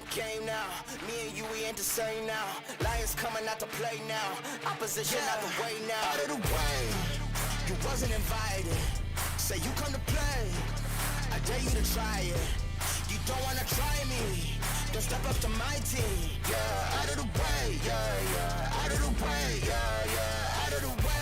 the game now. Me and you, we ain't the same now. Lions coming out to play now. Opposition out the way now. Out of the way, you wasn't invited. Say you come to play, I dare you to try it. You don't wanna try me, then step up to my team. Yeah, out of the way, yeah, yeah. Out of the way, yeah, yeah. Out of the way.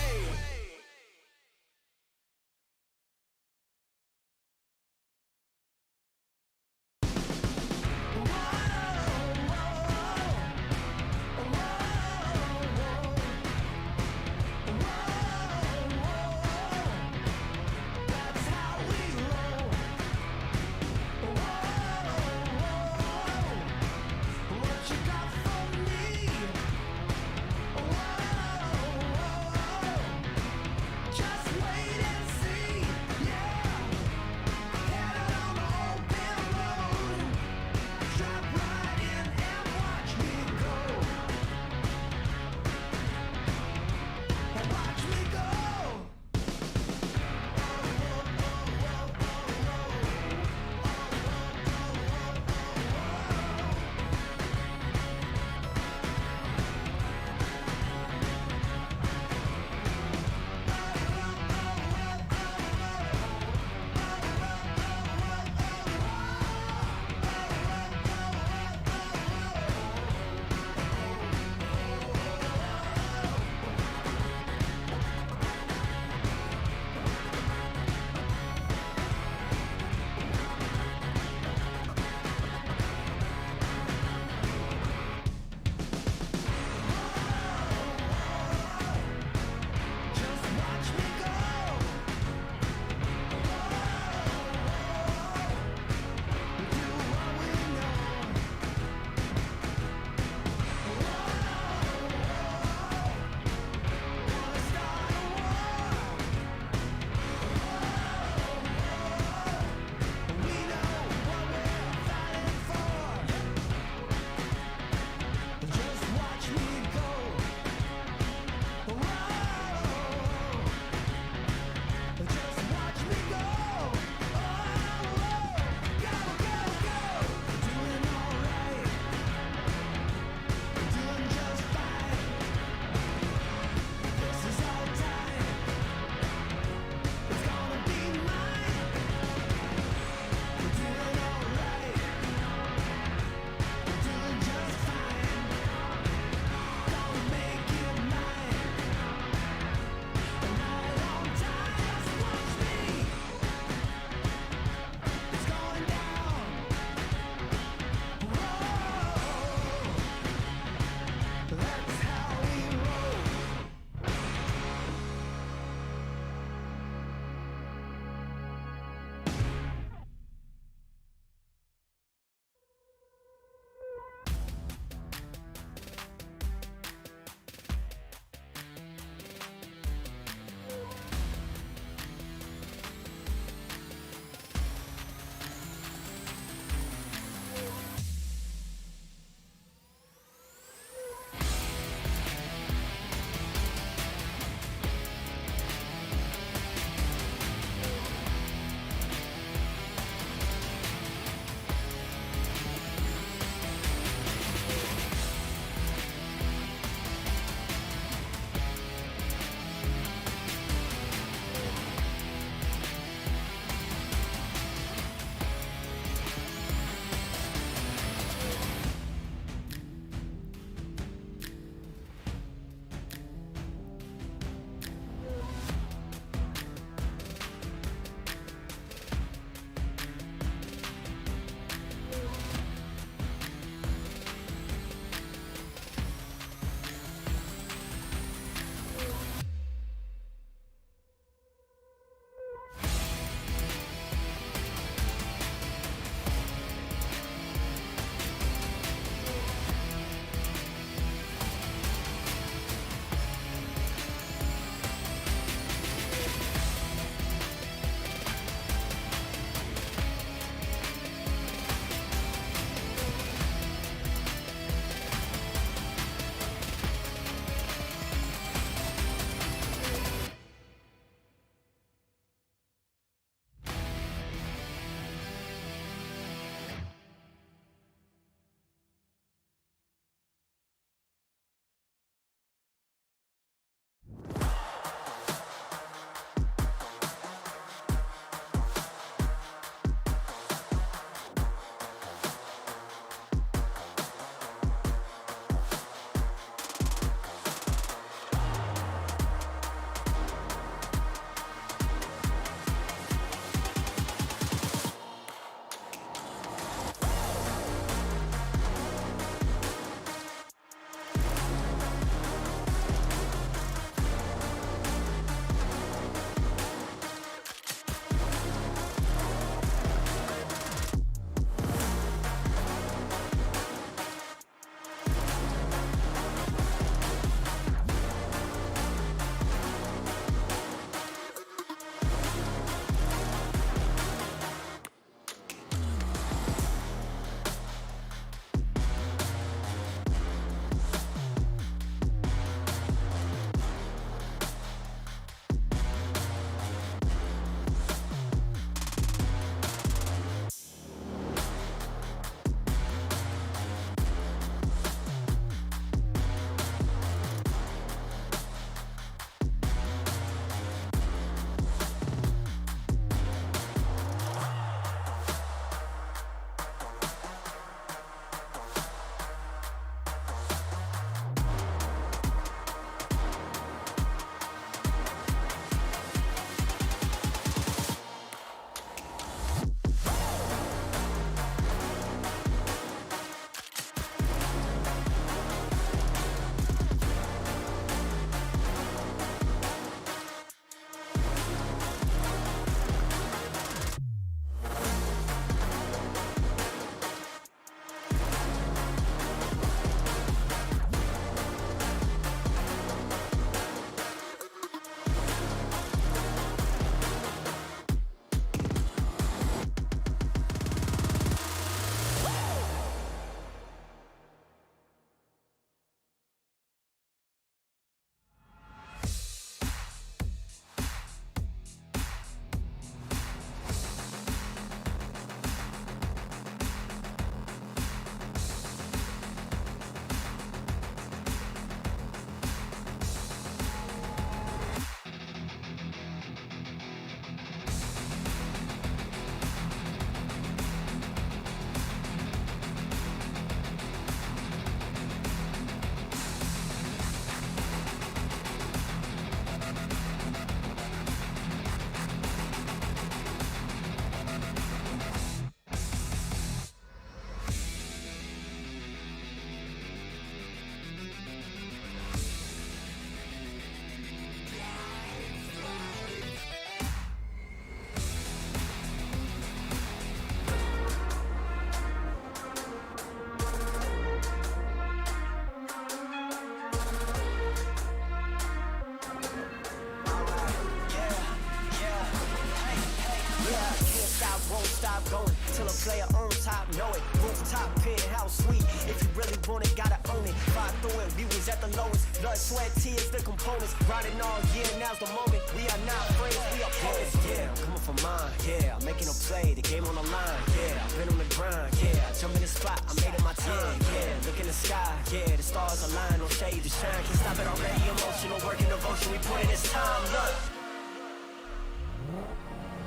sour sweet. If you really want it, gotta own it. Fight through it, we was at the lowest. Blood, sweat, tears, the components. Riding all year, now's the moment. We are not friends, we are opponents. Yeah, I'm coming for mine. Yeah, I'm making a play, the game on the line. Yeah, I've been on the grind. Yeah, I jump in the spot, I made it my time. Yeah, look in the sky. Yeah, the stars align, no shade to shine. Can't stop it already. Emotional work and devotion, we put in this time. Look.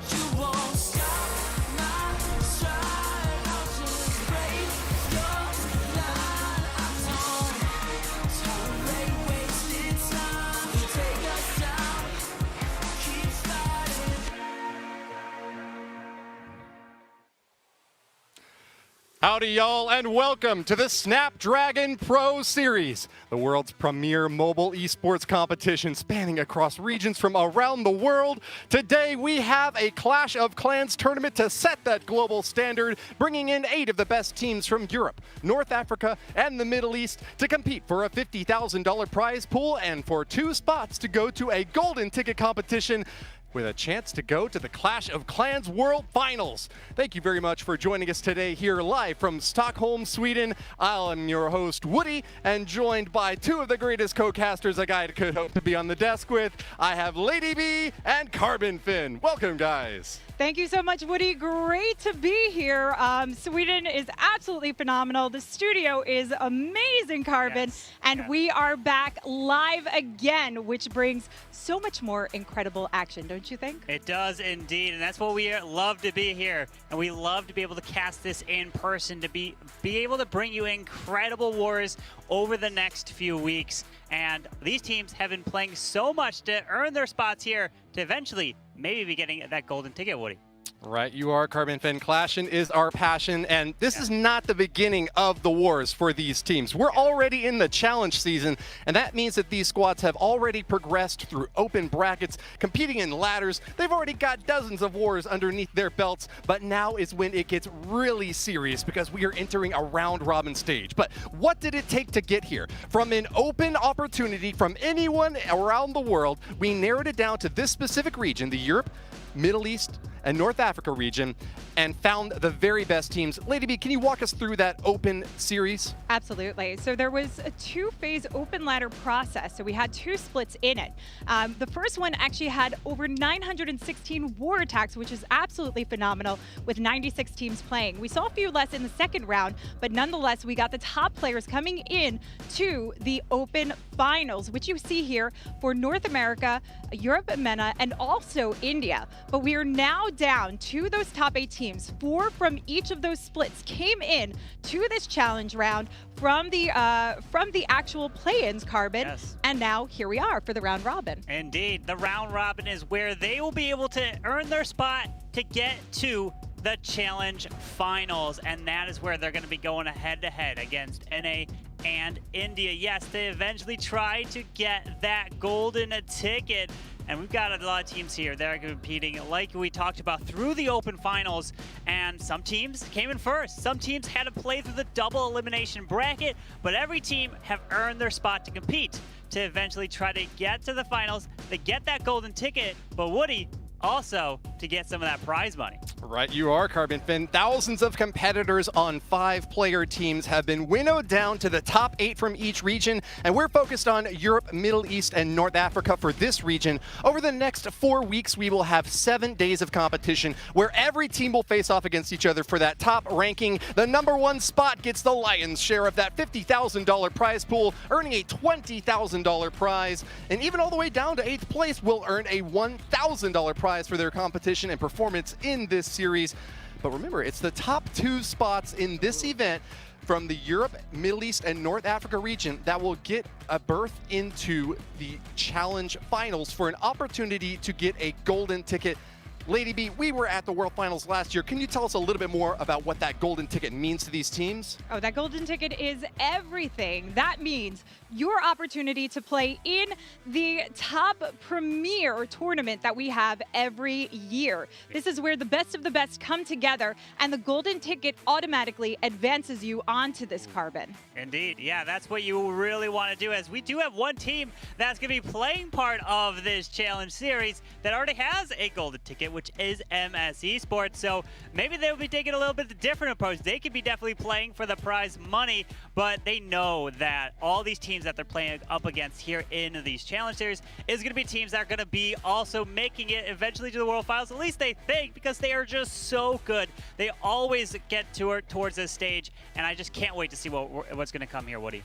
You won't stop my stride. I'll just break your line. I don't tolerate wasted time. You take us down, keep fighting. Howdy, y'all, and welcome to the Snapdragon Pro Series, the world's premier mobile esports competition spanning across regions from around the world. Today, we have a Clash of Clans tournament to set that global standard, bringing in 8 of the best teams from Europe, North Africa, and the Middle East to compete for a $50,000 prize pool and for 2 spots to go to a golden ticket competition with a chance to go to the Clash of Clans World Finals. Thank you very much for joining us today here live from Stockholm, Sweden. I'm your host, Woody, and joined by 2 of the greatest co-casters a guy could hope to be on the desk with. I have Lady B and Carbon Finn. Welcome, guys. Thank you so much, Woody. Great to be here. Sweden is absolutely phenomenal. The studio is amazing, Carbon. Yes. And we are back live again, which brings so much more incredible action, don't you think? It does indeed, and that's what we love to be here. And we love to be able to cast this in person, to be able to bring you incredible wars over the next few weeks. And these teams have been playing so much to earn their spots here to eventually maybe be getting that golden ticket, Woody. Right, you are, Carbon Finn. Clashing is our passion, and this is not the beginning of the wars for these teams. We're already in the challenge season, and that means that these squads have already progressed through open brackets, competing in ladders. They've already got dozens of wars underneath their belts, but now is when it gets really serious because we are entering a round-robin stage. But what did it take to get here? From an open opportunity from anyone around the world, we narrowed it down to this specific region, the Europe, Middle East, and North Africa region, and found the very best teams. Lady B, can you walk us through that open series? Absolutely. So there was a 2-phase open ladder process. So we had 2 splits in it. The first one actually had over 916 war attacks, which is absolutely phenomenal, with 96 teams playing. We saw a few less in the second round, but nonetheless, we got the top players coming in to the open finals, which you see here for North America, Europe, MENA, and also India. But we are now down to those top 8 teams. 4 from each of those splits came in to this challenge round from the actual play-ins, Carbon. Yes. And now here we are for the round robin. Indeed, the round robin is where they will be able to earn their spot to get to the challenge finals, and that is where they're going to be going head-to-head against NA and India. Yes, they eventually try to get that golden ticket. And we've got a lot of teams here that are competing, like we talked about, through the open finals. And some teams came in first. Some teams had to play through the double elimination bracket, but every team have earned their spot to compete to eventually try to get to the finals, to get that golden ticket. But Woody, also to get some of that prize money. Right, you are, Carbon Finn. Thousands of competitors on 5-player teams have been winnowed down to the top 8 from each region, and we're focused on Europe, Middle East, and North Africa for this region. Over the next 4 weeks, we will have 7 days of competition where every team will face off against each other for that top ranking. The #1 spot gets the lion's share of that $50,000 prize pool, earning a $20,000 prize, and even all the way down to 8th place will earn a $1,000 prize for their competition and performance in this series. But remember, it's the top 2 spots in this event from the Europe, Middle East, and North Africa region that will get a berth into the challenge finals for an opportunity to get a golden ticket. Lady B, we were at the World Finals last year. Can you tell us a little bit more about what that golden ticket means to these teams? Oh, that golden ticket is everything. That means your opportunity to play in the top premier tournament that we have every year. This is where the best of the best come together, and the golden ticket automatically advances you onto this Carbon. Indeed, yeah, that's what you really want to do, as we do have one team that's going to be playing part of this challenge series that already has a golden ticket, which is MS Esports. So maybe they'll be taking a little bit of a different approach. They could be definitely playing for the prize money, but they know that all these teams that they're playing up against here in these challenge series is going to be teams that are going to be also making it eventually to the World Finals. At least they think, because they are just so good. They always get towards this stage, and I just can't wait to see what's going to come here, Woody.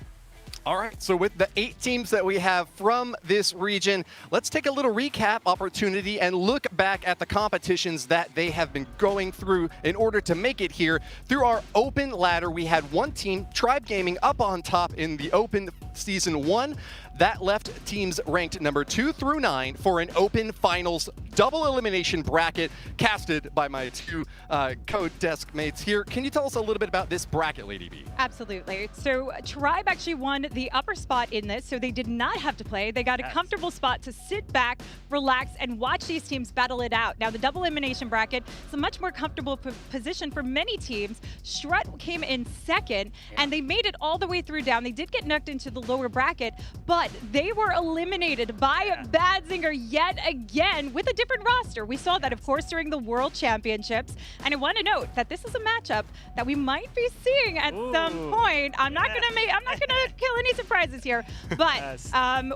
All right, so with the 8 teams that we have from this region, let's take a little recap opportunity and look back at the competitions that they have been going through in order to make it here. Through our open ladder, we had one team, Tribe Gaming, up on top in the open Season 1. That left teams ranked number 2 through 9 for an open finals double elimination bracket casted by my 2 code desk mates here. Can you tell us a little bit about this bracket, Lady B? Absolutely. So Tribe actually won the upper spot in this, so they did not have to play. They got a comfortable spot to sit back, relax, and watch these teams battle it out. Now, the double elimination bracket is a much more comfortable position for many teams. Strut came in second, and they made it all the way through down. They did get knocked into the lower bracket, but they were eliminated by Badzinger yet again with a different roster. We saw that, of course, during the World Championships. And I want to note that this is a matchup that we might be seeing at some point. I'm not gonna kill any surprises here, but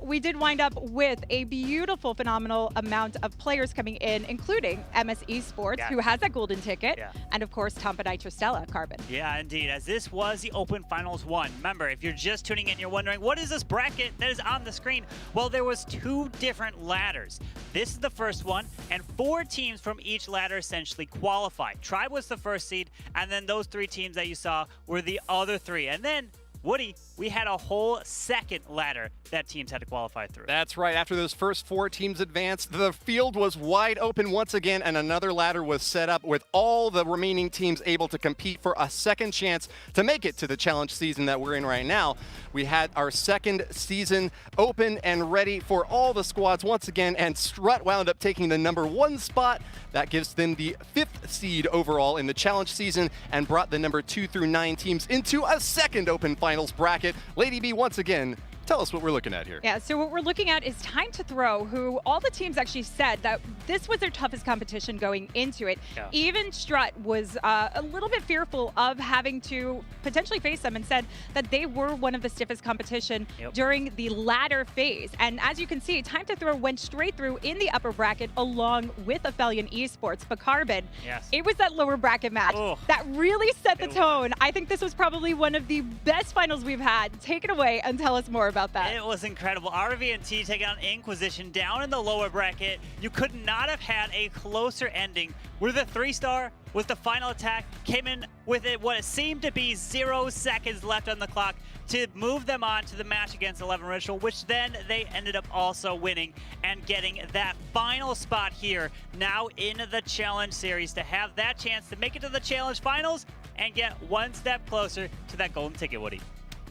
we did wind up with a beautiful, phenomenal amount of players coming in, including MS Esports, who has that golden ticket, and of course, Tampa Nitrostella, Carbon. Yeah, indeed, as this was the Open Finals 1. Remember, if you're just tuning in, you're wondering, what is this bracket that is on the screen? Well, there was 2 different ladders. This is the first one, and 4 teams from each ladder essentially qualified. Tribe was the first seed, and then those 3 teams that you saw were the other 3. And then, Woody, we had a whole second ladder that teams had to qualify through. That's right. After those first 4 teams advanced, the field was wide open once again, and another ladder was set up with all the remaining teams able to compete for a second chance to make it to the challenge season that we're in right now. We had our second season open and ready for all the squads once again, and Strut wound up taking the number 1 spot. That gives them the 5th seed overall in the challenge season and brought the number 2 through 9 teams into a second open finals bracket. Lady B, once again, tell us what we're looking at here. Yeah, so what we're looking at is Time to Throw, who all the teams actually said that this was their toughest competition going into it. Yeah. Even Strut was a little bit fearful of having to potentially face them and said that they were one of the stiffest competition during the ladder phase. And as you can see, Time to Throw went straight through in the upper bracket along with Aphelion Esports. But Carbon, it was that lower bracket match that really set the tone. I think this was probably one of the best finals we've had. Take it away and tell us more about that. It was incredible. RVNT taking on Inquisition down in the lower bracket. You could not have had a closer ending, where the 3-star with the final attack came in with it what it seemed to be 0 seconds left on the clock to move them on to the match against 11 Ritual, which then they ended up also winning and getting that final spot here now in the challenge series to have that chance to make it to the challenge finals and get one step closer to that golden ticket, Woody.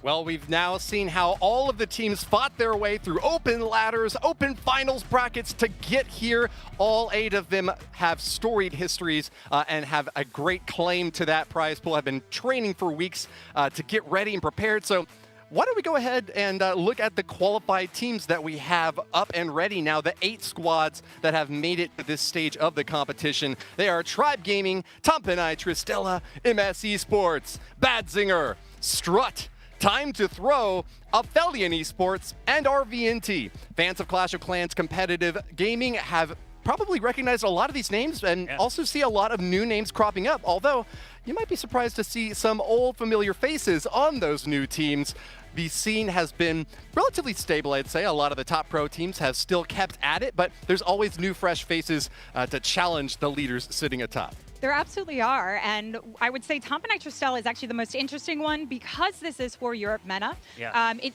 Well, we've now seen how all of the teams fought their way through open ladders, open finals brackets to get here. All 8 of them have storied histories and have a great claim to that prize pool, have been training for weeks to get ready and prepared. So why don't we go ahead and look at the qualified teams that we have up and ready now, the 8 squads that have made it to this stage of the competition. They are Tribe Gaming, Tampa Nitrostella, MS Esports, Badzinger, Strut, Time to Throw, Aphelion Esports, and RVNT. Fans of Clash of Clans competitive gaming have probably recognized a lot of these names and also see a lot of new names cropping up, although you might be surprised to see some old familiar faces on those new teams. The scene has been relatively stable, I'd say. A lot of the top pro teams have still kept at it, but there's always new fresh faces to challenge the leaders sitting atop. There absolutely are, and I would say Tampa Nitrostella is actually the most interesting one because this is for Europe MENA.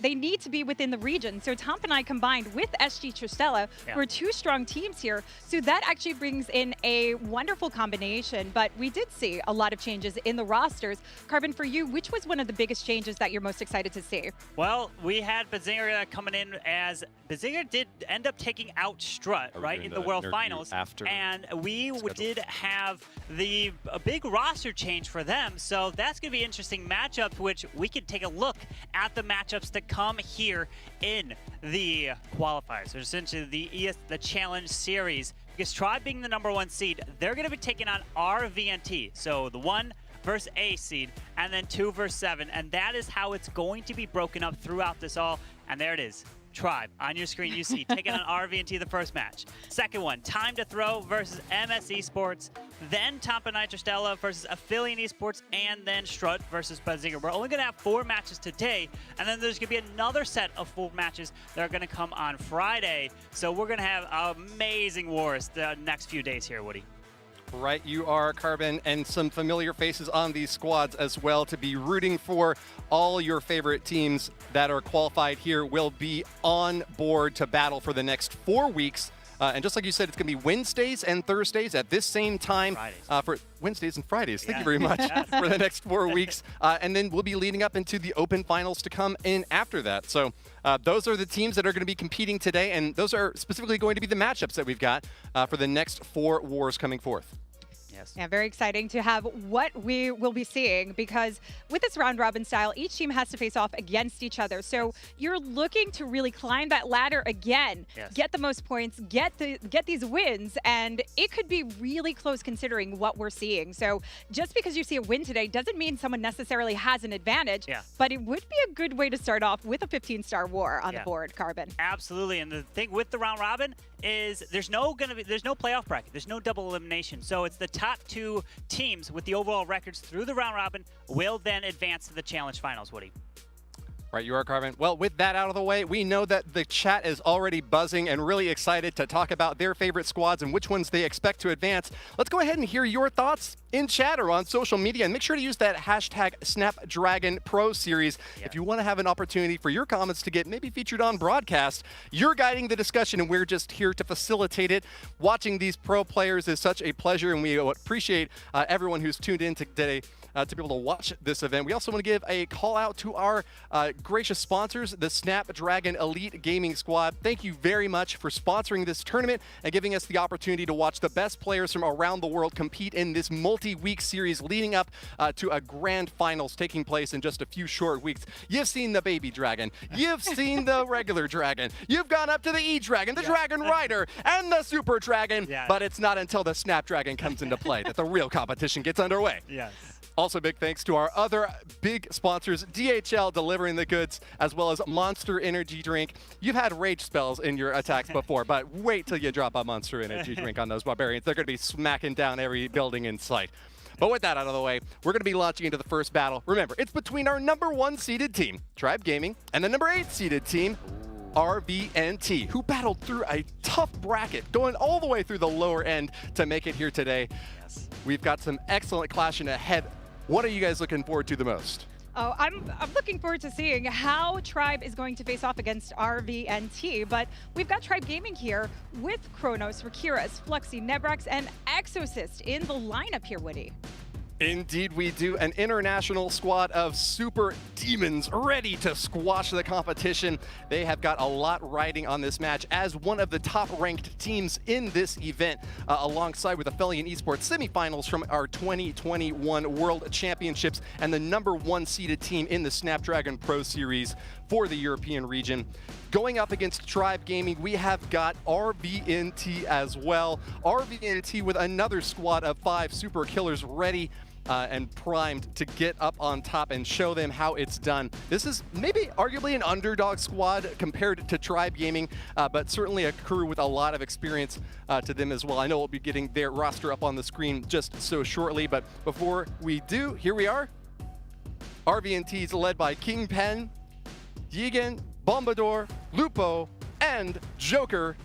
They need to be within the region, so Tampa and I combined with SG Tristella, who are 2 strong teams here, so that actually brings in a wonderful combination, but we did see a lot of changes in the rosters. Carbon, for you, which was one of the biggest changes that you're most excited to see? Well, we had Badzinger coming in as Badzinger did end up taking out Strut, right, in the World Finals, and we did have a big roster change for them, so that's going to be interesting matchups, which we could take a look at the matchups to come here in the qualifiers, so essentially the Challenge Series because Tribe being the #1 seed, they're going to be taking on RVNT. So the 1 versus A seed, and then 2 versus 7. And that is how it's going to be broken up throughout this all. And there it is. Tribe on your screen, you see taking on RVNT the first match. Second one, Time to Throw versus MS Esports, then Tampa Nitrostella versus Aphelion Esports, and then Strut versus Badzinger. We're only going to have 4 matches today, and then there's going to be another set of 4 matches that are going to come on Friday. So we're going to have amazing wars the next few days here, Woody. Right, you are, Carbon, and some familiar faces on these squads as well to be rooting for. All your favorite teams that are qualified here will be on board to battle for the next 4 weeks. And just like you said, it's going to be Wednesdays and Thursdays at this same time. For Wednesdays and Fridays. Thank you very much for the next 4 weeks. And then we'll be leading up into the Open Finals to come in after that. So those are the teams that are going to be competing today. And those are specifically going to be the matchups that we've got for the next 4 wars coming forth. Yeah, very exciting to have what we will be seeing, because with this round robin style, each team has to face off against each other. So you're looking to really climb that ladder again, get the most points, get these wins, and it could be really close considering what we're seeing. So just because you see a win today doesn't mean someone necessarily has an advantage, but it would be a good way to start off with a 15-star war on the board, Carbon. Absolutely, and the thing with the round robin is there's no playoff bracket, there's no double elimination. So it's the top 2 teams with the overall records through the round robin will then advance to the challenge finals, Woody. Right, you are, Carvin. Well, with that out of the way, we know that the chat is already buzzing and really excited to talk about their favorite squads and which ones they expect to advance. Let's go ahead and hear your thoughts in chat or on social media, and make sure to use that hashtag Snapdragon Pro Series if you want to have an opportunity for your comments to get maybe featured on broadcast. You're guiding the discussion, and we're just here to facilitate it. Watching these pro players is such a pleasure, and we appreciate everyone who's tuned in today to be able to watch this event. We also want to give a call out to our gracious sponsors, the Snapdragon Elite Gaming Squad. Thank you very much for sponsoring this tournament and giving us the opportunity to watch the best players from around the world compete in this multi-week series leading up to a grand finals taking place in just a few short weeks. You've seen the baby dragon. You've seen the regular dragon. You've gone up to the E-Dragon, the Dragon Rider, and the Super Dragon. But it's not until the Snapdragon comes into play that the real competition gets underway. Also, big thanks to our other big sponsors, DHL delivering the goods, as well as Monster Energy Drink. You've had rage spells in your attacks before, but wait till you drop a Monster Energy Drink on those barbarians. They're going to be smacking down every building in sight. But with that out of the way, we're going to be launching into the first battle. Remember, it's between our #1 seeded team, Tribe Gaming, and the #8 seeded team, RVNT, who battled through a tough bracket, going all the way through the lower end to make it here today. We've got some excellent clashing ahead. What are you guys looking forward to the most? Oh, I'm looking forward to seeing how Tribe is going to face off against RVNT, but we've got Tribe Gaming here with Kronos, Rakiras, Fluxy, Nebrax, and Exorcist in the lineup here, Woody. Indeed we do. An international squad of super demons ready to squash the competition. They have got a lot riding on this match as one of the top-ranked teams in this event, alongside with Aphelion Esports semifinals from our 2021 World Championships and the #1 seeded team in the Snapdragon Pro Series for the European region. Going up against Tribe Gaming, we have got RVNT as well. RVNT with another squad of 5 super killers ready and primed to get up on top and show them how it's done. This is maybe arguably an underdog squad compared to Tribe Gaming, but certainly a crew with a lot of experience to them as well. I know we'll be getting their roster up on the screen just so shortly, but before we do, here we are. RVNT is led by Kingpen, Yigan, Bombador, Lupo, and Joker.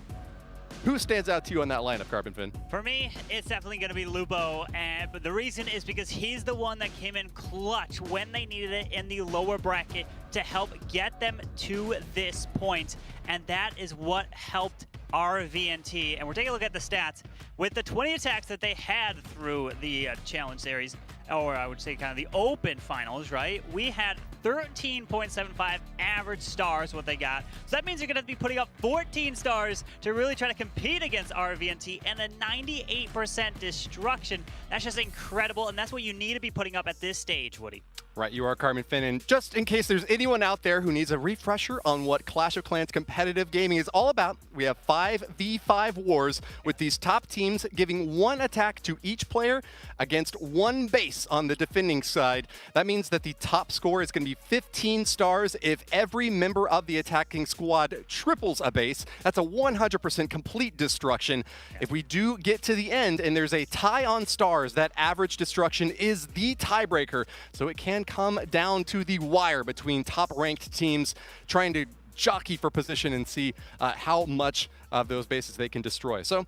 Who stands out to you on that lineup, Carbon Fin? For me, it's definitely going to be Lupo, but the reason is because he's the one that came in clutch when they needed it in the lower bracket to help get them to this point, and that is what helped RVNT. And we're taking a look at the stats. With the 20 attacks that they had through the challenge series, or I would say kind of the open finals, right? We had 13.75 average stars, what they got. So that means you're going to be putting up 14 stars to really try to compete against RVNT, and a 98% destruction. That's just incredible, and that's what you need to be putting up at this stage, Woody. Right, you are Carbon Finn, and just in case there's anyone out there who needs a refresher on what Clash of Clans competitive gaming is all about, we have 5v5 wars with these top teams giving 1 attack to each player against 1 base on the defending side. That means that the top score is going to be 15 stars if every member of the attacking squad triples a base. That's a 100% complete destruction. If we do get to the end and there's a tie on stars, that average destruction is the tiebreaker, so it can come down to the wire between top-ranked teams trying to jockey for position and see how much of those bases they can destroy. So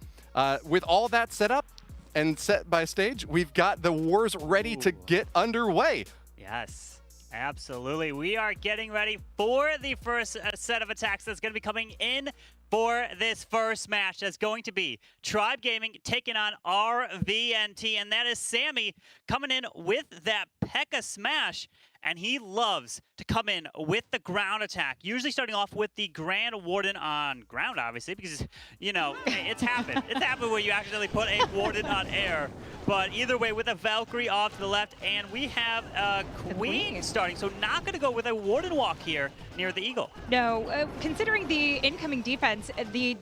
with all that set up and set by stage, we've got the wars ready to get underway. Yes, absolutely. We are getting ready for the first set of attacks that's going to be coming in for this first match. That's going to be Tribe Gaming taking on RVNT, and that is Sammy coming in with that P.E.K.K.A smash, and he loves to come in with the ground attack, usually starting off with the Grand Warden on ground, obviously, because, you know, it's happened. It's happened where you accidentally put a Warden on air. But either way, with a Valkyrie off to the left, and we have a Queen starting, so not going to go with a Warden walk here near the Eagle. No, considering the incoming defense, the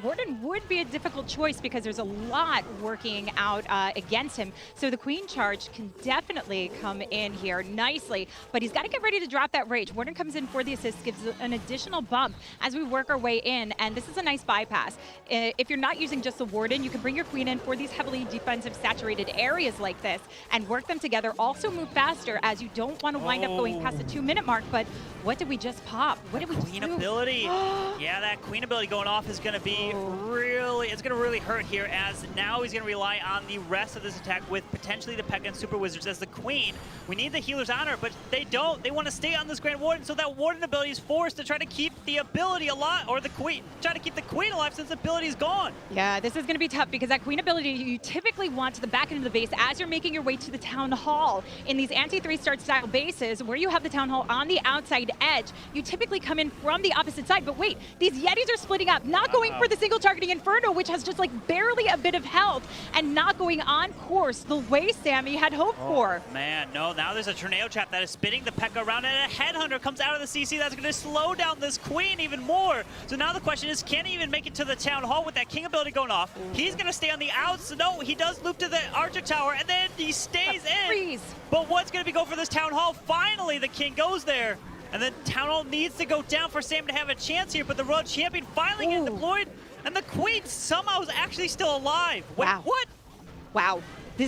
Warden would be a difficult choice because there's a lot working out against him. So the Queen charge can definitely come in here nicely, but he's got to get ready to drop that rage. Warden comes in for the assist, gives an additional bump as we work our way in, and this is a nice bypass. If you're not using just the Warden, you can bring your Queen in for these heavily defensive saturated areas like this and work them together. Also move faster, as you don't want to wind up going past the 2-minute mark. But what did we just pop? What did we just do? Queen ability. Yeah, that Queen ability going off is going to be it's going to really hurt here, as now he's going to rely on the rest of this attack with potentially the P.E.K.K.A and Super Wizards as the Queen. We need the healers on her, but they don't. They want to stay on this Grand Warden, so that Warden ability is forced to try to keep the ability alive, or the Queen, try to keep the Queen alive since the ability is gone. Yeah, this is going to be tough because that Queen ability you typically want to the back end of the base as you're making your way to the Town Hall. In these anti-3-start style bases where you have the Town Hall on the outside edge, you typically come in from the opposite side. But wait, these Yetis are splitting up, not going for the single targeting Inferno, which has just like barely a bit of health, and not going on course the way Sammy had hoped for. Man, no, now there's a Tornado Trap that is spinning the P.E.K.K.A around, and a Headhunter comes out of the CC that's going to slow down this Queen even more. So now the question is, can he even make it to the Town Hall with that King ability going off? He's going to stay on the outs. No, he does loop to the Archer Tower, and then he stays in. Freeze. But what's going to be go for this Town Hall? Finally, the King goes there. And then Town Hall needs to go down for Sam to have a chance here, but the Royal Champion finally getting deployed, and the Queen somehow is actually still alive. Wait, Wow. what? Wow.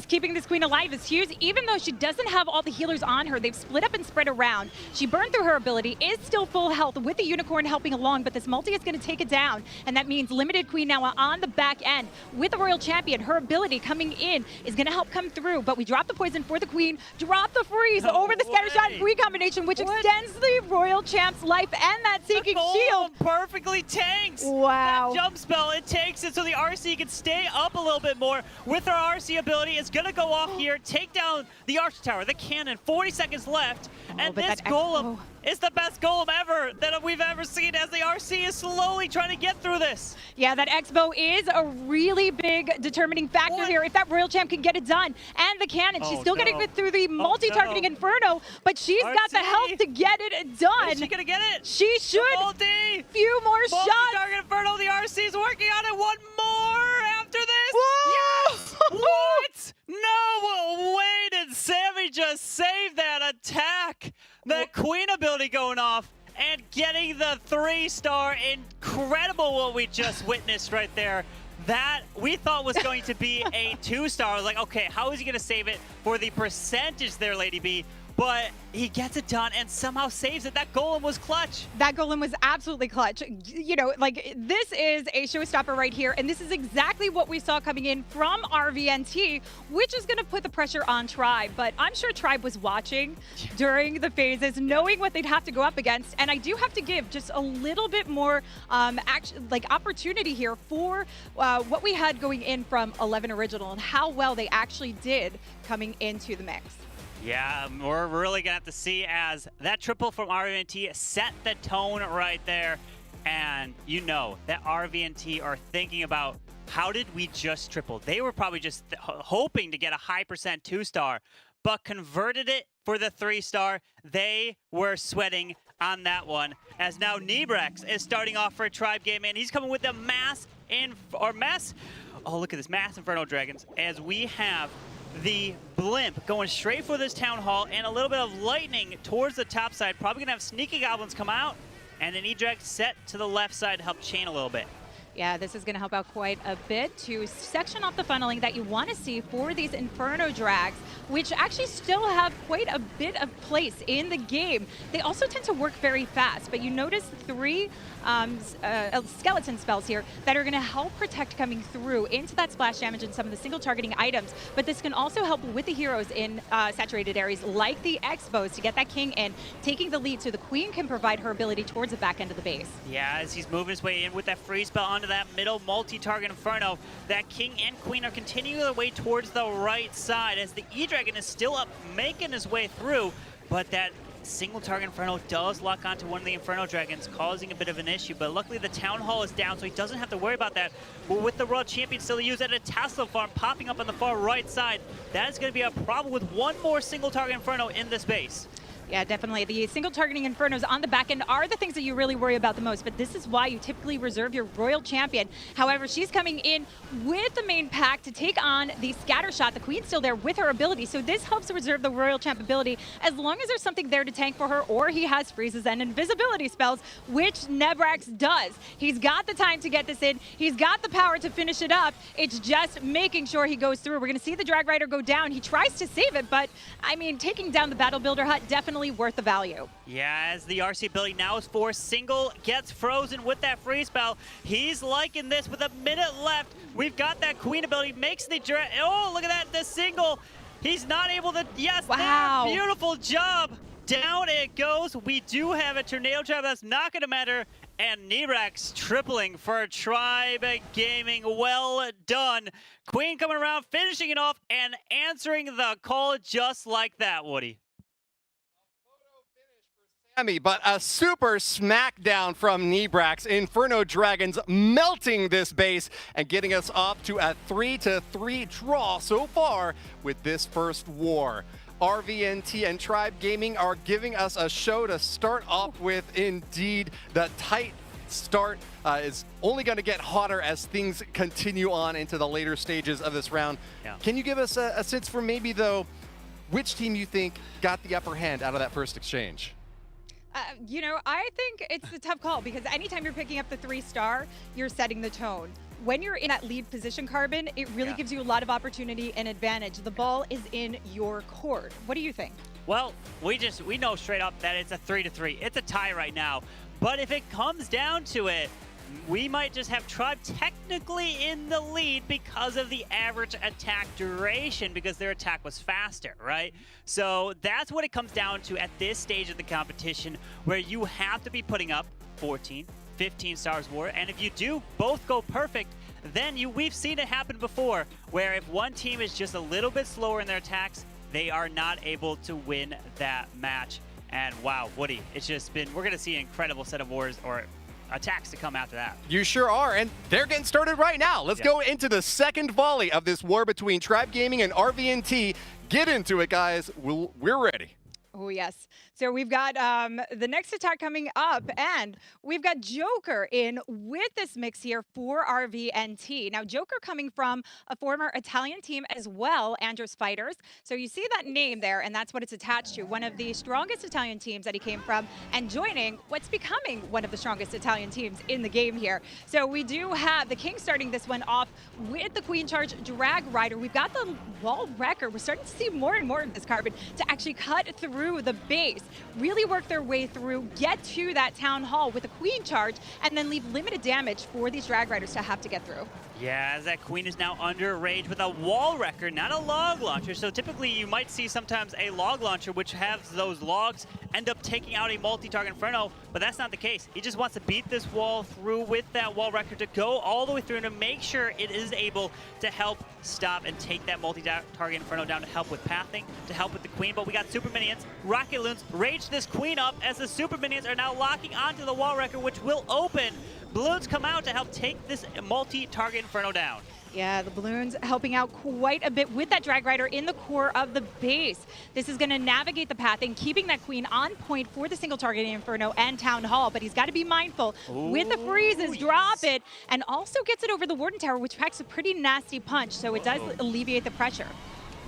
Keeping this Queen alive is huge. Even though she doesn't have all the healers on her, they've split up and spread around. She burned through her ability, is still full health with the Unicorn helping along, but this multi is going to take it down. And that means limited Queen now on the back end. With the Royal Champion, her ability coming in is going to help come through. But we drop the poison for the Queen, drop the freeze over the scatter shot Queen combination, which extends the Royal Champ's life and that Seeking Shield. Perfectly tanks. Wow. That jump spell, it takes it so the RC can stay up a little bit more. With her RC ability, it's going to go off here, take down the Archer Tower, the cannon, 40 seconds left, and this Golem is the best Golem ever that we've ever seen, as the RC is slowly trying to get through this. Yeah, that X-Bow is a really big determining factor here if that Royal Champ can get it done. And the cannon, she's still getting it through the multi-targeting Inferno, but she's got the health to get it done. Is she gonna get it? She should. Few more shots. Multi-target Inferno, the RC is working on it. One more after this. Whoa! Yes! What? No way did Sammy just save that attack. The Queen ability going off and getting the 3-star. Incredible what we just witnessed right there. That we thought was going to be a 2-star. I was like, okay, how is he going to save it for the percentage there, Lady B? But he gets it done and somehow saves it. That Golem was clutch. That Golem was absolutely clutch. You know, like, this is a showstopper right here, and this is exactly what we saw coming in from RVNT, which is going to put the pressure on Tribe. But I'm sure Tribe was watching during the phases, knowing what they'd have to go up against. And I do have to give just a little bit more opportunity here for what we had going in from 11 Original and how well they actually did coming into the mix. Yeah, we're really going to have to see, as that triple from RVNT set the tone right there. And you know that RVNT are thinking about, how did we just triple? They were probably just hoping to get a high percent 2-star, but converted it for the 3-star. They were sweating on that one, as now Nebrex is starting off for Tribe Gaming, and he's coming with the mass. Oh, look at this, Mass Inferno Dragons, as we have the Blimp going straight for this Town Hall, and a little bit of lightning towards the top side. Probably gonna have Sneaky Goblins come out, and an E-Drag set to the left side to help chain a little bit. Yeah, this is going to help out quite a bit to section off the funneling that you want to see for these Inferno Drags, which actually still have quite a bit of place in the game. They also tend to work very fast, but you notice 3 skeleton spells here that are going to help protect coming through into that splash damage and some of the single targeting items, but this can also help with the heroes in saturated areas like the Expos to get that King in, taking the lead so the Queen can provide her ability towards the back end of the base. Yeah, as he's moving his way in with that freeze spell onto that middle multi-target Inferno, that King and Queen are continuing their way towards the right side as the E-Dragon is still up, making his way through, but that single target Inferno does lock onto one of the Inferno Dragons, causing a bit of an issue, but luckily the Town Hall is down, so he doesn't have to worry about that. But with the World Champion still used at a Tesla farm popping up on the far right side, that is going to be a problem with one more single target Inferno in this base. Yeah, definitely. The single targeting Infernos on the back end are the things that you really worry about the most, but this is why you typically reserve your Royal Champion. However, she's coming in with the main pack to take on the Scatter Shot. The Queen's still there with her ability, so this helps reserve the Royal Champ ability as long as there's something there to tank for her, or he has freezes and invisibility spells, which Nebrex does. He's got the time to get this in. He's got the power to finish it up. It's just making sure he goes through. We're going to see the Drag Rider go down. He tries to save it, but, I mean, taking down the Battle Builder hut definitely worth the value. Yeah, as the RC ability now is for single, gets frozen with that freeze spell. He's liking this with a minute left. We've got that Queen ability, makes the oh, look at that, the single. He's not able to, yes, wow. There, beautiful job. Down it goes. We do have a Tornado Trap, that's not gonna matter. And Nebrex tripling for Tribe Gaming, well done. Queen coming around, finishing it off, and answering the call just like that, Woody. But a super smackdown from Nebrex. Inferno Dragons melting this base and getting us off to a 3-3 draw so far with this first war. RVNT and Tribe Gaming are giving us a show to start off with. Indeed, the tight start is only going to get hotter as things continue on into the later stages of this round. Yeah. Can you give us a sense for maybe, though, which team you think got the upper hand out of that first exchange? You know, I think it's a tough call because anytime you're picking up the 3-star, you're setting the tone. When you're in that lead position, Carbon, it really gives you a lot of opportunity and advantage. The ball is in your court. What do you think? Well, we know straight up that it's a 3-3. It's a tie right now. But if it comes down to it, we might just have Tribe technically in the lead because of the average attack duration, because their attack was faster, right? So that's what it comes down to at this stage of the competition, where you have to be putting up 14, 15 stars war, and if you do both go perfect, then we've seen it happen before, where if one team is just a little bit slower in their attacks, they are not able to win that match. And wow, Woody, it's just been, we're gonna see an incredible set of wars or attacks to come after that. You sure are, and they're getting started right now. Let's go into the second volley of this war between Tribe Gaming and RVNT. Get into it, guys. We're ready. Oh, yes. So we've got the next attack coming up, and we've got Joker in with this mix here for RVNT. Now, Joker coming from a former Italian team as well, Andros Fighters. So you see that name there, and that's what it's attached to. One of the strongest Italian teams that he came from, and joining what's becoming one of the strongest Italian teams in the game here. So we do have the King starting this one off with the Queen Charge Drag Rider. We've got the Wall Wrecker. We're starting to see more and more of this, Carbon, to actually cut through the base, really work their way through, get to that Town Hall with a Queen Charge, and then leave limited damage for these Drag Riders to have to get through. Yeah, as that Queen is now under rage with a Wall Wrecker, not a Log Launcher. So typically you might see sometimes a Log Launcher which has those logs end up taking out a multi-target Inferno, but that's not the case. He just wants to beat this wall through with that Wall Wrecker to go all the way through and to make sure it is able to help stop and take that multi-target Inferno down, to help with pathing, to help with the Queen. But we got Super Minions, Rocket Loons, rage this Queen up as the Super Minions are now locking onto the Wall Wrecker, which will open Balloons come out to help take this multi-target Inferno down. Yeah, the balloons helping out quite a bit with that Drag Rider in the core of the base. This is going to navigate the path and keeping that Queen on point for the single target Inferno and Town Hall, but he's got to be mindful. With the freezes, drop it, and also gets it over the Warden Tower, which packs a pretty nasty punch, so it does alleviate the pressure.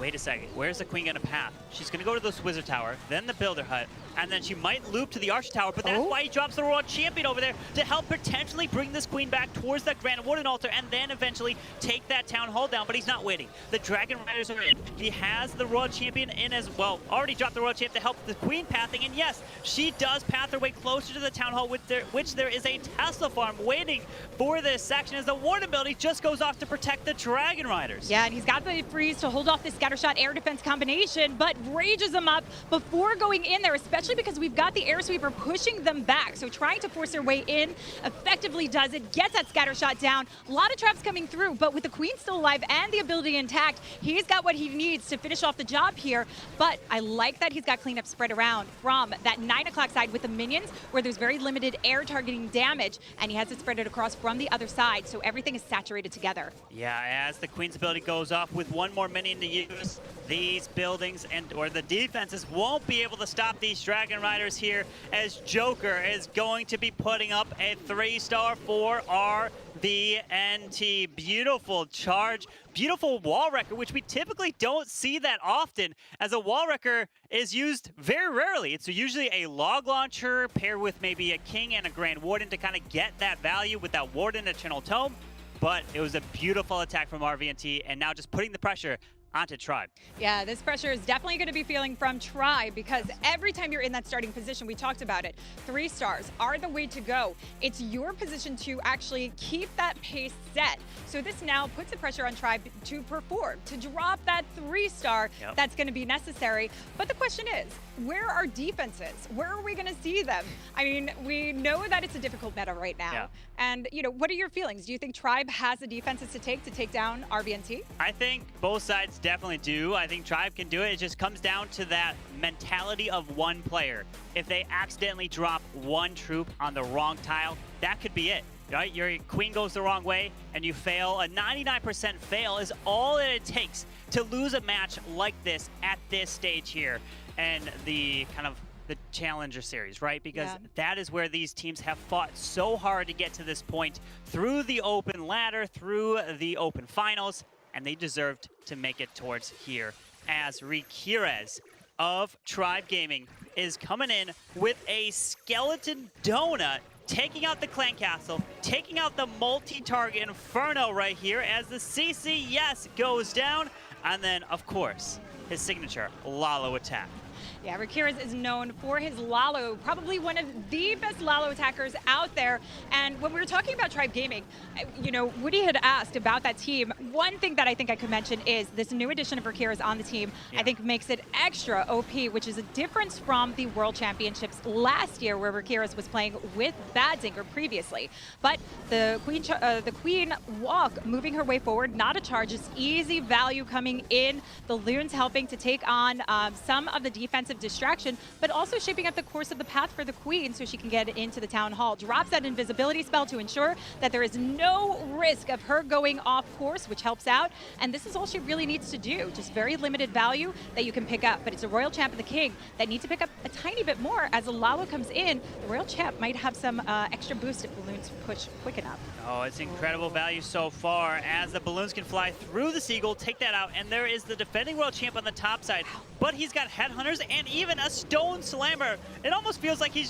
Wait a second, where's the Queen gonna path? She's gonna go to this Wizard Tower, then the Builder Hut, and then she might loop to the Archer Tower, but that's why he drops the World Champion over there to help potentially bring this Queen back towards that Grand Warden Altar and then eventually take that Town Hall down, but he's not waiting. The Dragon Riders are in. He has the World Champion in as well, already dropped the World Champion to help the Queen pathing, and yes, she does path her way closer to the Town Hall, which there is a Tesla farm waiting for this section as the Warden ability just goes off to protect the Dragon Riders. Yeah, and he's got the freeze to hold off the Scattershot air defense combination, but rages them up before going in there, especially because we've got the air sweeper pushing them back. So trying to force their way in, effectively does it, gets that Scattershot down. A lot of traps coming through, but with the Queen still alive and the ability intact, he's got what he needs to finish off the job here. But I like that he's got cleanup spread around from that 9 o'clock side with the minions, where there's very limited air targeting damage, and he has it spread across from the other side, so everything is saturated together. Yeah, as the Queen's ability goes off with one more minion to use, these buildings or the defenses won't be able to stop these Dragon Riders here, as Joker is going to be putting up a 3-star for RVNT. Beautiful charge, beautiful wall wrecker, which we typically don't see that often, as a wall wrecker is used very rarely. It's usually a log launcher paired with maybe a King and a Grand Warden to kind of get that value with that Warden Eternal Tome. But it was a beautiful attack from RVNT, and now just putting the pressure onto Tribe. Yeah, this pressure is definitely going to be feeling from Tribe, because every time you're in that starting position, we talked about it, 3 stars are the way to go. It's your position to actually keep that pace set. So this now puts the pressure on Tribe to perform, to drop that 3-star that's going to be necessary. But the question is, where are defenses? Where are we going to see them? I mean, we know that it's a difficult meta right now. Yeah. And, you know, what are your feelings? Do you think Tribe has the defenses to take down RVNT? I think both sides definitely do. I think Tribe can do it. It just comes down to that mentality of one player. If they accidentally drop one troop on the wrong tile, that could be it. Right? Your Queen goes the wrong way and you fail. A 99% fail is all that it takes to lose a match like this at this stage here. And the kind of the Challenger Series, right? Because that is where these teams have fought so hard to get to this point through the open ladder, through the open finals, and they deserved to make it towards here, as Rikirez of Tribe Gaming is coming in with a skeleton donut, taking out the Clan Castle, taking out the multi-target Inferno right here as the CC goes down, and then, of course, his signature Lalo attack. Yeah, Rikirez is known for his Lalo, probably one of the best Lalo attackers out there. And when we were talking about Tribe Gaming, you know, Woody had asked about that team. One thing that I think I could mention is this new addition of Rikirez on the team, I think makes it extra OP, which is a difference from the World Championships last year, where Rikirez was playing with Badzinger previously. But the Queen walk, moving her way forward, not a charge, just easy value coming in. The Loons helping to take on some of the defensive distraction, but also shaping up the course of the path for the Queen so she can get into the Town Hall. Drops that invisibility spell to ensure that there is no risk of her going off course, which helps out. And this is all she really needs to do. Just very limited value that you can pick up. But it's a Royal Champ and the King that need to pick up a tiny bit more. As a Lalo comes in, the Royal Champ might have some extra boost if balloons push quick enough. Oh, it's incredible value so far, as the balloons can fly through the Seagull, take that out, and there is the defending World Champ on the top side. But he's got Headhunters and even a Stone Slammer. It almost feels like he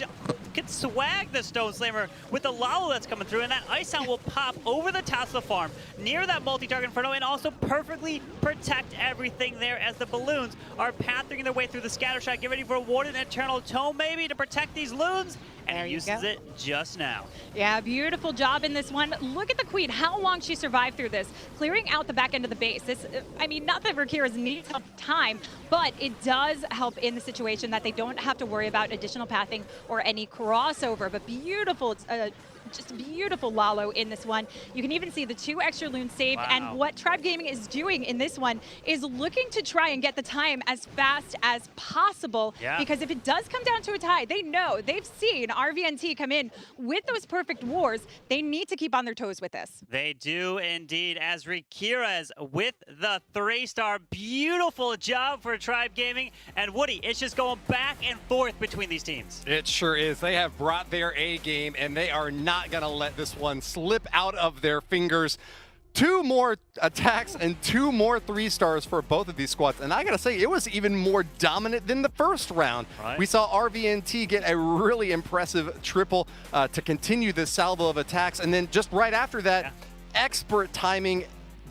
could swag the Stone Slammer with the Lalo that's coming through, and that Ice Sound will pop over the Tesla farm near that multi-target Inferno and also perfectly protect everything there, as the balloons are pathing their way through the Scattershot. Get ready for a Warden Eternal Tome maybe to protect these Loons. And he uses it just now. Yeah, beautiful job in this one. Look at the Queen, how long she survived through this, clearing out the back end of the base. This, I mean, not that Rikirez needs time, but it does help in the situation that they don't have to worry about additional pathing or any crossover. But beautiful, just beautiful Lalo in this one. You can even see the 2 extra Loons saved. And what Tribe Gaming is doing in this one is looking to try and get the time as fast as possible. Because if it does come down to a tie, they know, they've seen RVNT come in with those perfect wars, they need to keep on their toes with this. They do indeed, as Rikira's with the 3-star. Beautiful job for Tribe Gaming. And Woody, it's just going back and forth between these teams. It sure is. They have brought their A game, and they are not going to let this one slip out of their fingers. 2 more attacks and 2 more 3-stars for both of these squads. And I gotta say, it was even more dominant than the first round. Right. We saw RVNT get a really impressive triple to continue this salvo of attacks. And then just right after that, expert timing,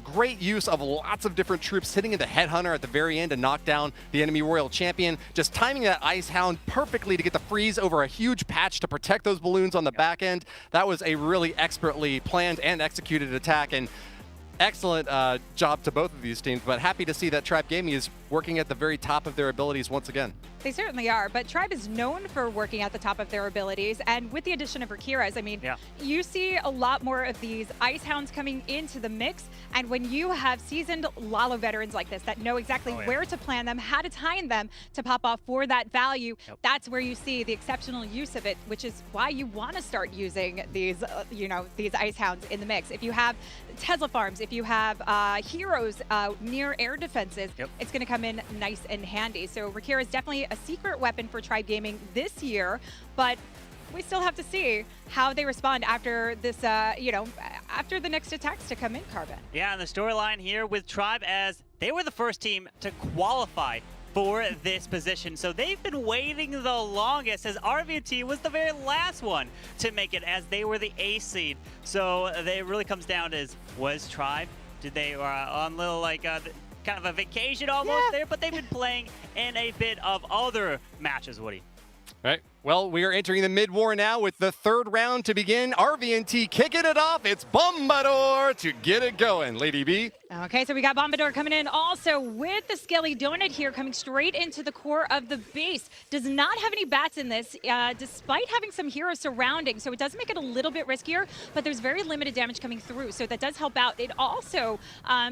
great use of lots of different troops hitting into Headhunter at the very end to knock down the enemy Royal Champion. Just timing that Ice Hound perfectly to get the freeze over a huge patch to protect those balloons on the back end. That was a really expertly planned and executed attack. And excellent job to both of these teams, but happy to see that Tribe Gaming is working at the very top of their abilities once again. They certainly are, but Tribe is known for working at the top of their abilities, and with the addition of Rikira's, I mean, you see a lot more of these Ice Hounds coming into the mix, and when you have seasoned Lalo veterans like this that know exactly where to plan them, how to time them to pop off for that value, that's where you see the exceptional use of it, which is why you want to start using these, these Ice Hounds in the mix. If you have Tesla farms, if you have heroes near air defenses, it's going to come in nice and handy. So Rikira is definitely a secret weapon for Tribe Gaming this year, but we still have to see how they respond after this, after the next attacks to come in, Carbon. Yeah, and the storyline here with Tribe, as they were the first team to qualify for this position. So they've been waiting the longest, as RVNT was the very last one to make it, as they were the A seed. So it really comes down to, was Tribe, did they on little kind of a vacation almost there, but they've been playing in a bit of other matches, Woody. Right. Well, we are entering the mid-war now with the 3rd round to begin. RVNT kicking it off. It's Bombador to get it going, Lady B. Okay, so we got Bombador coming in also with the Skelly Donut here, coming straight into the core of the base. Does not have any bats in this, despite having some heroes surrounding, so it does make it a little bit riskier, but there's very limited damage coming through, so that does help out. It also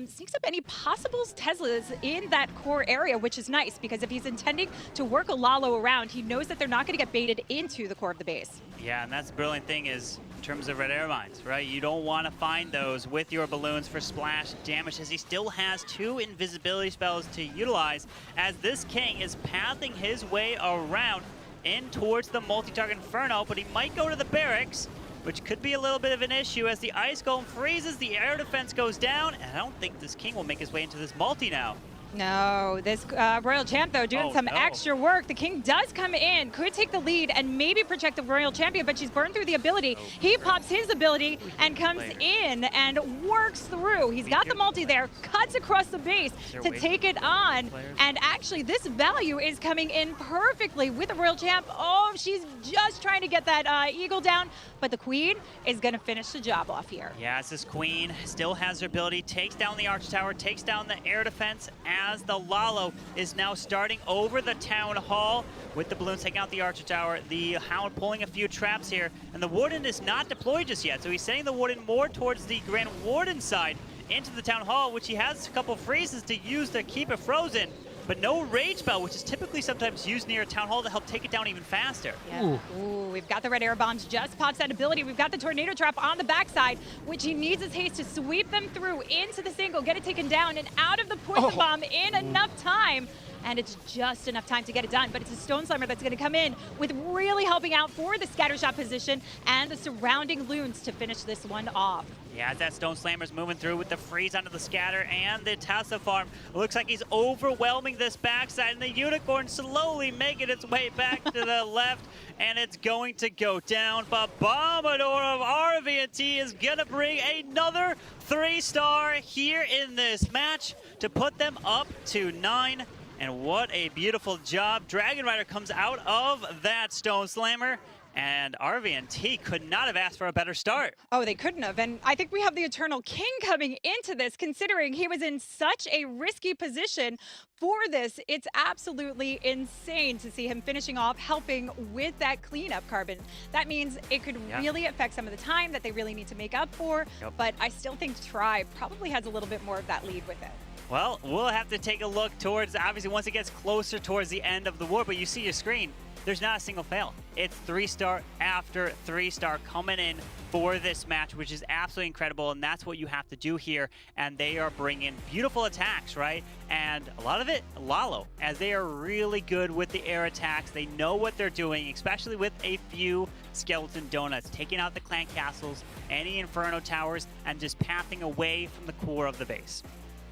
sneaks up any possible Teslas in that core area, which is nice, because if he's intending to work a Lalo around, he knows that they're not going to get baited into the core of the base. Yeah, and that's the brilliant thing is, in terms of red air mines, right? You don't want to find those with your balloons for splash damage, as he still has 2 invisibility spells to utilize, as this king is pathing his way around in towards the multi-target Inferno, but he might go to the barracks, which could be a little bit of an issue as the Ice Golem freezes, the air defense goes down, and I don't think this king will make his way into this multi now. No, this Royal Champ, though, doing some extra work. The King does come in, could take the lead and maybe protect the Royal Champion, but she's burned through the ability. He pops his ability and comes in and works through. He's got the multi there, cuts across the base to take it on. And actually, this value is coming in perfectly with the Royal Champ. Oh, she's just trying to get that Eagle down, but the Queen is going to finish the job off here. Yeah, this Queen still has her ability, takes down the Arch Tower, takes down the air defense, as the Lalo is now starting over the Town Hall with the balloons taking out the Archer Tower. The Hound pulling a few traps here, and the Warden is not deployed just yet, so he's sending the Warden more towards the Grand Warden side into the Town Hall, which he has a couple freezes to use to keep it frozen, but no Rage Spell, which is typically sometimes used near a Town Hall to help take it down even faster. Yeah. Ooh, we've got the red air bombs, just pops that ability. We've got the Tornado Trap on the backside, which he needs his haste to sweep them through into the single, get it taken down, and out of the Poison Bomb in enough time. And it's just enough time to get it done, but it's a Stone Slammer that's going to come in with really helping out for the scatter shot position and the surrounding loons to finish this one off. Yeah, as that Stone Slammer's moving through with the freeze onto the scatter and the Tesla farm. It looks like he's overwhelming this backside, and the Unicorn slowly making its way back to the left, and it's going to go down. But Bombador of RVNT is going to bring another 3-star here in this match to put them up to 9. And what a beautiful job. Dragon Rider comes out of that Stone Slammer, and RVNT could not have asked for a better start. Oh, they couldn't have. And I think we have the Eternal King coming into this, considering he was in such a risky position for this. It's absolutely insane to see him finishing off, helping with that cleanup, Carbon. That means it could really affect some of the time that they really need to make up for. But I still think Tribe probably has a little bit more of that lead with it. Well, we'll have to take a look towards, obviously, once it gets closer towards the end of the war, but you see your screen. there's not a single fail. It's 3-star after 3-star coming in for this match, which is absolutely incredible, and that's what you have to do here. And they are bringing beautiful attacks, right? And a lot of it, Lalo, as they are really good with the air attacks. They know what they're doing, especially with a few skeleton donuts, taking out the clan castles, any inferno towers, and just pathing away from the core of the base.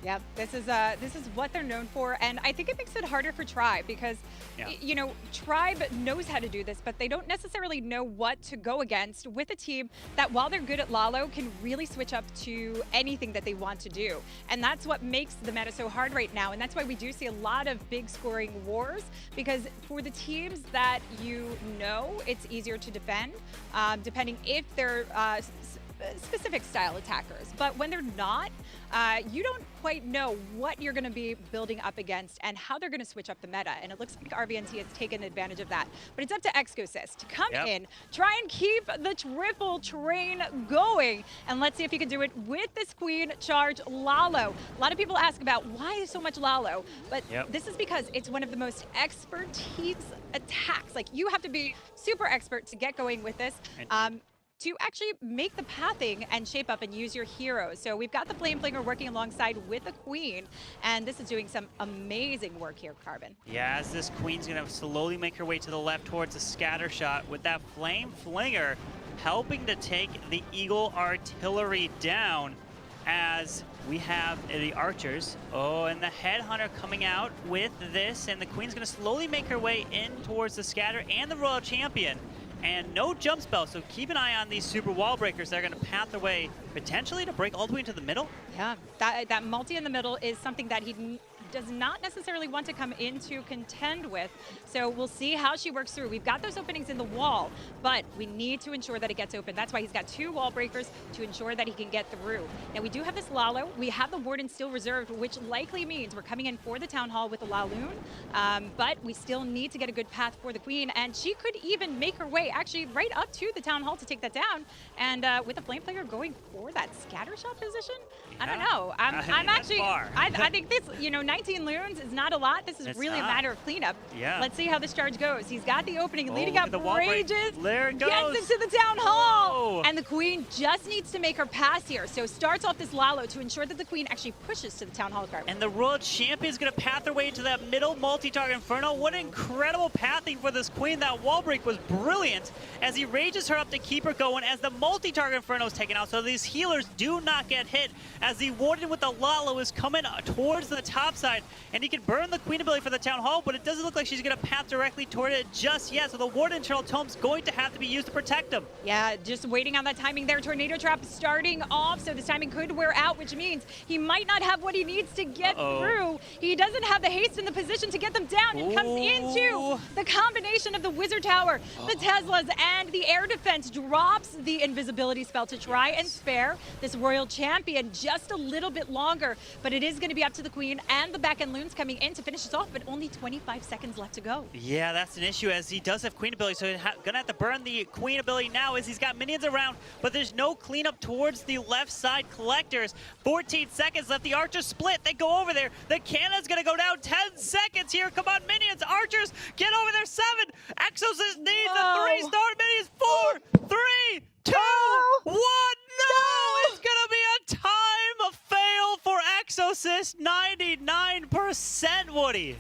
Yep, this is what they're known for, and I think it makes it harder for Tribe because, you know, Tribe knows how to do this, but they don't necessarily know what to go against with a team that, while they're good at Lalo, can really switch up to anything that they want to do, and that's what makes the meta so hard right now, and that's why we do see a lot of big scoring wars, because for the teams that you know, it's easier to defend, depending if they're specific style attackers, but when they're not, you don't quite know what you're going to be building up against and how they're going to switch up the meta, and it looks like RVNT has taken advantage of that. But it's up to Exosys to come in, try and keep the triple train going, and let's see if he can do it with this Queen Charge Lalo. A lot of people ask about why so much Lalo, but this is because it's one of the most expertise attacks. Like, you have to be super expert to get going with this. To actually make the pathing and shape up and use your heroes. So we've got the Flame Flinger working alongside with the Queen, and this is doing some amazing work here, Carbon. Yeah, as this Queen's gonna slowly make her way to the left towards a scatter shot with that Flame Flinger helping to take the Eagle Artillery down, as we have the archers. Oh, and the Headhunter coming out with this, and the Queen's gonna slowly make her way in towards the scatter and the Royal Champion. And no jump spell, so keep an eye on these super wall breakers that are going to path their way potentially to break all the way into the middle. Yeah, that multi in the middle is something that he does not necessarily want to come into contend with. So we'll see how she works through. We've got those openings in the wall, but we need to ensure that it gets open. That's why he's got 2 wall breakers to ensure that he can get through. Now we do have this Lalo. We have the Warden still reserved, which likely means we're coming in for the Town Hall with the Laloon, but we still need to get a good path for the Queen, and she could even make her way actually right up to the Town Hall to take that down. And with the Flame Flinger going for that scatter shot position, I don't know. I'm actually, I think this, you know, 19 loons is not a lot. This is really a matter of cleanup. Yeah. Let's see how this charge goes. He's got the opening, leading up, the wall rages, there it goes. gets into the Town Hall. And the Queen just needs to make her pass here. So starts off this Lalo to ensure that the Queen actually pushes to the Town Hall card. And the Royal Champion's gonna path their way into that middle multi-target Inferno. What incredible pathing for this Queen. That wall break was brilliant as he rages her up to keep her going as the multi-target Inferno is taken out. So these healers do not get hit as the Warden with the Lalo is coming towards the top side, and he can burn the Queen ability for the Town Hall, but it doesn't look like she's going to path directly toward it just yet, so the Warden Internal Tome's going to have to be used to protect him. Yeah, just waiting on that timing there. Tornado Trap starting off, so this timing could wear out, which means he might not have what he needs to get through. He doesn't have the haste in the position to get them down. It comes into the combination of the Wizard Tower, the Teslas, and the air defense. Drops the invisibility spell to try and spare this Royal Champion just a little bit longer, but it is going to be up to the Queen and the back end loons coming in to finish this off, but only 25 seconds left to go. Yeah, that's an issue as he does have Queen ability, so he's gonna have to burn the Queen ability now as he's got minions around, but there's no cleanup towards the left side collectors. 14 seconds left. The archers split. They go over there. The cannon's gonna go down. 10 seconds here. Come on, minions. Archers, get over there. 7. Exosys needs a 3-star minions. 4, 3, 2, 1. No! It's gonna be a time fail for Exosys. 99%, Woody.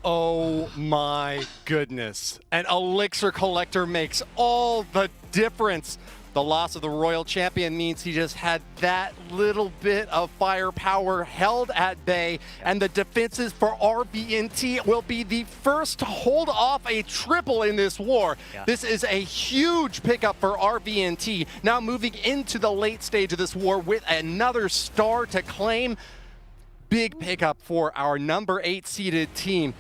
Oh my goodness. An Elixir Collector makes all the difference. The loss of the Royal Champion means he just had that little bit of firepower held at bay, and the defenses for RVNT will be the first to hold off a triple in this war. This is a huge pickup for RVNT, now moving into the late stage of this war with another star to claim. Big pickup for our number 8 seeded team.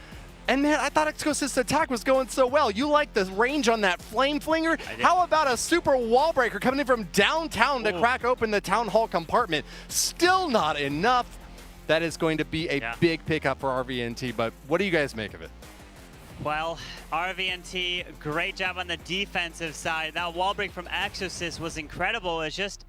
And man, I thought Exosys' attack was going so well. You like the range on that Flame Flinger? How about a super wall breaker coming in from downtown to crack open the Town Hall compartment? Still not enough. That is going to be a big pickup for RVNT, but what do you guys make of it? Well, RVNT, great job on the defensive side. That wall break from Exosys was incredible. It's just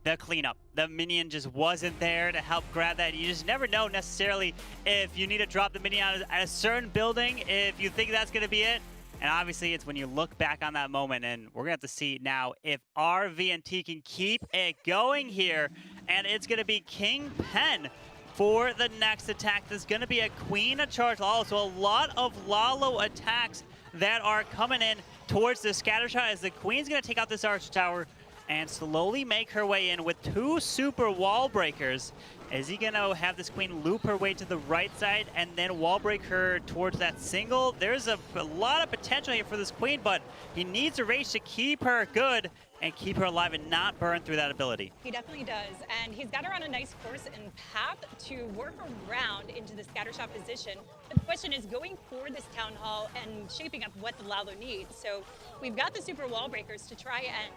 the cleanup. The minion just wasn't there to help grab that. You just never know necessarily if you need to drop the minion at a certain building. If you think that's going to be it, And obviously, it's when you look back on that moment, and we're going to have to see now if RVNT can keep it going here. And it's going to be King Pen for the next attack. There's going to be a Queen of Charge Lalo, so a lot of Lalo attacks that are coming in towards the scatter shot as the Queen's going to take out this Archer Tower and slowly make her way in with 2 super wall breakers. Is he going to have this Queen loop her way to the right side and then wall break her towards that single? There's a lot of potential here for this Queen, but he needs a rage to keep her good and keep her alive and not burn through that ability. He definitely does, and he's got her on a nice course and path to work around into the scatter shot position. But the question is going for this Town Hall and shaping up what the Lalo needs. So we've got the super wall breakers to try and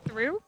through.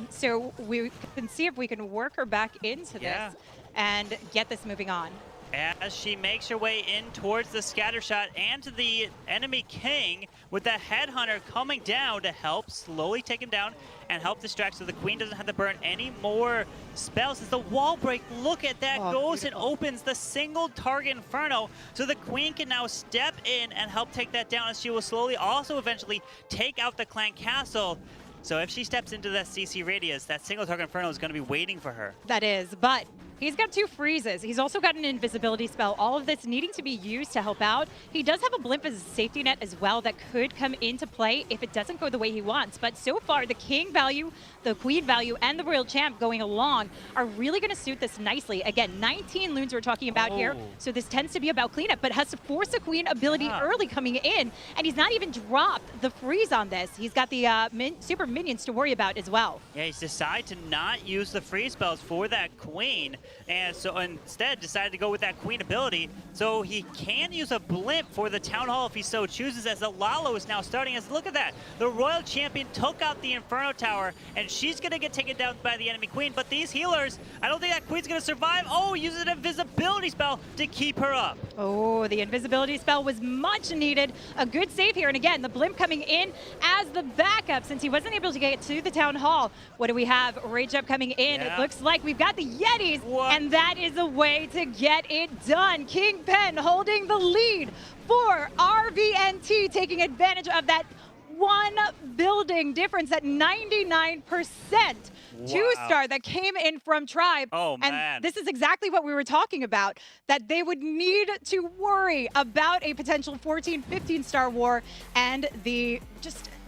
So we can see if we can work her back into this and get this moving on. As she makes her way in towards the scatter shot and to the enemy king with the headhunter coming down to help slowly take him down and help distract so the Queen doesn't have to burn any more spells. As the wall break, look at that, goes and opens the single target Inferno so the Queen can now step in and help take that down as she will slowly also eventually take out the clan castle. So if she steps into that CC radius, that single target Inferno is going to be waiting for her. That is, but he's got 2 freezes. He's also got an invisibility spell. All of this needing to be used to help out. He does have a blimp as a safety net as well that could come into play if it doesn't go the way he wants. But so far, the King value, the Queen value, and the Royal Champ going along are really going to suit this nicely. Again, 19 loons we're talking about here. So this tends to be about cleanup, but has to force the Queen ability early coming in. And he's not even dropped the freeze on this. He's got the super minions to worry about as well. Yeah, he's decided to not use the freeze spells for that Queen, and so instead decided to go with that Queen ability. So he can use a blimp for the Town Hall if he so chooses, as the Lalo is now starting. As look at that, the Royal Champion took out the Inferno Tower, and she's going to get taken down by the enemy Queen. But these healers, I don't think that Queen's going to survive. Oh, uses an invisibility spell to keep her up. Oh, the invisibility spell was much needed. A good save here. And again, the blimp coming in as the backup since he wasn't able to get to the Town Hall. What do we have? Rage Up coming in. It looks like we've got the Yetis. And that is a way to get it done. King Pen holding the lead for RVNT, taking advantage of that 1 building difference, that 99% 2-star that came in from Tribe. Oh, man. And this is exactly what we were talking about, that they would need to worry about a potential 14, 15-star war and the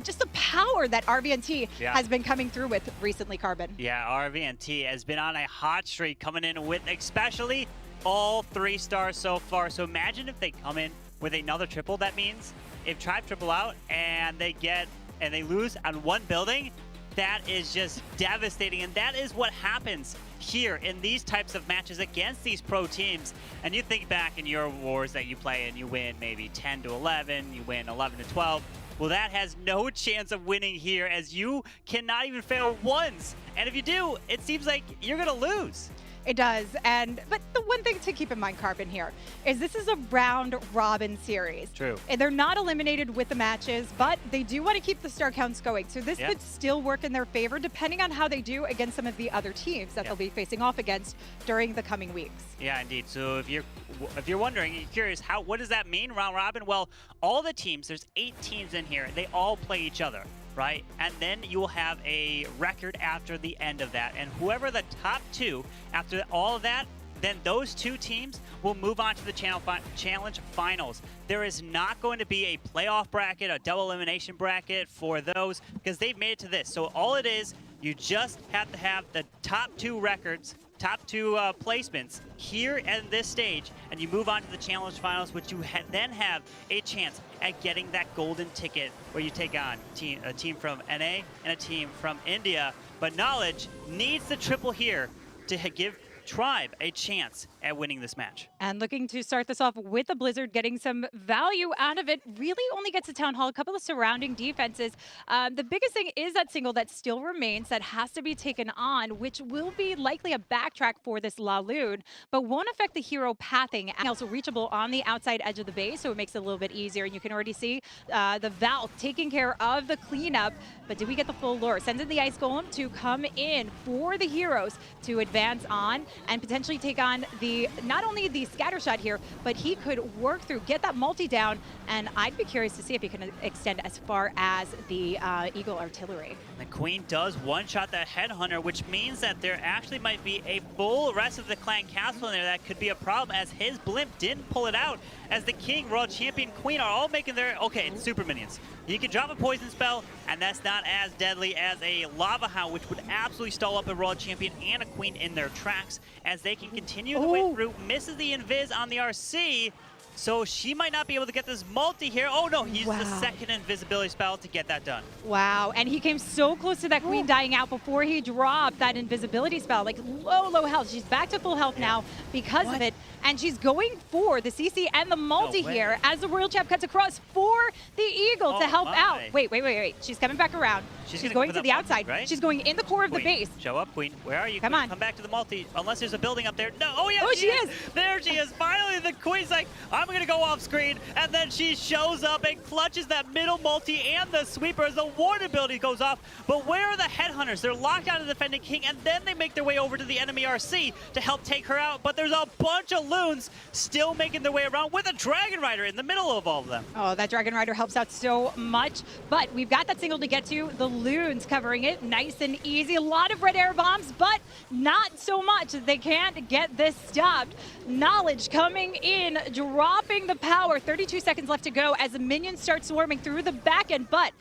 just the power that RVNT has been coming through with recently, Carbon. Yeah, RVNT has been on a hot streak coming in with especially all 3 stars so far. So imagine if they come in with another triple. That means if Tribe triple out and they lose on 1 building, that is just devastating. And that is what happens here in these types of matches against these pro teams. And you think back in your wars that you play and you win maybe 10-11, you win 11-12. Well, that has no chance of winning here, as you cannot even fail once. And if you do, it seems like you're going to lose. It does, but the one thing to keep in mind, Carbon, here, is this is a round-robin series. True. And they're not eliminated with the matches, but they do want to keep the star counts going. So this could still work in their favor, depending on how they do against some of the other teams that they'll be facing off against during the coming weeks. Yeah, indeed. So if you're wondering, you're curious, what does that mean, round-robin? Well, all the teams, there's 8 teams in here, they all play each other. Right? And then you will have a record after the end of that. And whoever the top 2 after all of that, then those 2 teams will move on to the challenge finals. There is not going to be a playoff bracket, a double elimination bracket for those, because they've made it to this. So all it is, you just have to have the top 2 records, top 2 placements here at this stage, and you move on to the challenge finals, which you then have a chance at getting that golden ticket where you take on a team from NA and a team from India. But Knowledge needs the triple here to give Tribe a chance at winning this match. And looking to start this off with a Blizzard, getting some value out of it. Really only gets to Town Hall, a couple of surrounding defenses. The biggest thing is that single that still remains that has to be taken on, which will be likely a backtrack for this Laloon, but won't affect the hero pathing. And also reachable on the outside edge of the base, so it makes it a little bit easier. And you can already see the Valk taking care of the cleanup. But did we get the full lure? Sends in the Ice Golem to come in for the heroes to advance on. and potentially take on the not only the scatter shot here, but he could work through, get that multi down, and I'd be curious to see if he can extend as far as the Eagle artillery. The Queen does one-shot that Headhunter, which means that there actually might be a full rest of the clan castle in there. That could be a problem, as his blimp didn't pull it out, as the King, World Champion, Queen are all making their, okay, it's super minions. You can drop a poison spell, and that's not as deadly as a Lava Hound, which would absolutely stall up a World Champion and a Queen in their tracks, as they can continue the way through. Misses the Invis on the RC, so she might not be able to get this multi here. Oh no, he used the second invisibility spell to get that done. Wow, and he came so close to that Queen dying out before he dropped that invisibility spell. Like low health. She's back to full health now because of it. And she's going for the CC and the multi here as the Royal Champ cuts across for the Eagle to help out. Wait. She's coming back around. She's going to the outside. Right? She's going in the core of the base. Show up, Queen. Where are you? Come on. Come back to the multi, unless there's a building up there. No, she is. There she is. Finally, the Queen's like, I'm going to go off screen. And then she shows up and clutches that middle multi and the sweeper as the ward ability goes off. But where are the Headhunters? They're locked out of the defending King, and then they make their way over to the enemy RC to help take her out. But there's a bunch of loons still making their way around with a Dragon Rider in the middle of all of them. Oh, that Dragon Rider helps out so much. But we've got that single to get to. The loons covering it nice and easy. A lot of red air bombs, but not so much. They can't get this stopped. Knowledge coming in, dropping the power. 32 seconds left to go as the minions start swarming through the back end, but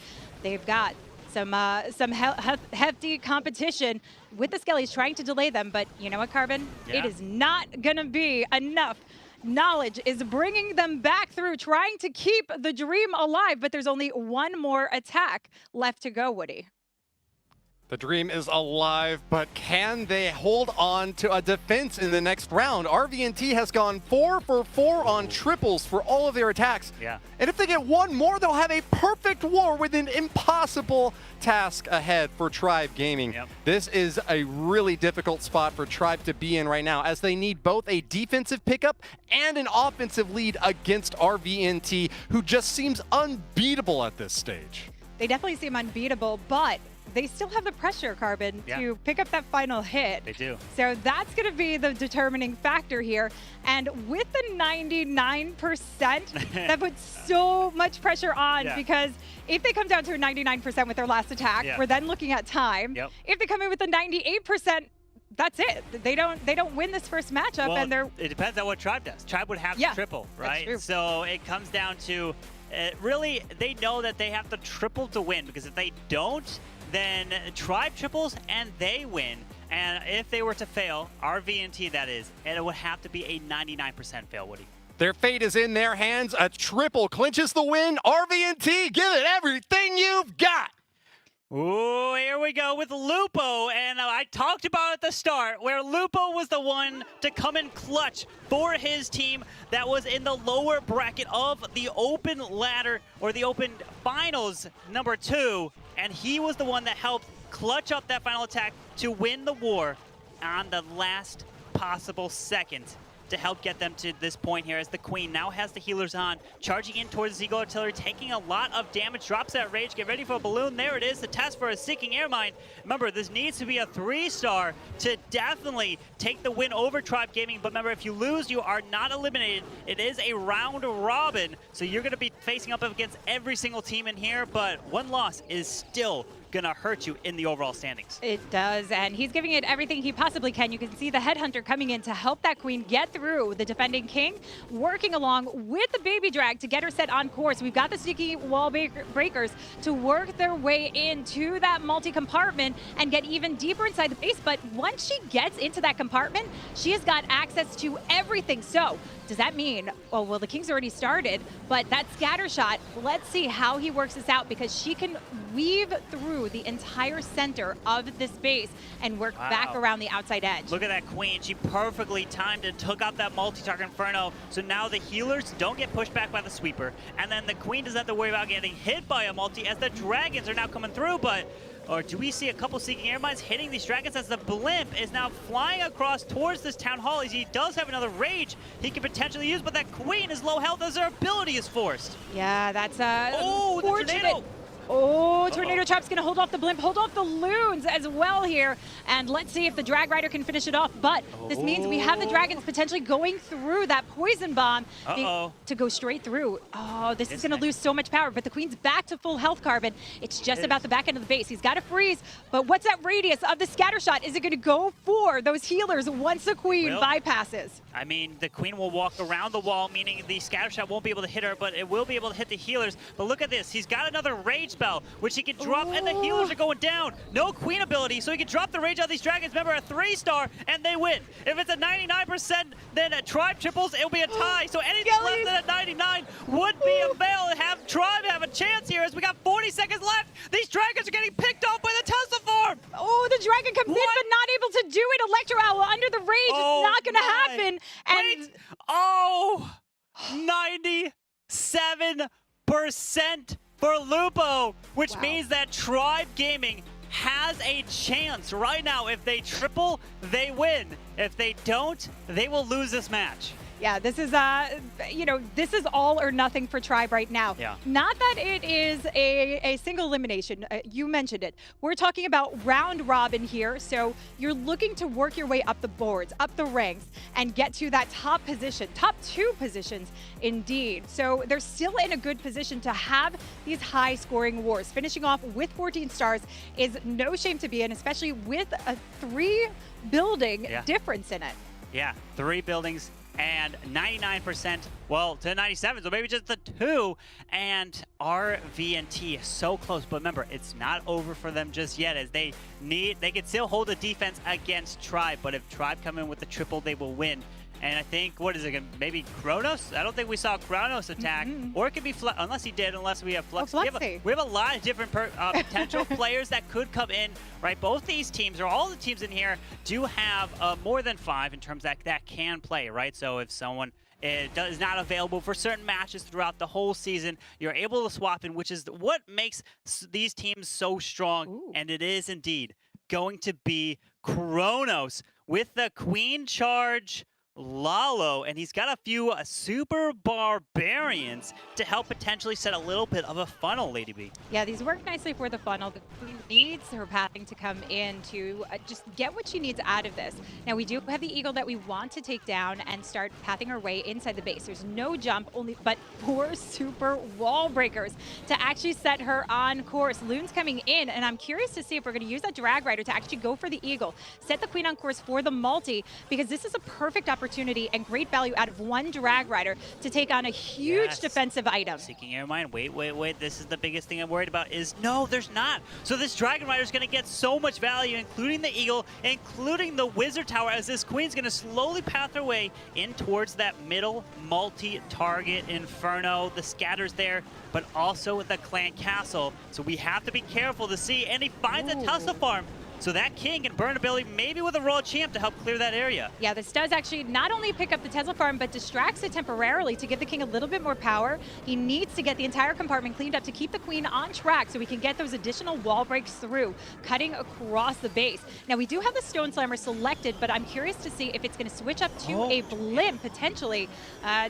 they've got some hefty competition with the Skellies trying to delay them. But you know what, Carbon? It is not going to be enough. Knowledge is bringing them back through, trying to keep the dream alive, but there's only one more attack left to go, Woody. The dream is alive, but can they hold on to a defense in the next round? RVNT has gone 4 for 4 on triples for all of their attacks. Yeah. And if they get one more, they'll have a perfect war with an impossible task ahead for Tribe Gaming. Yep. This is a really difficult spot for Tribe to be in right now, as they need both a defensive pickup and an offensive lead against RVNT, who just seems unbeatable at this stage. They definitely seem unbeatable, but they still have the pressure, Carbon, to pick up that final hit. They do. So that's going to be the determining factor here. And with the 99%, that puts so much pressure on, because if they come down to a 99% with their last attack, we're then looking at time. If they come in with a 98%, that's it. They don't win this first matchup, Well, and they're. It depends on what Tribe does. Tribe would have to triple, right? That's true. So it comes down to really, they know that they have to triple to win, because if they don't, then Tribe triples and they win. And if they were to fail, RVNT that is, and it would have to be a 99% fail, Woody. Their fate is in their hands. A triple clinches the win. RVNT, give it everything you've got. Ooh, here we go with Lupo, and I talked about at the start where Lupo was the one to come in clutch for his team that was in the lower bracket of the open ladder, or the open finals number 2, and he was the one that helped clutch up that final attack to win the war on the last possible second to help get them to this point here, as the Queen now has the healers on, charging in towards the Eagle Artillery, taking a lot of damage, drops that rage, get ready for a balloon. There it is, the test for a Seeking Air Mine. Remember, this needs to be a 3-star to definitely take the win over Tribe Gaming, but remember, if you lose, you are not eliminated. It is a round robin, so you're gonna be facing up against every single team in here, but one loss is still gonna hurt you in the overall standings. It does, and he's giving it everything he possibly can. You can see the Headhunter coming in to help that Queen get through the defending King, working along with the Baby Drag to get her set on course. We've got the sneaky wall breakers to work their way into that multi-compartment and get even deeper inside the base, but once she gets into that compartment, she has got access to everything. So does that mean, oh, well, the King's already started, but that scatter shot, let's see how he works this out, because she can weave through the entire center of this base and work back around the outside edge. Look at that Queen. She perfectly timed and took out that multi-target Inferno. So now the healers don't get pushed back by the sweeper. And then the Queen doesn't have to worry about getting hit by a multi, as the dragons are now coming through. But, or do we see a couple Seeking Air Mines hitting these dragons, as the blimp is now flying across towards this town hall, as he does have another rage he could potentially use, but that Queen is low health as her ability is forced. Yeah, that's oh, the tornado! Oh, Tornado Trap's going to hold off the blimp, hold off the loons as well here. And let's see if the Drag Rider can finish it off. But this means we have the dragons potentially going through that poison bomb to go straight through. Oh, this is going to lose so much power. But the Queen's back to full health, Carbon. It's just about the back end of the base. He's got to freeze. But what's that radius of the scatter shot? Is it going to go for those healers once the Queen bypasses? I mean, the Queen will walk around the wall, meaning the scatter shot won't be able to hit her, but it will be able to hit the healers. But look at this. He's got another rage spell, which he can drop, and the healers are going down. No Queen ability, so he can drop the rage on these dragons. Remember, a 3-star, and they win. If it's a 99%, then at Tribe triples, it'll be a tie. So anything less than a 99 would be a fail and have Tribe have a chance here as we got 40 seconds left. These dragons are getting picked off by the Tesla farm. Oh, the dragon comes in, but not able to do it. Electro Owl under the rage. It's not going to happen. And wait. 97% for Lupo, which means that Tribe Gaming has a chance right now. If they triple, they win. If they don't, they will lose this match. Yeah, this is, this is all or nothing for Tribe right now. Yeah. Not that it is a single elimination. You mentioned it. We're talking about round robin here. So you're looking to work your way up the boards, up the ranks, and get to that top position, top 2 positions indeed. So they're still in a good position to have these high scoring wars. Finishing off with 14 stars is no shame to be in, especially with a 3 building difference in it. Yeah, 3 buildings. And 99%, well, to 97, so maybe just the 2. And RVNT is so close. But remember, it's not over for them just yet, as they can still hold the defense against Tribe. But if Tribe come in with the triple, they will win. And I think, what is it, maybe Kronos? I don't think we saw Kronos attack. Or it could be, unless he did, unless we have Flux. We have a lot of different potential players that could come in, right? Both these teams, or all the teams in here, do have more than 5 in terms that can play, right? So if someone is not available for certain matches throughout the whole season, you're able to swap in, which is what makes these teams so strong. And it is indeed going to be Kronos with the Queen charge, Lalo, and he's got a few super barbarians to help potentially set a little bit of a funnel, Lady B. Yeah, these work nicely for the funnel. The Queen needs her pathing to come in to just get what she needs out of this. Now, we do have the Eagle that we want to take down and start pathing her way inside the base. There's no jump, but 4 super wall breakers to actually set her on course. Loon's coming in, and I'm curious to see if we're going to use that Drag Rider to actually go for the Eagle, set the Queen on course for the multi, because this is a perfect opportunity and great value out of 1 Drag Rider to take on a huge defensive item. Seeking air mine. Wait. This is the biggest thing I'm worried about is, no, there's not. So this Dragon Rider is going to get so much value, including the Eagle, including the Wizard Tower, as this Queen's going to slowly path her way in towards that middle multi-target Inferno. The Scatter's there, but also the Clan Castle. So we have to be careful to see, and he finds a Tesla farm. So that King and burn ability, maybe with a Royal Champ to help clear that area. Yeah, this does actually not only pick up the Tesla farm, but distracts it temporarily to give the King a little bit more power. He needs to get the entire compartment cleaned up to keep the Queen on track so we can get those additional wall breaks through, cutting across the base. Now, we do have the Stone Slammer selected, but I'm curious to see if it's going to switch up to a blimp, potentially.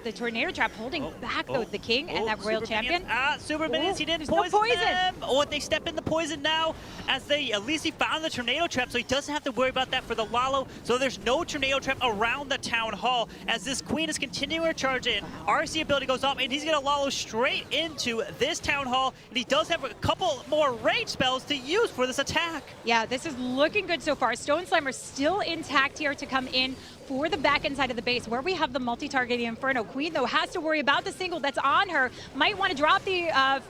The Tornado Trap holding back, though, the King and that Royal Champion. Super Minions, he didn't poison them. Oh, they step in the poison now, as they, at least he found the Tornado Trap, so he doesn't have to worry about that for the Lalo. So there's no Tornado Trap around the Town Hall, as this Queen is continuing her charge in. RC ability goes off, and he's going to Lalo straight into this Town Hall, and he does have a couple more rage spells to use for this attack. Yeah, this is looking good so far. Stone Slammer still intact here to come in for the back end side of the base, where we have the multi-targeting Inferno. Queen, though, has to worry about the single that's on her. Might want to drop the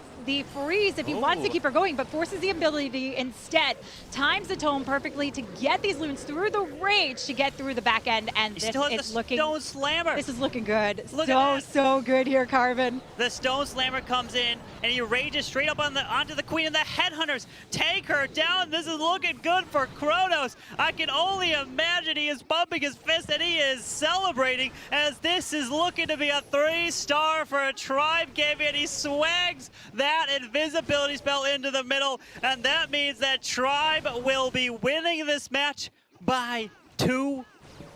freeze if he wants to keep her going, but forces the ability instead. Times the tome perfectly to get these loons through the rage to get through the back end, and this is looking... Stone Slammer. This is looking good. Look so good here, Carvin. The Stone Slammer comes in, and he rages straight up onto the Queen, and the Headhunters take her down. This is looking good for Kronos. I can only imagine he is bumping his fist, and he is celebrating, as this is looking to be a 3-star for a Tribe game, and he swags that invisibility spell into the middle, and that means that Tribe will be winning this match by 2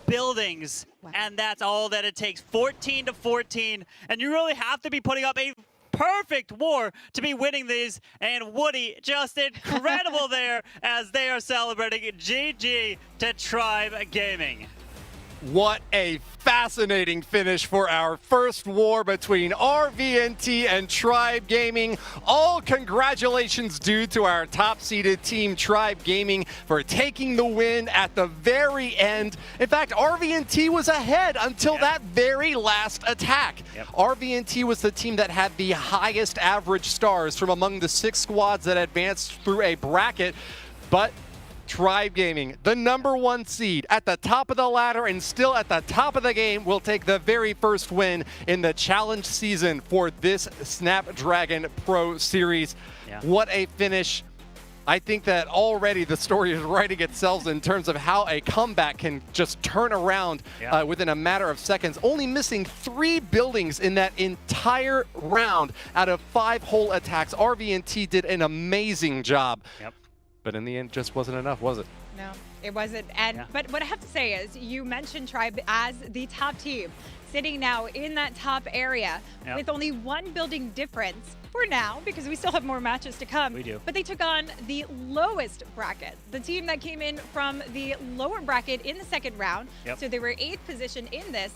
buildings. And that's all that it takes. 14-14, and you really have to be putting up a perfect war to be winning these. And Woody, just incredible there as they are celebrating. GG to Tribe Gaming. What a fascinating finish for our first war between RVNT and Tribe Gaming. All congratulations due to our top-seeded team, Tribe Gaming, for taking the win at the very end. In fact, RVNT was ahead until that very last attack. RVNT was the team that had the highest average stars from among the 6 squads that advanced through a bracket, but Tribe Gaming, the #1 seed at the top of the ladder and still at the top of the game, will take the very first win in the challenge season for this Snapdragon Pro Series. What a finish. I think that already the story is writing itself in terms of how a comeback can just turn around within a matter of seconds. Only missing 3 buildings in that entire round out of 5 whole attacks. RVNT did an amazing job. But in the end, just wasn't enough, was it? No, it wasn't. And but what I have to say is, you mentioned Tribe as the top team, sitting now in that top area with only 1 building difference for now, because we still have more matches to come. We do. But they took on the lowest bracket, the team that came in from the lower bracket in the second round. So they were 8th position in this.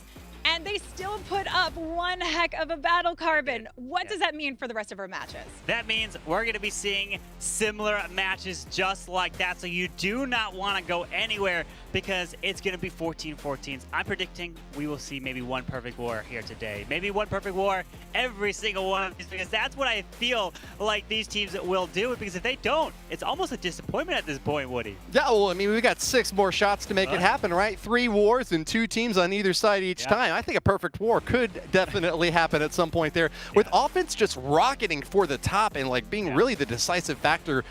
And they still put up one heck of a battle, Carbon. What does that mean for the rest of our matches? That means we're going to be seeing similar matches just like that. So you do not want to go anywhere because it's going to be 14-14s. I'm predicting we will see maybe 1 perfect war here today. Maybe 1 perfect war every single one of these, because that's what I feel like these teams will do. Because if they don't, it's almost a disappointment at this point, Woody. Yeah, well, I mean, we got 6 more shots to make it happen, right? 3 wars and 2 teams on either side each time. I think a perfect war could definitely happen at some point there. With offense just rocketing for the top and like being really the decisive factor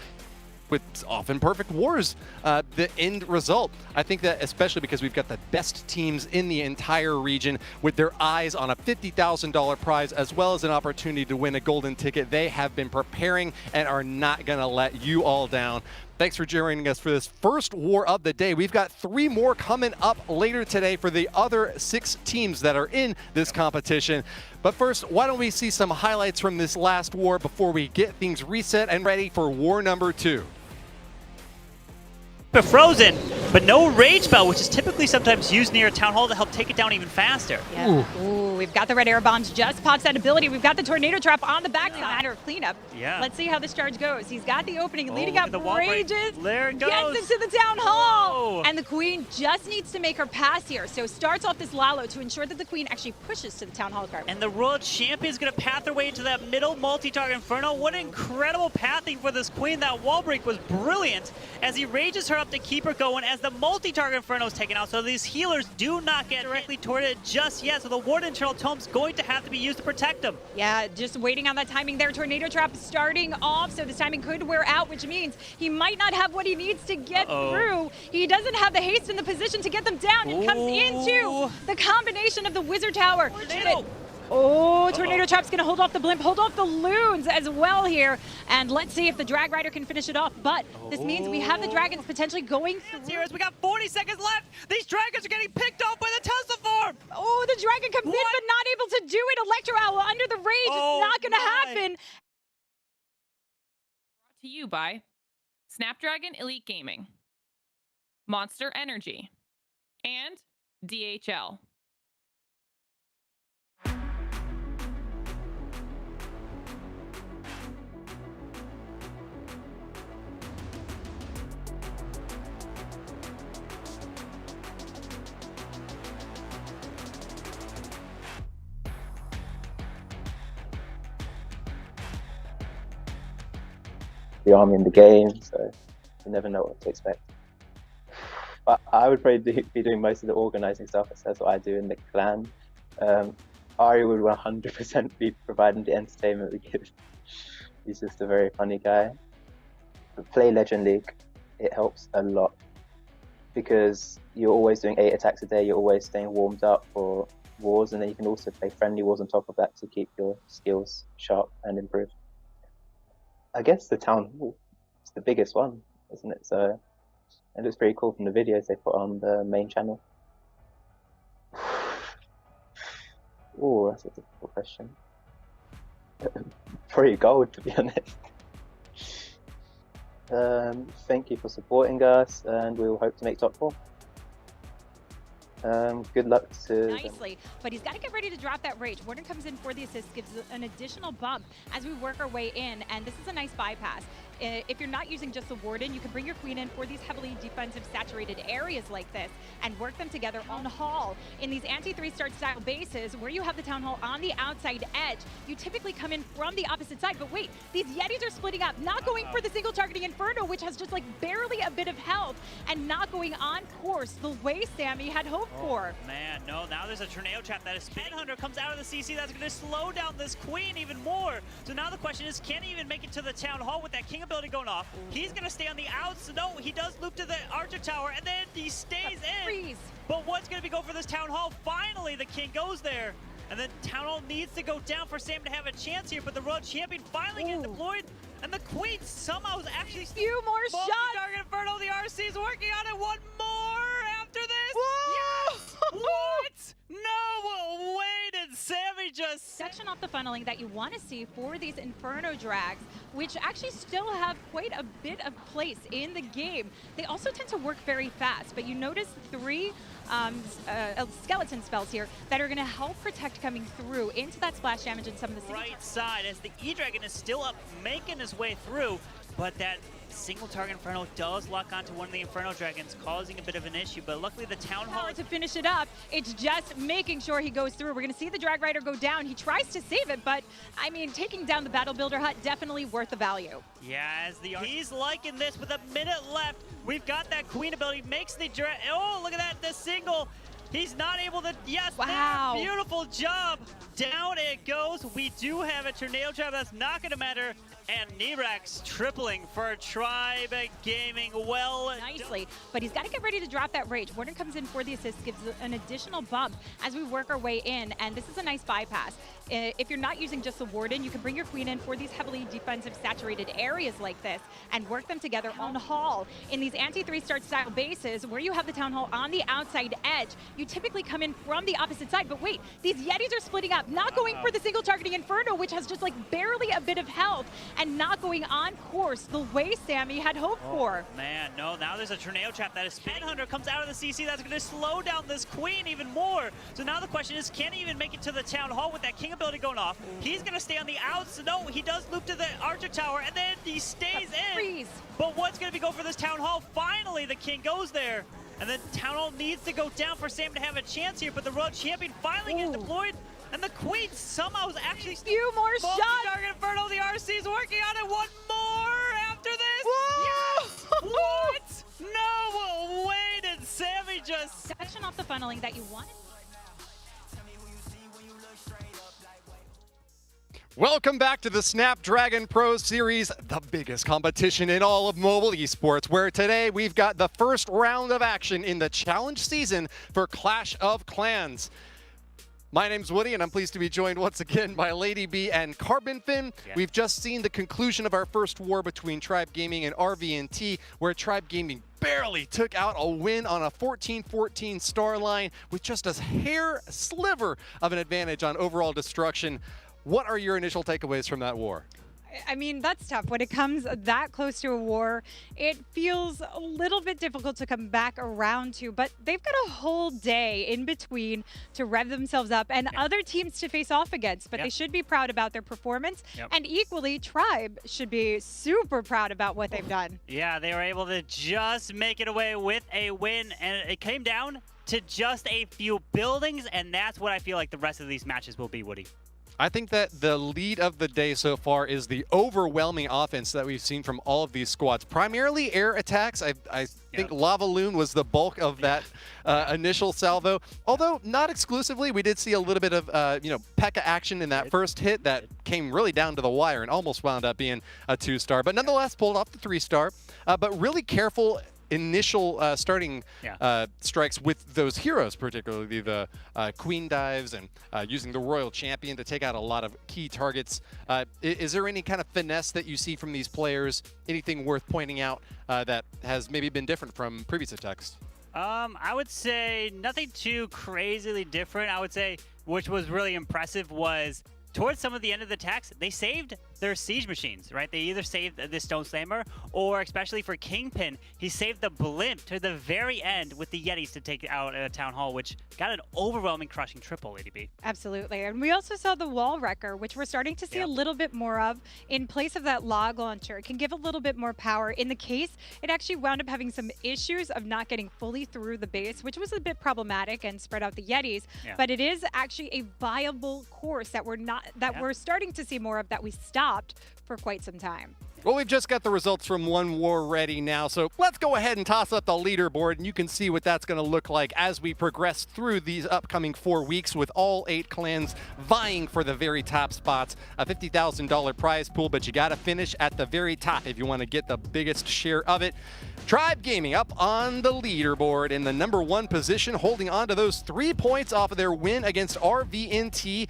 with often perfect wars, the end result. I think that especially because we've got the best teams in the entire region with their eyes on a $50,000 prize as well as an opportunity to win a golden ticket. They have been preparing and are not going to let you all down. Thanks for joining us for this first war of the day. We've got 3 more coming up later today for the other 6 teams that are in this competition. But first, why don't we see some highlights from this last war before we get things reset and ready for war number 2. But frozen, but no rage spell, which is typically sometimes used near a town hall to help take it down even faster. Ooh, we've got the red air bombs, just pops that ability. We've got the tornado trap on the backside. Matter of cleanup. Let's see how this charge goes. He's got the opening, leading out the wall break. rages. There it goes. Gets into the town hall. And the queen just needs to make her pass here. So starts off this Lalo to ensure that the queen actually pushes to the town hall card. And the world champion is going to path their way into that middle multi-target inferno. What incredible pathing for this queen. That wall break was brilliant as he rages her up to keep her going as the multi-target inferno is taken out. So these healers do not get directly toward it just yet. So the ward internal tome's going to have to be used to protect them. Yeah, just waiting on that timing there. Tornado trap starting off, so this timing could wear out, which means he might not have what he needs to get through. He doesn't have the haste in the position to get them down. It comes into the combination of the wizard tower. Tornado trap's gonna hold off the blimp, hold off the loons as well here. And let's see if the drag rider can finish it off. But this means we have the dragons potentially going through. We got 40 seconds left. These dragons are getting picked off by the Tesla farm. Oh, the dragon comes in, but not able to do it. Electro Owl under the rage. It's not gonna happen. Brought to you by Snapdragon Elite Gaming, Monster Energy, and DHL. The army in the game, so you never know what to expect. But I would probably be doing most of the organizing stuff. That's what I do in the clan. Ari would 100% be providing the entertainment because he's just a very funny guy. But play Legend League, it helps a lot because you're always doing 8 attacks a day. You're always staying warmed up for wars, and then you can also play friendly wars on top of that to keep your skills sharp and improved. I guess the town hall is the biggest one, isn't it? So it looks pretty cool from the videos they put on the main channel. Oh, that's a difficult question. Free gold, to be honest. Thank you for supporting us, and we will hope to make top 4. Good luck to them. Nicely, but he's got to get ready to drop that rage. Warden comes in for the assist, gives an additional bump as we work our way in, and this is a nice bypass. If you're not using just the Warden, you can bring your Queen in for these heavily defensive saturated areas like this and work them together on Hall. In these anti-3-star style bases where you have the Town Hall on the outside edge, you typically come in from the opposite side, but wait, these Yetis are splitting up, not going for the single targeting Inferno, which has just like barely a bit of health, and not going on course the way Sammy had hoped for. Man, no, now there's a tornado trap that is Spin Hunter comes out of the CC. That's going to slow down this Queen even more. So now the question is, can he even make it to the Town Hall with that King ability going off? He's going to stay on the outs. No, he does loop to the Archer Tower, and then he stays in. Freeze. But what's going to be going for this Town Hall? Finally, the King goes there. And then Town Hall needs to go down for Sam to have a chance here, but the Royal Champion finally getting deployed. And the Queen somehow is actually... Few more shots. Target Inferno, the RC is working on it. One more after this. Whoa! Yes! What? No way did Sammy just... Section off the funneling that you want to see for these Inferno drags, which actually still have quite a bit of place in the game. They also tend to work very fast, but you notice 3 skeleton spells here that are going to help protect coming through into that splash damage in some of the city. Right side as the E-Dragon is still up, making his way through, but that single target Inferno does lock onto one of the Inferno Dragons, causing a bit of an issue, but luckily the Town Hall... To finish it up, it's just making sure he goes through. We're going to see the Drag Rider go down. He tries to save it, but, I mean, taking down the Battle Builder hut, definitely worth the value. Yeah, as he's liking this with a minute left. We've got that Queen ability, makes the drag... Oh, look at that, the single. He's not able to... Yes, wow. There, beautiful job. Down it goes. We do have a tornado trap. That's not going to matter. And Nirax tripling for Tribe Gaming. Well nicely, but he's got to get ready to drop that rage. Warden comes in for the assist, gives an additional bump as we work our way in, and this is a nice bypass. If you're not using just the Warden, you can bring your Queen in for these heavily defensive saturated areas like this and work them together on Hall. In these anti-3-star style bases where you have the Town Hall on the outside edge, you typically come in from the opposite side, but wait, these Yetis are splitting up, not going for the single targeting Inferno, which has just like barely a bit of health, and not going on course the way Sammy had hoped for. Man, no, now there's a tornado trap that is Spin Hunter comes out of the CC. That's going to slow down this Queen even more. So now the question is, can he even make it to the Town Hall with that King ability going off? He's going to stay on the outs. No, he does loop to the Archer Tower, and then he stays in. Freeze. But what's going to be going for this Town Hall? Finally, the King goes there. And then Town Hall needs to go down for Sam to have a chance here, but the Royal Champion finally gets deployed. And the Queen somehow is actually... Few more shots! Target Inferno, the RC is working on it. One more after this! Whoa! Yes! What? No way did Sammy just... Section off the funneling that you wanted. Welcome back to the Snapdragon Pro Series, the biggest competition in all of mobile esports, where today we've got the first round of action in the challenge season for Clash of Clans. My name's Woody, and I'm pleased to be joined once again by Lady B and Carbonfin. Yeah. We've just seen the conclusion of our first war between Tribe Gaming and RVNT, where Tribe Gaming barely took out a win on a 14-14 star line with just a hair sliver of an advantage on overall destruction. What are your initial takeaways from that war? I mean, that's tough. When it comes that close to a war, it feels a little bit difficult to come back around to, but they've got a whole day in between to rev themselves up and other teams to face off against, but they should be proud about their performance, and equally, Tribe should be super proud about what they've done. Yeah, they were able to just make it away with a win, and it came down to just a few buildings, and that's what I feel like the rest of these matches will be, Woody. I think that the lead of the day so far is the overwhelming offense that we've seen from all of these squads. Primarily air attacks. I think Lava Loon was the bulk of that initial salvo. Although not exclusively, we did see a little bit of P.E.K.K.A action in that first hit that came really down to the wire and almost wound up being a 2-star. But nonetheless, pulled off the 3-star. But really careful initial starting strikes with those heroes, particularly the Queen dives and using the Royal Champion to take out a lot of key targets. Is there any kind of finesse that you see from these players? Anything worth pointing out that has maybe been different from previous attacks? I would say nothing too crazily different. I would say, which was really impressive, was towards some of the end of the attacks, they saved their siege machines, right? They either saved the Stone Slammer, or especially for Kingpin, he saved the Blimp to the very end with the Yetis to take out at a Town Hall, which got an overwhelming crushing triple, ADB. Absolutely. And we also saw the Wall Wrecker, which we're starting to see a little bit more of in place of that log launcher. It can give a little bit more power. In the case, it actually wound up having some issues of not getting fully through the base, which was a bit problematic and spread out the Yetis. But it is actually a viable course that we're starting to see more of, that we stopped for quite some time. Well, we've just got the results from one war ready now, so let's go ahead and toss up the leaderboard, and you can see what that's going to look like as we progress through these upcoming 4 weeks with all 8 clans vying for the very top spots. A $50,000 prize pool, but you got to finish at the very top if you want to get the biggest share of it. Tribe Gaming up on the leaderboard in the #1 position, holding on to those 3 points off of their win against RVNT.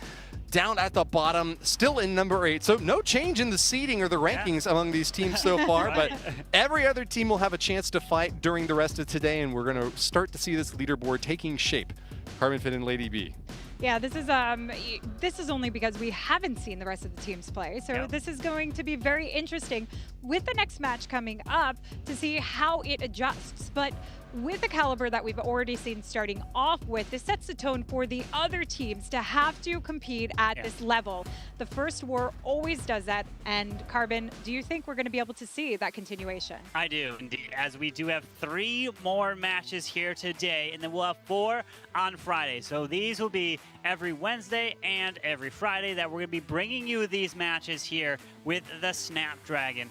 Down at the bottom, still in #8. So no change in the seeding or the rankings among these teams so far, but every other team will have a chance to fight during the rest of today, and we're going to start to see this leaderboard taking shape. Carbon Fit and Lady B. Yeah, this is only because we haven't seen the rest of the teams play. So this is going to be very interesting with the next match coming up to see how it adjusts. But with the caliber that we've already seen starting off with, this sets the tone for the other teams to have to compete at this level. The first war always does that. And Carbon, do you think we're going to be able to see that continuation? I do, indeed, as we do have 3 more matches here today, and then we'll have 4 on Friday. So these will be every Wednesday and every Friday that we're going to be bringing you these matches here with the Snapdragon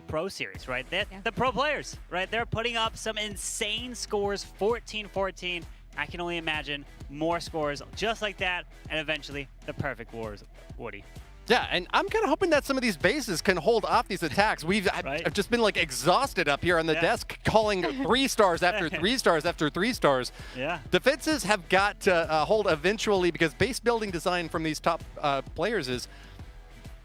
Pro Series, right? The pro players, right? They're putting up some insane scores, 14-14. I can only imagine more scores just like that, and eventually the perfect wars, Woody. Yeah, and I'm kind of hoping that some of these bases can hold off these attacks. I've just been like exhausted up here on the desk calling 3 stars after 3 stars after 3 stars. Yeah. Defenses have got to hold eventually, because base building design from these top players is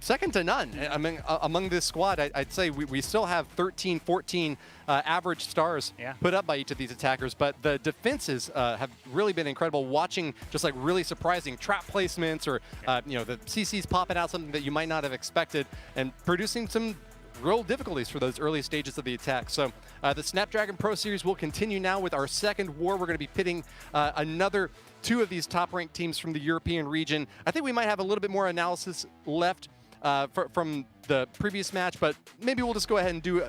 second to none. I mean, among this squad, I'd say we still have 13, 14 average stars put up by each of these attackers, but the defenses have really been incredible. Watching just like really surprising trap placements, or you know, the CCs popping out, something that you might not have expected, and producing some real difficulties for those early stages of the attack. So the Snapdragon Pro Series will continue now with our second war. We're going to be pitting another 2 of these top-ranked teams from the European region. I think we might have a little bit more analysis left from the previous match, but maybe we'll just go ahead and do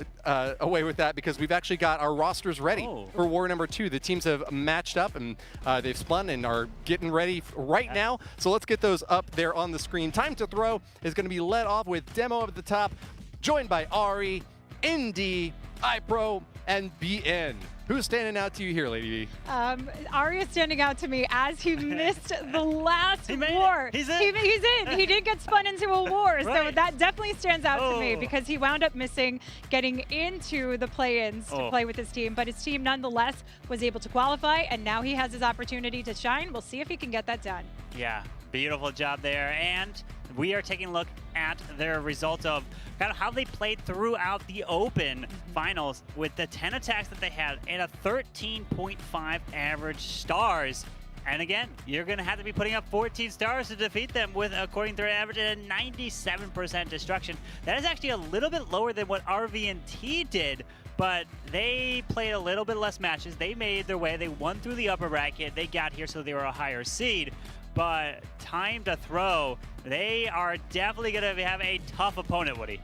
away with that, because we've actually got our rosters ready for war #2. The teams have matched up, and they've spun and are getting ready right now. So let's get those up there on the screen. Time to Throw is going to be led off with Demo at the top, joined by Ari, ND, iPro, and BN. Who's standing out to you here, Lady B? Ari is standing out to me as he missed the last war. He's in. He's in. He did get spun into a war, so that definitely stands out to me, because he wound up missing getting into the play-ins to play with his team, but his team nonetheless was able to qualify, and now he has his opportunity to shine. We'll see if he can get that done. Yeah, beautiful job there. And we are taking a look at their result of kind of how they played throughout the Open finals with the 10 attacks that they had and a 13.5 average stars. And again, you're going to have to be putting up 14 stars to defeat them with, according to their average, a 97% destruction. That is actually a little bit lower than what RVNT did, but they played a little bit less matches. They made their way. They won through the upper bracket. They got here, so they were a higher seed. But Time to Throw, they are definitely going to have a tough opponent, Woody.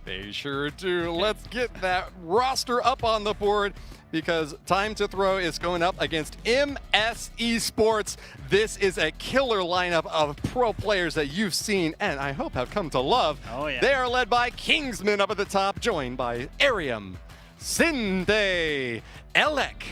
They sure do. Let's get that roster up on the board, because Time to Throw is going up against MS Esports. This is a killer lineup of pro players that you've seen and I hope have come to love. Oh, yeah. They are led by Kingsman up at the top, joined by Arium, Sinde, Elec,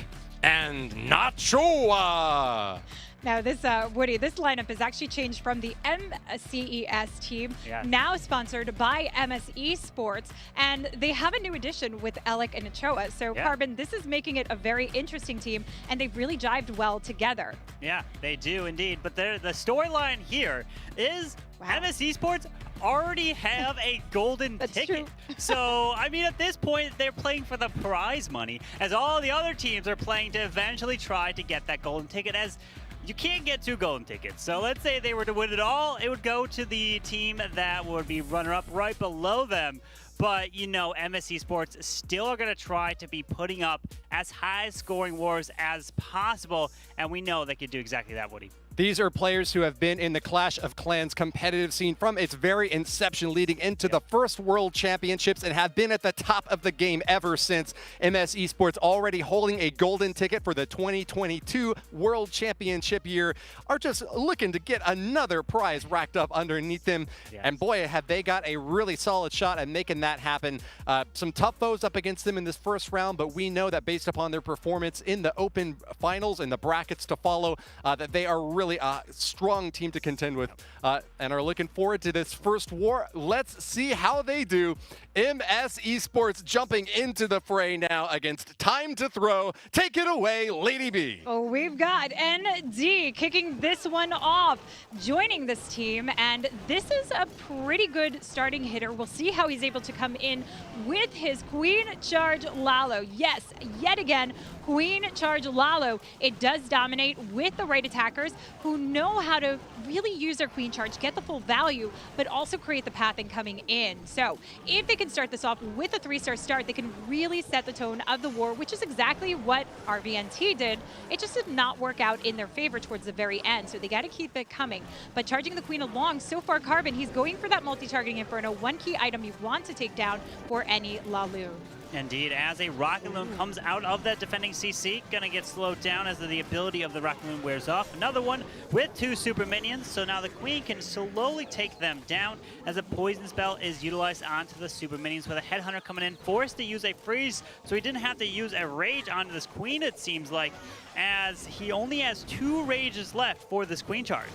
and Nachoa. Now this, Woody, this lineup has actually changed from the MCES team, now sponsored by MS Esports, and they have a new addition with Elec and Nachoa. So Carbon, this is making it a very interesting team, and they've really jived well together. Yeah, they do indeed. But the storyline here is MS Esports already have a golden ticket. So, I mean, at this point, they're playing for the prize money, as all the other teams are playing to eventually try to get that golden ticket, as you can't get 2 golden tickets. So let's say they were to win it all, it would go to the team that would be runner-up right below them. But, you know, MSC Sports still are going to try to be putting up as high scoring wars as possible. And we know they could do exactly that, Woody. These are players who have been in the Clash of Clans competitive scene from its very inception leading into the first World Championships and have been at the top of the game ever since. MS Esports, already holding a golden ticket for the 2022 World Championship year, are just looking to get another prize racked up underneath them. Yes. And boy, have they got a really solid shot at making that happen. Some tough foes up against them in this first round, but we know that based upon their performance in the open finals and the brackets to follow, that they are really a strong team to contend with, and are looking forward to this first war. Let's see how they do. MS Esports jumping into the fray now against Time to Throw. Take it away, Lady B. Oh, we've got ND kicking this one off, joining this team, and this is a pretty good starting hitter. We'll see how he's able to come in with his Queen Charge Lalo. Yes, yet again, Queen Charge Lalo. It does dominate with the right attackers who know how to really use their Queen Charge, get the full value, but also create the pathing coming in. So if they can start this off with a 3-star start, they can really set the tone of the war, which is exactly what RVNT did. It just did not work out in their favor towards the very end, so they got to keep it coming. But charging the Queen along, so far Carbon, he's going for that multi-targeting Inferno, one key item you want to take down for any Laloon. Indeed, as a Rocket Loon comes out of that defending CC, gonna get slowed down as the ability of the Rocket Loon wears off. Another one with 2 super minions, so now the Queen can slowly take them down as a poison spell is utilized onto the super minions, with a Headhunter coming in, forced to use a freeze, so he didn't have to use a rage onto this Queen, it seems like, as he only has 2 rages left for this Queen charge.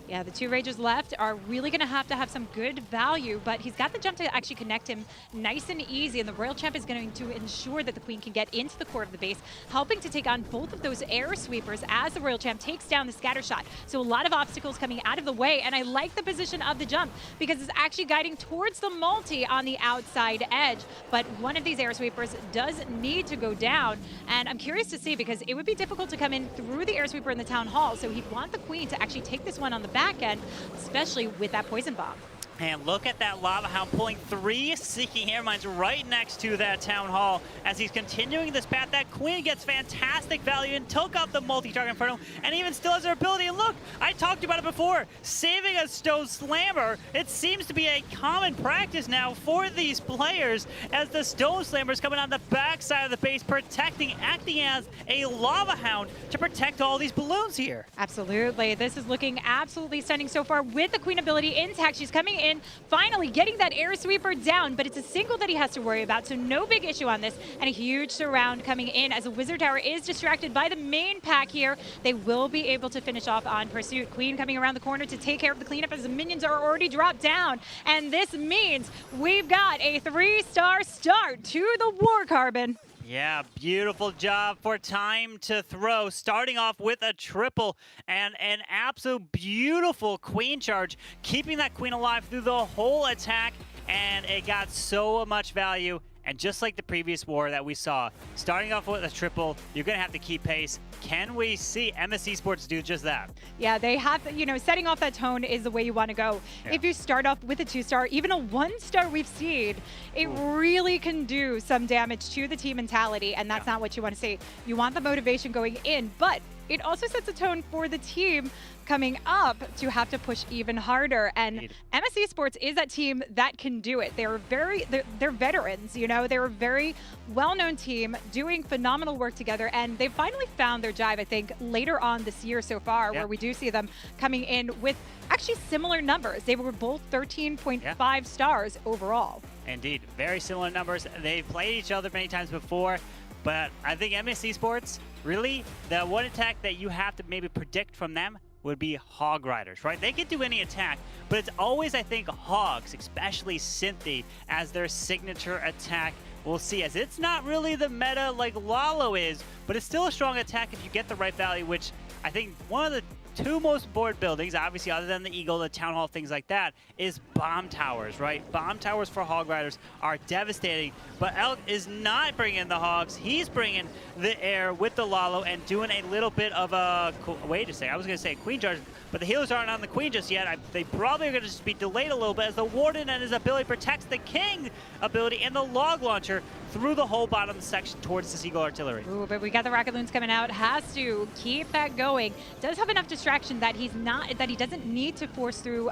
Yeah, the 2 Rages left are really going to have some good value, but he's got the jump to actually connect him nice and easy, and the Royal Champ is going to ensure that the Queen can get into the core of the base, helping to take on both of those air sweepers as the Royal Champ takes down the scatter shot. So a lot of obstacles coming out of the way, and I like the position of the jump because it's actually guiding towards the multi on the outside edge, but one of these air sweepers does need to go down, and I'm curious to see because it would be difficult to come in through the air sweeper in the Town Hall, so he'd want the Queen to actually take this one on the back end, especially with that poison bomb. And look at that Lava Hound pulling 3 Seeking Air Mines right next to that Town Hall as he's continuing this path. That Queen gets fantastic value and took out the multi-target Inferno and even still has her ability. And look, I talked about it before, saving a Stone Slammer. It seems to be a common practice now for these players as the Stone Slammer is coming on the backside of the base, protecting, acting as a Lava Hound to protect all these balloons here. Absolutely. This is looking absolutely stunning so far with the Queen ability intact. She's coming in, finally getting that air sweeper down, but it's a single that he has to worry about, so no big issue on this, and a huge surround coming in as a Wizard Tower is distracted by the main pack here. They will be able to finish off on pursuit. Queen coming around the corner to take care of the cleanup as the minions are already dropped down, and this means we've got a 3-star start to the war, Carbon. Yeah, beautiful job for Time to Throw, starting off with a triple and an absolute beautiful Queen charge, keeping that Queen alive through the whole attack, and it got so much value. And just like the previous war that we saw, starting off with a triple, you're going to have to keep pace. Can we see MS Esports do just that? Yeah, they have to, you know, setting off that tone is the way you want to go. Yeah. If you start off with a 2-star, even a 1-star we've seen, it really can do some damage to the team mentality, and that's not what you want to see. You want the motivation going in, but it also sets a tone for the team coming up to have to push even harder. And MS Esports is that team that can do it. They're veterans, you know, they're a very well-known team doing phenomenal work together, and they've finally found their jive, I think, later on this year so far, where we do see them coming in with actually similar numbers. They were both 13.5 stars overall. Indeed, very similar numbers. They've played each other many times before, but I think MS Esports, really, the one attack that you have to maybe predict from them would be Hog Riders, right? They can do any attack, but it's always, I think, Hogs, especially Cynthia, as their signature attack. We'll see, as it's not really the meta like Lalo is, but it's still a strong attack if you get the right value, which I think one of the two most important buildings, obviously other than the Eagle, the Town Hall, things like that, is bomb towers, right? Bomb towers for Hog Riders are devastating, but Elk is not bringing the Hogs. He's bringing the air with the Lalo and doing a little bit of a, wait a second, I was going to say Queen Charge, but the healers aren't on the Queen just yet. They probably are going to just be delayed a little bit as the Warden and his ability protects the King ability and the Log Launcher through the whole bottom section towards the Seagull Artillery. Ooh, but we got the Rocket Loons coming out. Has to keep that going. Does have enough distraction that he doesn't need to force through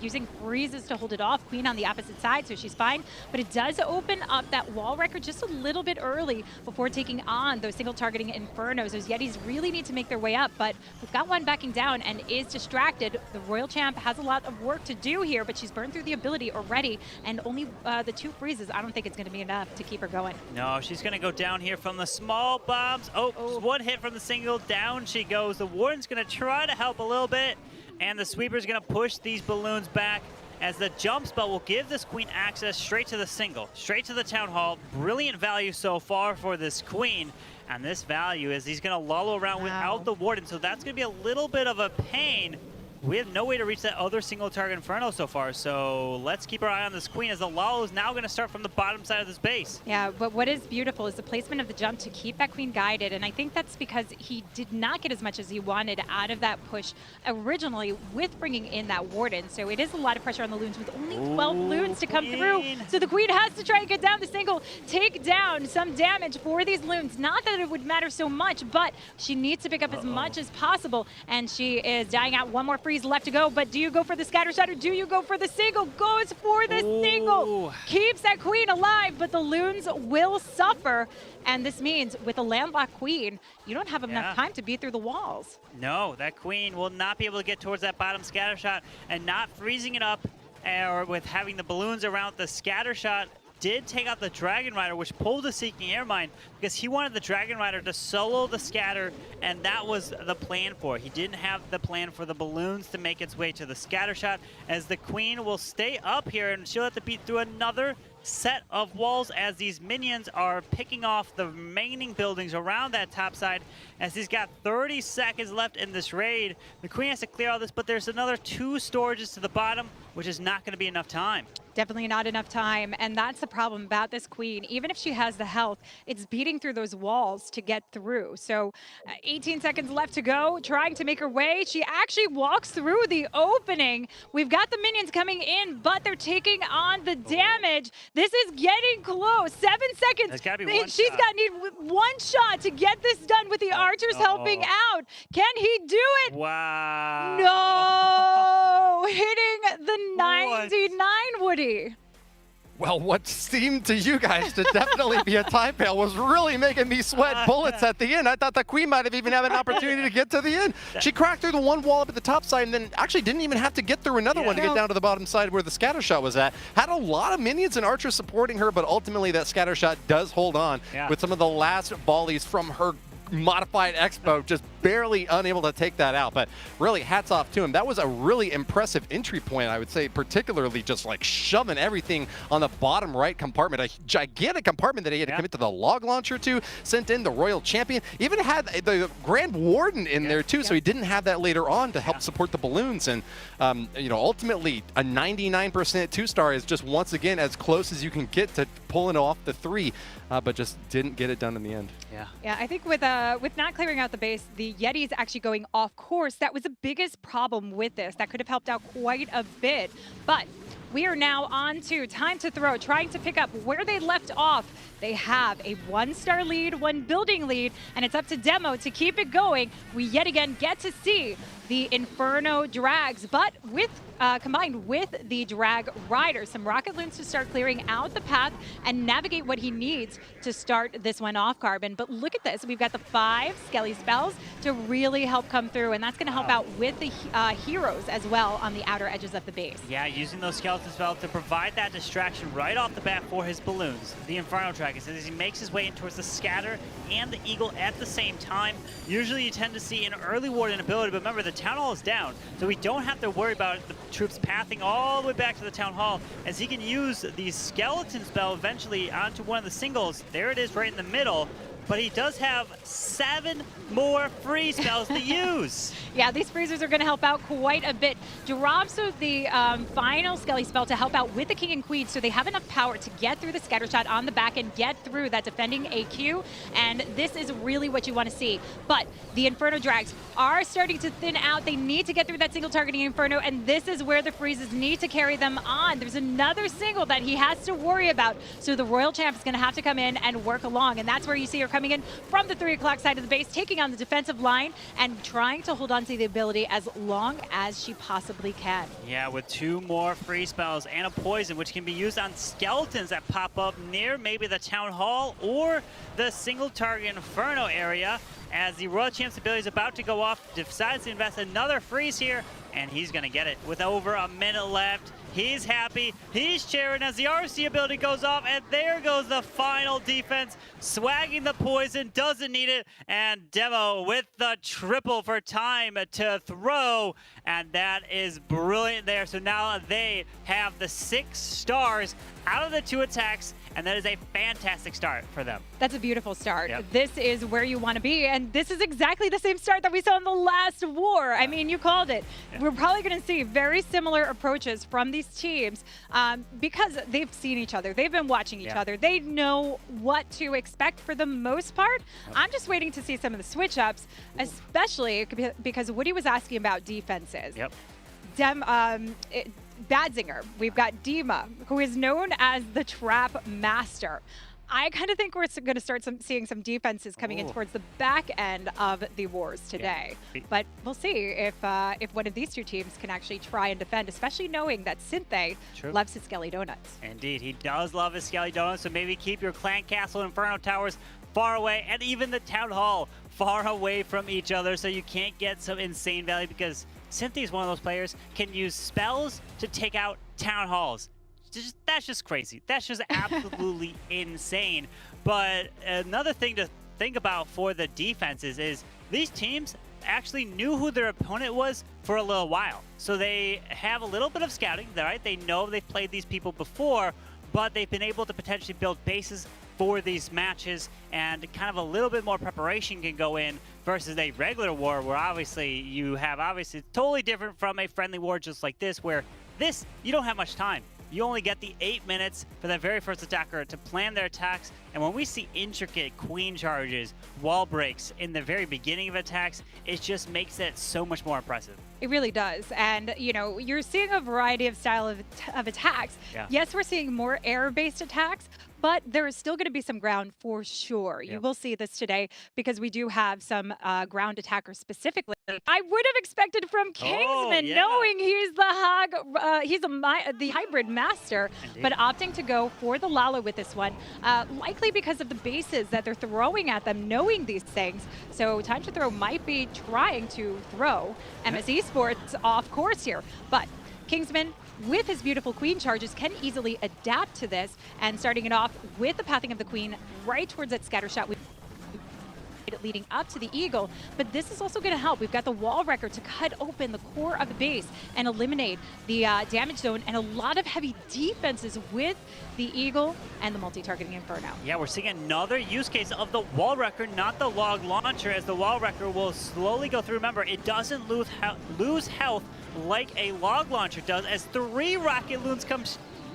using freezes to hold it off. Queen on the opposite side, so she's fine. But it does open up that wall record just a little bit early before taking on those single targeting Infernos. Those Yetis really need to make their way up, but we've got one backing down and is distracted. The Royal Champ has a lot of work to do here, but she's burned through the ability already, and only the 2 freezes, I don't think it's going to be enough to keep her going. No, she's going to go down here from the small bombs. Oh, one hit from the single. Down she goes. The Warden's going to try to help a little bit, and the Sweeper's going to push these balloons back as the jump spell will give this Queen access straight to the single, straight to the Town Hall. Brilliant value so far for this Queen, and this value is he's going to lull around without the Warden, so that's going to be a little bit of a pain. We have no way to reach that other single target Inferno so far, so let's keep our eye on this Queen as the Lalo is now going to start from the bottom side of this base. Yeah, but what is beautiful is the placement of the jump to keep that Queen guided, and I think that's because he did not get as much as he wanted out of that push originally with bringing in that Warden, so it is a lot of pressure on the Loons with only 12 Loons to come through, so the Queen has to try and get down the single, take down some damage for these Loons. Not that it would matter so much, but she needs to pick up as much as possible, and she is dying out. One more freeze left to go, but do you go for the scatter shot or do you go for the single? Goes for the single, keeps that Queen alive, but the Loons will suffer, and this means with a landlocked Queen, you don't have enough time to beat through the walls. No, that Queen will not be able to get towards that bottom scatter shot, and not freezing it up, or with having the balloons around the scatter shot did take out the Dragon Rider, which pulled the Seeking Airmine because he wanted the Dragon Rider to solo the scatter, and that was the plan for it. He didn't have the plan for the balloons to make its way to the scatter shot, as the Queen will stay up here and she'll have to beat through another set of walls as these minions are picking off the remaining buildings around that top side. As he's got 30 seconds left in this raid, the Queen has to clear all this, but there's another 2 storages to the bottom, which is not going to be enough time. Definitely not enough time, and that's the problem about this Queen. Even if she has the health, it's beating through those walls to get through. So 18 seconds left to go, trying to make her way. She actually walks through the opening. We've got the minions coming in, but they're taking on the damage. This is getting close. 7 seconds. There's gotta be one She's shot. got to need one shot to get this done with the archers helping out. Can he do it? Wow. No! Hitting the 99, Woody. Well, what seemed to you guys to definitely be a time fail was really making me sweat bullets at the end. I thought the Queen might have even had an opportunity to get to the end. She cracked through the one wall up at the top side and then actually didn't even have to get through another one to get down to the bottom side where the scatter shot was at. Had a lot of minions and archers supporting her, but ultimately that scatter shot does hold on with some of the last volleys from her modified Expo, just barely unable to take that out. But really, hats off to him. That was a really impressive entry point, I would say, particularly just like shoving everything on the bottom right compartment. A gigantic compartment that he had to commit to the log launcher to, sent in the Royal Champion, even had the Grand Warden in there too, so he didn't have that later on to help support the balloons. And you know, ultimately a 99% 2-star is just once again as close as you can get to pulling off the 3, but just didn't get it done in the end. Yeah, I think with not clearing out the base, the Yetis actually going off course, that was the biggest problem with this. That could have helped out quite a bit. But we are now on to time to throw, trying to pick up where they left off. They have a 1-star lead, 1 building lead, and it's up to Demo to keep it going. We yet again get to see the Inferno drags, but with combined with the drag rider, some rocket loons to start clearing out the path and navigate what he needs to start this one off, Carbon. But look at this, we've got the 5 Skelly spells to really help come through, and that's going to help out with the heroes as well on the outer edges of the base. Yeah, using those skeleton spells to provide that distraction right off the bat for his balloons. The Inferno Dragons, as he makes his way in towards the scatter and the Eagle at the same time. Usually you tend to see an early Warden ability, but remember the Town Hall is down, so we don't have to worry about the troops pathing all the way back to the Town Hall, as he can use the skeleton spell eventually onto one of the singles. There it is right in the middle. but he does have 7 more free spells to use. Yeah, these freezers are going to help out quite a bit. Drops the final Skelly spell to help out with the King and Queen, so they have enough power to get through the scatter shot on the back and get through that defending AQ, and this is really what you want to see. But the Inferno Drags are starting to thin out. They need to get through that single targeting Inferno, and this is where the freezes need to carry them on. There's another single that he has to worry about, so the Royal Champ is going to have to come in and work along, and that's where you see her coming in from the 3 o'clock side of the base, taking on the defensive line and trying to hold on to the ability as long as she possibly can. Yeah, with 2 more free spells and a poison, which can be used on skeletons that pop up near maybe the Town Hall or the single target Inferno area. As the Royal Champ's ability is about to go off, decides to invest another freeze here, and he's going to get it with over a minute left. He's happy, he's cheering as the RC ability goes off, and there goes the final defense, swagging the poison, doesn't need it, and Demo with the triple for time to throw, and that is brilliant there. So now they have the 6 stars out of the 2 attacks, and that is a fantastic start for them. That's a beautiful start. Yep. This is where you want to be, and this is exactly the same start that we saw in the last war. I mean, you called it. Yeah. We're probably going to see very similar approaches from these teams because they've seen each other. They've been watching each other. They know what to expect for the most part. Yep. I'm just waiting to see some of the switch-ups, especially because Woody was asking about defenses. Yep. Badzinger, we've got Dima, who is known as the Trap Master. I kind of think we're going to start seeing some defenses coming in towards the back end of the wars today. Yeah. But we'll see if one of these 2 teams can actually try and defend, especially knowing that Synthé loves his Skelly Donuts. Indeed, he does love his Skelly Donuts, so maybe keep your Clan Castle Inferno Towers far away, and even the Town Hall far away from each other, so you can't get some insane value, because Synthé is one of those players can use spells to take out Town Halls. That's just crazy. That's just absolutely insane. But another thing to think about for the defenses is these teams actually knew who their opponent was for a little while. So they have a little bit of scouting, right? They know they've played these people before, but they've been able to potentially build bases for these matches, and kind of a little bit more preparation can go in versus a regular war where obviously you have totally different from a friendly war just like this, where this, you don't have much time. You only get the 8 minutes for that very first attacker to plan their attacks. And when we see intricate queen charges, wall breaks in the very beginning of attacks, it just makes it so much more impressive. It really does. And, you know, you're seeing a variety of style of attacks. Yeah. Yes, we're seeing more air-based attacks, but there is still going to be some ground for sure. You will see this today because we do have some ground attackers specifically. I would have expected from Kingsman, knowing he's the hybrid master, but opting to go for the Lala with this one, likely because of the bases that they're throwing at them, knowing these things. So Time to Throw might be trying to throw MS Esports off course here, but Kingsman, with his beautiful queen charges, can easily adapt to this, and starting it off with the pathing of the queen right towards that scatter shot leading up to the eagle. But this is also going to help. We've got the wall wrecker to cut open the core of the base and eliminate the damage zone, and a lot of heavy defenses with the eagle and the multi-targeting inferno. Yeah, we're seeing another use case of the wall wrecker, not the log launcher, as the wall wrecker will slowly go through. Remember, it doesn't lose health like a log launcher does, as 3 rocket loons come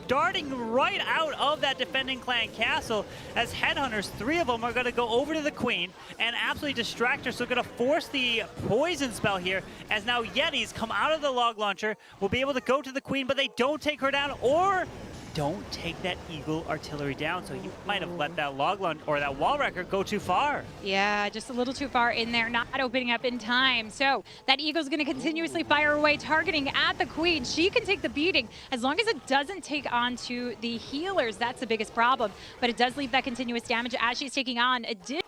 darting right out of that defending clan castle, as headhunters, 3 of them are going to go over to the queen and absolutely distract her. So going to force the poison spell here, as now Yetis come out of the log launcher, will be able to go to the queen, but they don't take her down or don't take that eagle artillery down. So you might have let that log launcher or that wall wrecker go too far. Yeah, just a little too far in there, not opening up in time. So that eagle's going to continuously fire away, targeting at the queen. She can take the beating as long as it doesn't take onto the healers. That's the biggest problem, but it does leave that continuous damage as she's taking on additional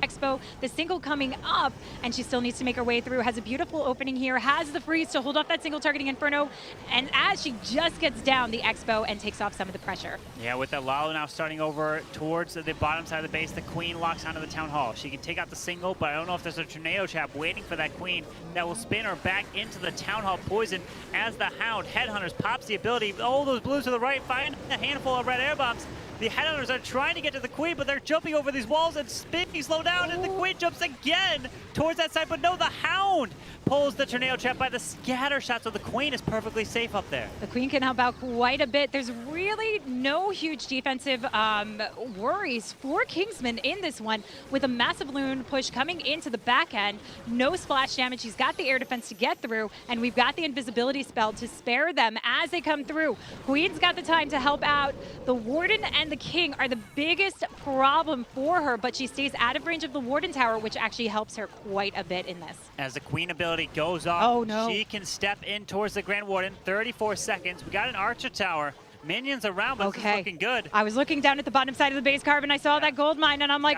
Expo, the single coming up, and she still needs to make her way through. Has a beautiful opening here, has the freeze to hold off that single targeting Inferno, and as she just gets down the Expo and takes off some of the pressure. Yeah, with that Lalo now starting over towards the bottom side of the base, the queen locks onto the Town Hall. She can take out the single, but I don't know if there's a tornado trap waiting for that queen that will spin her back into the Town Hall poison as the Hound Headhunters pops the ability. Oh, those blues to the right find a handful of red air bombs. The Headhunters are trying to get to the Queen, but they're jumping over these walls and spinning slow down, and the Queen jumps again towards that side, but no, the Hound pulls the Tornado Trap by the scatter shot, so the Queen is perfectly safe up there. The Queen can help out quite a bit. There's really no huge defensive worries for Kingsman in this one, with a massive Loon push coming into the back end. No splash damage. He's got the air defense to get through, and we've got the invisibility spell to spare them as they come through. Queen's got the time to help out. The Warden and the King are the biggest problem for her, but she stays out of range of the Warden Tower, which actually helps her quite a bit in this. As the Queen ability goes off, oh, no. She can step in towards the Grand Warden. 34 seconds. We got an Archer Tower. Minions around, but this is looking good. I was looking down at the bottom side of the base carve, and I saw that gold mine, and I'm like,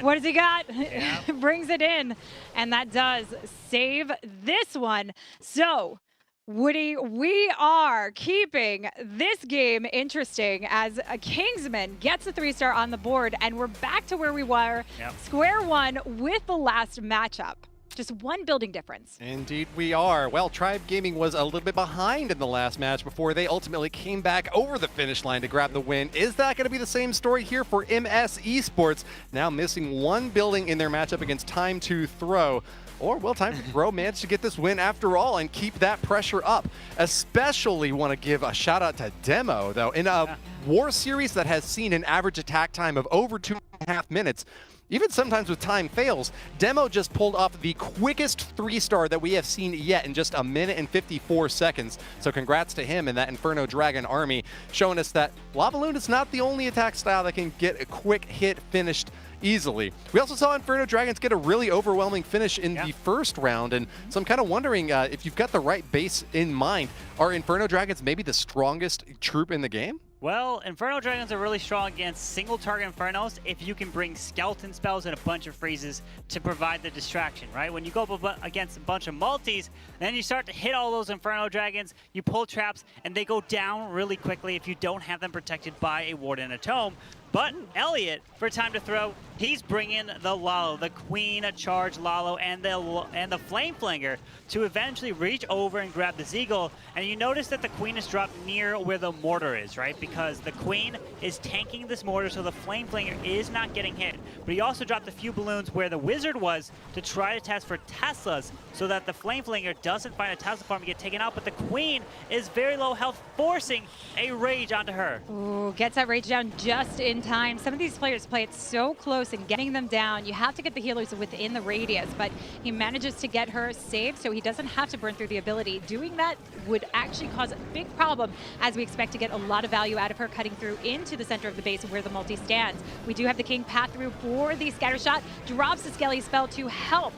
what does he got? Yeah. Brings it in, and that does save this one. So, Woody, we are keeping this game interesting as a Kingsman gets a 3-star on the board, and we're back to where we were, square one with the last matchup. Just one building difference. Indeed we are. Well, Tribe Gaming was a little bit behind in the last match before they ultimately came back over the finish line to grab the win. Is that going to be the same story here for MS Esports? Now missing one building in their matchup against Time to Throw. Or will Time to Throw manage to get this win after all and keep that pressure up? Especially want to give a shout out to Demo, though. In a war series that has seen an average attack time of over 2.5 minutes, even sometimes with time fails, Demo just pulled off the quickest 3-star that we have seen yet in just 1 minute and 54 seconds. So congrats to him and that Inferno Dragon army, showing us that Lava Loon is not the only attack style that can get a quick hit finished easily. We also saw Inferno Dragons get a really overwhelming finish in the first round, and so I'm kind of wondering if you've got the right base in mind, are Inferno Dragons maybe the strongest troop in the game? Well, Inferno Dragons are really strong against single target Infernos if you can bring skeleton spells and a bunch of freezes to provide the distraction, right? When you go up against a bunch of multis, then you start to hit all those Inferno Dragons, you pull traps, and they go down really quickly if you don't have them protected by a Ward and a Tome. But Elliot, for Time to Throw, he's bringing the Lalo, the Queen Charge Lalo, and the Flame Flinger to eventually reach over and grab the Zeagle. And you notice that the Queen is dropped near where the mortar is, right? Because the Queen is tanking this mortar, so the Flame Flinger is not getting hit. But he also dropped a few balloons where the Wizard was to try to test for Teslas, so that the Flame Flinger doesn't find a Tesla farm and get taken out. But the Queen is very low health, forcing a Rage onto her. Ooh, gets that Rage down just in time. Some of these players play it so close and getting them down. You have to get the healers within the radius, but he manages to get her saved so he doesn't have to burn through the ability. Doing that would actually cause a big problem, as we expect to get a lot of value out of her cutting through into the center of the base where the multi stands. We do have the King path through for the scatter shot, drops the Skelly spell to help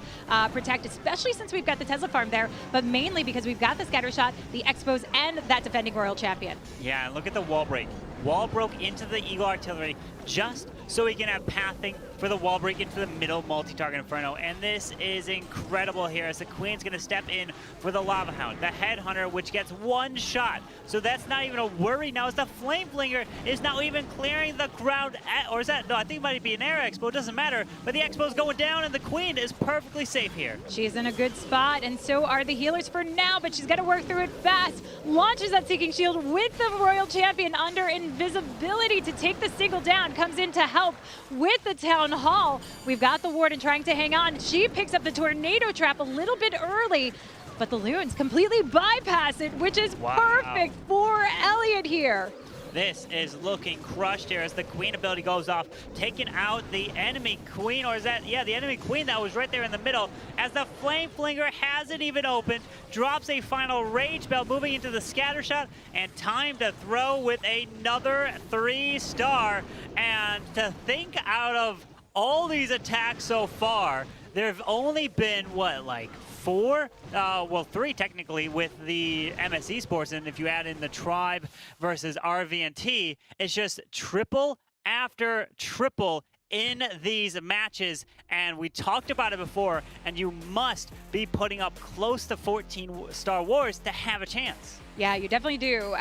protect, especially since we've got the Tesla farm there, but mainly because we've got the scatter shot, the Expos, and that defending Royal Champion. Yeah, and look at the wall break. Wall broke into the Eagle Artillery just so he can have pathing for the wall break into the middle multi-target Inferno. And this is incredible here as the Queen's going to step in for the Lava Hound, the Headhunter, which gets one shot. So that's not even a worry now as the Flame Flinger is now even clearing the ground. Or is that? No, I think it might be an Air Expo. It doesn't matter. But the Expo's going down and the Queen is perfectly safe here. She's in a good spot, and so are the healers for now, but she's got to work through it fast. Launches that Seeking Shield with the Royal Champion under invisibility to take the single down. Comes in to help with the Town Hall. We've got the Warden trying to hang on. She picks up the Tornado Trap a little bit early, but the Loons completely bypass it, which is perfect for Elliot here. This is looking crushed here as the Queen ability goes off, taking out the enemy Queen, or is that, yeah, the enemy Queen that was right there in the middle, as the Flame Flinger hasn't even opened, drops a final Rage Bell, moving into the scatter shot, and Time to Throw with another 3-star. And to think out of all these attacks so far, there have only been, what, like 4? Well, 3 technically with the MS Esports, and if you add in the Tribe versus RVNT, it's just triple after triple in these matches, and we talked about it before, and you must be putting up close to 14-star wars to have a chance. Yeah, you definitely do.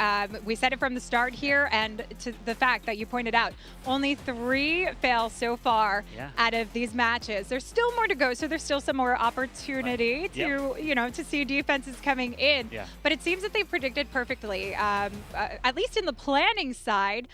We said it from the start here, and to the fact that you pointed out, only 3 fails so far out of these matches. There's still more to go, so there's still some more opportunity to, you know, to see defenses coming in. But it seems that they've predicted perfectly. At least in the planning side,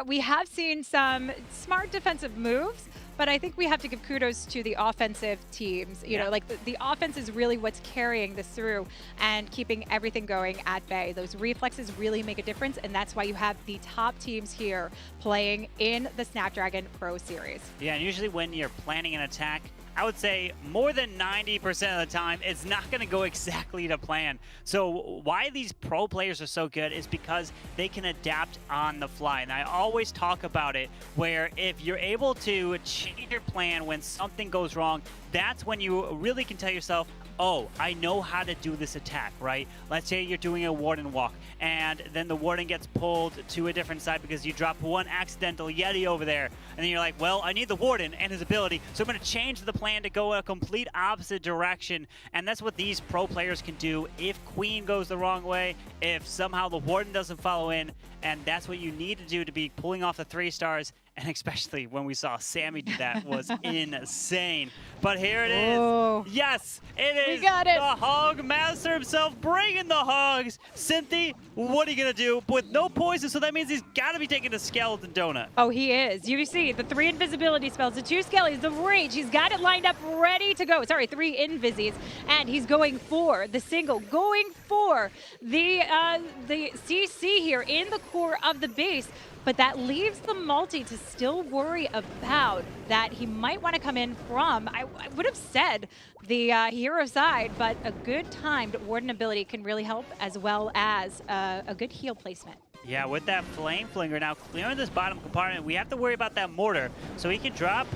we have seen some smart defensive moves. But I think we have to give kudos to the offensive teams. You know, like the offense is really what's carrying this through and keeping everything going at bay. Those reflexes really make a difference, and that's why you have the top teams here playing in the Snapdragon Pro Series. Yeah, and usually when you're planning an attack, I would say more than 90% of the time, it's not going to go exactly to plan. So why these pro players are so good is because they can adapt on the fly. And I always talk about it where if you're able to change your plan when something goes wrong, that's when you really can tell yourself, oh, I know how to do this attack, right? Let's say you're doing a Warden walk, and then the Warden gets pulled to a different side because you drop one accidental Yeti over there. And then you're like, well, I need the Warden and his ability, so I'm going to change the plan to go a complete opposite direction. And that's what these pro players can do if Queen goes the wrong way, if somehow the Warden doesn't follow in. And that's what you need to do to be pulling off the 3 stars. And especially when we saw Sammy do that was insane. But here it is. Whoa. Yes, it is. We got it. The Hog Master himself bringing the Hogs. Cynthia, what are you going to do? With no poison, so that means he's got to be taking a Skeleton Donut. Oh, he is. You see the 3 invisibility spells, the 2 skellies, the rage. He's got it lined up, ready to go. Sorry, 3 invises, and he's going for the single, going for the CC here in the core of the base. But that leaves the multi to still worry about that he might want to come in from, I would have said, the hero side, but a good timed Warden ability can really help, as well as a good heal placement. Yeah, with that Flame Flinger now clearing this bottom compartment, we have to worry about that mortar. So he can drop,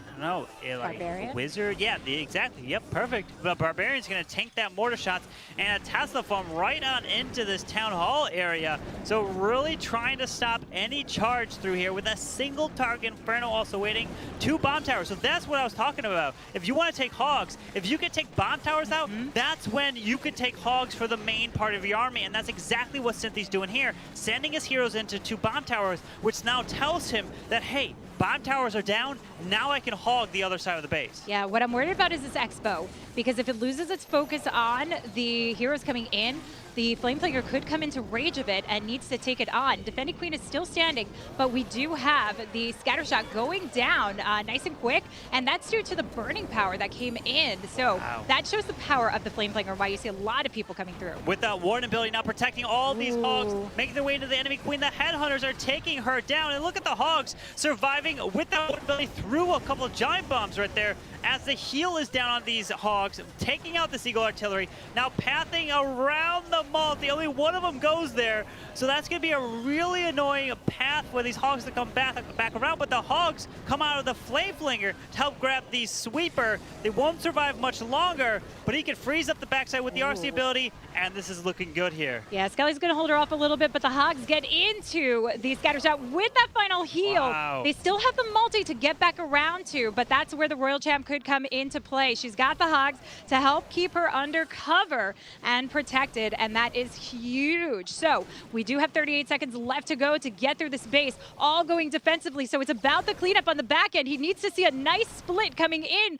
I don't know, like Barbarian? a wizard. Yeah, exactly. Yep, perfect. But Barbarian's going to tank that mortar shots and a Tesla farm right on into this Town Hall area. So really trying to stop any charge through here with a single target. Inferno also waiting. 2 bomb towers. So that's what I was talking about. If you want to take Hogs, if you can take bomb towers out, that's when you can take Hogs for the main part of your army. And that's exactly what Cynthia's doing here. Sending his heroes into 2 bomb towers, which now tells him that, hey, bomb towers are down, now I can hog the other side of the base. Yeah, what I'm worried about is this Expo, because if it loses its focus on the heroes coming in, the Flame Flinger could come into rage a bit and needs to take it on. Defending Queen is still standing, but we do have the Scatter Shot going down nice and quick, and that's due to the burning power that came in. So that shows the power of the Flame Flinger, why you see a lot of people coming through. With that Warden ability now protecting all these Hogs, making their way into the enemy Queen. The Headhunters are taking her down, and look at the Hogs surviving with that Warden ability through a couple of Giant Bombs right there as the heal is down on these Hogs, taking out the Seagull Artillery, now pathing around the multi. Only one of them goes there, so that's going to be a really annoying path for these Hogs to come back around, but the Hogs come out of the Flame Flinger to help grab the Sweeper. They won't survive much longer, but he can freeze up the backside with the RC ability, and this is looking good here. Yeah, Skelly's going to hold her off a little bit, but the Hogs get into the Scatter Shot with that final heal. They still have the multi to get back around to, but that's where the Royal Champ could come into play. She's got the Hogs to help keep her under cover and protected, and that is huge. So we do have 38 seconds left to go to get through this base, all going defensively. So it's about the cleanup on the back end. He needs to see a nice split coming in,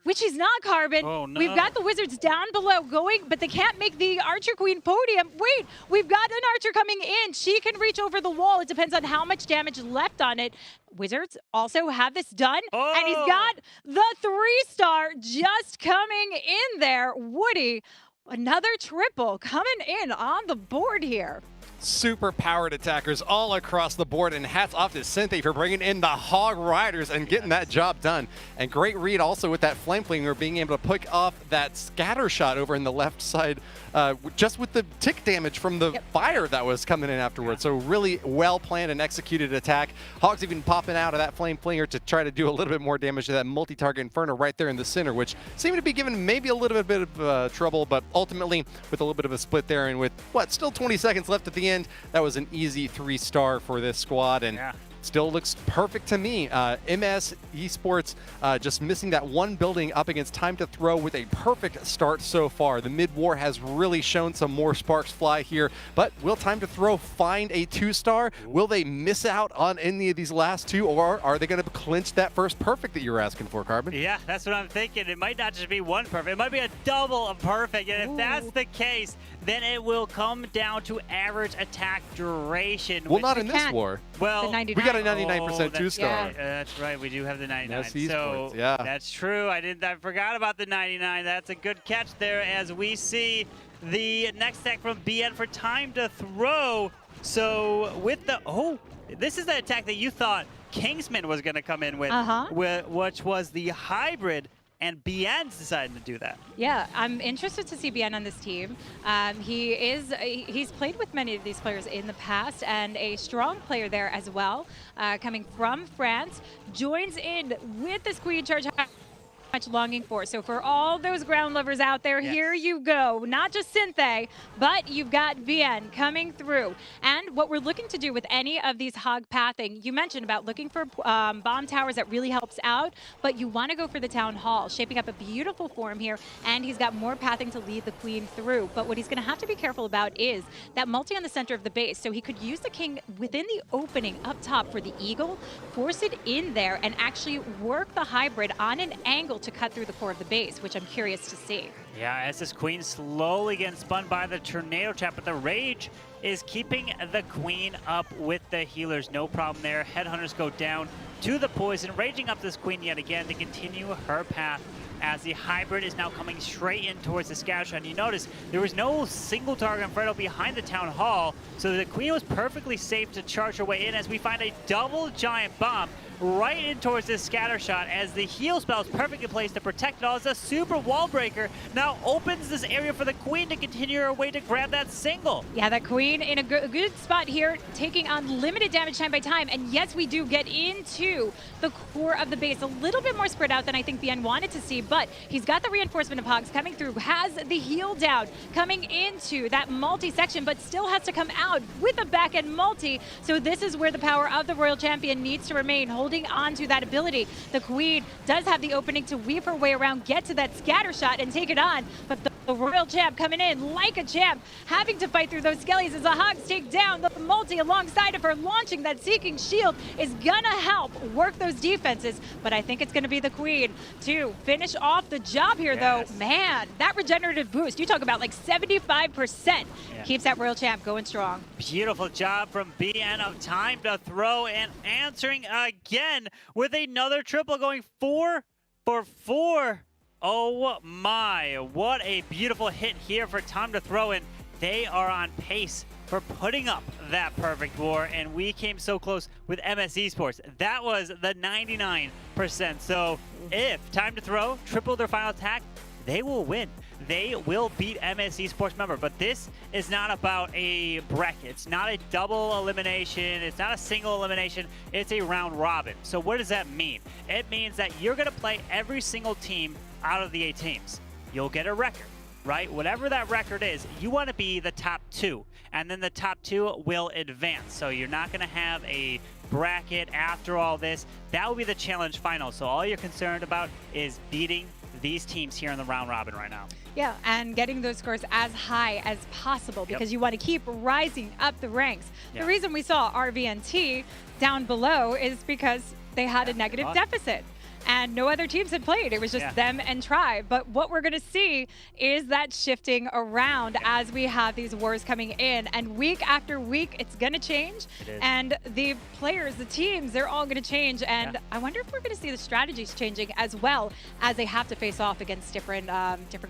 which he's not, Carbon. Oh, no. We've got the Wizards down below going, but they can't make the Archer Queen podium. Wait, we've got an Archer coming in. She can reach over the wall. It depends on how much damage left on it. Wizards also have this done, and he's got the 3-star just coming in there. Woody, another triple coming in on the board here. Super powered attackers all across the board, and hats off to Cynthia for bringing in the Hog Riders and getting that job done. And great read also with that Flame Flinger, being able to pick off that Scatter Shot over in the left side, just with the tick damage from the fire that was coming in afterwards. So really well planned and executed attack. Hogs even popping out of that Flame Flinger to try to do a little bit more damage to that multi-target Inferno right there in the center, which seemed to be giving maybe a little bit of trouble, but ultimately with a little bit of a split there, and with still 20 seconds left at the end, that was an easy 3-star for this squad. And still looks perfect to me. MS Esports just missing that one building up against Time to Throw with a perfect start so far. The mid-war has really shown some more sparks fly here, but will Time to Throw find a 2-star? Will they miss out on any of these last 2, or are they going to clinch that first perfect that you were asking for, Carbon? Yeah, that's what I'm thinking. It might not just be one perfect. It might be a double of perfect, and if that's the case, then it will come down to average attack duration. Well, not in this war. Well, we got a 99% 2-star. Yeah. That's right. We do have the 99. Yes, so yeah. that's true. I forgot about the 99. That's a good catch there as we see the next attack from BN for Time to Throw. So with the this is the attack that you thought Kingsman was going to come in with, which was the hybrid. And BN's deciding to do that. Yeah, I'm interested to see BN on this team. He's played with many of these players in the past, and a strong player there as well, coming from France, joins in with this Queen Charge much longing for. So for all those ground lovers out there, here you go. Not just Synthé, but you've got VN coming through. And what we're looking to do with any of these hog pathing, you mentioned about looking for bomb towers, that really helps out, but you want to go for the town hall, shaping up a beautiful form here, and he's got more pathing to lead the queen through. But what he's going to have to be careful about is that multi on the center of the base, so he could use the king within the opening up top for the eagle, force it in there, and actually work the hybrid on an angle to cut through the core of the base, which I'm curious to see. Yeah, as this queen slowly getting spun by the tornado trap, but the rage is keeping the queen up with the healers. No problem there. Headhunters go down to the poison, raging up this queen yet again to continue her path as the hybrid is now coming straight in towards the scatter shot. And you notice there was no single target Inferno behind the town hall, so the queen was perfectly safe to charge her way in as we find a double giant bomb right in towards this scatter shot as the heal spell is perfectly placed to protect it all. As a super wall breaker now opens this area for the queen to continue her way to grab that single. Yeah, that queen in a good spot here, taking on limited damage time by time. And yes, we do get into the core of the base a little bit more spread out than I think BN wanted to see, but he's got the reinforcement of hogs coming through, has the heal down, coming into that multi-section, but still has to come out with a back-end multi. So this is where the power of the Royal Champion needs to remain, holding on to that ability. The queen does have the opening to weave her way around, get to that scatter shot and take it on, but the Royal Champ coming in like a champ, having to fight through those skellies as the hogs take down the multi alongside of her. Launching that Seeking Shield is gonna help work those defenses, but I think it's gonna be the queen to finish off the job here. Though. Man, that regenerative boost, you talk about like 75%, keeps that Royal Champ going strong. Beautiful job from BN of Time to Throw, and answering again with another triple, going 4 for 4. Oh my, what a beautiful hit here for Time to Throw, and they are on pace for putting up that perfect war, and we came so close with MS Esports. That was the 99%. So if Time to Throw triple their final attack, they will win. They will beat MS Esports. Remember, but this is not about a bracket. It's not a double elimination. It's not a single elimination. It's a round robin. So what does that mean? It means that you're going to play every single team out of the 8 teams. You'll get a record, right? Whatever that record is, you want to be the top 2, and then the top 2 will advance. So you're not going to have a bracket after all this. That will be the challenge final. So all you're concerned about is beating these teams here in the round robin right now. Yeah, and getting those scores as high as possible, because you want to keep rising up the ranks. The reason we saw RVNT down below is because they had a negative deficit. And no other teams had played. It was just them and Tribe. But what we're going to see is that shifting around as we have these wars coming in. And week after week, it's going to change. And the players, the teams, they're all going to change. And I wonder if we're going to see the strategies changing as well as they have to face off against different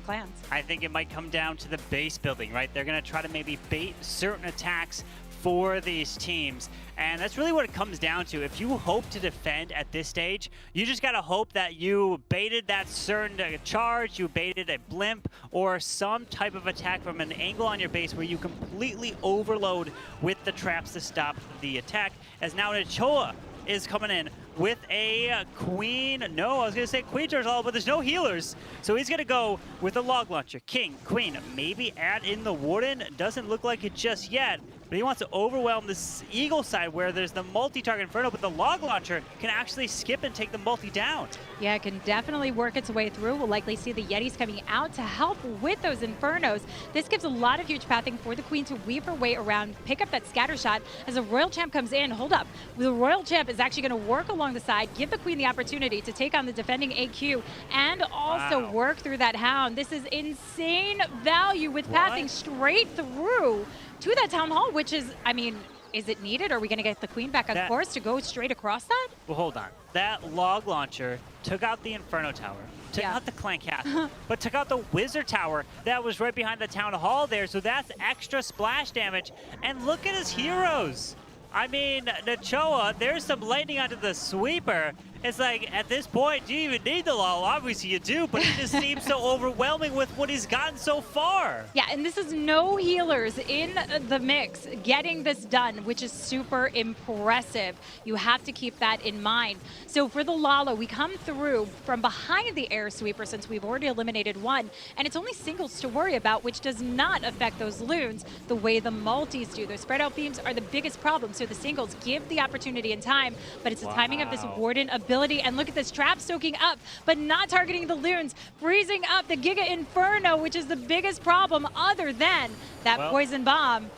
clans. I think it might come down to the base building, right? They're going to try to maybe bait certain attacks for these teams, and that's really what it comes down to. If you hope to defend at this stage, you just gotta hope that you baited that certain charge, you baited a blimp, or some type of attack from an angle on your base where you completely overload with the traps to stop the attack. As now Nachoa is coming in with a queen. No, I was gonna say queen charge all, but there's no healers. So he's gonna go with a log launcher. King, queen, maybe add in the warden. Doesn't look like it just yet. but he wants to overwhelm this Eagle side where there's the multi-target Inferno, but the log launcher can actually skip and take the multi down. Yeah, it can definitely work its way through. We'll likely see the Yetis coming out to help with those Infernos. This gives a lot of huge pathing for the Queen to weave her way around, pick up that scatter shot as the Royal Champ comes in. Hold up. The Royal Champ is actually going to work along the side, give the Queen the opportunity to take on the defending AQ, and also work through that Hound. This is insane value with pathing straight through to that Town Hall, which is, I mean, is it needed? Are we going to get the Queen back on course to go straight across that? Well, hold on. That log launcher took out the Inferno Tower, took out the Clan Castle, but took out the Wizard Tower that was right behind the Town Hall there, so that's extra splash damage. And look at his heroes. I mean, Nachoa, there's some lightning onto the sweeper. It's like, at this point, do you even need the lull? Obviously you do, but it just seems so overwhelming with what he's gotten so far. Yeah, and this is no healers in the mix getting this done, which is super impressive. You have to keep that in mind. So for the Lalo, we come through from behind the air sweeper since we've already eliminated one, and it's only singles to worry about, which does not affect those loons the way the multis do. Those spread out beams are the biggest problem, so the singles give the opportunity and time, but it's the timing of this Warden ability. And look at this trap soaking up, but not targeting the loons, freezing up the Giga Inferno, which is the biggest problem other than that poison bomb.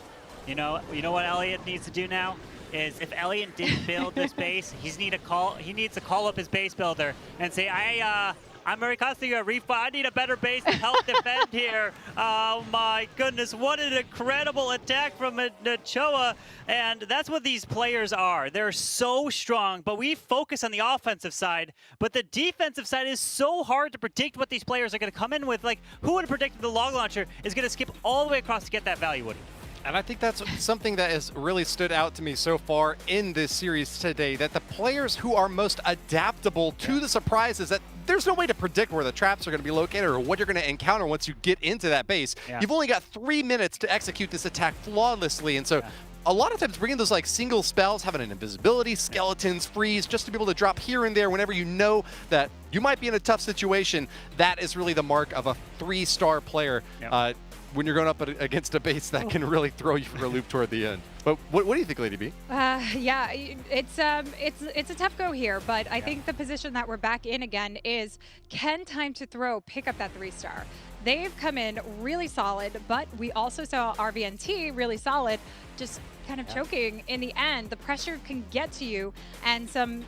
You know what Elliot needs to do now? Is if Elliot didn't build this base, he needs to call up his base builder and say, I'm Murray Costinger, Reef, I need a better base to help defend here. Oh my goodness, what an incredible attack from Nachoa. And that's what these players are. They're so strong, but we focus on the offensive side, but the defensive side is so hard to predict what these players are gonna come in with. Like, who would have predicted the log launcher is gonna skip all the way across to get that value, Woody? And I think that's something that has really stood out to me so far in this series today, that the players who are most adaptable to the surprises, that there's no way to predict where the traps are going to be located or what you're going to encounter once you get into that base. You've only got 3 minutes to execute this attack flawlessly, and so a lot of times bringing those like single spells, having an invisibility, skeletons, freeze, just to be able to drop here and there whenever you know that you might be in a tough situation, that is really the mark of a 3-star player. When you're going up against a base that can really throw you for a loop toward the end. But what do you think, Lady B? Yeah, it's a tough go here, but I think the position that we're back in again is, can Time to Throw pick up that 3-star? They've come in really solid, but we also saw RVNT really solid, just kind of choking in the end. The pressure can get to you, and some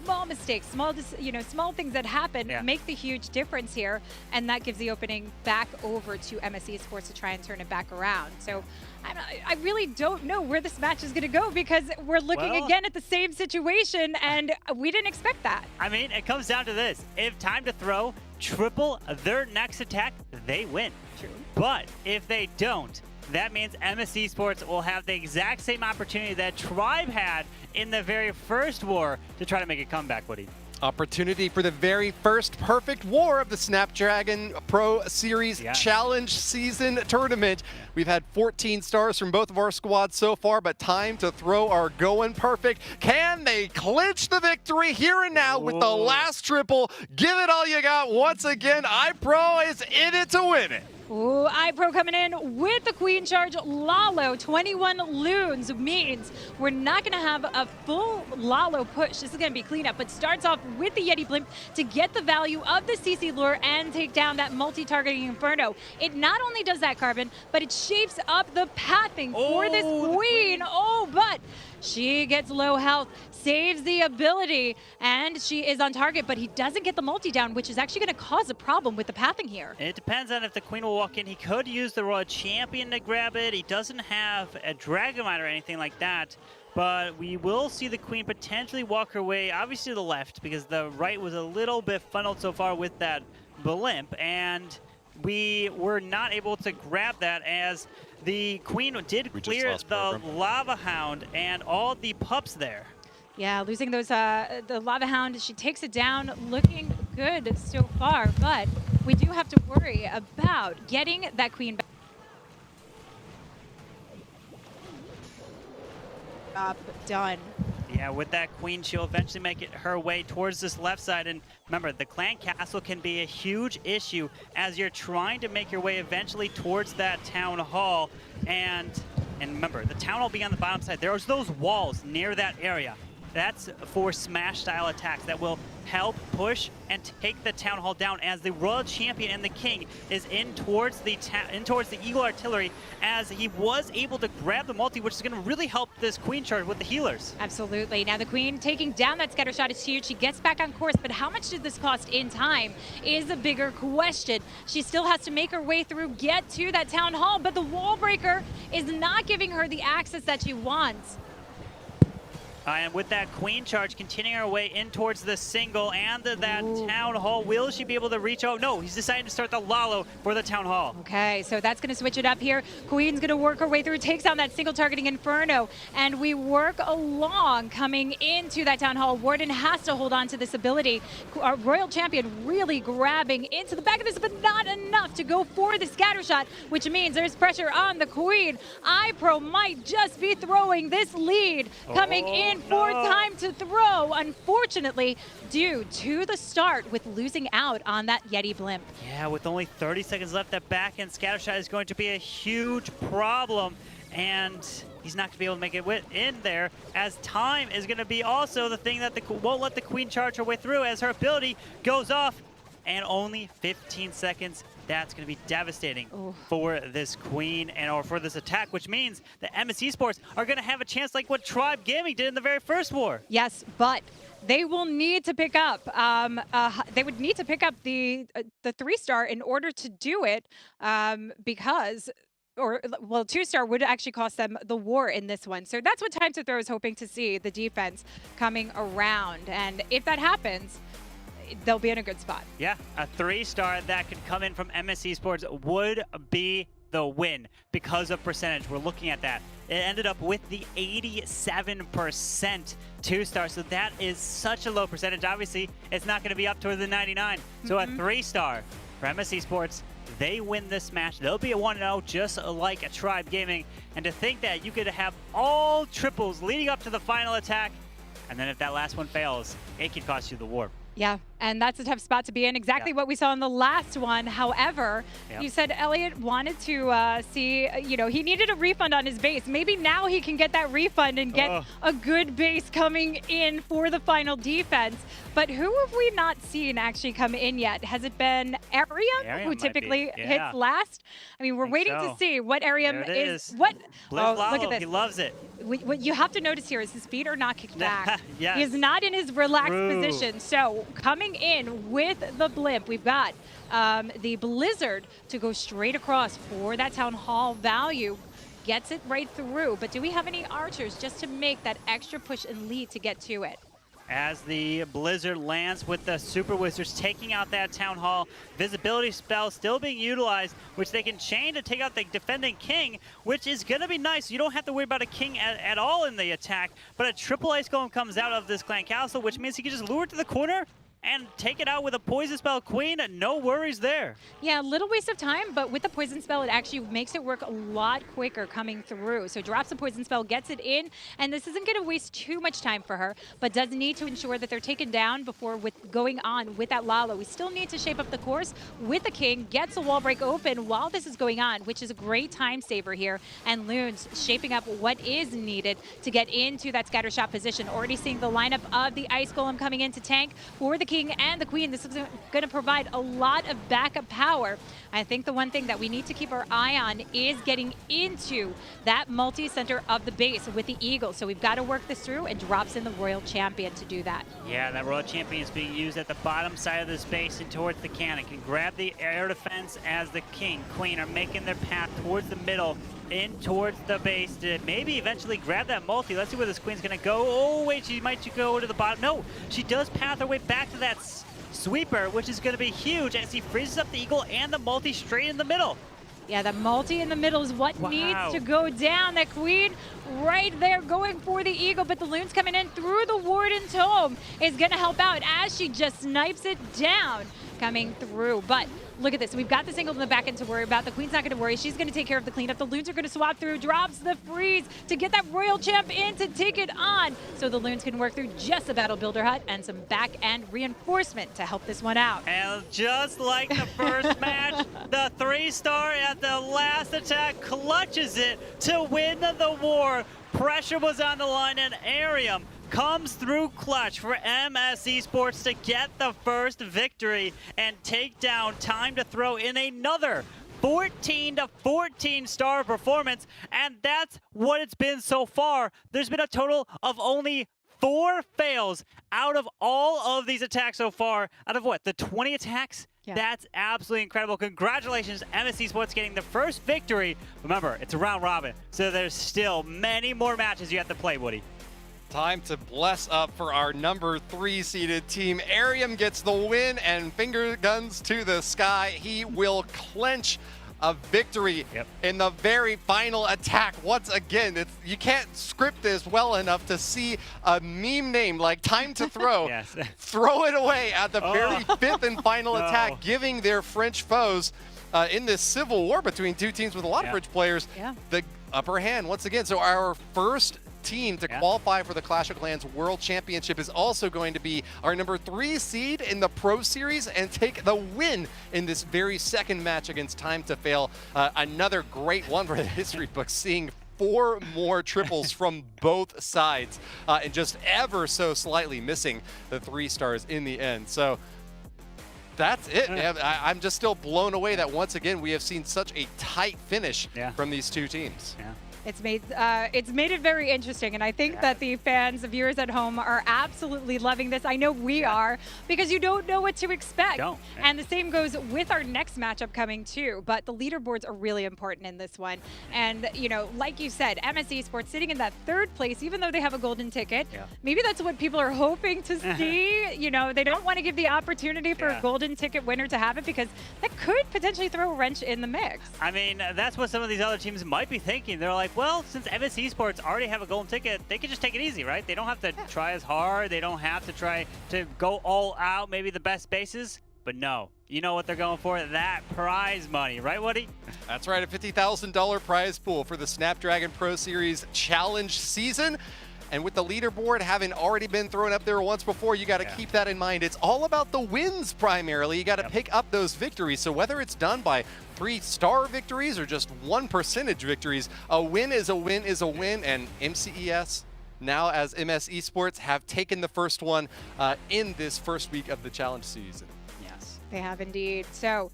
small mistakes, small things that happen make the huge difference here, and that gives the opening back over to MSE Sports to try and turn it back around. So I really don't know where this match is going to go, because we're looking again at the same situation, and we didn't expect that. I mean, it comes down to this. If Time to Throw triple their next attack, they win. True. But if they don't, that means MSE Sports will have the exact same opportunity that Tribe had in the very first war to try to make a comeback, Woody. Opportunity for the very first perfect war of the Snapdragon Pro Series Challenge Season Tournament. We've had 14 stars from both of our squads so far, but Time to Throw are going perfect. Can they clinch the victory here and now with the last triple? Give it all you got once again. iPro is in it to win it. Ooh, iPro coming in with the Queen Charge Lalo. 21 loons means we're not going to have a full Lalo push. This is going to be cleanup, but starts off with the Yeti Blimp to get the value of the CC lure and take down that multi-targeting Inferno. It not only does that, Carbon, but it shapes up the pathing for this Queen. But she gets low health, saves the ability, and she is on target, but he doesn't get the multi down, which is actually going to cause a problem with the pathing here. It depends on if the Queen will walk in. He could use the Royal Champion to grab it. He doesn't have a Dragonite or anything like that, but we will see the Queen potentially walk her way, obviously to the left, because the right was a little bit funneled so far with that blimp, and we were not able to grab that as the Queen did clear the Lava Hound and all the pups there. Yeah, losing those the Lava Hound, she takes it down, looking good so far, but we do have to worry about getting that Queen back. Done. Yeah, with that Queen, she'll eventually make it her way towards this left side. And remember, the Clan Castle can be a huge issue as you're trying to make your way eventually towards that Town Hall. And And remember, the Town Hall being on the bottom side, there's those walls near that area. That's for smash-style attacks that will help push and take the Town Hall down as the Royal Champion and the King is in towards the Eagle Artillery, as he was able to grab the multi, which is going to really help this Queen charge with the healers. Absolutely. Now the Queen taking down that scatter shot is huge. She gets back on course, but how much did this cost in time is a bigger question. She still has to make her way through, get to that Town Hall, but the wall breaker is not giving her the access that she wants. And with that Queen charge, continuing her way in towards the single and that Town Hall. Will she be able to reach? Oh, no, he's deciding to start the Lalo for the Town Hall. Okay, so that's going to switch it up here. Queen's going to work her way through, takes down that single targeting Inferno, and we work along coming into that Town Hall. Warden has to hold on to this ability. Our Royal Champion really grabbing into the back of this, but not enough to go for the scatter shot, which means there's pressure on the Queen. iPro might just be throwing this lead coming in for time to throw, unfortunately, due to the start with losing out on that Yeti blimp. Yeah, with only 30 seconds left, that back-end scatter shot is going to be a huge problem, and he's not going to be able to make it in there, as time is going to be also the thing that won't let the Queen charge her way through, as her ability goes off, and only 15 seconds. That's going to be devastating for this Queen or for this attack, which means the MS Esports are going to have a chance like what Tribe Gaming did in the very first war. Yes, but they will need to pick up. They would need to pick up the 3-star in order to do it, because. Well, 2-star would actually cost them the war in this one. So that's what Time to Throw is hoping to see, the defense coming around. And if that happens, they'll be in a good spot. Yeah, a 3-star that could come in from MS Esports would be the win because of percentage. We're looking at that. It ended up with the 87% 2-star, so that is such a low percentage. Obviously, it's not going to be up toward the 99. So a 3-star for MS Esports. They win this match. They'll be a 1-0 just like a Tribe Gaming. And to think that you could have all triples leading up to the final attack, and then if that last one fails, it could cost you the war. Yeah, and that's a tough spot to be in. Exactly what we saw in the last one. However, you said Elliot wanted to see, he needed a refund on his base. Maybe now he can get that refund and get a good base coming in for the final defense. But who have we not seen actually come in yet? Has it been Arium, who typically hits last? I mean, we're waiting to see what Arium is. What? Look at this. He loves it. What you have to notice here is his feet are not kicked back. He is not in his relaxed position. So coming in with the blimp, we've got the Blizzard to go straight across for that Town Hall value. Gets it right through. But do we have any archers just to make that extra push and lead to get to it? As the Blizzard lands with the Super Wizards taking out that Town Hall. Visibility spell still being utilized, which they can chain to take out the defending King, which is going to be nice. You don't have to worry about a King at all in the attack, but a triple Ice Golem comes out of this Clan Castle, which means he can just lure it to the corner and take it out with a poison spell. Queen, no worries there. Yeah, a little waste of time, but with the poison spell, it actually makes it work a lot quicker coming through. So drops the poison spell, gets it in, and this isn't going to waste too much time for her, but does need to ensure that they're taken down before going on with that Lalo. We still need to shape up the course with the King, gets the wall break open while this is going on, which is a great time saver here, and Loons shaping up what is needed to get into that scatter shot position. Already seeing the lineup of the Ice Golem coming in to tank for the King and the Queen. This is going to provide a lot of backup power. I think the one thing that we need to keep our eye on is getting into that multi-center of the base with the Eagle. So we've got to work this through, and drops in the Royal Champion to do that. Yeah, that Royal Champion is being used at the bottom side of this base and towards the cannon. Can grab the air defense as the King, Queen are making their path towards the middle, in towards the base to maybe eventually grab that multi. Let's see where this Queen's gonna go. Oh wait, she might go to the bottom. No, she does path her way back to that sweeper, which is gonna be huge as he freezes up the Eagle and the multi straight in the middle. Yeah, the multi in the middle is what needs to go down. That Queen right there going for the eagle, but the Loon's coming in through the Warden's home is going to help out as she just snipes it down coming through. But look at this. We've got the single in the back end to worry about. The Queen's not going to worry. She's going to take care of the cleanup. The Loons are going to swap through, drops the freeze to get that Royal Champ in to take it on. So the Loons can work through just a Battle Builder hut and some back-end reinforcement to help this one out. And just like the first match, the 3-star at the last attack clutches it to win the war. Pressure was on the line, and Arium comes through clutch for MS Esports to get the first victory and take down Time to Throw in another 14 to 14 star performance. And that's what it's been so far. There's been a total of only 4 fails out of all of these attacks so far. Out of what, the 20 attacks? Yeah. That's absolutely incredible. Congratulations, MS Esports getting the first victory. Remember, it's a round robin, so there's still many more matches you have to play, Woody. Time to bless up for our number 3 seeded team. Arium gets the win, and finger guns to the sky. He will clench a victory in the very final attack. Once again, you can't script this well enough to see a meme name like Time to Throw. Throw it away at the very 5th and final attack, giving their French foes in this civil war between two teams with a lot of French players the upper hand once again. So our first team to qualify for the Clash of Clans World Championship is also going to be our number 3 seed in the Pro Series and take the win in this very second match against Time to Fail. Another great one for the history books, seeing 4 more triples from both sides and just ever so slightly missing the 3 stars in the end. So that's it. I'm just still blown away that once again we have seen such a tight finish from these two teams. It's made it very interesting, and I think that the fans, the viewers at home, are absolutely loving this. I know we are, because you don't know what to expect. And the same goes with our next matchup coming too. But the leaderboards are really important in this one. And you know, like you said, MS Esports sitting in that 3rd place, even though they have a golden ticket. Maybe that's what people are hoping to see. You know, they don't want to give the opportunity for a golden ticket winner to have it, because that could potentially throw a wrench in the mix. I mean, that's what some of these other teams might be thinking. They're like, well, since MS Esports already have a golden ticket, they can just take it easy, right? They don't have to try as hard. They don't have to try to go all out, maybe the best bases. But no, you know what they're going for? That prize money, right, Woody? That's right, a $50,000 prize pool for the Snapdragon Pro Series Challenge season. And with the leaderboard having already been thrown up there once before, you got to keep that in mind. It's all about the wins primarily. You got to pick up those victories. So whether it's done by 3-star victories or just 1% victories, a win is a win is a win. And MCES, now as MS Esports, have taken the first one in this first week of the challenge season. They have indeed. So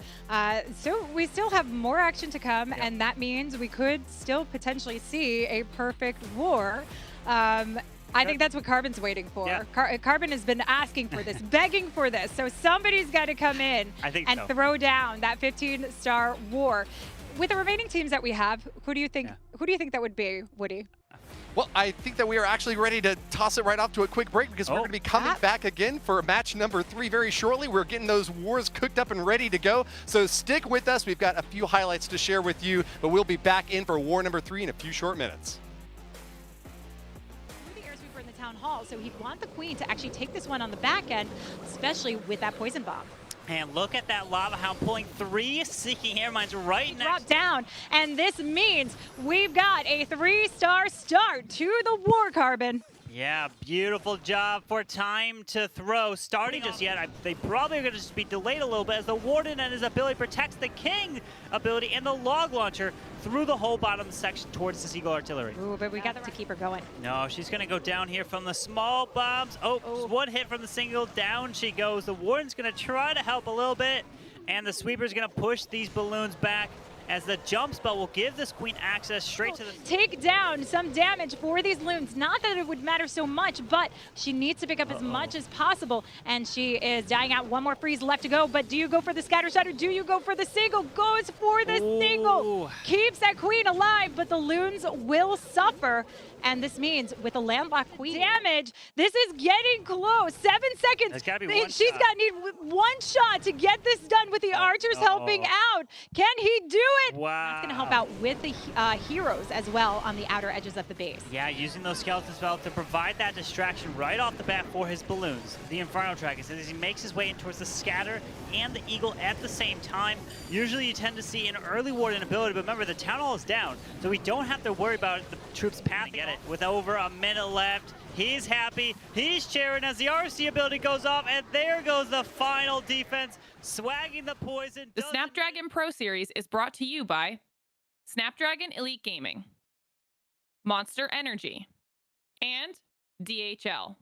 we still have more action to come, and that means we could still potentially see a perfect war. I think that's what Carbon's waiting for. Carbon has been asking for this, begging for this. So somebody's got to come in and throw down that 15-star war. With the remaining teams that we have, who do you think? Who do you think that would be, Woody? Well, I think that we are actually ready to toss it right off to a quick break, because we're going to be coming back again for match number 3 very shortly. We're getting those wars cooked up and ready to go. So stick with us. We've got a few highlights to share with you, but we'll be back in for war number 3 in a few short minutes. The air sweeper in the town hall, so he'd want the Queen to actually take this one on the back end, especially with that poison bomb. And look at that Lava Hound pulling 3 Seeking Air Mines right next. Drop down, and this means we've got a 3-star start to the war, Carbon. Yeah, beautiful job for Time to Throw. Starting just yet, they probably are going to just be delayed a little bit as the Warden and his ability protects the King ability and the Log Launcher through the whole bottom section towards the Seagull Artillery. Ooh, but we got to keep her going. No, she's going to go down here from the small bombs. One hit from the single. Down she goes. The Warden's going to try to help a little bit, and the Sweeper's going to push these balloons back, as the jump spell will give this Queen access straight to the... Take down some damage for these Loons. Not that it would matter so much, but she needs to pick up as much as possible, and she is dying out. One more freeze left to go, but do you go for the scatter shot or do you go for the single? Goes for the single. Keeps that Queen alive, but the Loons will suffer. And this means with a landlocked Queen damage, this is getting close. 7 seconds. There's gotta be one She's got to need one shot to get this done with the archers helping out. Can he do it? Wow. That's going to help out with the heroes as well on the outer edges of the base. Yeah, using those skeleton spells to provide that distraction right off the bat for his balloons. The Inferno Dragons, as he makes his way in towards the Scatter and the Eagle at the same time. Usually you tend to see an early Warden ability, but remember the Town Hall is down, so we don't have to worry about the troops path. Get it with over a minute left. He's happy, he's cheering as the RC ability goes off, and there goes the final defense, swagging the poison. The Snapdragon Pro Series is brought to you by Snapdragon Elite Gaming, Monster Energy, and DHL.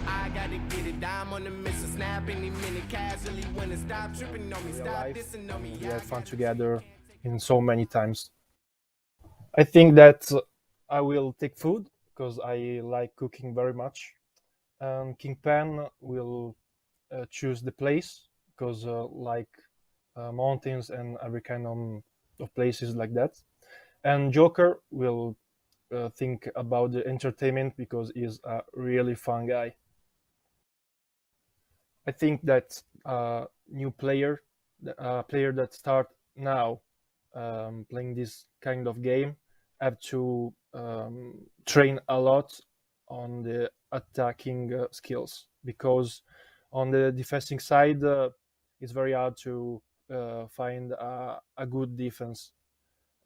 I gotta get it, I'm on the mission, snap any minute, casually when it stop tripping on me, stop dissing on me. We had fun together in so many times. I think that I will take food because I like cooking very much. And King Pen will choose the place because like mountains and every kind of places like that. And Joker will think about the entertainment because he's a really fun guy. I think that new player that start now playing this kind of game have to train a lot on the attacking skills, because on the defending side it's very hard to find a good defense.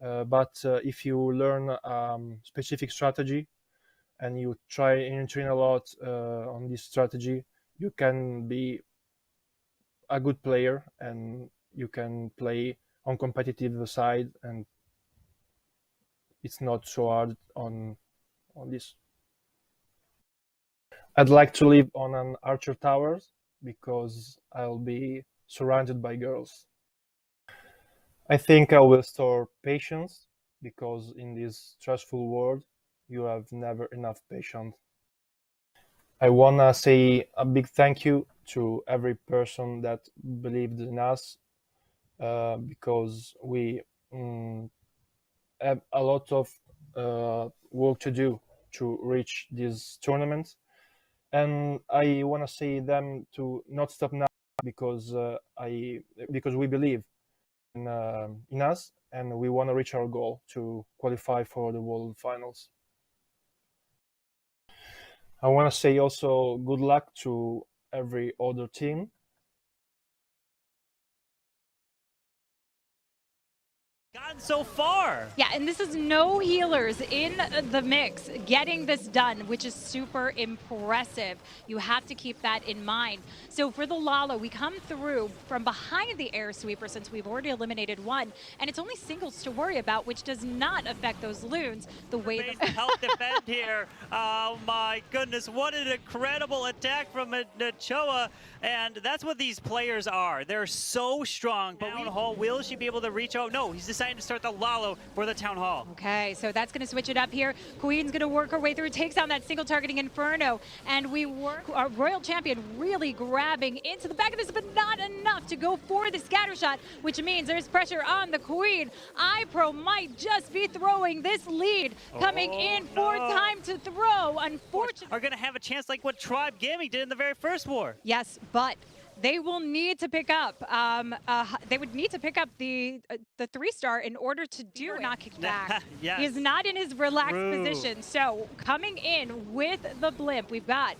But if you learn specific strategy and you try and train a lot on this strategy, you can be a good player and you can play on competitive side, and it's not so hard on this. I'd like to live on an archer tower because I'll be surrounded by girls. I think I will store patience because in this stressful world you have never enough patience. I wanna say a big thank you to every person that believed in us because we have a lot of work to do to reach this tournament, and I wanna say them to not stop now because we believe in us and we wanna reach our goal to qualify for the World Finals. I want to say also good luck to every other team. Gotten so far. Yeah, and this is no healers in the mix getting this done, which is super impressive. You have to keep that in mind. So for the Lalo, we come through from behind the air sweeper since we've already eliminated one, and it's only singles to worry about, which does not affect those loons the way that help defend here. Oh my goodness, what an incredible attack from Nachoa, and that's what these players are. They're so strong. Town Hall, will she be able to reach out? No, he's deciding to start the Lalo for the Town Hall. Okay, so that's going to switch it up here. Queen's going to work her way through, takes down that single targeting Inferno, and we work our Royal Champion really grabbing into the back of this, but not enough to go for the scatter shot, which means there's pressure on the Queen. iPro might just be throwing this lead, coming in for time to throw. Unfortunately, are going to have a chance like what Tribe Gaming did in the very first war. Yes, but they will need to pick up. They would need to pick up the 3-star in order to do not kick back. Yes. He's not in his relaxed position. So coming in with the blimp, we've got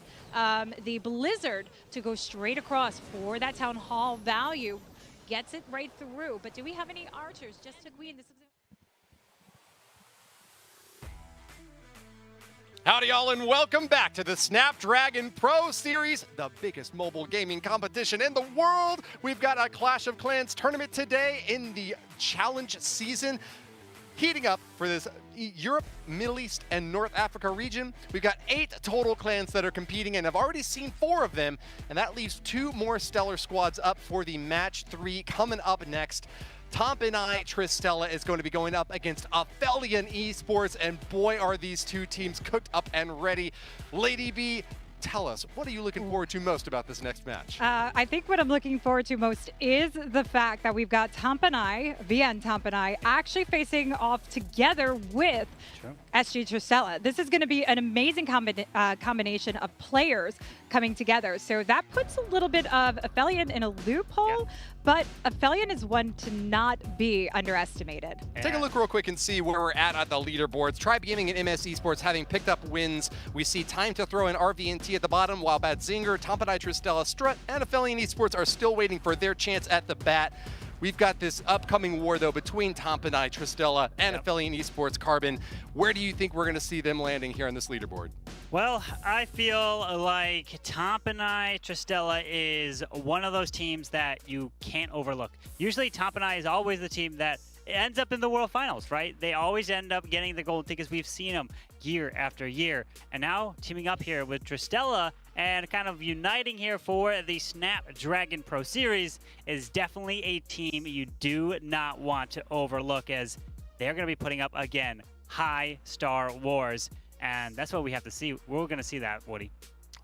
the Blizzard to go straight across for that Town Hall value. Gets it right through. But do we have any archers? Just to Queen. This is Howdy y'all, and welcome back to the Snapdragon Pro Series, the biggest mobile gaming competition in the world. We've got a Clash of Clans tournament today in the challenge season. Heating up for this Europe, Middle East, and North Africa region. We've got 8 total clans that are competing, and I've already seen 4 of them, and that leaves 2 more stellar squads up for the match 3 coming up next. Tomp and I, Tristella, is going to be going up against Aphelion Esports, and boy, are these two teams cooked up and ready. Lady B, tell us, what are you looking forward to most about this next match? I think what I'm looking forward to most is the fact that we've got Tampanai, VN Tampanai, actually facing off together with SG Tristella. This is going to be an amazing combination of players coming together. So that puts a little bit of Aphelion in a loophole, but Aphelion is one to not be underestimated. Take a look real quick and see where we're at the leaderboards. Tribe Gaming and MS Esports having picked up wins. We see Time to Throw in RVNT at the bottom, while Badzinger, Tampanai Tristella, Strut, and Aphelion Esports are still waiting for their chance at the bat. We've got this upcoming war, though, between Tampanai, Tristella, and Aphelion Esports. Carbon, where do you think we're going to see them landing here on this leaderboard? Well, I feel like Tampanai Tristella is one of those teams that you can't overlook. Usually Tampanai is always the team that ends up in the World Finals, right? They always end up getting the golden tickets. We've seen them year after year. And now teaming up here with Tristella and kind of uniting here for the Snapdragon Pro Series is definitely a team you do not want to overlook, as they're going to be putting up, again, high Star Wars. And that's what we have to see. We're going to see that, Woody.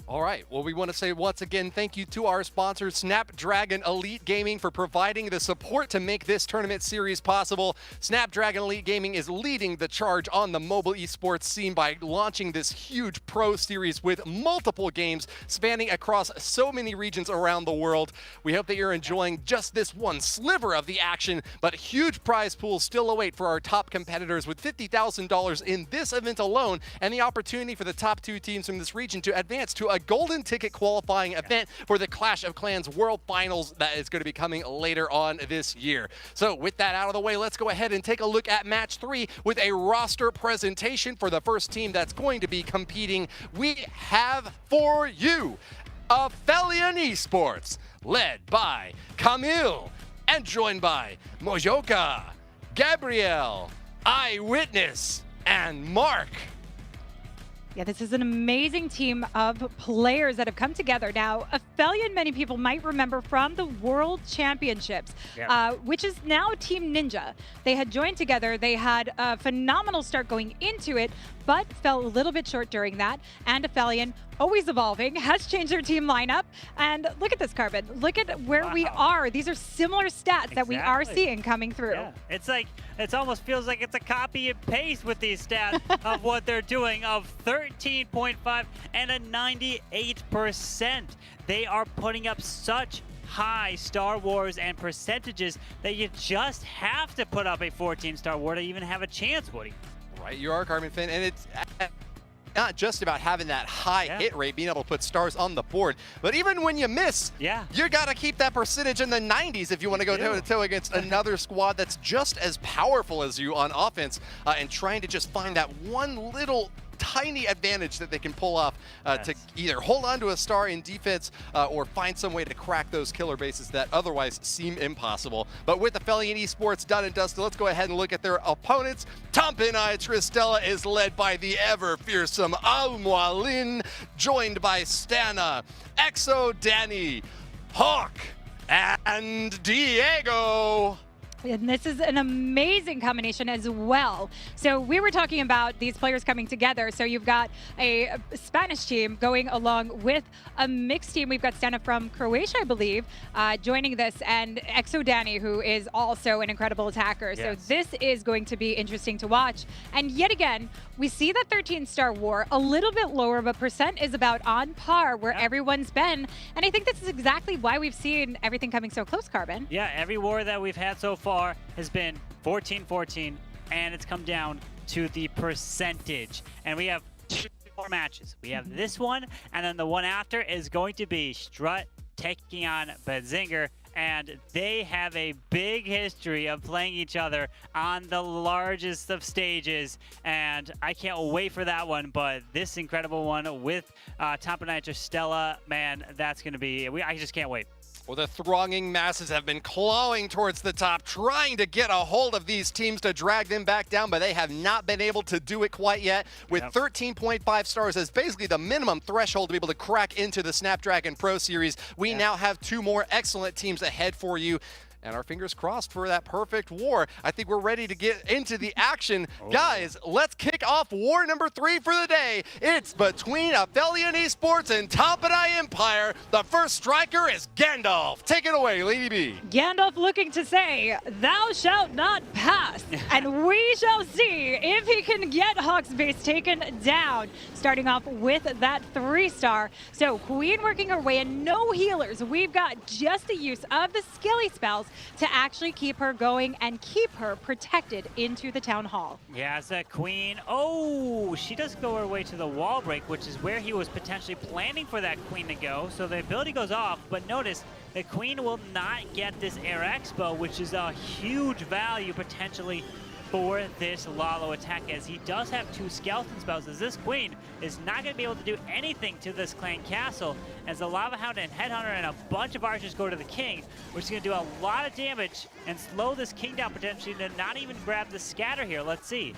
All right. Well, we want to say once again, thank you to our sponsor, Snapdragon Elite Gaming, for providing the support to make this tournament series possible. Snapdragon Elite Gaming is leading the charge on the mobile esports scene by launching this huge pro series with multiple games spanning across so many regions around the world. We hope that you're enjoying just this one sliver of the action, but huge prize pools still await for our top competitors, with $50,000 in this event alone, and the opportunity for the top 2 teams from this region to advance to a golden ticket qualifying event for the Clash of Clans World Finals that is going to be coming later on this year. So with that out of the way, let's go ahead and take a look at match 3 with a roster presentation for the first team that's going to be competing. We have for you Aphelion Esports, led by Camille and joined by Mojoka, Gabrielle, Eyewitness, and Mark. Yeah, this is an amazing team of players that have come together. Now, Aphelion, many people might remember from the World Championships, which is now Team Ninja. They had joined together. They had a phenomenal start going into it, but fell a little bit short during that. And Aphelion, always evolving, has changed their team lineup. And look at this, Carbon. Look at where we are. These are similar stats that we are seeing coming through. Yeah. It's like, it almost feels like it's a copy and paste with these stats of what they're doing, of 13.5 and a 98%. They are putting up such high Star Wars and percentages that you just have to put up a 14-star war to even have a chance, Woody. Right, you are, Carbon Finn, and it's not just about having that high hit rate, being able to put stars on the board, but even when you miss, you got to keep that percentage in the 90s if you want to go toe-to-toe against another squad that's just as powerful as you on offense, and trying to just find that one little tiny advantage that they can pull off to either hold on to a star in defense or find some way to crack those killer bases that otherwise seem impossible. But with Aphelion Esports done and dusted, let's go ahead and look at their opponents. Tampanai Tristella is led by the ever-fearsome Almualin, joined by Stana, Exo Danny, Hawk, and Diego. And this is an amazing combination as well. So we were talking about these players coming together. So you've got a Spanish team going along with a mixed team. We've got Stana from Croatia, I believe, joining this, and Exo Danny, who is also an incredible attacker. So this is going to be interesting to watch. And yet again, we see that 13-star war a little bit lower, but percent is about on par where everyone's been. And I think this is exactly why we've seen everything coming so close, Carbon. Yeah, every war that we've had so far has been 14-14, and it's come down to the percentage. And we have 2 more matches. We have this one, and then the one after is going to be Strut taking on Badzinger, and they have a big history of playing each other on the largest of stages, and I can't wait for that one. But this incredible one with Tampanai Tristella, man, that's going to be, I just can't wait. Well, the thronging masses have been clawing towards the top, trying to get a hold of these teams to drag them back down, but they have not been able to do it quite yet. With 13.5 stars as basically the minimum threshold to be able to crack into the Snapdragon Pro Series, we now have 2 more excellent teams ahead for you. And our fingers crossed for that perfect war. I think we're ready to get into the action. Guys, let's kick off war number 3 for the day. It's between Aphelion Esports and Tampanai Empire. The first striker is Gandalf. Take it away, Lady B. Gandalf looking to say, "Thou shalt not pass," and we shall see if he can get Hawk's base taken down. Starting off with that 3-star. So Queen working her way and no healers. We've got just the use of the Skelly spells to actually keep her going and keep her protected into the town hall. Yeah, as a Queen, oh, she does go her way to the wall break, which is where he was potentially planning for that Queen to go. So the ability goes off, but notice the Queen will not get this Air Expo, which is a huge value potentially for this Lalo attack, as he does have 2 skeleton spells, as this Queen is not going to be able to do anything to this clan castle, as the Lava Hound and Headhunter and a bunch of archers go to the King, which is going to do a lot of damage and slow this King down potentially to not even grab the scatter here. Let's see.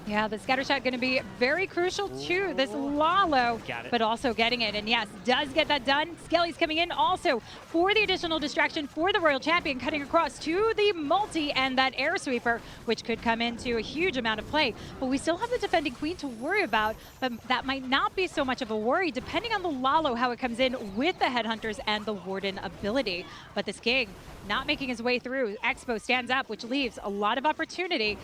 Yeah, the scatter shot going to be very crucial to this Lalo, but also getting it. And yes, does get that done. Skelly's coming in also for the additional distraction for the Royal Champion, cutting across to the multi and that Air Sweeper, which could come into a huge amount of play. But we still have the defending Queen to worry about, but that might not be so much of a worry, depending on the Lalo, how it comes in with the Headhunters and the Warden ability. But this King not making his way through. Expo stands up, which leaves a lot of opportunity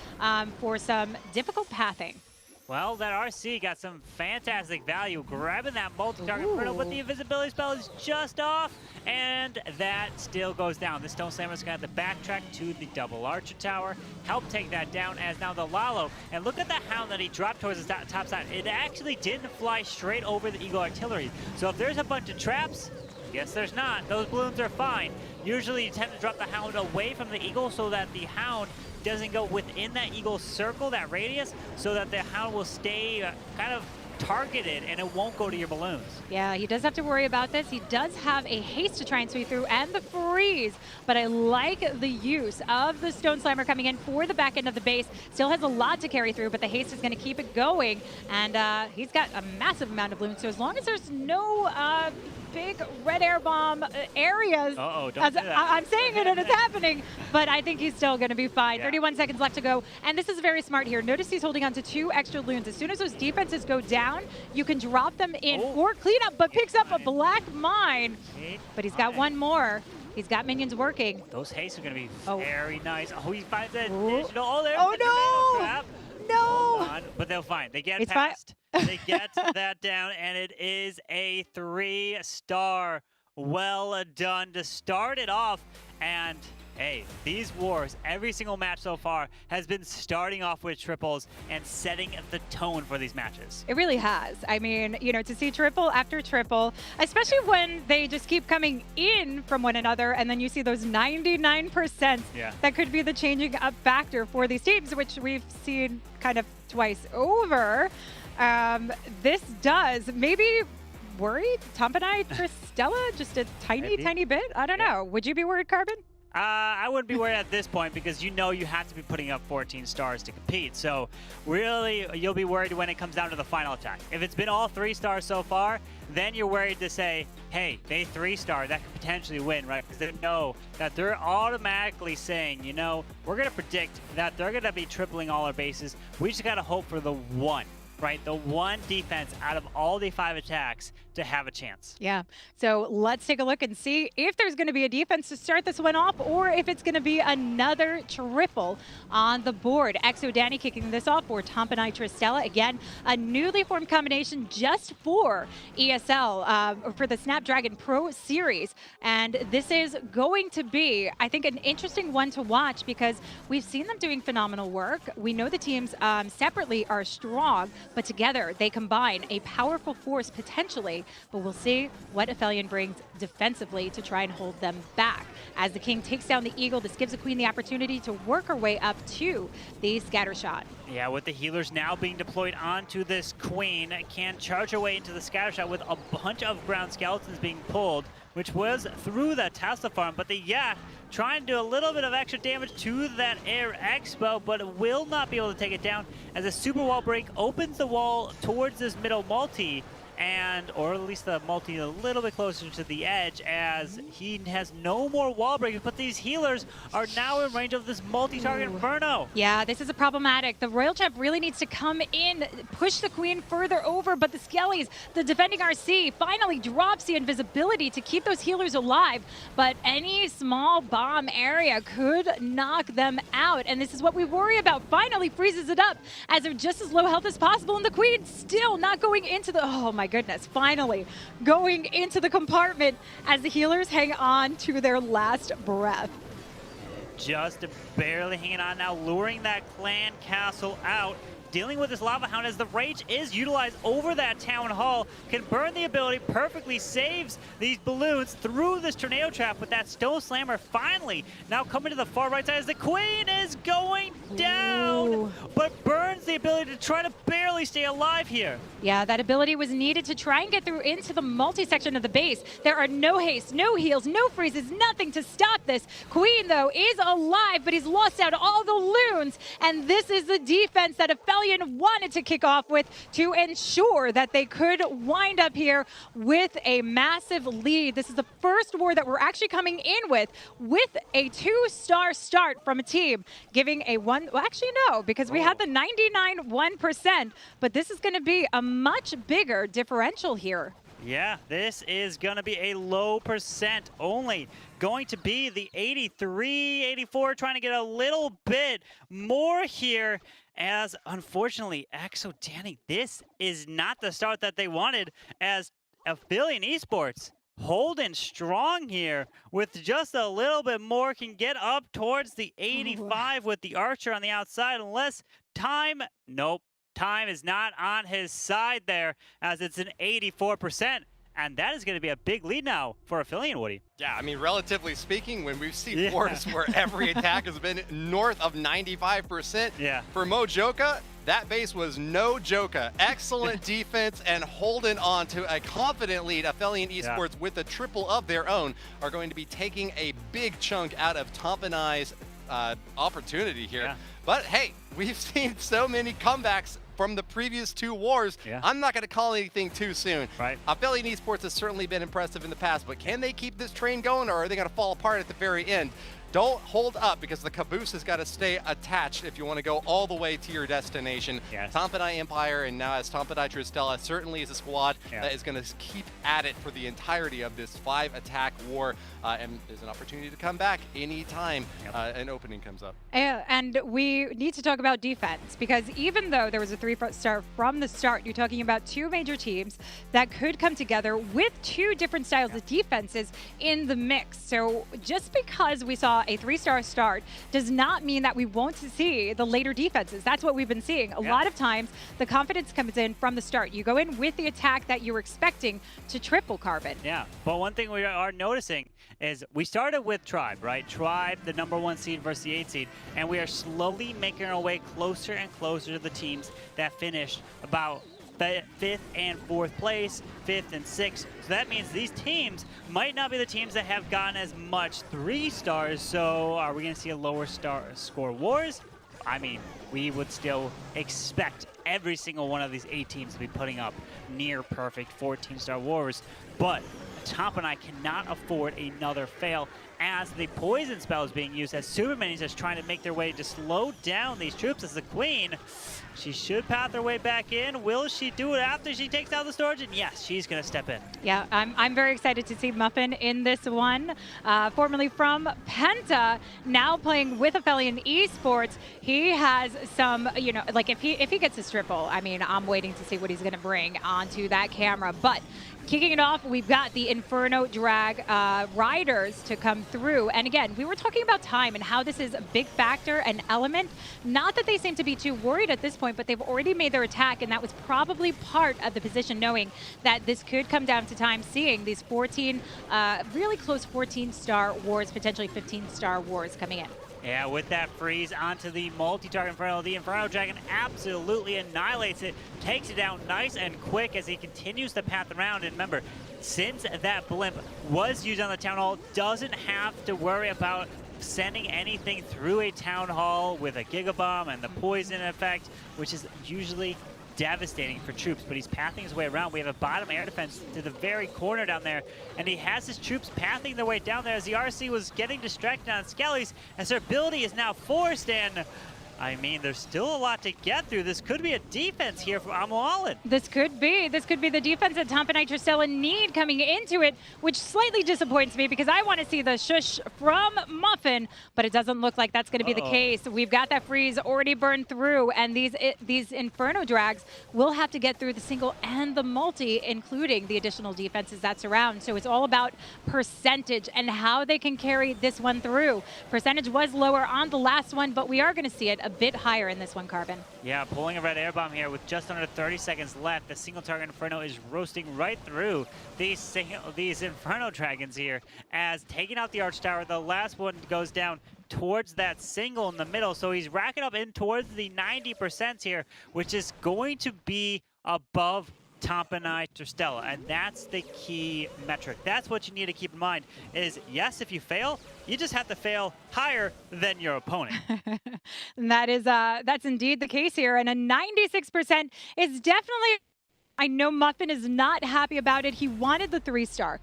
for some difficult pathing. Well, that RC got some fantastic value, grabbing that multi-target portal, but the invisibility spell is just off, and that still goes down. The Stone Slammer's going to have to backtrack to the double Archer Tower, help take that down, as now the Lalo, and look at the Hound that he dropped towards the top side. It actually didn't fly straight over the Eagle Artillery. So if there's a bunch of traps, yes, there's not. Those balloons are fine. Usually you tend to drop the Hound away from the Eagle so that the Hound doesn't go within that Eagle circle, that radius, so that the Hound will stay kind of targeted and it won't go to your balloons. Yeah, he does have to worry about this. He does have a haste to try and sweep through and the freeze, but I like the use of the Stone Slammer coming in for the back end of the base. Still has a lot to carry through, but the haste is going to keep it going, and he's got a massive amount of balloons, so as long as there's no big red air bomb areas. Don't do that. I'm saying it and it's happening, but I think he's still going to be fine. Yeah. 31 seconds left to go, and this is very smart here. Notice he's holding on to 2 extra loons. As soon as those defenses go down, you can drop them in for cleanup, but picks up a black mine. But he's got 1 more. He's got minions working. Those hastes are going to be very nice. Oh, he finds an additional. Oh, no! Trap. No! But they'll find. They get It's past. They get that down, and it is a 3-star. Well done to start it off. And hey, these wars, every single match so far has been starting off with triples and setting the tone for these matches. It really has. I mean, you know, to see triple after triple, especially when they just keep coming in from one another, and then you see those 99%, that could be the changing up factor for these teams, which we've seen kind of twice over. This does maybe worry Tampanai Tristella just a tiny bit. I don't know. Would you be worried, Carbon? I wouldn't be worried at this point, because you know you have to be putting up 14 stars to compete. So really, you'll be worried when it comes down to the final attack. If it's been all 3 stars so far, then you're worried to say, hey, they 3-star, that could potentially win, right? Because they know that they're automatically saying, you know, we're going to predict that they're going to be tripling all our bases. We just got to hope for the 1. Right, the 1 defense out of all the 5 attacks to have a chance. Yeah, so let's take a look and see if there's going to be a defense to start this one off, or if it's going to be another triple on the board. Exo Danny kicking this off for Tampanai Tristella. Again, a newly formed combination just for ESL, for the Snapdragon Pro Series. And this is going to be, I think, an interesting one to watch, because we've seen them doing phenomenal work. We know the teams separately are strong, but together they combine a powerful force potentially, but we'll see what Aphelion brings defensively to try and hold them back. As the King takes down the Eagle, this gives the Queen the opportunity to work her way up to the scatter shot. Yeah, with the healers now being deployed onto this Queen, can charge her way into the scatter shot with a bunch of ground skeletons being pulled, which was through the Tesla farm, but trying to do a little bit of extra damage to that Air Expo, but it will not be able to take it down, as a super wall break opens the wall towards this middle multi, or at least the multi a little bit closer to the edge, as he has no more wall breakers, but these healers are now in range of this multi-target Inferno. Yeah, this is a problematic. The Royal Champ really needs to come in, push the Queen further over, but the Skellies, the defending RC, finally drops the invisibility to keep those healers alive, but any small bomb area could knock them out, and this is what we worry about. Finally freezes it up as they're just as low health as possible, and the Queen still not going into the, oh my goodness, finally going into the compartment as the healers hang on to their last breath. Just barely hanging on now, luring that clan castle out. Dealing with this Lava Hound as the Rage is utilized over that Town Hall, can burn the ability, perfectly saves these balloons through this Tornado Trap with that Stone Slammer finally now coming to the far right side as the Queen is going down, but burns the ability to try to barely stay alive here. Yeah, that ability was needed to try and get through into the multi-section of the base. There are no haste, no heals, no freezes, nothing to stop this. Queen, though, is alive, but he's lost out all the loons, and this is the defense that Aphelion wanted to kick off with to ensure that they could wind up here with a massive lead. This is the first war that we're actually coming in with a 2-star start from a team, giving a one, well, actually no, because we had the 99.1%, but this is going to be a much bigger differential here. Yeah, this is going to be a low percent only. Going to be the 83, 84, trying to get a little bit more here. As unfortunately, Exo Danny, this is not the start that they wanted, as Aphelion Esports holding strong here with just a little bit more, can get up towards the 85 with the Archer on the outside, unless time, nope, time is not on his side there, as it's an 84%. And that is going to be a big lead now for Aphelion, Woody. Yeah, I mean, relatively speaking, when we've seen wars where every attack has been north of 95%, for Mojoka, that base was no joka. Excellent defense and holding on to a confident lead. Aphelion Esports, with a triple of their own, are going to be taking a big chunk out of Tompanai's opportunity here. But hey, we've seen so many comebacks from the previous two wars. I'm not going to call anything too soon. Aphelion Esports has certainly been impressive in the past, but can they keep this train going, or are they going to fall apart at the very end? Don't hold up, because the caboose has got to stay attached if you want to go all the way to your destination. Tompanai Empire, and now as Tompanai Tristella, certainly is a squad that is going to keep at it for the entirety of this 5-attack war, and there's an opportunity to come back anytime an opening comes up. And we need to talk about defense, because even though there was a 3-star from the start, you're talking about two major teams that could come together with two different styles of defenses in the mix. So just because we saw a 3-star start does not mean that we won't see the later defenses. That's what we've been seeing. A lot of times, the confidence comes in from the start. You go in with the attack that you were expecting to triple Carbon. Yeah, but one thing we are noticing is we started with Tribe, right? Tribe, the #1 seed versus the 8 seed, and we are slowly making our way closer and closer to the teams that finished about 5th and 4th place, 5th and 6th. So that means these teams might not be the teams that have gotten as much 3 stars. So are we going to see a lower score wars? I mean, we would still expect every single one of these 8 teams to be putting up near perfect 14-star wars. But Tompanai cannot afford another fail, as the poison spell is being used, as Superman is just trying to make their way to slow down these troops. As the Queen, she should path her way back in. Will she do it after she takes out the storage? And yes, she's going to step in. Yeah, I'm very excited to see Muffin in this one. Formerly from Penta, now playing with Aphelion Esports. He has some, you know, like if he gets his triple, I mean, I'm waiting to see what he's going to bring onto that camera. But kicking it off, we've got the Inferno Drag riders to come through. And again, we were talking about time and how this is a big factor, an element. Not that they seem to be too worried at this point, but they've already made their attack, and that was probably part of the position, knowing that this could come down to time, seeing these 14, really close 14-star wars, potentially 15-star wars coming in. Yeah, with that freeze onto the multi-target Inferno, the Inferno Dragon absolutely annihilates it, takes it down nice and quick as he continues to path around. And remember, since that blimp was used on the Town Hall, doesn't have to worry about sending anything through a Town Hall with a Gigabomb and the poison effect, which is usually devastating for troops, but he's pathing his way around. We have a bottom air defense to the very corner down there, and he has his troops pathing their way down there as the RC was getting distracted on Skellies, as their ability is now forced, and I mean, there's still a lot to get through. This could be a defense here for Amualin. This could be the defense that Tampa and Tristella need coming into it, which slightly disappoints me because I want to see the shush from Muffin, but it doesn't look like that's going to be the case. We've got that freeze already burned through, and these Inferno drags will have to get through the single and the multi, including the additional defenses that surround. So it's all about percentage and how they can carry this one through. Percentage was lower on the last one, but we are going to see it a bit higher in this one, Carbon. Yeah, pulling a red air bomb here with just under 30 seconds left. The single target Inferno is roasting right through these Inferno Dragons here, as taking out the Arch Tower. The last one goes down towards that single in the middle, so he's racking up in towards the 90% here, which is going to be above Tampanai Tristella, and that's the key metric. That's what you need to keep in mind is, yes, if you fail, you just have to fail higher than your opponent. And that's indeed the case here, and a 96% is definitely. I know Muffin is not happy about it. He wanted the 3-star.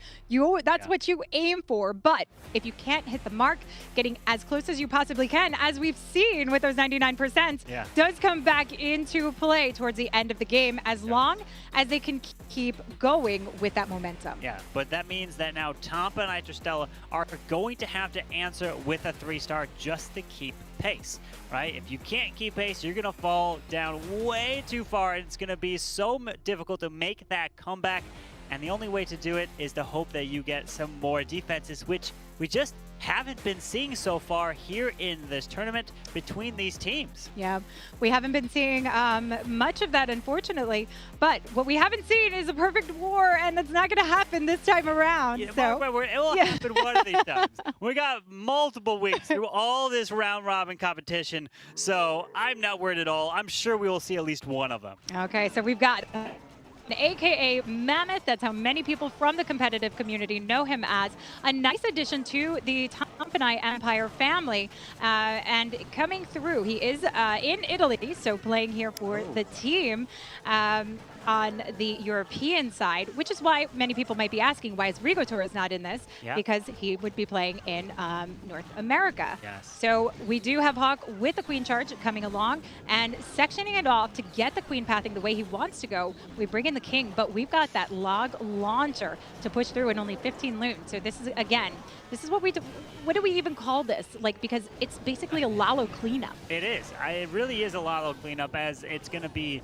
That's what you aim for, but if you can't hit the mark, getting as close as you possibly can, as we've seen with those 99%, does come back into play towards the end of the game, as long as they can keep going with that momentum. Yeah, but that means that now Tampa and Tristella are going to have to answer with a 3-star just to keep pace, right? If you can't keep pace, you're going to fall down way too far, and it's going to be so difficult to make that comeback, and the only way to do it is to hope that you get some more defenses, which we just haven't been seeing so far here in this tournament between these teams. Yeah, we haven't been seeing much of that, unfortunately, but what we haven't seen is a perfect war, and it's not going to happen this time around. Yeah, so it will happen one of these times. We got multiple weeks through all this round-robin competition, so I'm not worried at all. I'm sure we will see at least one of them. Okay, so we've got AKA Mammoth. That's how many people from the competitive community know him as. A nice addition to the Tampanai Empire family. And coming through, he is in Italy, so playing here for the team. On the European side, which is why many people might be asking why is Rigo Torres not in this, because he would be playing in North America. Yes. So we do have Hawk with the Queen Charge coming along and sectioning it off to get the Queen pathing the way he wants to go. We bring in the King, but we've got that log launcher to push through in only 15 loot. So this is, again, this is what we do. What do we even call this? Like, because it's basically a Lalo cleanup. It is. It really is a Lalo cleanup, as it's going to be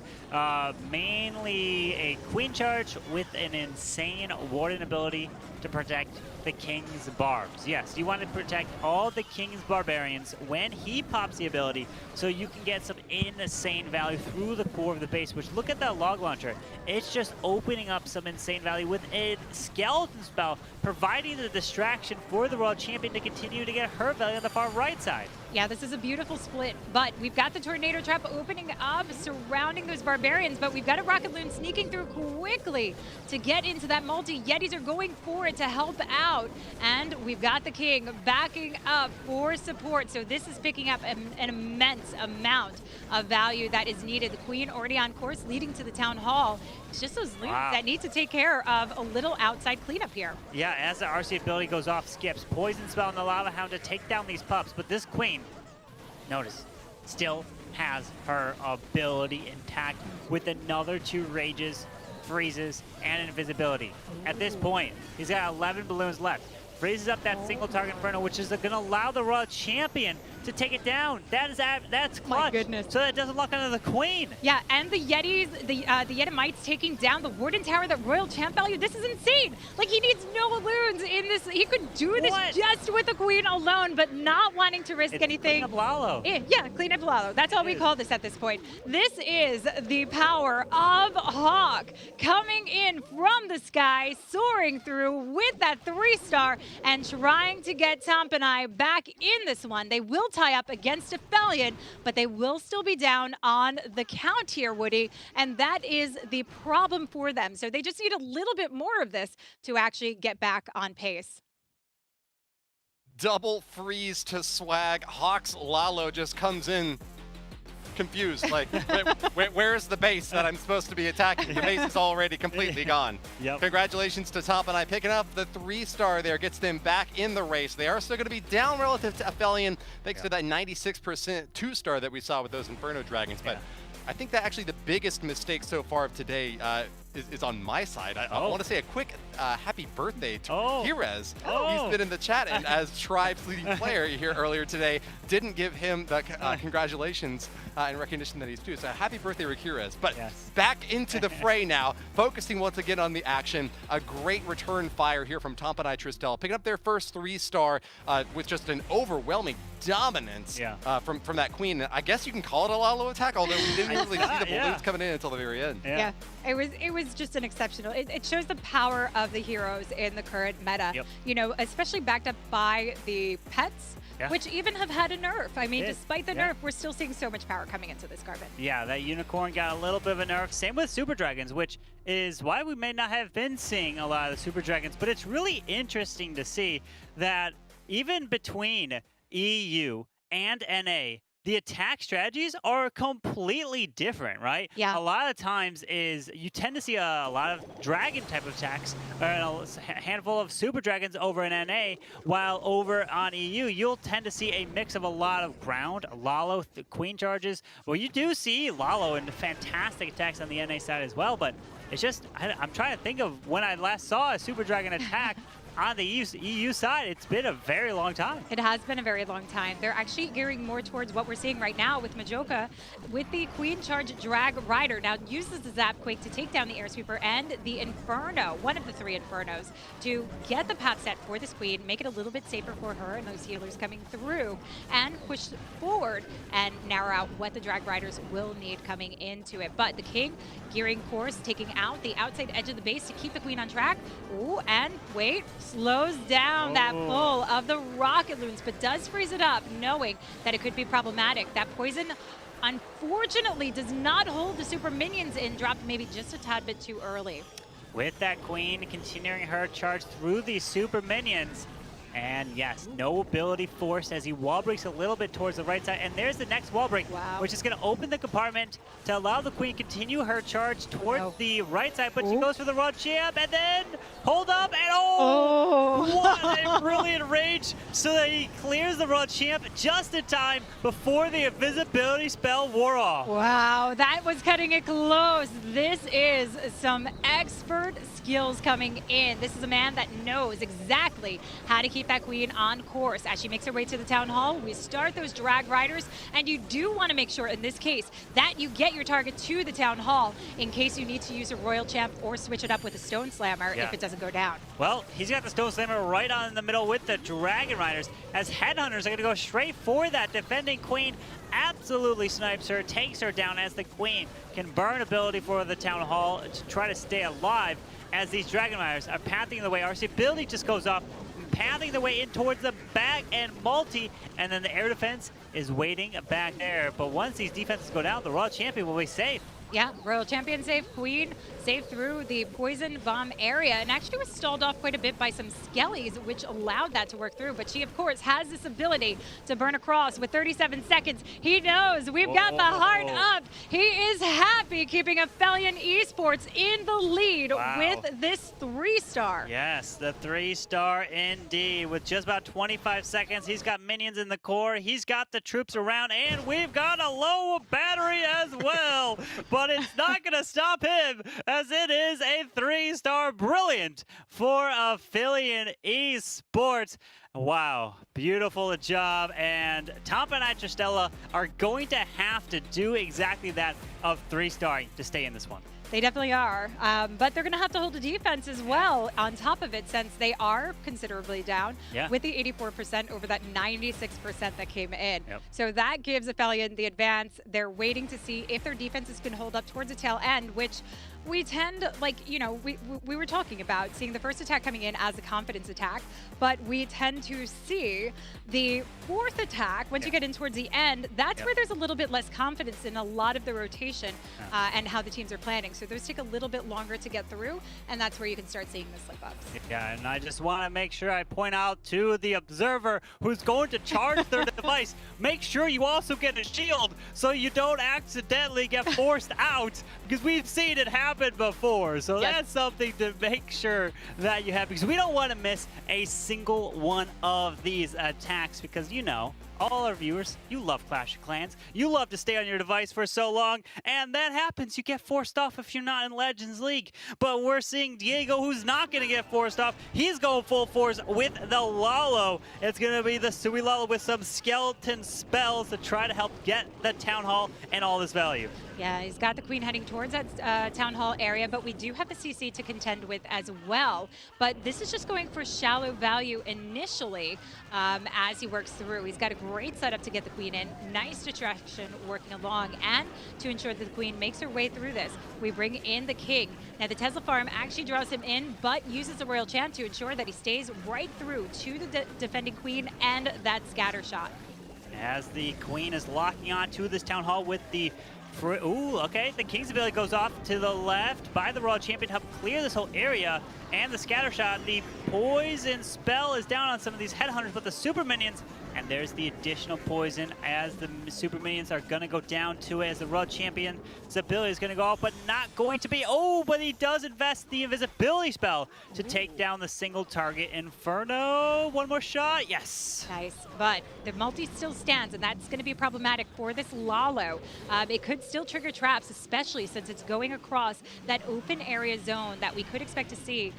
mainly a Queen Charge with an insane Warden ability to protect the King's Barbs. Yes, you want to protect all the King's Barbarians when he pops the ability, so you can get some insane value through the core of the base, which, look at that log launcher. It's just opening up some insane value with a skeleton spell, providing the distraction for the World Champion to continue to get her value on the far right side. Yeah, this is a beautiful split, but we've got the Tornado Trap opening up, surrounding those Barbarians, but we've got a Rocket Loon sneaking through quickly to get into that multi. Yetis are going for it to help out, and we've got the King backing up for support, so this is picking up an immense amount of value that is needed. The Queen already on course, leading to the Town Hall. It's just those loons that need to take care of a little outside cleanup here. Yeah, as the RC ability goes off, skips Poison Spell on the Lava Hound to take down these pups, but this Queen, notice, still has her ability intact with another 2 rages, freezes, and invisibility. At this point, he's got 11 balloons left. Freezes up that single target Inferno, which is going to allow the Royal Champion to take it down. That's clutch. My goodness. So that it doesn't lock onto the Queen. Yeah, and the Yetis, the Yetimites taking down the Warden Tower, that Royal Champ value. This is insane. Like, he needs no balloons in this. He could do this just with the Queen alone, but not wanting to risk anything. Clean up Lalo. Yeah, clean up Lalo. That's all we call this at this point. This is the power of Hawk coming in from the sky, soaring through with that 3-star, and trying to get Tampanai back in this one. They will tie up against Aphelion, but they will still be down on the count here, Woody, and that is the problem for them. So they just need a little bit more of this to actually get back on pace. Double freeze to swag. Hawk's Lalo just comes in confused. Like, where's the base that I'm supposed to be attacking? The base is already completely gone. Yep. Congratulations to Top and I picking up the 3-star there. Gets them back in the race. They are still going to be down relative to Aphelion, thanks to that 96% 2-star that we saw with those Inferno Dragons. But I think that actually the biggest mistake so far of today is on my side. I want to say a quick happy birthday to Hirez. He's been in the chat, and as Tribe's leading player here earlier today, didn't give him the congratulations in recognition that he's due. So happy birthday, Hirez. But back into the fray now, focusing once again on the action. A great return fire here from Tompanai Tristel, picking up their first 3-star with just an overwhelming dominance from that queen. I guess you can call it a Lalo attack, although we didn't really see the balloons coming in until the very end. Yeah. It was just an exceptional. It shows the power of the heroes in the current meta. You know, especially backed up by the pets, which even have had a nerf. I mean, despite the nerf, we're still seeing so much power coming into this carbon. Yeah, that unicorn got a little bit of a nerf. Same with Super Dragons, which is why we may not have been seeing a lot of the Super Dragons. But it's really interesting to see that even between EU and NA, the attack strategies are completely different, right? Yeah. A lot of times you tend to see a lot of dragon type of attacks, and a handful of super dragons over in NA, while over on EU, you'll tend to see a mix of a lot of ground, Lalo, queen charges. Well, you do see Lalo and fantastic attacks on the NA side as well, but it's just, I'm trying to think of when I last saw a super dragon attack on the EU side. It's been a very long time. It has been a very long time. They're actually gearing more towards what we're seeing right now with Majoka, with the Queen Charge Drag Rider. Now uses the Zap Quake to take down the Air Sweeper and the Inferno, one of the 3 Infernos, to get the path set for this Queen, make it a little bit safer for her and those healers coming through, and push forward and narrow out what the Drag Riders will need coming into it. But the King gearing course, taking out the outside edge of the base to keep the Queen on track. Ooh, and wait, slows down that pull of the rocket loons, but does freeze it up, knowing that it could be problematic. That poison, unfortunately, does not hold the super minions in, dropped maybe just a tad bit too early. With that queen continuing her charge through these super minions. And yes, no ability force as he wall breaks a little bit towards the right side. And there's the next wall break, which is going to open the compartment to allow the queen to continue her charge towards the right side. But she goes for the Rod Champ and then hold up and what a brilliant rage. So that he clears the Rod Champ just in time before the invisibility spell wore off. Wow, that was cutting it close. This is some expert skills coming in. This is a man that knows exactly how to keep that queen on course. As she makes her way to the town hall, we start those drag riders, and you do want to make sure in this case that you get your target to the town hall in case you need to use a royal champ or switch it up with a stone slammer if it doesn't go down. Well, he's got the stone slammer right on in the middle with the dragon riders, as headhunters are going to go straight for that defending queen. Absolutely snipes her, takes her down as the queen can burn ability for the town hall to try to stay alive as these dragon riders are pathing the way. RC ability just goes off, pathing the way in towards the back and multi, and then the air defense is waiting back there. But once these defenses go down, the Royal Champion will be safe. Yeah, Royal Champion safe, Queen safe through the poison bomb area, and actually was stalled off quite a bit by some skellies, which allowed that to work through. But she, of course, has this ability to burn across with 37 seconds. He knows we've got the heart up. He is happy keeping Aphelion Esports in the lead with this 3-star. Yes, the 3-star indeed. With just about 25 seconds, he's got minions in the core. He's got the troops around, and we've got a low battery as well. But it's not going to stop him, as it is a 3-star brilliant for Aphelion Esports. Wow, beautiful job. And Tampa and Tristella are going to have to do exactly that of 3-star to stay in this one. They definitely are, but they're going to have to hold the defense as well on top of it, since they are considerably down with the 84% over that 96% that came in. So that gives Aphelion the advance. They're waiting to see if their defenses can hold up towards the tail end, which we tend, like, you know, we were talking about seeing the first attack coming in as a confidence attack, but we tend to see the fourth attack, once you get in towards the end, that's where there's a little bit less confidence in a lot of the rotation and how the teams are planning. So those take a little bit longer to get through, and that's where you can start seeing the slip-ups. Yeah, and I just want to make sure I point out to the observer who's going to charge their device, make sure you also get a shield so you don't accidentally get forced out, because we've seen it happen before. So that's something to make sure that you have, because we don't want to miss a single one of these attacks, because, you know, all our viewers, you love Clash of Clans. You love to stay on your device for so long, and that happens. You get forced off if you're not in Legends League. But we're seeing Diego, who's not going to get forced off. He's going full force with the Lalo. It's going to be the Sui Lalo with some skeleton spells to try to help get the Town Hall and all this value. Yeah, he's got the Queen heading towards that Town Hall area, but we do have the CC to contend with as well. But this is just going for shallow value initially as he works through. He's got a great setup to get the Queen in. Nice distraction working along, and to ensure that the Queen makes her way through this, we bring in the King. Now the Tesla farm actually draws him in, but uses a Royal Chant to ensure that he stays right through to the defending Queen and that scatter shot. As the Queen is locking on to this Town Hall with the ooh, okay, the King's ability goes off to the left by the Royal Champion to help clear this whole area, and the scatter shot. The poison spell is down on some of these headhunters, but the super minions, and there's the additional poison as the super minions are gonna go down to it, as the Royal Champion's ability is gonna go off, but not going to be, oh, but he does invest the invisibility spell to take down the single target Inferno. One more shot, yes. Nice, but the multi still stands, and that's gonna be problematic for this Lalo. It could still trigger traps, especially since it's going across that open area zone that we could expect to see.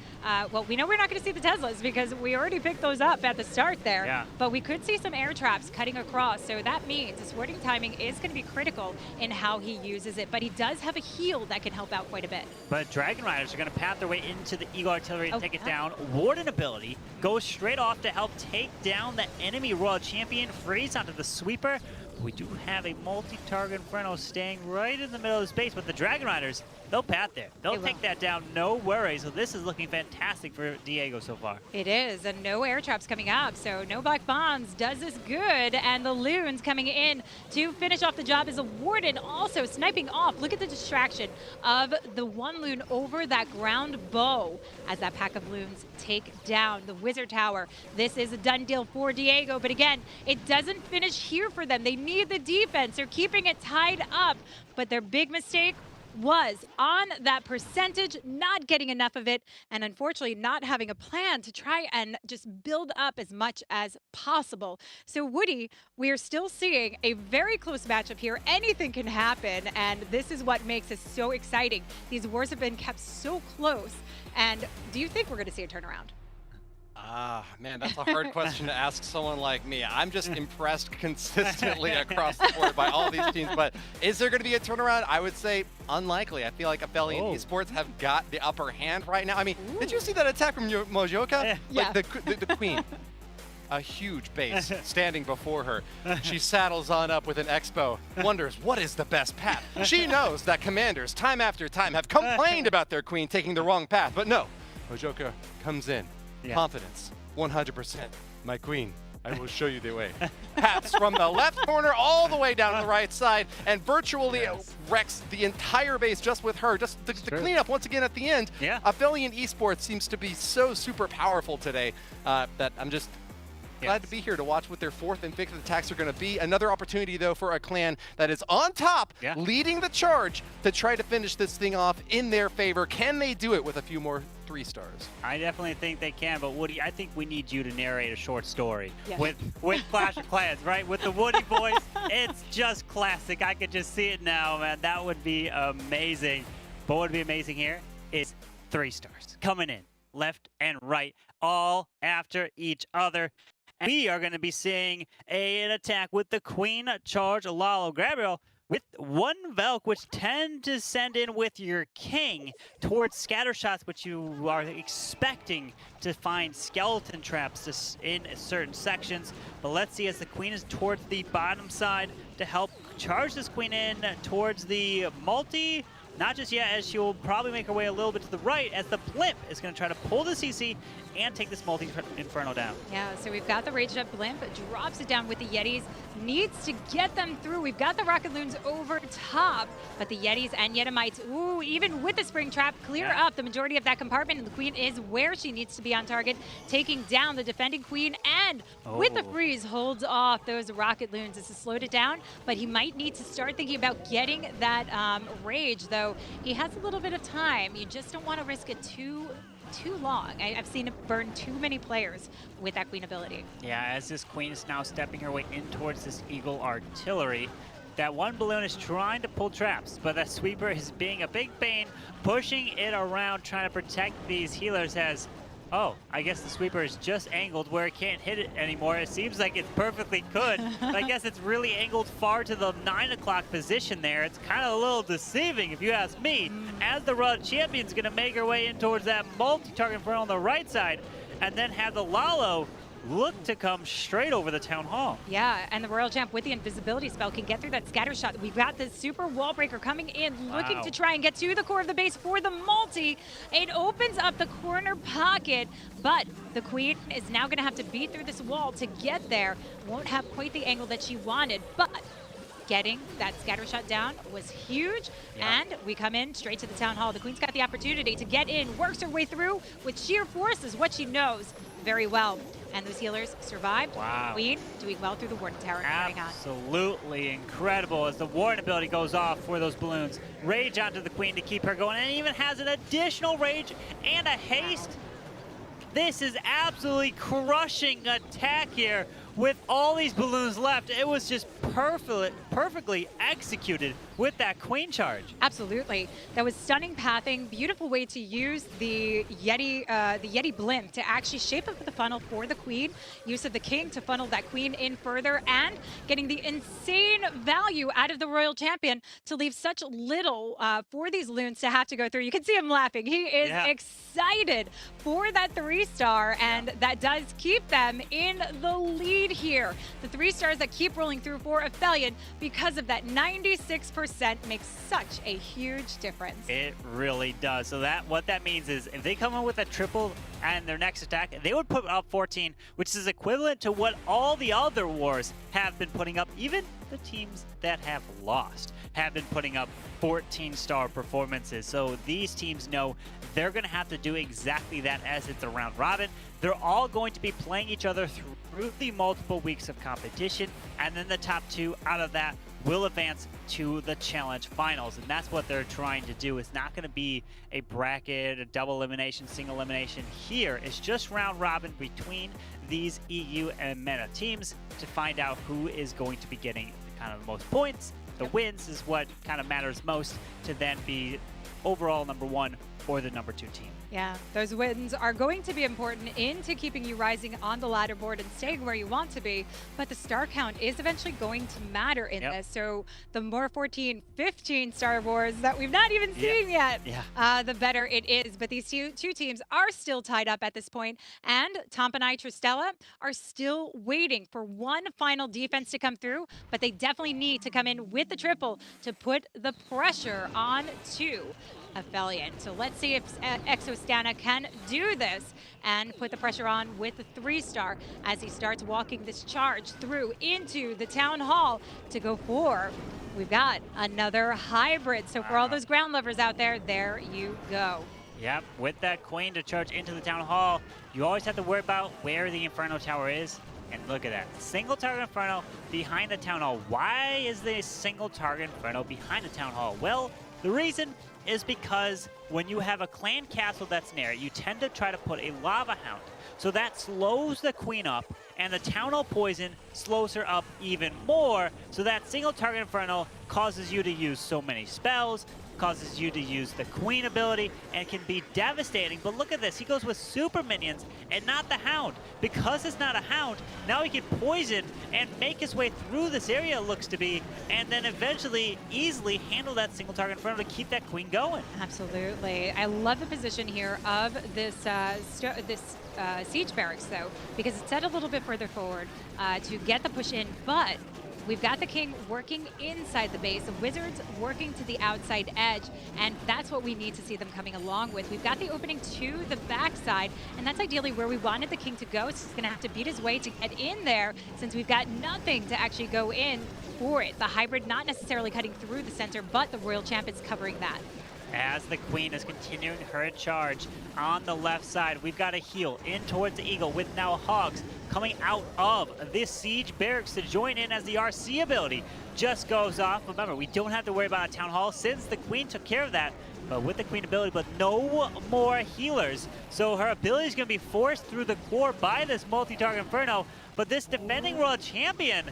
Well, we know we're not going to see the Teslas because we already picked those up at the start there, but we could see some air traps cutting across, so that means his warding timing is going to be critical in how he uses it, but he does have a heal that can help out quite a bit. But Dragon Riders are going to path their way into the Eagle Artillery and take it down. Warden ability goes straight off to help take down the enemy Royal Champion, freeze onto the sweeper. We do have a multi-target Inferno staying right in the middle of the space, but the Dragon Riders, they'll path there. They'll take that down, no worries. So this is looking fantastic for Diego so far. It is, and no air traps coming up, so no black bombs does this good, and the Loons coming in to finish off the job is a Warden also sniping off. Look at the distraction of the one Loon over that ground bow as that pack of Loons take down the Wizard Tower. This is a done deal for Diego, but again, it doesn't finish here for them. They need the defense. They're keeping it tied up, but their big mistake was on that percentage, not getting enough of it, and unfortunately not having a plan to try and just build up as much as possible. So Woody, we are still seeing a very close matchup here. Anything can happen, and this is what makes it so exciting. These wars have been kept so close, and do you think we're going to see a turnaround? Man, that's a hard question to ask someone like me. I'm just impressed consistently across the board by all these teams, but is there going to be a turnaround? I would say unlikely. I feel like Aphelion Esports have got the upper hand right now. I mean, did you see that attack from Mojoka? Yeah. Like the Queen. A huge base standing before her. She saddles on up with an expo, wonders what is the best path. She knows that commanders time after time have complained about their Queen taking the wrong path, but no, Mojoka comes in. Confidence, 100%. My Queen, I will show you the way. Paths from the left corner all the way down to the right side, and virtually wrecks the entire base just with her. Just the cleanup once again at the end. Aphelion Esports seems to be so super powerful today that I'm just glad to be here to watch what their fourth and fifth attacks are going to be. Another opportunity, though, for a clan that is on top, leading the charge to try to finish this thing off in their favor. Can they do it with a few more 3 stars? I definitely think they can, but Woody, I think we need you to narrate a short story with Clash of Clans, right? With the Woody voice, it's just classic. I could just see it now, man. That would be amazing. But what would be amazing here is 3 stars coming in, left and right, all after each other. And we are going to be seeing an attack with the Queen charge Lalo Gabriel with 1 Velk, which tend to send in with your King towards scatter shots, which you are expecting to find skeleton traps in certain sections. But let's see, as the Queen is towards the bottom side to help charge this Queen in towards the multi. Not just yet, as she will probably make her way a little bit to the right, as the blimp is going to try to pull the CC and take this multi-inferno down. Yeah, so we've got the Raged Up Blimp, drops it down with the Yetis, needs to get them through. We've got the Rocket Loons over top, but the Yetis and Yetimites, ooh, even with the Spring Trap, clear up the majority of that compartment, and the Queen is where she needs to be on target, taking down the defending Queen, and with the freeze, holds off those Rocket Loons. This has slowed it down, but he might need to start thinking about getting that Rage, though he has a little bit of time. You just don't want to risk it too long. I've seen it burn too many players with that Queen ability. Yeah, as this Queen is now stepping her way in towards this Eagle artillery, that one balloon is trying to pull traps, but that sweeper is being a big pain, pushing it around, trying to protect these healers as, oh, I guess the sweeper is just angled where it can't hit it anymore. It seems like it perfectly could, but I guess it's really angled far to the 9 o'clock position there. It's kind of a little deceiving if you ask me, as the Royal Champion's gonna make her way in towards that multi-target front on the right side, and then have the Lalo look to come straight over the Town Hall. Yeah, and the Royal Champ with the invisibility spell can get through that scatter shot. We've got the super wall breaker coming in, looking to try and get to the core of the base for the multi. It opens up the corner pocket, but the Queen is now going to have to beat through this wall to get there. Won't have quite the angle that she wanted, but getting that scatter shot down was huge, and we come in straight to the Town Hall. The Queen's got the opportunity to get in, works her way through with sheer force, is what she knows very well. And those healers survived. Wow. Queen doing well through the Warden Tower. Absolutely incredible as the Warden ability goes off for those balloons. Rage onto the Queen to keep her going, and even has an additional Rage and a haste. This is absolutely crushing attack here with all these balloons left. It was just perfectly executed with that Queen charge. Absolutely. That was stunning pathing, beautiful way to use the Yeti blimp to actually shape up the funnel for the Queen, use of the King to funnel that Queen in further, and getting the insane value out of the Royal Champion to leave such little for these loons to have to go through. You can see him laughing. He is excited for that 3-star, and that does keep them in the lead here. The 3 stars that keep rolling through for Aphelion, because of that 96% makes such a huge difference. It really does. So what that means is if they come in with a triple and their next attack, they would put up 14, which is equivalent to what all the other wars have been putting up. Even the teams that have lost have been putting up 14-star performances. So these teams know they're going to have to do exactly that as it's a round robin. They're all going to be playing each other through the multiple weeks of competition, and then the top 2 out of that will advance to the challenge finals. And that's what they're trying to do. It's not going to be a bracket, a double elimination, single elimination. Here it's just round robin between these EU and MENA teams to find out who is going to be getting kind of the most points. The wins is what kind of matters most to then be overall number 1 or the number 2 team. Yeah, those wins are going to be important into keeping you rising on the ladder board and staying where you want to be, but the star count is eventually going to matter in this. So the more 14, 15 Star Wars that we've not even seen yet, the better it is. But these two teams are still tied up at this point, and Tomp and Tristella are still waiting for one final defense to come through, but they definitely need to come in with the triple to put the pressure on to Aphelion. So let's see if Exostana can do this and put the pressure on with the 3-star as he starts walking this charge through into the Town Hall to go for. We've got another hybrid. So for all those ground lovers out there you go. Yep, with that Queen to charge into the Town Hall, you always have to worry about where the Inferno Tower is. And look at that, single target Inferno behind the Town Hall. Why is the single target Inferno behind the Town Hall? Well, the reason is because when you have a clan castle that's near, you tend to try to put a lava hound. So that slows the Queen up, and the Town Hall poison slows her up even more. So that single target Inferno causes you to use so many spells, causes you to use the Queen ability, and can be devastating. But look at this, he goes with super minions and not the Hound. Because it's not a Hound, now he can poison and make his way through this area, it looks to be, and then eventually easily handle that single target Inferno to keep that Queen going. Absolutely. I love the position here of this siege barracks, though, because it's set a little bit further forward to get the push in, but We've got the King working inside the base, the Wizards working to the outside edge, and that's what we need to see them coming along with. We've got the opening to the backside, and that's ideally where we wanted the King to go. So he's going to have to beat his way to get in there, since we've got nothing to actually go in for it. The Hybrid not necessarily cutting through the center, but the Royal Champ is covering that. As the Queen is continuing her charge on the left side, we've got a heal in towards the Eagle with now Hogs coming out of this Siege Barracks to join in as the RC ability just goes off. Remember, we don't have to worry about a Town Hall since the Queen took care of that, but with the Queen ability, but no more healers. So her ability is going to be forced through the core by this multi-target Inferno, but this defending World Champion,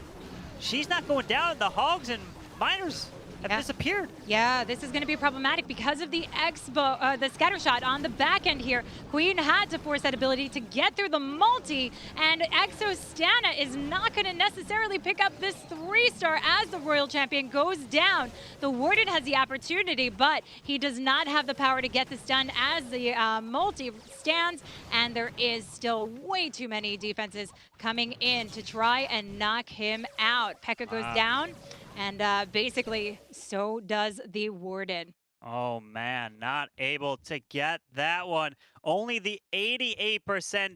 she's not going down. The Hogs and Miners have disappeared. Yeah, this is going to be problematic because of the the scatter shot on the back end here. Queen had to force that ability to get through the multi, and Exostana is not going to necessarily pick up this 3-star as the Royal Champion goes down. The Warden has the opportunity, but he does not have the power to get this done as the multi stands, and there is still way too many defenses coming in to try and knock him out. Pekka goes down. And basically, so does the Warden. Oh man, not able to get that one. Only the 88%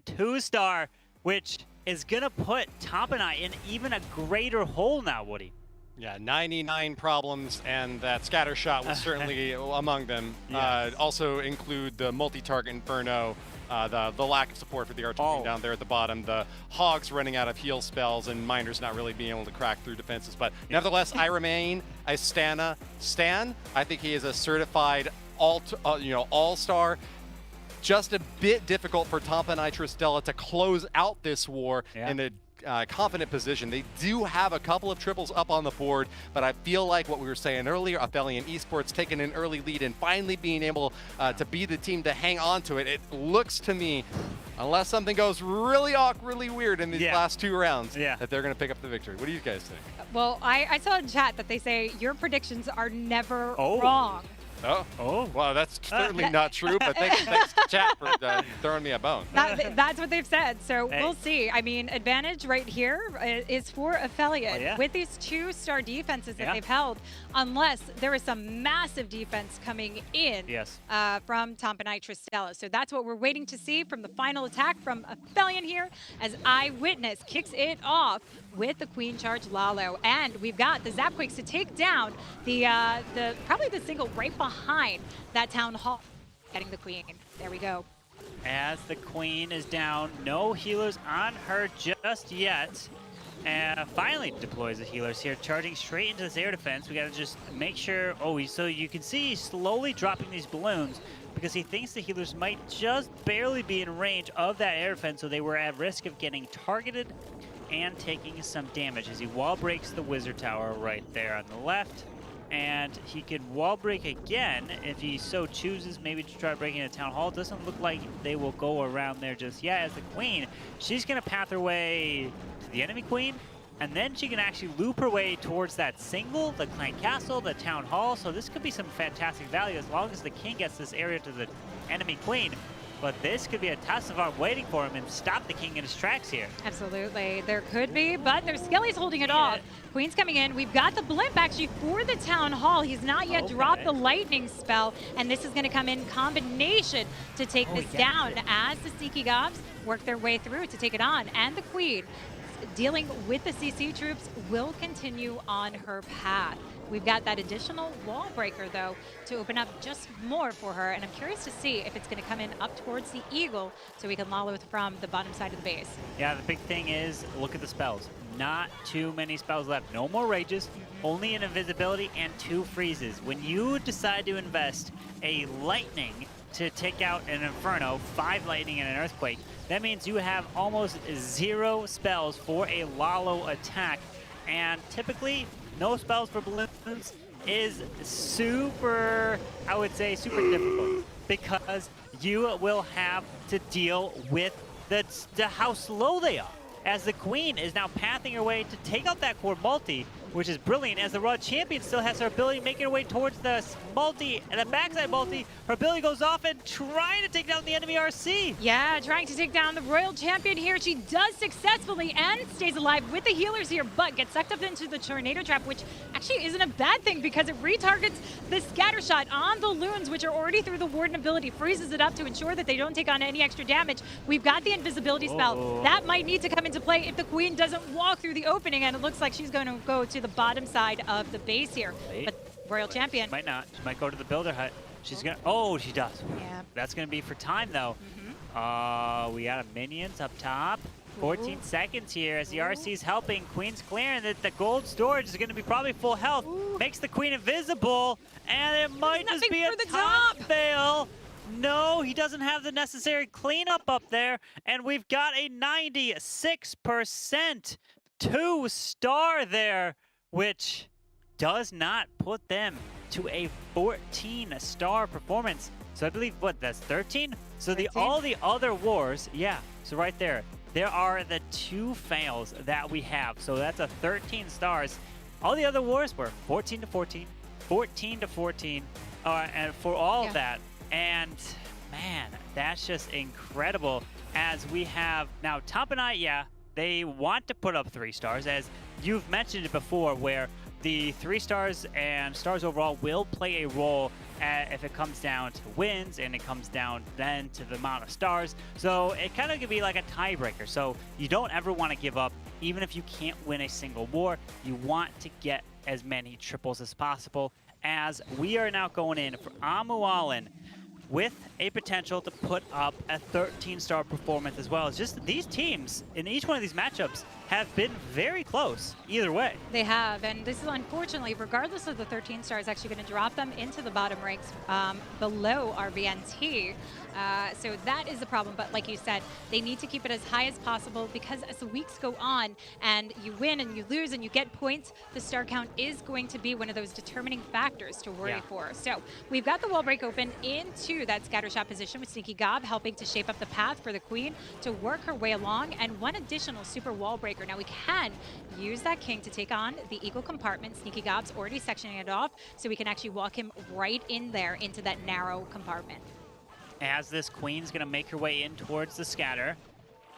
2-star, which is going to put Tampanai in even a greater hole now, Woody. Yeah, 99 problems, and that scatter shot was certainly among them. Yes. Also include the multi-target Inferno, the lack of support for the archer down there at the bottom, the Hogs running out of heal spells, and Miners not really being able to crack through defenses. But nevertheless, I remain a Stan. I think he is a certified all-star. Just a bit difficult for Tampanai Tristella to close out this war in a confident position. They do have a couple of triples up on the board, but I feel like what we were saying earlier, Aphelion Esports taking an early lead and finally being able to be the team to hang on to it. It looks to me, unless something goes really awkwardly weird in these last 2 rounds, that they're going to pick up the victory. What do you guys think? Well, I saw in chat that they say your predictions are never wrong. Oh, well, that's certainly not true, but thanks chat for throwing me a bone. That's what they've said, so we'll see. I mean, advantage right here is for Aphelion with these 2-star defenses that they've held, unless there is some massive defense coming in from Tampanai Tristella. So that's what we're waiting to see from the final attack from Aphelion here, as Eyewitness kicks it off with the Queen Charge Lalo. And we've got the Zapquakes to take down the probably the single right behind that Town Hall. Getting the Queen. There we go. As the Queen is down, no healers on her just yet. And finally deploys the healers here, charging straight into this air defense. We gotta just make sure, so you can see he's slowly dropping these balloons because he thinks the healers might just barely be in range of that air defense, so they were at risk of getting targeted and taking some damage as he wall breaks the Wizard Tower right there on the left. And he could wall break again if he so chooses, maybe to try breaking a Town Hall. Doesn't look like they will go around there just yet. As the Queen, she's going to path her way to the enemy Queen, and then she can actually loop her way towards that single, the Clan Castle, the Town Hall. So this could be some fantastic value as long as the King gets this area to the enemy Queen. But this could be a test of our waiting for him and stop the King in his tracks here. Absolutely, there could be, but there's Skelly's holding it off. Queen's coming in. We've got the blimp actually for the Town Hall. He's not yet dropped the lightning spell, and this is going to come in combination to take this down as the Seeky Gobs work their way through to take it on. And the Queen, dealing with the CC troops, will continue on her path. We've got that additional wall breaker, though, to open up just more for her, and I'm curious to see if it's going to come in up towards the Eagle so we can lollo from the bottom side of the base. Yeah, the big thing is, look at the spells. Not too many spells left. No more Rages, only an Invisibility and 2 Freezes. When you decide to invest a Lightning to take out an Inferno, 5 Lightning and an Earthquake, that means you have almost 0 spells for a Lalo attack, and typically, no spells for balloons is super, I would say, super difficult because you will have to deal with how slow they are. As the Queen is now pathing her way to take out that core multi, which is brilliant, as the Raw Champion still has her ability making her way towards the multi, and the backside multi. Her ability goes off and trying to take down the enemy RC. Yeah, trying to take down the Royal Champion here. She does successfully and stays alive with the healers here, but gets sucked up into the Tornado Trap, which actually isn't a bad thing because it retargets the scatter shot on the Loons, which are already through the Warden ability, freezes it up to ensure that they don't take on any extra damage. We've got the invisibility spell. That might need to come into play if the Queen doesn't walk through the opening, and it looks like she's going to go to the bottom side of the base here. But Royal Champion. Might not. She might go to the Builder Hut. She's gonna. Oh, she does. Yeah. That's gonna be for time though. We got a minions up top. 14 seconds here as the RC is helping. Queen's clearing that the gold storage is going to be probably full health. Makes the Queen invisible, and it might just be a top fail. No, he doesn't have the necessary cleanup up there, and we've got a 96% 2-star there, which does not put them to a 14-star performance. So I believe, what, that's 13? So 13? All the other wars, yeah, so right there. There are the 2 fails that we have. So that's a 13 stars. All the other wars were 14 to 14, 14 to 14, and for all of that. And man, that's just incredible. As we have now, Top and I, they want to put up 3 stars, as you've mentioned it before, where the 3 stars and stars overall will play a role if it comes down to wins, and it comes down then to the amount of stars. So it kind of could be like a tiebreaker. So you don't ever want to give up, even if you can't win a single war. You want to get as many triples as possible, as we are now going in for Amualin with a potential to put up a 13-star performance as well. It's just these teams in each one of these matchups have been very close either way. They have, and this is unfortunately, regardless of the 13 stars, actually going to drop them into the bottom ranks below RVNT. So that is the problem, but like you said, they need to keep it as high as possible, because as the weeks go on and you win and you lose and you get points, the star count is going to be one of those determining factors to worry for. So we've got the wall break open into that scatter shot position with Sneaky Gob helping to shape up the path for the Queen to work her way along, and one additional super wall breaker. Now we can use that King to take on the Eagle compartment. Sneaky Gob's already sectioning it off, so we can actually walk him right in there into that narrow compartment. As this Queen's going to make her way in towards the scatter,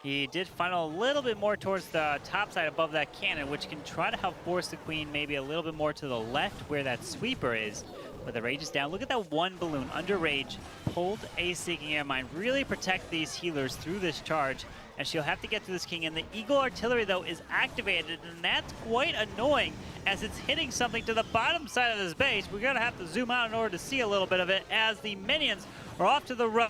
he did funnel a little bit more towards the top side above that cannon, which can try to help force the Queen maybe a little bit more to the left where that sweeper is. But the Rage is down. Look at that one balloon under Rage. Pulled a Seeking Air Mine. Really protect these healers through this charge. And she'll have to get to this King. And the Eagle Artillery, though, is activated. And that's quite annoying as it's hitting something to the bottom side of this base. We're going to have to zoom out in order to see a little bit of it, as the minions are off to the right.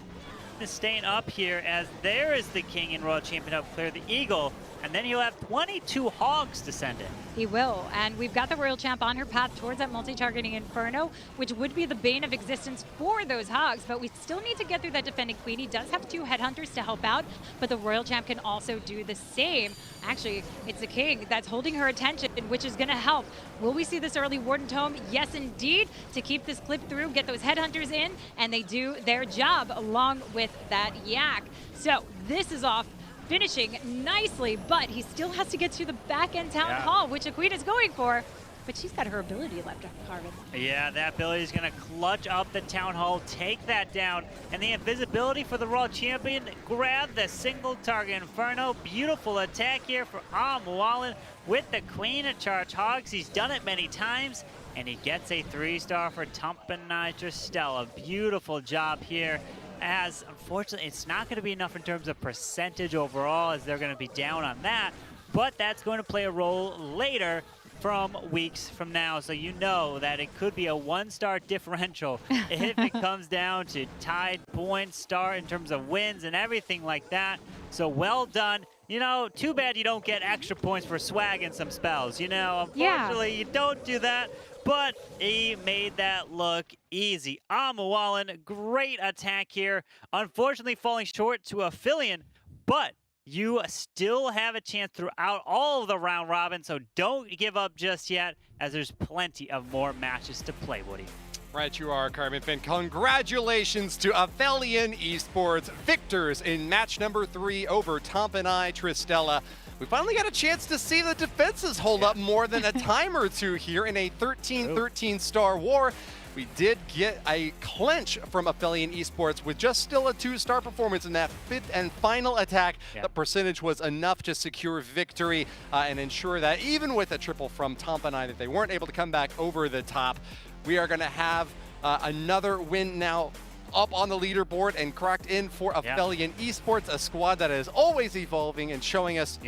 Staying up here, as there is the King in Royal Champion help clear the Eagle, and then he'll have 22 Hogs to send in. He will, and we've got the Royal Champ on her path towards that multi-targeting Inferno, which would be the bane of existence for those Hogs, but we still need to get through that defending Queen. He does have 2 Headhunters to help out, but the Royal Champ can also do the same. Actually, it's the King that's holding her attention, which is going to help. Will we see this early Warden Tome? Yes, indeed, to keep this clip through, get those Headhunters in, and they do their job along with that Yak. So this is off, finishing nicely, but he still has to get to the back end town hall, which the Queen is going for. But she's got her ability left, Carvin. Yeah, that ability is going to clutch up the town hall, take that down, and the invisibility for the Royal Champion. Grab the single target Inferno. Beautiful attack here for Amualin with the Queen of Charge Hogs. He's done it many times, and he gets a 3-star for Tumpanai Tristella. Beautiful job here, as unfortunately it's not going to be enough in terms of percentage overall, as they're going to be down on that, but that's going to play a role later from weeks from now, so you know that it could be a 1-star differential if it comes down to tied points, star in terms of wins and everything like that. So well done. You know, too bad you don't get extra points for swag and some spells. You know, unfortunately, you don't do that. But he made that look easy. Amualin, great attack here. Unfortunately, falling short to Aphelion, but you still have a chance throughout all of the round robin, so don't give up just yet, as there's plenty of more matches to play, Woody. Right you are, Carmen Finn. Congratulations to Aphelion Esports, victors in match number 3 over Tumpanai Tristella. We finally got a chance to see the defenses hold up more than a time or two here in a 13-13 star war. We did get a clinch from Aphelion Esports with just still a 2-star performance in that 5th and final attack. The percentage was enough to secure victory and ensure that even with a triple from Tompanai that they weren't able to come back over the top. We are going to have another win now up on the leaderboard and cracked in for Aphelion Esports, a squad that is always evolving and showing us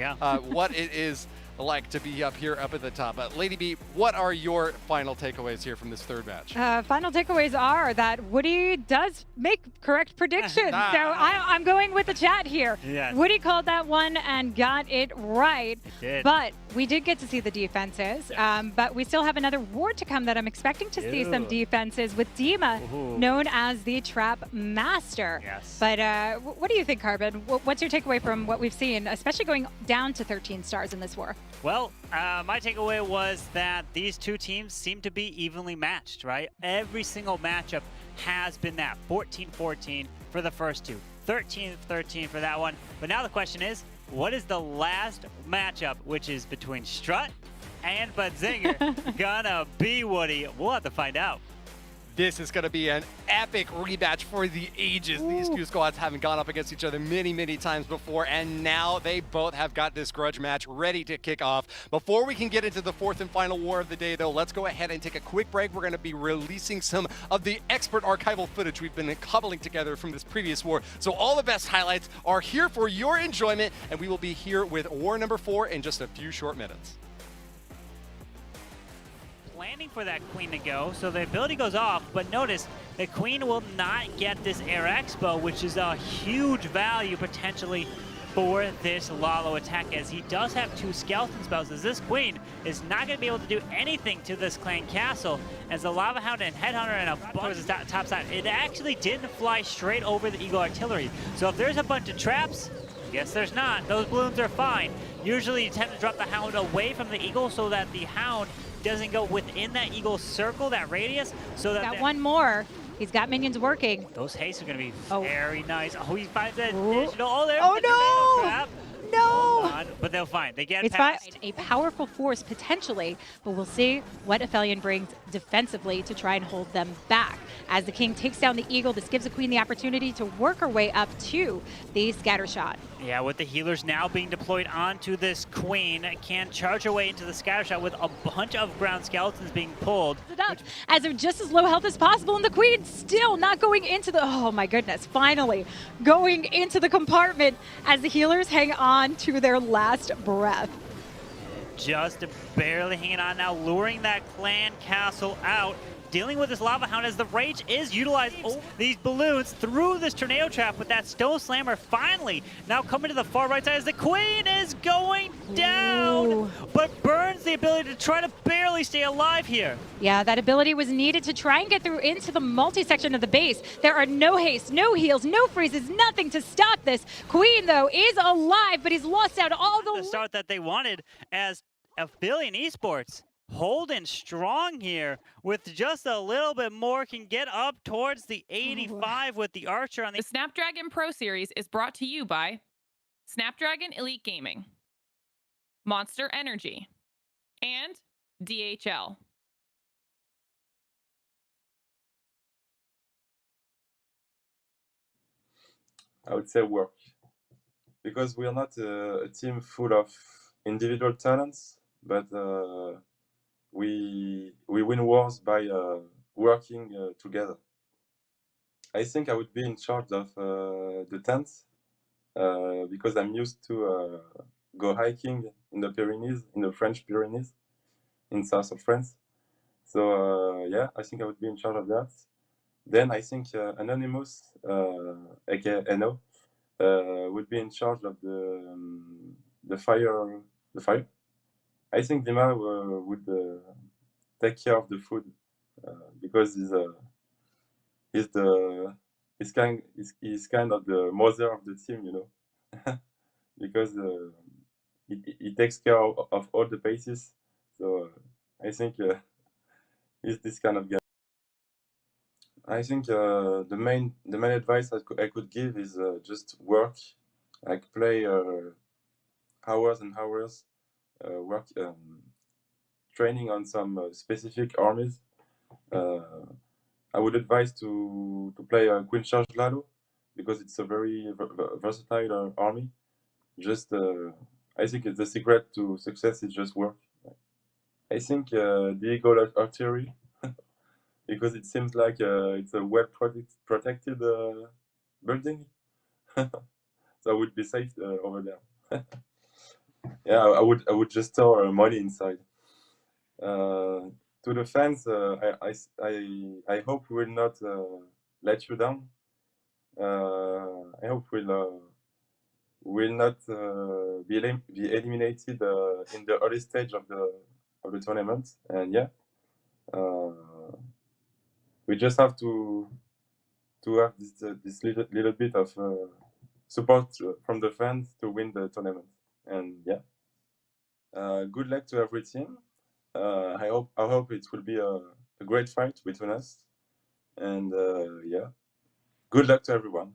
what it is like to be up here, up at the top. Lady B, what are your final takeaways here from this third match? Final takeaways are that Woody does make correct predictions. So I'm going with the chat here. Yes. Woody called that one and got it right. It did. But we did get to see the defenses. But we still have another war to come that I'm expecting to see some defenses with Dima, known as the Trap Master. Yes. But what do you think, Carbon? What's your takeaway from what we've seen, especially going down to 13 stars in this war? Well, my takeaway was that these two teams seem to be evenly matched, right? Every single matchup has been that 14-14 for the first two, 13-13 for that one. But now the question is, what is the last matchup, which is between Strut and Badzinger, gonna be, Woody? We'll have to find out. This is going to be an epic rematch for the ages. These two squads haven't gone up against each other many, many times before, and now they both have got this grudge match ready to kick off. Before we can get into the 4th and final war of the day, though, let's go ahead and take a quick break. We're going to be releasing some of the expert archival footage we've been cobbling together from this previous war. So all the best highlights are here for your enjoyment, and we will be here with war number 4 in just a few short minutes. Planning for that queen to go, so the ability goes off, but notice the queen will not get this air expo, which is a huge value potentially for this Lalo attack, as he does have 2 skeleton spells, as this queen is not going to be able to do anything to this clan castle, as the Lava Hound and Headhunter and a bunch of top side, it actually didn't fly straight over the Eagle Artillery. So if there's a bunch of traps, yes, there's not. Those balloons are fine. Usually you tend to drop the Hound away from the Eagle so that the Hound doesn't go within that Eagle circle, that radius, so that... Got one more. He's got minions working. Those hastes are going to be very nice. Oh, he finds that additional... Oh, there's Oh, the tornado no! trap. No! Hold on, but they'll find. They get past. A powerful force potentially, but we'll see what Aphelion brings defensively to try and hold them back. As the king takes down the eagle, this gives the queen the opportunity to work her way up to the scatter shot. Yeah, with the healers now being deployed onto this queen, can charge her way into the scatter shot with a bunch of ground skeletons being pulled. As they're just as low health as possible, and the queen still not going into the, oh my goodness, finally going into the compartment as the healers hang on to their last breath. Just barely hanging on now, luring that clan castle out. Dealing with this Lava Hound as the Rage is utilized these balloons through this tornado trap with that Stone Slammer finally now coming to the far right side as the Queen is going down, but burns the ability to try to barely stay alive here. Yeah, that ability was needed to try and get through into the multi-section of the base. There are no haste, no heals, no freezes, nothing to stop this. Queen, though, is alive, but he's lost out all the start that they wanted, as Aphelion Esports holding strong here with just a little bit more, can get up towards the 85 with the Archer on the... The Snapdragon Pro Series is brought to you by Snapdragon Elite Gaming, Monster Energy, and DHL. I would say work, because we are not a team full of individual talents, but we win wars by working together. I think I would be in charge of the tents, because I'm used to go hiking in the Pyrenees, in the French Pyrenees, in south of France. So yeah, I think I would be in charge of that. Then I think Anonymous, aka NO, would be in charge of the fire. I think Dima would take care of the food, because he's kind of the mother of the team, you know, because he takes care of all the bases. So I think he's this kind of guy. I think the main advice I could give is just work, like play hours and hours training on some specific armies. I would advise to play Queen Charge Lalo because it's a very versatile army. Just I think the secret to success is just work. I think the Eagle Artillery because it seems like it's a well protected building, so I would be safe over there. Yeah, I would just store money inside. To the fans, I hope we will not let you down. I hope will not be eliminated in the early stage of the tournament. And yeah, we just have to have this little bit of support from the fans to win the tournament. And yeah, good luck to every team. I hope it will be a great fight between us. And yeah, good luck to everyone.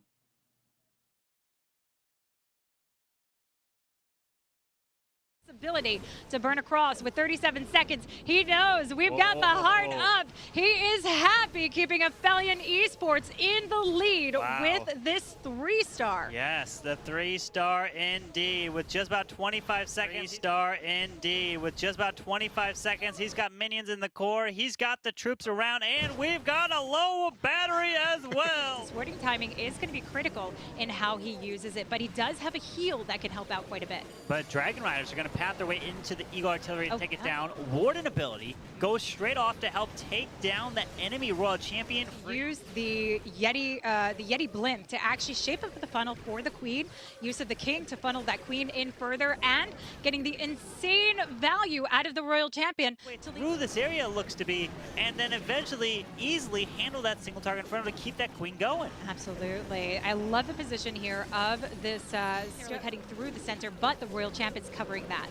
Ability to burn across with 37 seconds. He knows we've got the heart up. He is happy keeping Aphelion Esports in the lead with this 3-star. Yes, the 3-star indeed with just about 25 seconds. 3-star indeed with just about 25 seconds. He's got minions in the core. He's got the troops around, and we've got a low battery as well. Swording timing is going to be critical in how he uses it, but he does have a heal that can help out quite a bit. But Dragon Riders are going to path their way into the Eagle Artillery and take it down. Warden ability goes straight off to help take down the enemy Royal Champion. Use the Yeti blimp to actually shape up the funnel for the Queen. Use of the King to funnel that Queen in further, and getting the insane value out of the Royal Champion. Through this area looks to be, and then eventually easily handle that single target in front of to keep that Queen going. Absolutely. I love the position here of this Strut heading through the center, but the Royal Champion's covering that.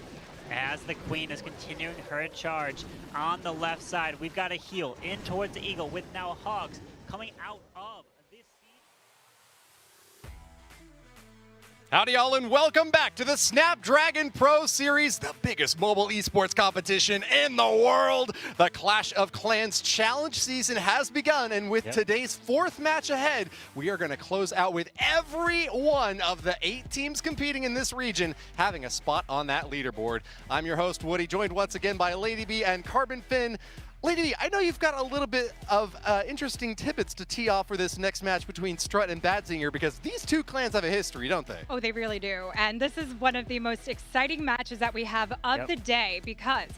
As the Queen is continuing her charge on the left side, we've got a heal in towards the Eagle with now Hogs coming out of this seed. Howdy y'all, and welcome back to the Snapdragon Pro Series, the biggest mobile esports competition in the world. The Clash of Clans Challenge season has begun, and with today's 4th match ahead, we are going to close out with every one of the 8 teams competing in this region having a spot on that leaderboard. I'm your host, Woody, joined once again by Lady B and Carbon Finn. Lady B, I know you've got a little bit of interesting tidbits to tee off for this next match between Strut and Badzinger, because these two clans have a history, don't they? Oh, they really do. And this is one of the most exciting matches that we have of the day, because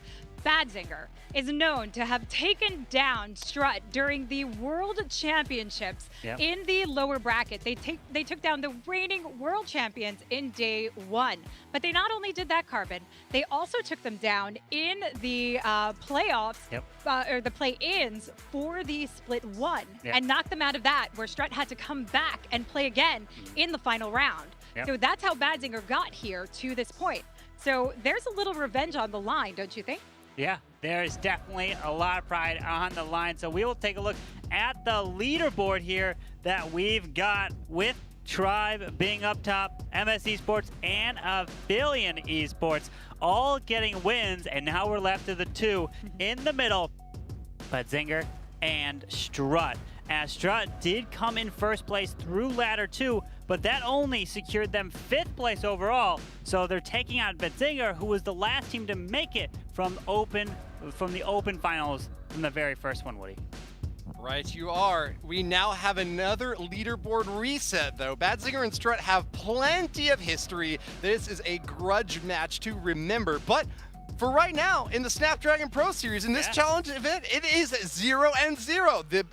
Badzinger is known to have taken down Strut during the World Championships in the lower bracket. They took down the reigning world champions in day 1. But they not only did that, Carbon, they also took them down in the playoffs, or the play-ins for the split 1, and knocked them out of that, where Strut had to come back and play again in the final round. So that's how Badzinger got here to this point. So there's a little revenge on the line, don't you think? Yeah, there is definitely a lot of pride on the line. So we will take a look at the leaderboard here that we've got with Tribe being up top, MS Esports and Aphelion Esports all getting wins. And now we're left to the 2 in the middle, Badzinger and Strut. As Strut did come in first place through ladder 2, but that only secured them 5th place overall. So they're taking out Badzinger, who was the last team to make it from the open finals from the very first one, Woody. Right, you are. We now have another leaderboard reset, though. Badzinger and Strut have plenty of history. This is a grudge match to remember, but for right now, in the Snapdragon Pro Series, in this challenge event, it is 0-0. The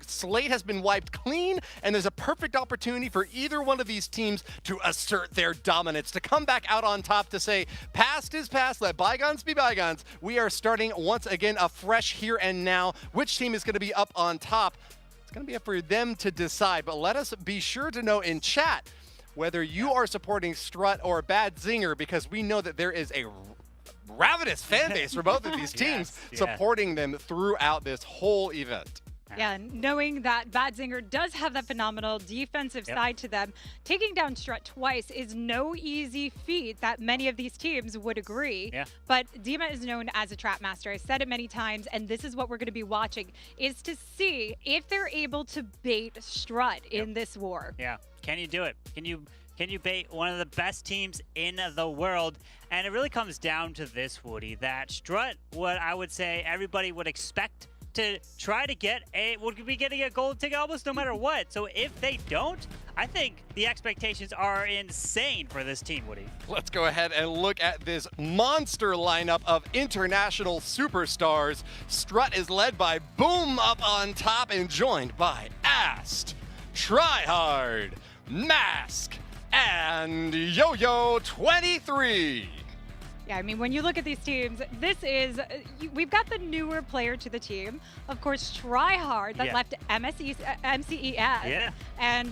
slate has been wiped clean, and there's a perfect opportunity for either one of these teams to assert their dominance, to come back out on top, to say, past is past, let bygones be bygones. We are starting once again afresh here and now. Which team is going to be up on top? It's going to be up for them to decide, but let us be sure to know in chat whether you are supporting Strut or Badzinger, because we know that there is a ravenous fan base for both of these teams supporting them throughout this whole event. Yeah, knowing that Badzinger does have that phenomenal defensive side to them, taking down Strut twice is no easy feat that many of these teams would agree. Yeah. But Dima is known as a trap master. I said it many times, and this is what we're going to be watching, is to see if they're able to bait Strut in this war. Yeah. Can you do it? Can you bait one of the best teams in the world? And it really comes down to this, Woody, that Strut, what I would say everybody would expect to try to get would be getting a gold ticket almost no matter what. So if they don't, I think the expectations are insane for this team, Woody. Let's go ahead and look at this monster lineup of international superstars. Strut is led by Boom up on top and joined by Ast, Tryhard, Mask, and Yo-Yo 23. Yeah, I mean, when you look at these teams, this is, we've got the newer player to the team. Of course, Tryhard that left MCES. Yeah. And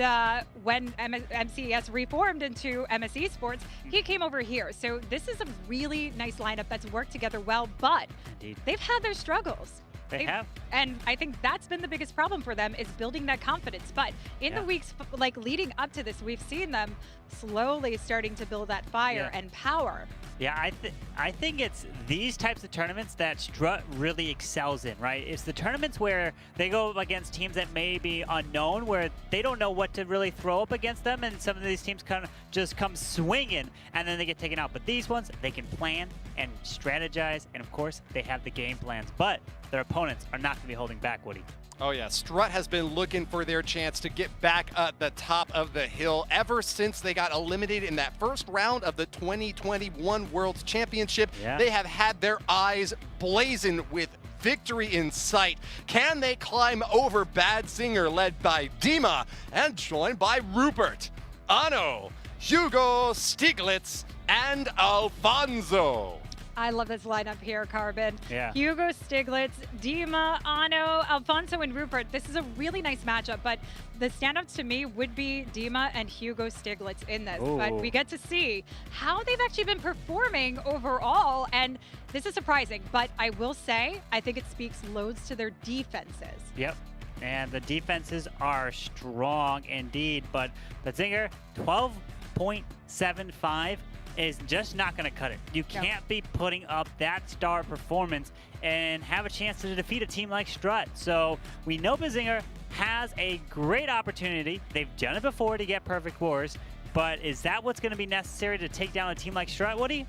when MCES reformed into MS Esports, he came over here. So this is a really nice lineup that's worked together well, but they've had their struggles. They have. And I think that's been the biggest problem for them, is building that confidence. But in the weeks like leading up to this, we've seen them slowly starting to build that fire and power. Yeah, I think it's these types of tournaments that Strut really excels in, right? It's the tournaments where they go up against teams that may be unknown, where they don't know what to really throw up against them, and some of these teams kind of just come swinging, and then they get taken out. But these ones, they can plan and strategize, and of course, they have the game plans. But their opponents are not going to be holding back, Woody. Oh yeah, Strut has been looking for their chance to get back at the top of the hill ever since they got eliminated in that first round of the 2021 World Championship. Yeah. They have had their eyes blazing with victory in sight. Can they climb over Badzinger, led by Dima and joined by Rupert, Ano, Hugo Stieglitz, and Alfonso? I love this lineup here, Carbon. Yeah. Hugo Stieglitz, Dima, Ano, Alfonso, and Rupert. This is a really nice matchup, but the standouts to me would be Dima and Hugo Stieglitz in this. Ooh. But we get to see how they've actually been performing overall, and this is surprising. But I will say, I think it speaks loads to their defenses. Yep. And the defenses are strong indeed, but Badzinger, 12.75 is just not going to cut it. You can't be putting up that star performance and have a chance to defeat a team like Strut. So we know Badzinger has a great opportunity. They've done it before to get perfect wars, but is that what's going to be necessary to take down a team like Strut, Woody?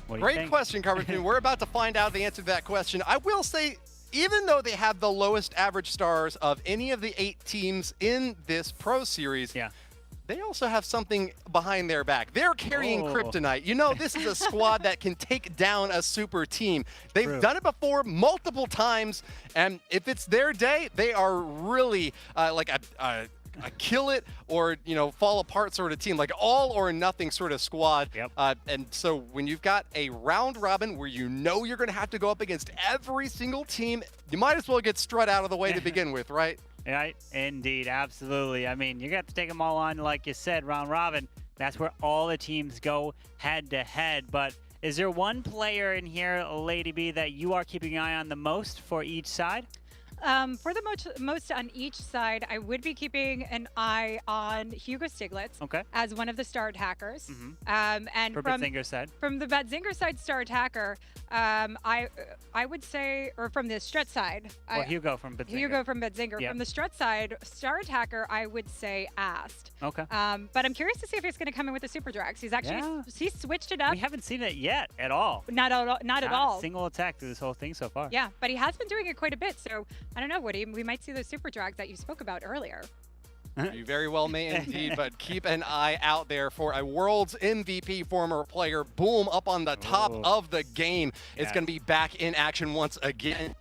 What do you Great think? question, Carbon. We're about to find out the answer to that question. I will say, even though they have the lowest average stars of any of the 8 teams in this Pro Series, they also have something behind their back. They're carrying kryptonite. You know, this is a squad that can take down a super team. They've done it before multiple times, and if it's their day, they are really like a kill it or, you know, fall apart sort of team, like all or nothing sort of squad. And so when you've got a round robin where you know you're going to have to go up against every single team, you might as well get Strut out of the way to begin with, right? Right, indeed, absolutely. I mean, you got to take them all on, like you said, round robin. That's where all the teams go head to head. But is there one player in here, Lady B, that you are keeping an eye on the most for each side? For the most on each side, I would be keeping an eye on Hugo Stieglitz as one of the star attackers. And for Badzinger's side? From the Badzinger side star attacker, I would say, or from the Strut side. Well, Hugo from Badzinger. Hugo from Badzinger. From the Strut side, star attacker, I would say Ast. Okay. But I'm curious to see if he's going to come in with the Super Drags. He's actually, he's switched it up. We haven't seen it yet at all. Not at all. Not at all. A single attack through this whole thing so far. Yeah, but he has been doing it quite a bit, so I don't know, Woody. We might see those super drags that you spoke about earlier. You very well may indeed, but keep an eye out there for a World's MVP former player. Boom, up on the top of the game. It's going to be back in action once again.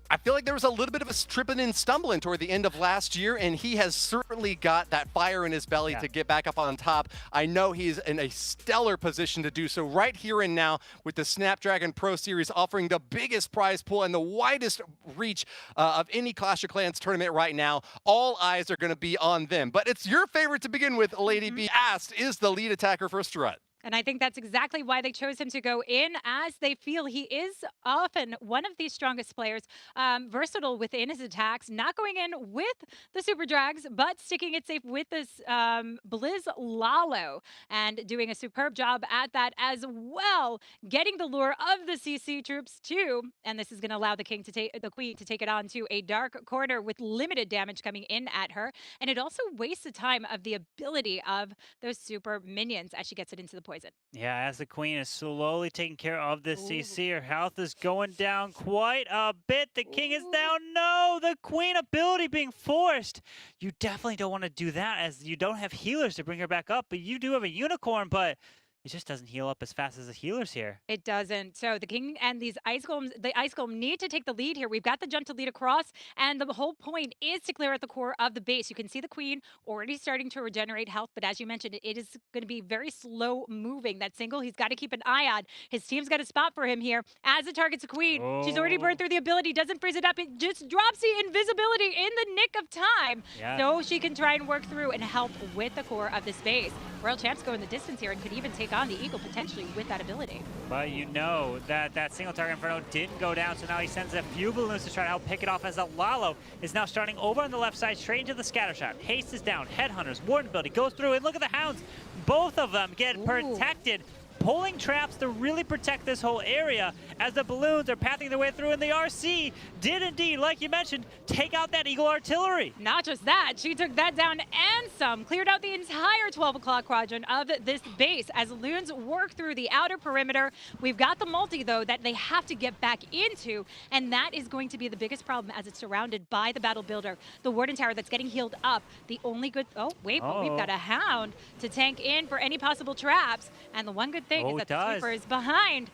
I feel like there was a little bit of a tripping and stumbling toward the end of last year, and he has certainly got that fire in his belly to get back up on top. I know he's in a stellar position to do so right here and now with the Snapdragon Pro Series offering the biggest prize pool and the widest reach of any Clash of Clans tournament right now. All eyes are going to be on them. But it's your favorite to begin with, Lady B. Ast is the lead attacker for Strut. And I think that's exactly why they chose him to go in, as they feel he is often one of the strongest players, versatile within his attacks, not going in with the Super Drags, but sticking it safe with this Blizz Lalo, and doing a superb job at that as well, getting the lure of the CC troops too. And this is going to allow the Queen to take it on to a dark corner with limited damage coming in at her. And it also wastes the time of the ability of those super minions as she gets it into the poison. Yeah, as the Queen is slowly taking care of this CC, her health is going down quite a bit. The King is down. No, the Queen ability being forced. You definitely don't want to do that, as you don't have healers to bring her back up, but you do have a unicorn, but it just doesn't heal up as fast as the healers here. It doesn't. So the King and these Ice Golems, the Ice Golem need to take the lead here. We've got the jump to lead across, and the whole point is to clear out the core of the base. You can see the Queen already starting to regenerate health, but as you mentioned, it is going to be very slow moving. That single, he's got to keep an eye on. His team's got a spot for him here as it targets the Queen. She's already burned through the ability, doesn't freeze it up. It just drops the invisibility in the nick of time, so she can try and work through and help with the core of this base. Royal Champs go in the distance here and could even take on the Eagle potentially with that ability. But you know that single target Inferno didn't go down, so now he sends a few balloons to try to help pick it off, as the Lalo is now starting over on the left side, straight into the scatter shot. Haste is down, Headhunters, Warden ability goes through, and look at the Hounds. Both of them get protected, pulling traps to really protect this whole area, as the balloons are pathing their way through, and the RC did indeed, like you mentioned, take out that Eagle artillery. Not just that, she took that down and some, cleared out the entire 12 o'clock quadrant of this base as Loons work through the outer perimeter. We've got the multi, though, that they have to get back into, and that is going to be the biggest problem, as it's surrounded by the Battle Builder. The Warden Tower that's getting healed up. The only good... Oh, wait, but we've got a Hound to tank in for any possible traps, and the one good thing is that the Sweeper is behind.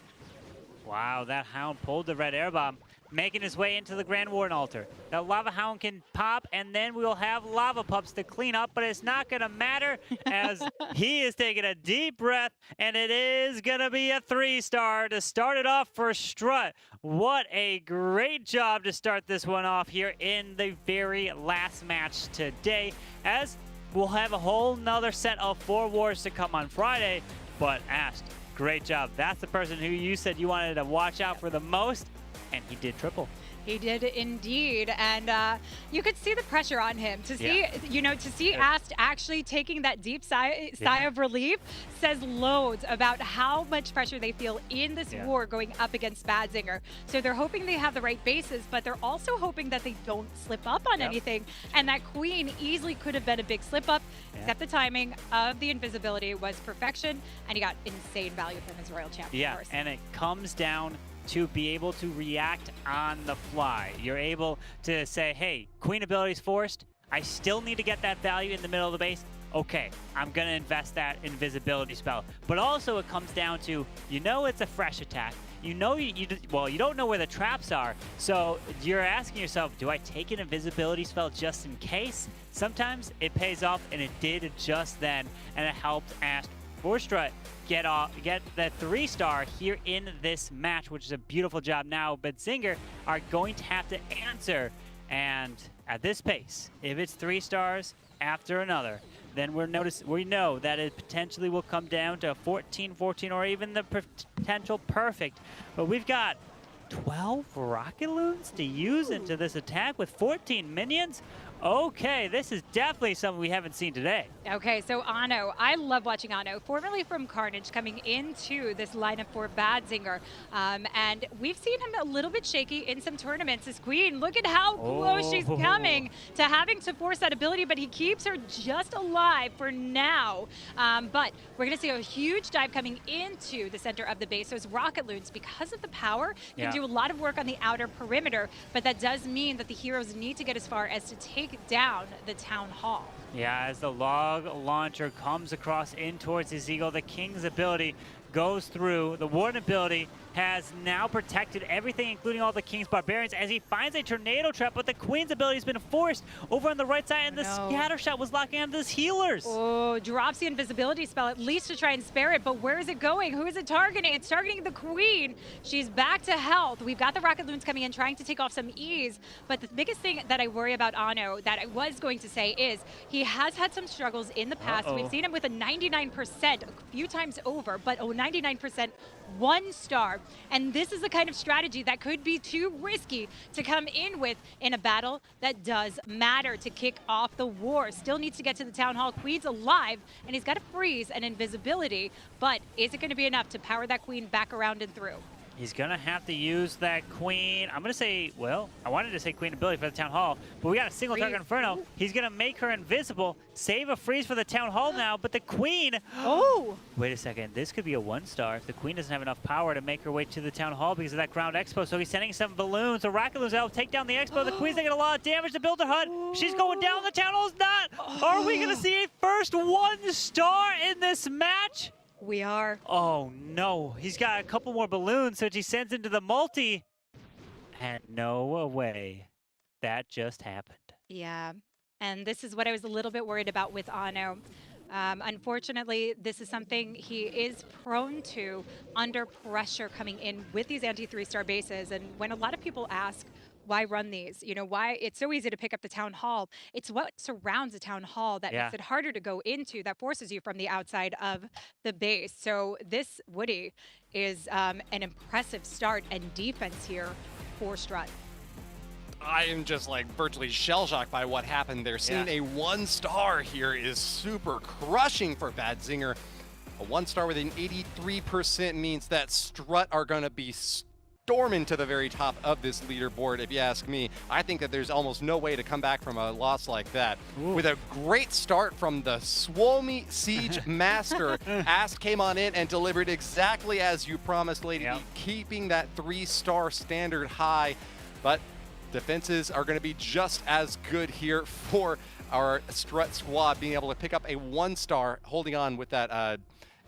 Wow, that Hound pulled the red air bomb, making his way into the Grand Warden altar. That Lava Hound can pop, and then we'll have Lava Pups to clean up, but it's not going to matter, as he is taking a deep breath, and it is going to be a 3-star to start it off for Strut. What a great job to start this one off here in the very last match today, as we'll have a whole nother set of 4 wars to come on Friday. But Ast, great job. That's the person who you said you wanted to watch out for the most, and he did triple. He did indeed, and you could see the pressure on him to see, to see Ast actually taking that deep sigh of relief says loads about how much pressure they feel in this war going up against Badzinger. So they're hoping they have the right bases, but they're also hoping that they don't slip up on anything. And that Queen easily could have been a big slip up, except the timing of the invisibility was perfection, and he got insane value from his Royal Champ. Yeah, and it comes down to be able to react on the fly. You're able to say, hey, Queen ability's forced. I still need to get that value in the middle of the base. Okay, I'm going to invest that invisibility spell. But also it comes down to, it's a fresh attack. You don't know where the traps are. So you're asking yourself, do I take an invisibility spell just in case? Sometimes it pays off, and it did just then, and it helped Ast for Strut get the 3-star here in this match, which is a beautiful job. Now Badzinger are going to have to answer, and at this pace, if it's 3 stars after another, then we know that it potentially will come down to 14-14, or even the potential perfect. But we've got 12 rocket loons to use into this attack with 14 minions. Okay, this is definitely something we haven't seen today. Okay, so Ano, I love watching Ano, formerly from Carnage, coming into this lineup for Badzinger. And we've seen him a little bit shaky in some tournaments. His Queen, look at how close she's coming to having to force that ability, but he keeps her just alive for now. But we're going to see a huge dive coming into the center of the base. Those rocket loons, because of the power, can do a lot of work on the outer perimeter, but that does mean that the heroes need to get as far as to take down the town hall. Yeah, as the log launcher comes across in towards his Eagle, the King's ability goes through. The Warden ability has now protected everything, including all the King's Barbarians, as he finds a tornado trap, but the Queen's ability has been forced over on the right side, and the scatter shot was locking onto his healers. Oh, drops the invisibility spell, at least to try and spare it, but where is it going? Who is it targeting? It's targeting the Queen. She's back to health. We've got the rocket loons coming in, trying to take off some ease, but the biggest thing that I worry about Ano, that I was going to say, is he He has had some struggles in the past. We've seen him with a 99% a few times over, but 99% 1 star. And this is the kind of strategy that could be too risky to come in with in a battle that does matter to kick off the war. Still needs to get to the Town Hall. Queen's alive, and he's got a freeze and invisibility, but is it going to be enough to power that Queen back around and through? He's going to have to use that Queen. I'm going to say, well, I wanted to say Queen ability for the Town Hall, but we got a single target Inferno. Ooh. He's going to make her invisible, save a freeze for the Town Hall now, but the Queen... Oh! Wait a second. This could be a 1-star if the Queen doesn't have enough power to make her way to the Town Hall because of that ground expo. So he's sending some balloons. The Rocket Balloons out, take down the expo. The Queen's taking a lot of damage to build her hut. She's going down. The Town Hall's not. Are we going to see a first 1-star in this match? We are. Oh no, he's got a couple more balloons, which he sends into the multi. And no way. That just happened. Yeah, and this is what I was a little bit worried about with Ano. Unfortunately, this is something he is prone to under pressure coming in with these anti-3-star bases. And when a lot of people ask, why run these? You know, why it's so easy to pick up the Town Hall. It's what surrounds the Town Hall that makes it harder to go into, that forces you from the outside of the base. So this Woody is an impressive start and defense here for Strut. I am just like virtually shell-shocked by what happened there. Seeing a 1-star here is super crushing for Badzinger. A 1-star with an 83% means that Strut are going to be storming to the very top of this leaderboard, if you ask me. I think that there's almost no way to come back from a loss like that. Ooh. With a great start from the Swolmy Siege Master, Ast came on in and delivered exactly as you promised, Lady B, keeping that 3-star standard high. But defenses are going to be just as good here for our Strut squad, being able to pick up a 1-star, holding on with that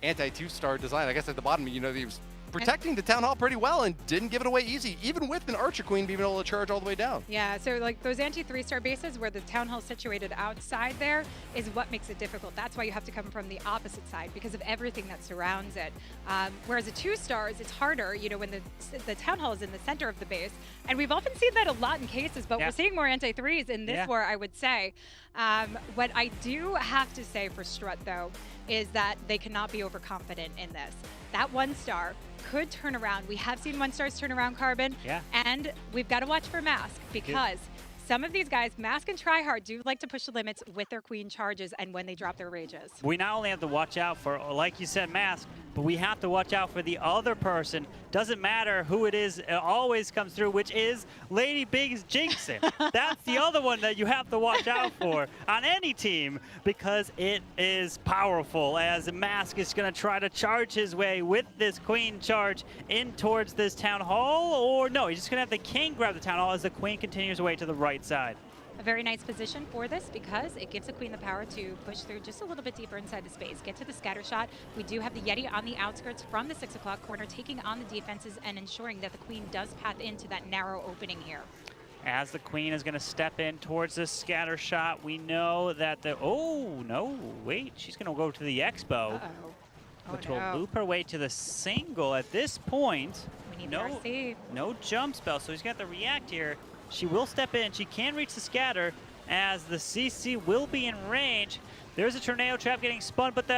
anti-2-star design. I guess at the bottom, you know, he was protecting the Town Hall pretty well and didn't give it away easy, even with an Archer Queen being able to charge all the way down. Yeah, so like those anti-3-star bases where the Town Hall is situated outside there is what makes it difficult. That's why you have to come from the opposite side because of everything that surrounds it. Whereas the 2-stars, it's harder, you know, when the Town Hall is in the center of the base. And we've often seen that a lot in cases, but we're seeing more anti-3s in this war, I would say. What I do have to say for Strut, though, is that they cannot be overconfident in this. That 1-star could turn around. We have seen 1-stars turn around, Carbon. Yeah. And we've got to watch for Mask because some of these guys, Mask and Tryhard, do like to push the limits with their Queen charges and when they drop their rages. We not only have to watch out for, like you said, Mask, but we have to watch out for the other person. Doesn't matter who it is, it always comes through, which is Lady Big's Jinxin. That's the other one that you have to watch out for on any team because it is powerful as Mask is going to try to charge his way with this Queen charge in towards this Town Hall, or no, he's just going to have the King grab the Town Hall as the Queen continues away to the right side. A very nice position for this because it gives the Queen the power to push through just a little bit deeper inside the space, get to the scatter shot. We do have the Yeti on the outskirts from the 6 o'clock corner, taking on the defenses and ensuring that the Queen does path into that narrow opening here. As the Queen is going to step in towards this scatter shot, we know that the, oh no, wait, she's going to go to the Expo. Which will loop her way to the single at this point. We need RC. No jump spell, so he's got to react here. She will step in. She can reach the scatter as the CC will be in range. There's a tornado trap getting spun, but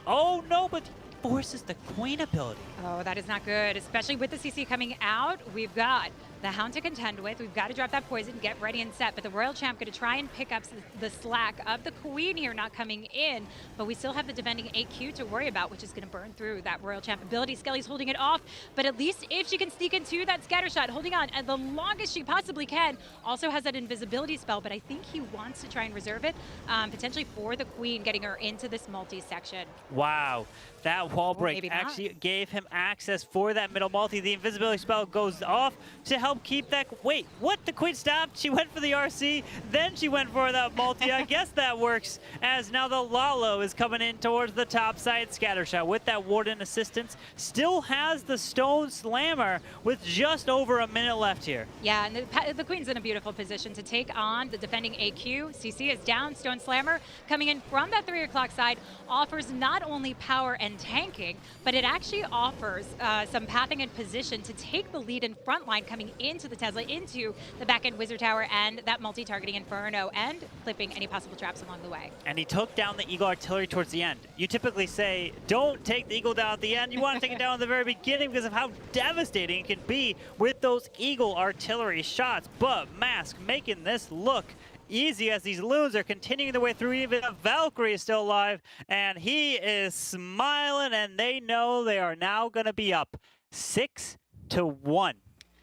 oh no, but forces the Queen ability. Oh, that is not good, especially with the CC coming out. We've got the Hound to contend with. We've got to drop that poison, get ready and set. But the Royal Champ going to try and pick up the slack of the Queen here not coming in. But we still have the defending AQ to worry about, which is going to burn through that Royal Champ ability. Skelly's holding it off. But at least if she can sneak into that scatter shot, holding on as the longest she possibly can. Also has that invisibility spell, but I think he wants to try and reserve it, potentially for the Queen, getting her into this multi-section. Wow. That wall break actually gave him access for that middle multi. The invisibility spell goes off to help keep that. Wait, what? The Queen stopped. She went for the RC, then she went for that multi. I guess that works as now the Lalo is coming in towards the top side scatter shot with that Warden assistance. Still has the Stone Slammer with just over a minute left here. Yeah, and the Queen's in a beautiful position to take on the defending AQ. CC is down. Stone Slammer coming in from that 3 o'clock side offers not only power and tanking, but it actually offers some pathing and position to take the lead in front line coming into the Tesla, into the back-end Wizard Tower, and that multi-targeting Inferno, and clipping any possible traps along the way. And he took down the Eagle Artillery towards the end. You typically say, don't take the Eagle down at the end. You want to take it down at the very beginning because of how devastating it can be with those Eagle Artillery shots. But Mask making this look easy as these loons are continuing their way through. Even Valkyrie is still alive, and he is smiling, and they know they are now going to be up 6-1.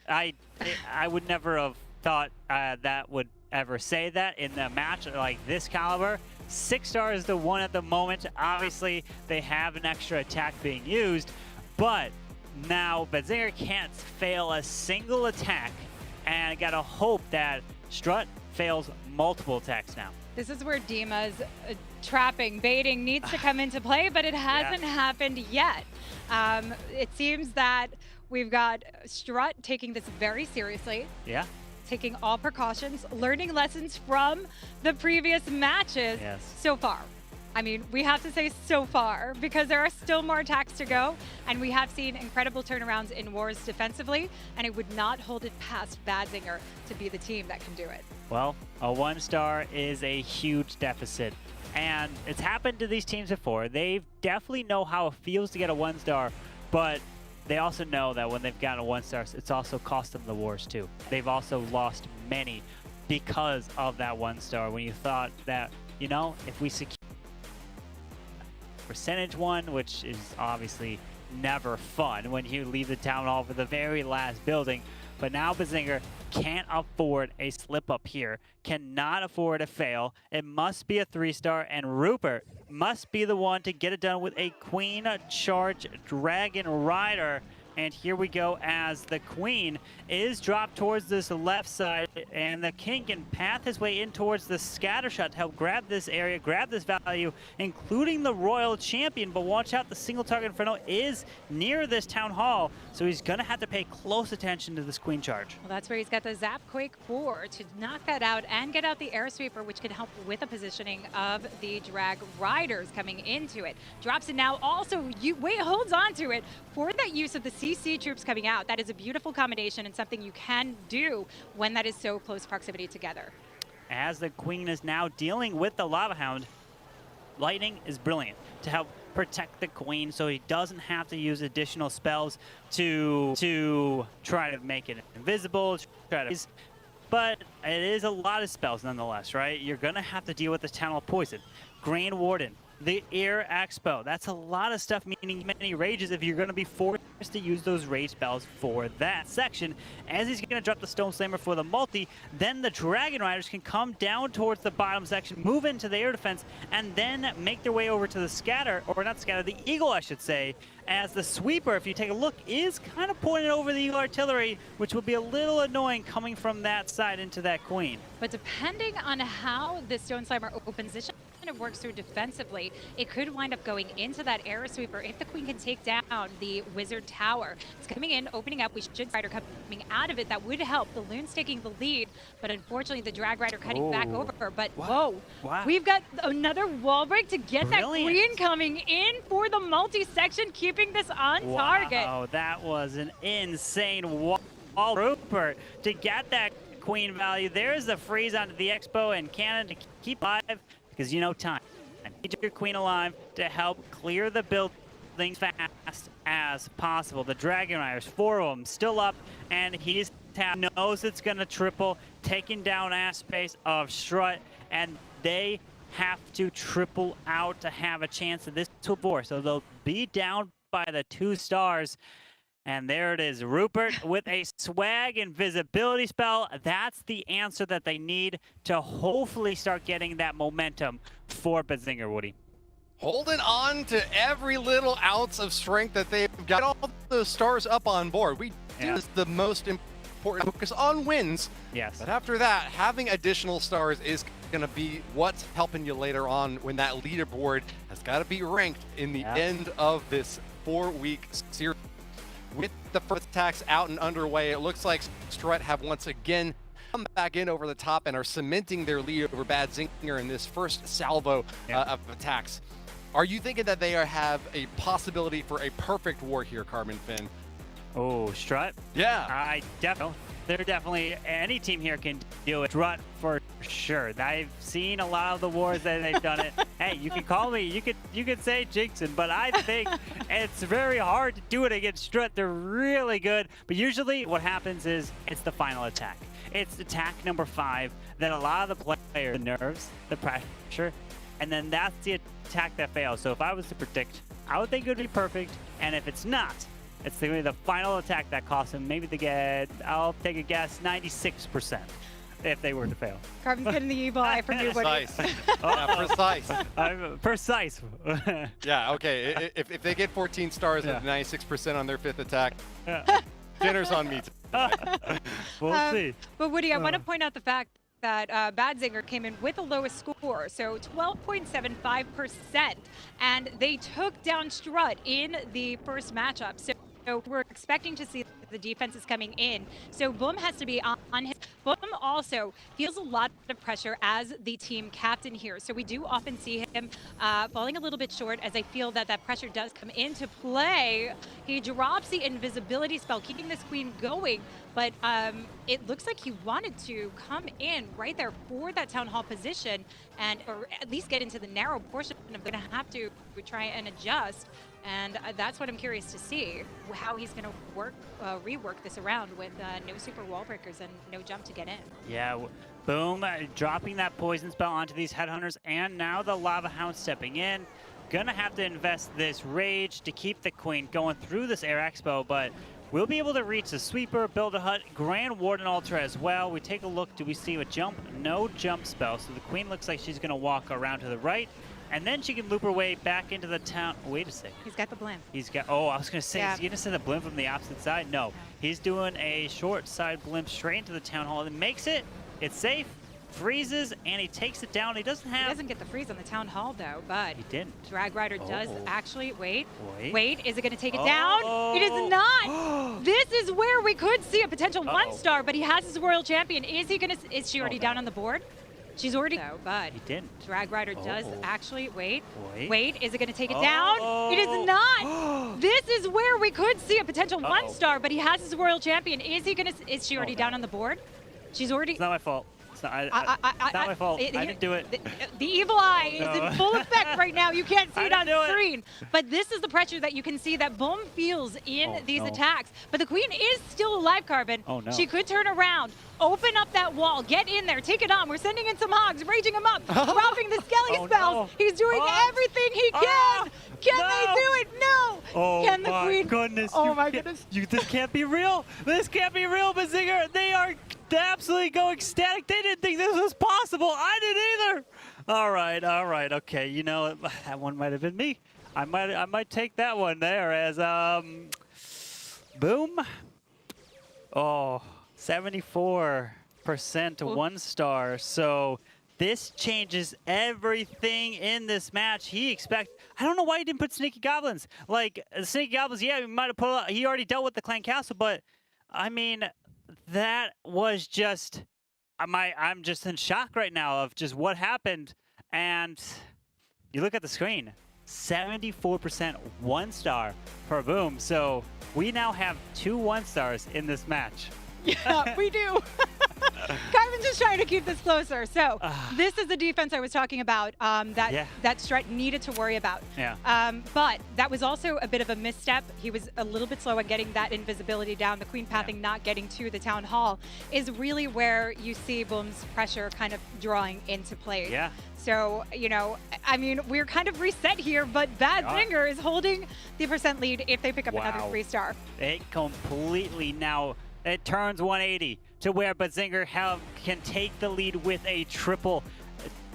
I would never have thought that would ever say that in a match like this caliber. 6 stars to 1 at the moment. Obviously, they have an extra attack being used, but now Badzinger can't fail a single attack, and gotta hope that Strut fails multiple attacks now. This is where Dima's trapping, baiting needs to come into play, but it hasn't happened yet. It seems that we've got Strut taking this very seriously. Yeah. Taking all precautions, learning lessons from the previous matches so far. I mean, we have to say so far, because there are still more attacks to go, and we have seen incredible turnarounds in wars defensively, and it would not hold it past Badzinger to be the team that can do it. Well, a 1-star is a huge deficit, and it's happened to these teams before. They definitely know how it feels to get a 1-star, but they also know that when they've gotten a 1-star, it's also cost them the wars too. They've also lost many because of that 1-star. When you thought that, you know, if we secure percentage one, which is obviously never fun when you leave the town hall for the very last building. But now Badzinger can't afford a slip up here, cannot afford a fail. It must be a 3-star, and Rupert must be the one to get it done with a Queen Charge Dragon Rider. And here we go as the Queen is dropped towards this left side, and the King can path his way in towards the scatter shot to help grab this area, grab this value, including the Royal Champion. But watch out, the single target Inferno is near this Town Hall, so he's going to have to pay close attention to this Queen Charge. Well, that's where he's got the Zap Quake 4 to knock that out and get out the Air Sweeper, which can help with the positioning of the Drag Riders coming into it. Drops it now, also holds on to it for that use of the CC troops coming out. That is a beautiful combination and something you can do when that is so close proximity together. As the Queen is now dealing with the Lava Hound, Lightning is brilliant to help protect the Queen so he doesn't have to use additional spells to try to make it invisible, but it is a lot of spells nonetheless, right? You're going to have to deal with the Tunnel of Poison, Grand Warden, the Air Expo. That's a lot of stuff, meaning many rages if you're going to be forced to use those rage spells for that section. As he's going to drop the Stone Slammer for the multi, then the Dragon Riders can come down towards the bottom section, move into the air defense, and then make their way over to the scatter, or not scatter, the Eagle, I should say, as the Sweeper, if you take a look, is kind of pointed over the Eagle Artillery, which will be a little annoying coming from that side into that Queen. But depending on how the Stone Slammer opens this kind of works through defensively, it could wind up going into that Air Sweeper if the Queen can take down the Wizard Tower. It's coming in, opening up. We should Rider coming out of it. That would help. The Loon's taking the lead, but unfortunately the Drag Rider cutting back over. But whoa, we've got another wall break to get that Queen coming in for the multi-section, keeping this on target. Oh, that was an insane wall. Rupert to get that Queen value. There's the freeze onto the Expo and Cannon to keep alive, because you know time. And need your Queen alive to help clear the buildings fast as possible. The Dragon Riders, 4 of them still up, and he knows it's going to triple, taking down ass space of Strut, and they have to triple out to have a chance of this to war. So they'll be down by the 2 stars. And there it is, Rupert with a swag invisibility spell. That's the answer that they need to hopefully start getting that momentum for Badzinger, Woody. Holding on to every little ounce of strength that they've got. All the stars up on board. We do is the most important focus on wins. Yes. But after that, having additional stars is going to be what's helping you later on when that leaderboard has got to be ranked in the end of this 4-week series. With the first attacks out and underway, it looks like Strut have once again come back in over the top and are cementing their lead over Badzinger in this first salvo of attacks. Are you thinking that they have a possibility for a perfect war here, Carbon Finn? Oh, Strut? Yeah. I definitely. They're definitely, any team here can do it. Strut for sure. I've seen a lot of the wars that they've done it. Hey, you can call me, you could say Jinxon, but I think it's very hard to do it against Strut. They're really good, but usually what happens is it's the final attack. It's attack number 5 that a lot of the players, the nerves, the pressure, and then that's the attack that fails. So if I was to predict, I would think it would be perfect, and if it's not, it's going to be the final attack that costs him. Maybe they get, I'll take a guess, 96% if they were to fail. Carbon's getting the evil eye from you, Woody. Precise. Yeah, precise. I'm precise. Yeah, okay. If they get 14 stars with 96% on their 5th attack, dinner's on me. We'll see. But Woody, I want to point out the fact that Badzinger came in with the lowest score, so 12.75%, and they took down Strut in the first matchup. So we're expecting to see the defenses coming in. So Boom has to be on his. Boom also feels a lot of pressure as the team captain here. So we do often see him falling a little bit short, as I feel that that pressure does come into play. He drops the invisibility spell, keeping this queen going. But it looks like he wanted to come in right there for that town hall position, and or at least get into the narrow portion of going to have to try and adjust. And that's what I'm curious to see, how he's going to work, rework this around with no super wall breakers and no jump to get in. Yeah, Boom dropping that poison spell onto these headhunters, and now the lava hound stepping in. Gonna have to invest this rage to keep the queen going through this air expo, but we'll be able to reach the sweeper, build a hut, Grand Warden altar as well. We take a look, do we see a jump? No jump spell, so the queen looks like she's gonna walk around to the right, and then she can loop her way back into the town. Wait a second. He's got the blimp. He's got, oh, I was gonna say, is he gonna send the blimp from the opposite side? No, he's doing a short side blimp straight into the town hall and makes it. It's safe, freezes, and he takes it down. He doesn't get the freeze on the town hall though, but he didn't. Drag Rider does actually, wait, is it gonna take it Oh. down? It is not! This is where we could see a potential 1-star, but he has his royal champion. Is she already down on the board? She's already, but he didn't. Drag Rider does actually, wait, is it gonna take it Oh. down? It is not! This is where we could see a potential 1-star, but he has his royal champion. Is she already down on the board? She's already. It's not my fault. It's not my fault. I didn't do it. The evil eye is in full effect right now. You can't see it on screen. But this is the pressure that you can see that Boom feels in these attacks. But the queen is still alive, Carbon. Oh, no. She could turn around, open up that wall, get in there, take it on. We're sending in some hogs, raging him up, dropping the skelly spells. No. He's doing everything he can. Can they do it? No. Oh, can the my queen? goodness. Oh, my goodness. This can't be real. This can't be real, Badzinger. They are absolutely going ecstatic. They didn't think this was possible. I didn't either. All right. Okay, you know, that one might have been me. I might take that one there as Boom. Oh, 74% 1-star. So this changes everything in this match. I don't know why he didn't put Sneaky Goblins. Like, Sneaky Goblins, yeah, he might have put, he already dealt with the Clan Castle, but I mean, that was just, I'm just in shock right now of just what happened. And you look at the screen, 74% 1-star for Boom. So we now have 2 1-stars in this match. Yeah, we do. Carbon's just trying to keep this closer. So this is the defense I was talking about that Strut needed to worry about. Yeah. But that was also a bit of a misstep. He was a little bit slow at getting that invisibility down. The queen pathing not getting to the town hall is really where you see Boom's pressure kind of drawing into play. Yeah. So, you know, I mean, we're kind of reset here, but Badzinger is holding the percent lead if they pick up another 3-star. It completely now, it turns 180 to where Badzinger can take the lead with a triple.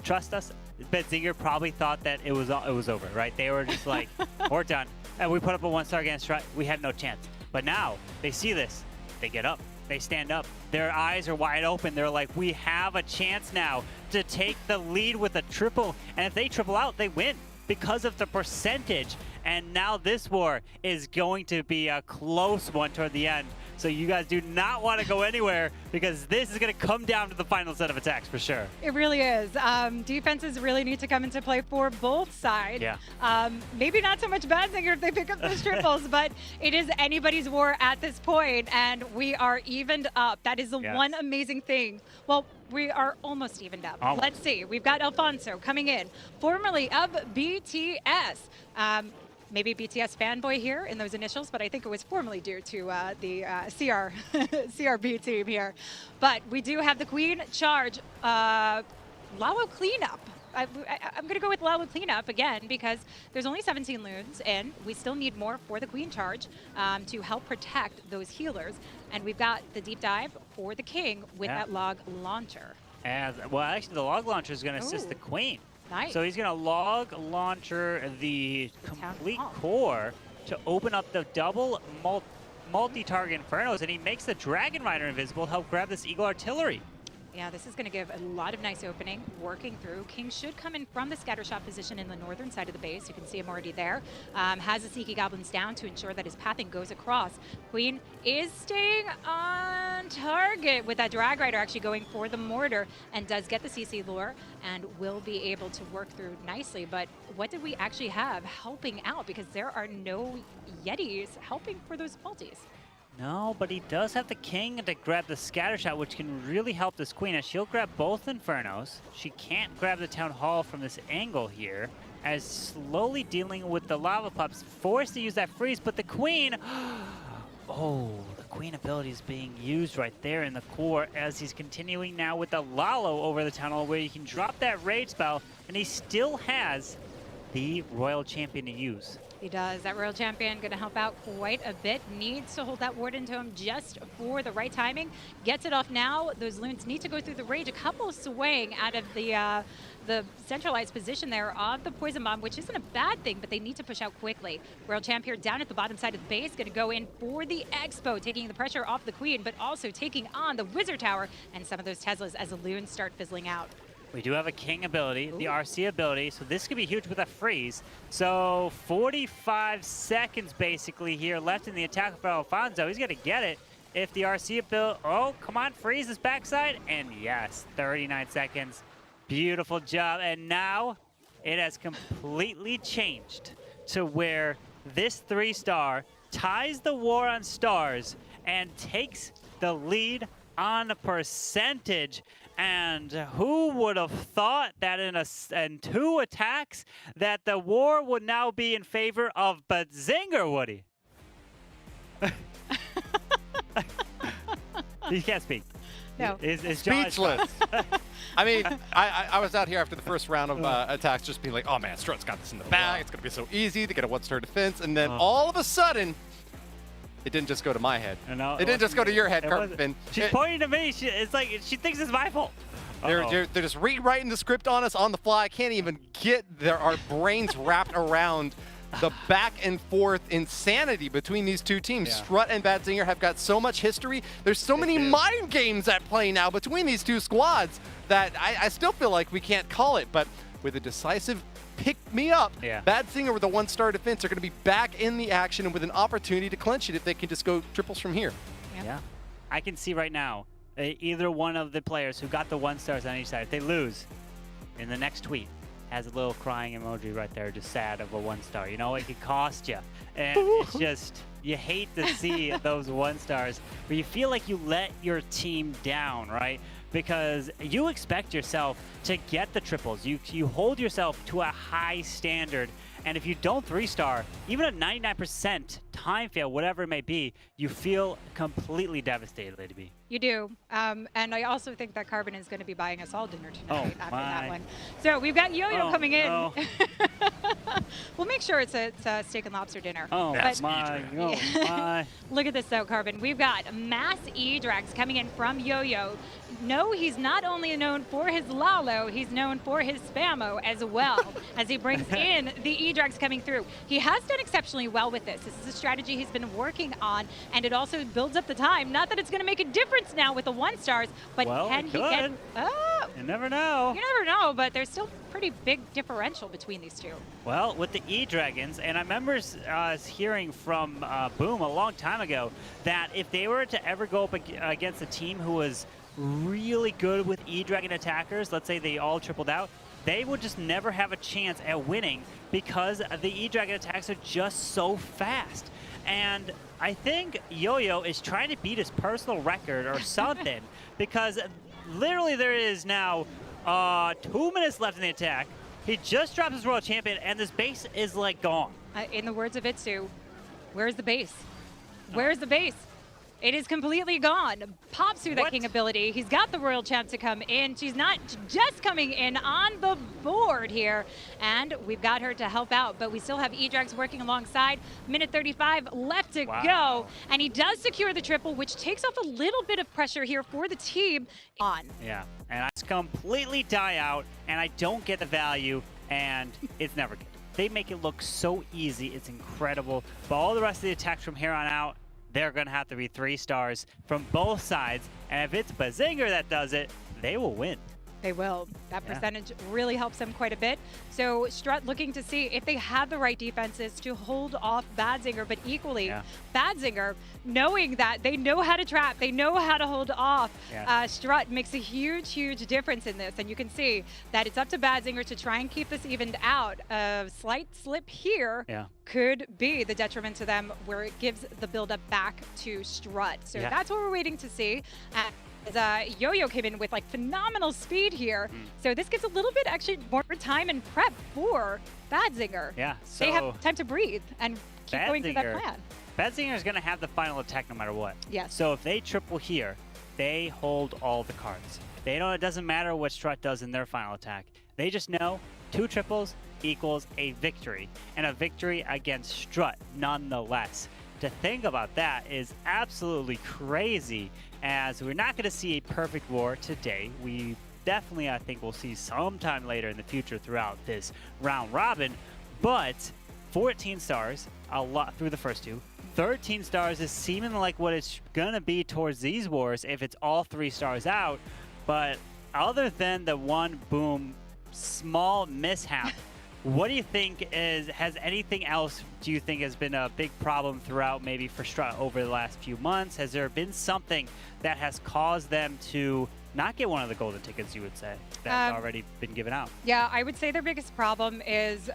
Trust us, Badzinger probably thought that it was over, right? They were just like, we're done. And we put up a 1-star against Strut. We had no chance. But now they see this. They get up. They stand up. Their eyes are wide open. They're like, we have a chance now to take the lead with a triple. And if they triple out, they win. because of the percentage. And now this war is going to be a close one toward the end. So you guys do not want to go anywhere because this is going to come down to the final set of attacks for sure. It really is. Defenses really need to come into play for both sides. Yeah. Maybe not so much Badzinger if they pick up those triples, but it is anybody's war at this point, and we are evened up. That is the one amazing thing. Well, we are almost evened up. Almost. Let's see. We've got Alfonso coming in, formerly of BTS. Maybe BTS fanboy here in those initials, but I think it was formerly due to the CRB team here. But we do have the Queen charge, Lalo cleanup. I'm going to go with Lalo cleanup again because there's only 17 loons in. We still need more for the Queen charge to help protect those healers. And we've got the deep dive for the King with that log launcher. And, well, actually, the log launcher is going to assist the Queen. Nice. So he's going to log launcher the complete core to open up the double multi-target Infernos, and he makes the Dragon Rider invisible to help grab this Eagle Artillery. Yeah, this is going to give a lot of nice opening, working through. King should come in from the scatter shot position in the northern side of the base. You can see him already there. Has the Sneaky Goblins down to ensure that his pathing goes across. Queen is staying on target with that Drag Rider actually going for the mortar and does get the CC lure and will be able to work through nicely. But what did we actually have helping out? Because there are no Yetis helping for those multis. No, but he does have the King to grab the scatter shot, which can really help this Queen, as she'll grab both Infernos. She can't grab the Town Hall from this angle here, as slowly dealing with the Lava Pups, forced to use that freeze, but the Queen, oh, the Queen ability is being used right there in the core, as he's continuing now with the Lalo over the Town Hall, where he can drop that Rage spell, and he still has the Royal Champion to use. He does. That Royal Champion going to help out quite a bit. Needs to hold that ward into him just for the right timing. Gets it off now. Those loons need to go through the rage. A couple swaying out of the centralized position there of the Poison Bomb, which isn't a bad thing, but they need to push out quickly. Royal Champ here down at the bottom side of the base, going to go in for the Expo, taking the pressure off the Queen, but also taking on the Wizard Tower and some of those Teslas as the loons start fizzling out. We do have a King ability, the RC ability, so this could be huge with a freeze. So 45 seconds basically here left in the attack for Alfonso. He's going to get it if the RC ability, oh, come on, freeze his backside. And yes, 39 seconds. Beautiful job. And now it has completely changed to where this 3-star ties the war on stars and takes the lead on percentage. And who would have thought that in 2 attacks that the war would now be in favor of Badzinger, Woody? He can't speak. No. His Speechless. I mean, I was out here after the first round of attacks just being like, oh man, Strut's got this in the bag. It's going to be so easy to get a 1-star defense. And then all of a sudden, it didn't just go to my head. It didn't just go to your head, Carpin. She's pointing to me. It's like she thinks it's my fault. They're just rewriting the script on us on the fly. I can't even get our brains wrapped around the back and forth insanity between these two teams. Strut and Badzinger have got so much history. There's so many mind games at play now between these two squads that I still feel like we can't call it. But with a decisive pick-me-up, Badzinger with a 1-star defense are going to be back in the action and with an opportunity to clinch it if they can just go triples from here. Yeah. I can see right now either one of the players who got the 1-stars on each side, if they lose, in the next tweet, has a little crying emoji right there, just sad of a 1-star. You know, it could cost you. And it's just, you hate to see those 1-stars where you feel like you let your team down, right? Because you expect yourself to get the triples. You hold yourself to a high standard. And if you don't 3-star, even a 99% time fail, whatever it may be, you feel completely devastated, Lady B. You do. And I also think that Carbon is going to be buying us all dinner tonight after that one. So we've got Yo-Yo coming in. No. We'll make sure it's a steak and lobster dinner. Oh, but, my. Oh, my. Look at this, though, Carbon. We've got mass E-Drags coming in from Yo-Yo. No, he's not only known for his Lalo, he's known for his Spammo as well, as he brings in the E-Drags coming through. He has done exceptionally well with this. This is a strategy he's been working on, and it also builds up the time. Not that it's going to make a difference now with the 1-stars, but can he get... You never know. You never know, but there's still pretty big differential between these two. Well, with the E-Dragons, and I remember hearing from Boom a long time ago that if they were to ever go up against a team who was really good with E-Dragon attackers, let's say they all tripled out, they would just never have a chance at winning because the E-Dragon attacks are just so fast. And I think Yo-Yo is trying to beat his personal record or something because literally there is now 2 minutes left in the attack. He just dropped his World Champion and this base is like gone. In the words of Itsu, where's the base? Where's the base? It is completely gone. Pops through that king ability. He's got the royal champ to come in. She's not just coming in on the board here. And we've got her to help out, but we still have E-Drags working alongside. Minute 35 left to go. And he does secure the triple, which takes off a little bit of pressure here for the team. Yeah, and I completely die out, and I don't get the value, and it's never good. They make it look so easy. It's incredible. But all the rest of the attacks from here on out, they're going to have to be 3 stars from both sides. And if it's Badzinger that does it, they will win. They will. That percentage really helps them quite a bit. So Strut looking to see if they have the right defenses to hold off Badzinger, but equally Badzinger, knowing that they know how to trap, they know how to hold off Strut makes a huge, huge difference in this. And you can see that it's up to Badzinger to try and keep this evened out. A slight slip here could be the detriment to them where it gives the build-up back to Strut. So that's what we're waiting to see. As Yo-Yo came in with like phenomenal speed here. So this gives a little bit actually more time and prep for Badzinger. Yeah, so they have time to breathe and keep going through that plan. Badzinger is going to have the final attack no matter what. Yes. So if they triple here, they hold all the cards. They don't. It doesn't matter what Strut does in their final attack. They just know 2 triples equals a victory, and a victory against Strut nonetheless. To think about that is absolutely crazy, as we're not going to see a perfect war today. We definitely, I think, will see sometime later in the future throughout this round robin, but 14 stars, a lot through the first 2. 13 stars is seeming like what it's going to be towards these wars if it's all 3 stars out, but other than the one Boom small mishap, what do you think has anything else do you think has been a big problem throughout maybe for Strut over the last few months? Has there been something that has caused them to not get one of the golden tickets, you would say, that's already been given out? Yeah, I would say their biggest problem is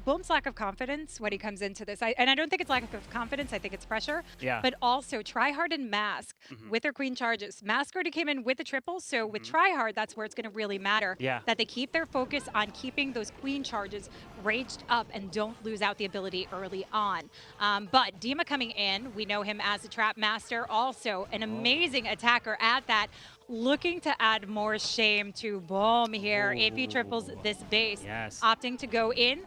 Boom's lack of confidence when he comes into this. And I don't think it's lack of confidence, I think it's pressure. Yeah. But also Tryhard and Mask with their queen charges. Mask already came in with the triple, so with Tryhard, that's where it's going to really matter. Yeah. That they keep their focus on keeping those queen charges raged up and don't lose out the ability early on. But Dima coming in, we know him as a trap master, also an amazing attacker at that. Looking to add more shame to Boom here if he triples this base. Yes. Opting to go in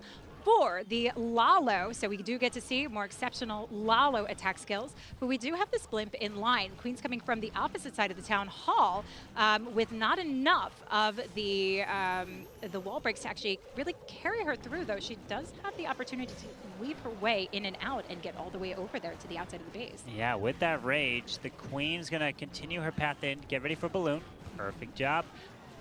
for the Lalo, so we do get to see more exceptional Lalo attack skills, but we do have this blimp in line. Queen's coming from the opposite side of the town hall with not enough of the wall breaks to actually really carry her through, though she does have the opportunity to weave her way in and out and get all the way over there to the outside of the base. Yeah, with that rage, the Queen's going to continue her path in, get ready for Balloon. Perfect job.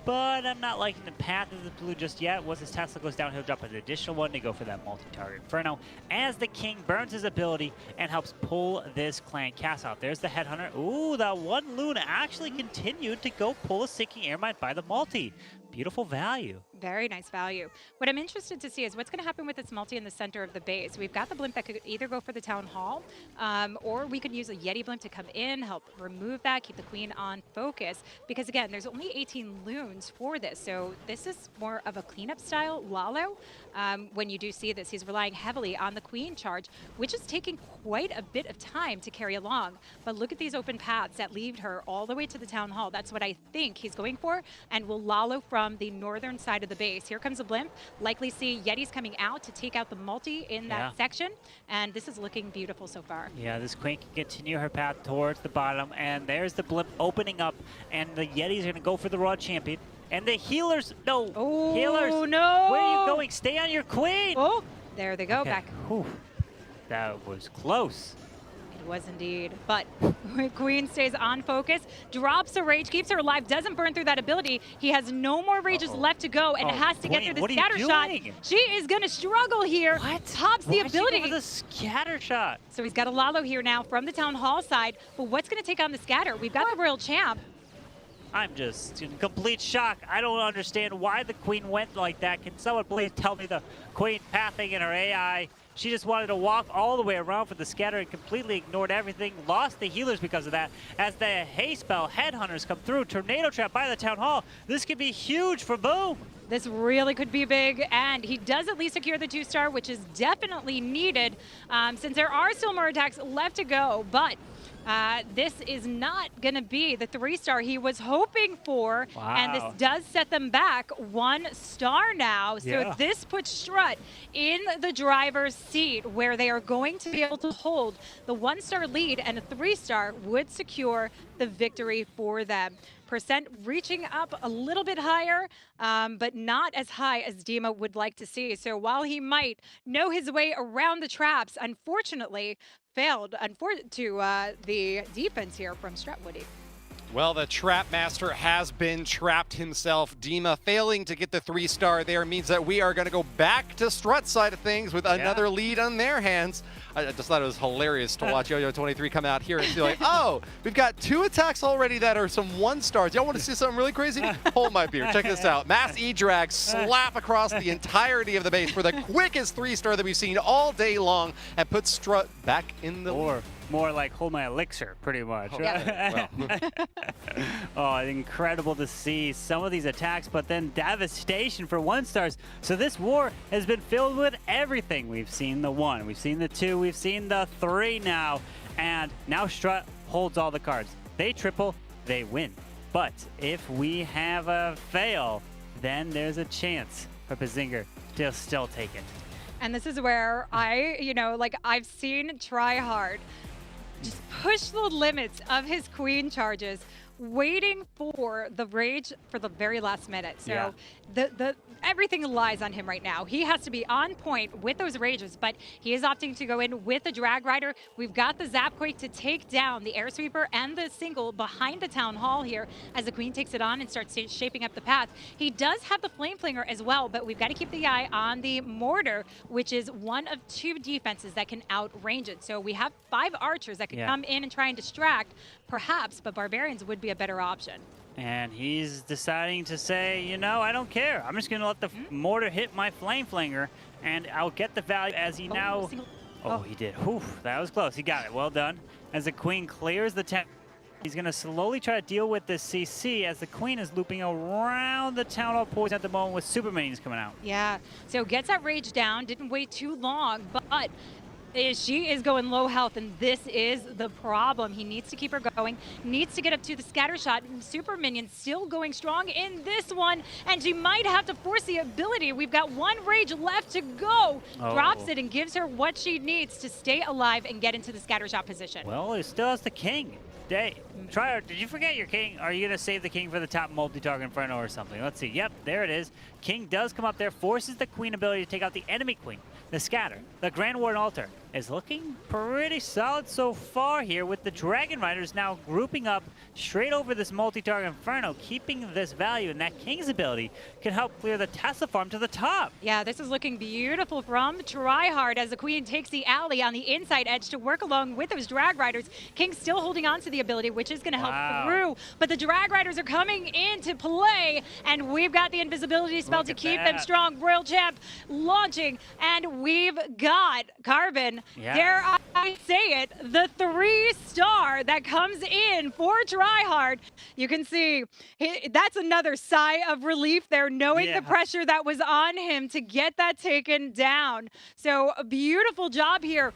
But I'm not liking the path of the blue just yet. Once his Tesla goes down, he'll drop an additional one to go for that multi-target Inferno as the King burns his ability and helps pull this clan cast out. There's the Headhunter. Ooh, that one Loon actually continued to go pull a sinking air mine by the multi. Beautiful value. Very nice value. What I'm interested to see is what's going to happen with this multi in the center of the base. We've got the blimp that could either go for the town hall, or we could use a Yeti blimp to come in, help remove that, keep the Queen on focus. Because again, there's only 18 loons for this, so this is more of a cleanup style Lalo. When you do see this, he's relying heavily on the Queen charge, which is taking quite a bit of time to carry along. But look at these open paths that lead her all the way to the town hall. That's what I think he's going for, and will Lalo from the northern side of the base. Here comes a blimp. Likely see Yetis coming out to take out the multi in that section, and this is looking beautiful so far. Yeah, this Queen can continue her path towards the bottom, and there's the blimp opening up, and the Yetis are going to go for the Raw Champion. And the healers, no, healers, no, where are you going? Stay on your Queen. Oh, there they go, back. Whew. That was close. It was indeed. But Queen stays on focus, drops a rage, keeps her alive, doesn't burn through that ability. He has no more rages left to go and has to get through the scatter shot. She is going to struggle here. What? Tops the ability. With a scatter shot. So he's got a Lalo here now from the Town Hall side. But what's going to take on the scatter? We've got the Royal Champ. I'm just in complete shock. I don't understand why the Queen went like that. Can someone please tell me the Queen pathing in her AI? She just wanted to walk all the way around for the scatter and completely ignored everything. Lost the healers because of that. As the haste spell headhunters come through, tornado trap by the Town Hall. This could be huge for Boom. This really could be big, and he does at least secure the 2-star, which is definitely needed since there are still more attacks left to go. But this is not going to be the 3-star he was hoping for, and this does set them back 1 star now. So this puts Strut in the driver's seat, where they are going to be able to hold the 1-star lead, and a 3-star would secure the victory for them. Percent reaching up a little bit higher, but not as high as Dima would like to see. So while he might know his way around the traps, unfortunately failed to the defense here from Strut Woody. Well, the Trap Master has been trapped himself. Dima failing to get the 3-star there means that we are going to go back to Strut's side of things with another lead on their hands. I just thought it was hilarious to watch Yo-Yo23 come out here and be like, oh, we've got 2 attacks already that are some 1-stars. Y'all want to see something really crazy? Hold my beer. Check this out. Mass E-Drag slap across the entirety of the base for the quickest 3-star that we've seen all day long and puts Strut back in the lead. More like hold my elixir, pretty much. Oh, incredible to see some of these attacks, but then devastation for 1-stars. So this war has been filled with everything. We've seen the 1, we've seen the 2, we've seen the 3 now, and now Strut holds all the cards. They triple, they win. But if we have a fail, then there's a chance for Badzinger to still take it. And this is where I've seen Tryhard just push the limits of his Queen charges, waiting for the rage for the very last minute. So everything lies on him right now. He has to be on point with those rages, but he is opting to go in with the Drag Rider. We've got the Zapquake to take down the Air Sweeper and the single behind the Town Hall here as the Queen takes it on and starts shaping up the path. He does have the Flame Flinger as well, but we've got to keep the eye on the Mortar, which is one of 2 defenses that can outrange it. So we have 5 archers that can come in and try and distract, perhaps, but Barbarians would be a better option. And he's deciding to say, you know, I don't care. I'm just going to let the mortar hit my Flame Flinger, and I'll get the value as he now... he did. Whew, that was close. He got it. Well done. As the Queen clears the tent, he's going to slowly try to deal with this CC as the Queen is looping around the Town Hall poison at the moment with super minions coming out. Yeah, so gets that rage down. Didn't wait too long, but... she is going low health, and this is the problem. He needs to keep her going, needs to get up to the scatter shot. Super Minion still going strong in this one, and she might have to force the ability. We've got 1 rage left to go. Drops it and gives her what she needs to stay alive and get into the scatter shot position. Well, it still has the King. Tryhard, did you forget your King? Are you going to save the King for the top multi-target Inferno or something? Let's see. Yep, there it is. King does come up there, forces the Queen ability to take out the enemy Queen. The Scatter, the Grand Warden Altar, is looking pretty solid so far here, with the Dragon Riders now grouping up straight over this multi-target Inferno, keeping this value, and that King's ability can help clear the Tesla farm to the top. Yeah, this is looking beautiful from Tryhard as the Queen takes the alley on the inside edge to work along with those Drag Riders. King still holding on to the ability, which is going to help through, but the Drag Riders are coming into play, and we've got the invisibility spell to keep them strong. Royal Champ launching, and we've got Carbon, dare I say it, the 3-star that comes in for Tryhard. You can see that's another sigh of relief there, knowing the pressure that was on him to get that taken down. So a beautiful job here.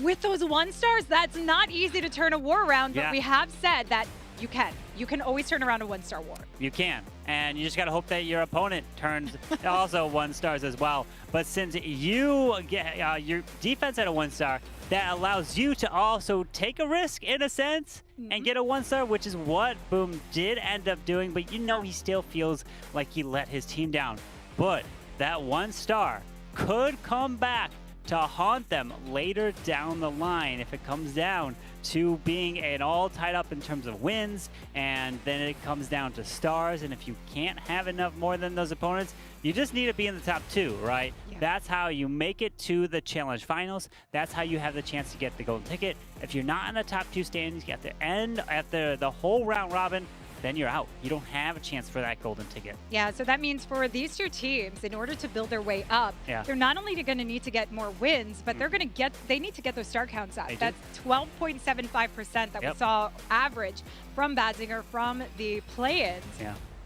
With those 1-stars, that's not easy to turn a war around, but we have said that you can. You can always turn around a 1-star war. You can. And you just got to hope that your opponent turns also 1-stars as well. But since you get your defense at a 1-star, that allows you to also take a risk in a sense and get a 1-star, which is what Boom did end up doing. But you know he still feels like he let his team down. But that 1-star could come back to haunt them later down the line if it comes down to being it all tied up in terms of wins, and then it comes down to stars. And if you can't have enough more than those opponents, you just need to be in the top 2, right? Yeah. That's how you make it to the challenge finals. That's how you have the chance to get the golden ticket. If you're not in the top 2 standings at the end, at the whole round robin, then you're out. You don't have a chance for that golden ticket. Yeah, so that means for these 2 teams, in order to build their way up, they're not only going to need to get more wins, but they need to get those star counts up. That's 12.75% that we saw average from Badzinger from the play-ins.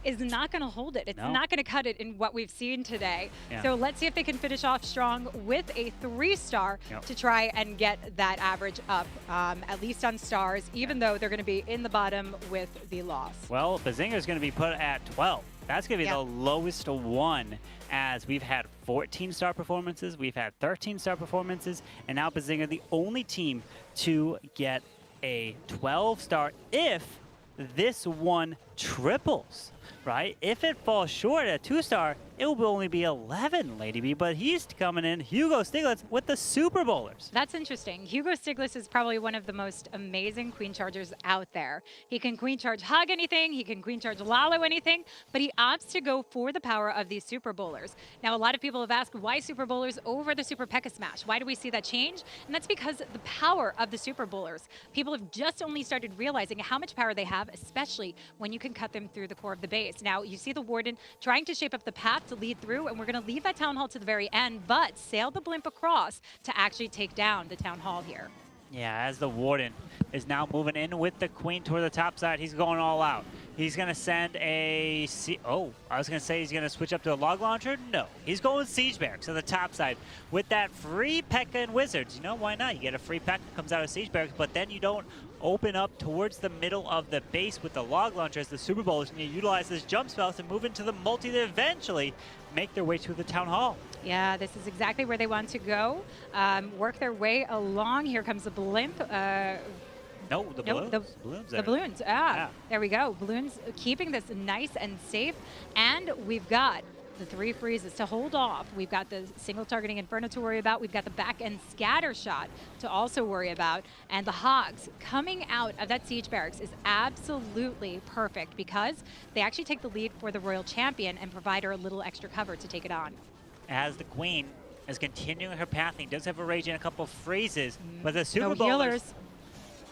Is not going to hold it. It's not going to cut it in what we've seen today. So let's see if they can finish off strong with a 3-star to try and get that average up, at least on stars, even though they're going to be in the bottom with the loss. Well, Badzinger is going to be put at 12. That's going to be the lowest one, as we've had 14-star performances, we've had 13-star performances, and now Badzinger, the only team to get a 12-star if this one triples. Right? If it falls short at 2-star, it will only be 11, Lady B, but he's coming in, Hugo Stiglitz, with the Super Bowlers. That's interesting. Hugo Stiglitz is probably one of the most amazing queen chargers out there. He can queen charge hug anything, he can queen charge Lalo anything, but he opts to go for the power of these Super Bowlers. Now, a lot of people have asked, why Super Bowlers over the Super P.E.K.K.A. Smash? Why do we see that change? And that's because the power of the Super Bowlers. People have just only started realizing how much power they have, especially when you can cut them through the core of the base. Now, you see the Warden trying to shape up the path to lead through, and we're going to leave that Town Hall to the very end, but sail the blimp across to actually take down the Town Hall here. Yeah, as the Warden is now moving in with the Queen toward the top side, he's going all out. He's going to send a... I was going to say he's going to switch up to a log launcher. No, he's going Siege Barracks on the top side with that free P.E.K.K.A. and Wizards. You know, why not? You get a free P.E.K.K.A. comes out of Siege Barracks, but then you don't open up towards the middle of the base with the log launcher as the Super Bowlers, and you utilize this jump spell to move into the multi to eventually make their way to the Town Hall. Yeah, this is exactly where they want to go. Work their way along. Here comes the blimp. No, the balloons. The balloons. There we go. Balloons keeping this nice and safe. And we've got the 3 freezes to hold off. We've got the single targeting Inferno to worry about. We've got the back end scatter shot to also worry about. And the Hogs coming out of that Siege Barracks is absolutely perfect because they actually take the lead for the Royal Champion and provide her a little extra cover to take it on. As the Queen is continuing her pathing, does have a rage and a couple of freezes, but the Super No Bowlers... healers.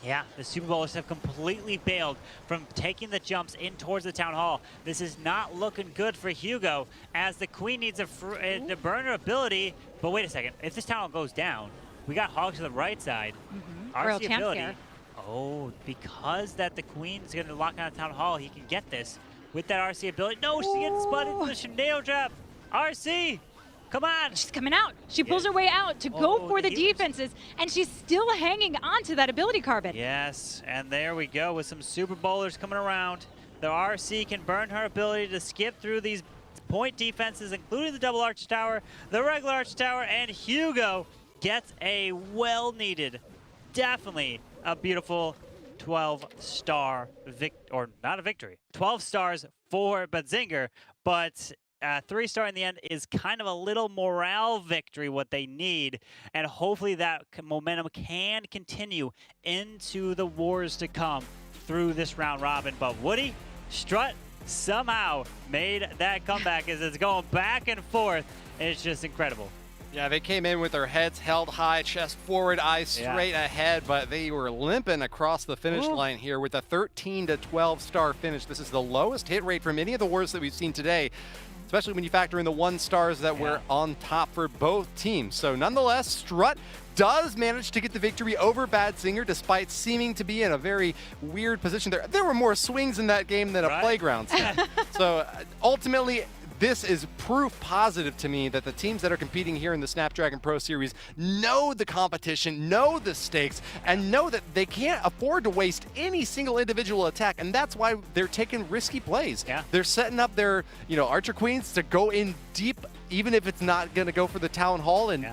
Yeah, the Super Bowlers have completely bailed from taking the jumps in towards the Town Hall. This is not looking good for Hugo, as the Queen needs to burn her ability. But wait a second, if this Town Hall goes down, we got Hogs to the right side. Royal RC Champs ability. here. Oh, because that the Queen is going to lock on Town Hall, he can get this with that RC ability. No, she gets spotted in the Shineo trap. RC! Come on. She's coming out. She pulls her way out to go for the defenses, and she's still hanging on to that ability carbon. Yes, and there we go with some Super Bowlers coming around. The RC can burn her ability to skip through these point defenses, including the double arch tower, the regular arch tower, and Hugo gets a well-needed, definitely a beautiful 12-star or not a victory. 12 stars for Badzinger, but 3-star in the end is kind of a little morale victory, what they need, and hopefully that momentum can continue into the wars to come through this round robin. But Woody, Strut somehow made that comeback as it's going back and forth. It's just incredible. Yeah, they came in with their heads held high, chest forward, eyes straight ahead, but they were limping across the finish line here with a 13 to 12-star finish. This is the lowest hit rate from any of the wars that we've seen today, especially when you factor in the 1-stars that were on top for both teams. So nonetheless, Strut does manage to get the victory over Badzinger despite seeming to be in a very weird position there. There were more swings in that game than a playground set. So ultimately, this is proof positive to me that the teams that are competing here in the Snapdragon Pro Series know the competition, know the stakes, and know that they can't afford to waste any single individual attack, and that's why they're taking risky plays. They're setting up their, Archer Queens to go in deep, even if it's not going to go for the Town Hall, and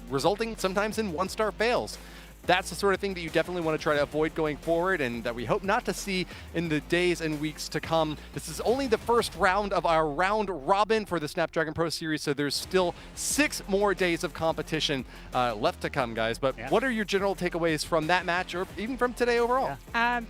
resulting sometimes in 1-star fails. that's the sort of thing that you definitely want to try to avoid going forward, and that we hope not to see in the days and weeks to come. This is only the first round of our round robin for the Snapdragon Pro Series, so there's still 6 more days of competition left to come, guys. But what are your general takeaways from that match, or even from today overall?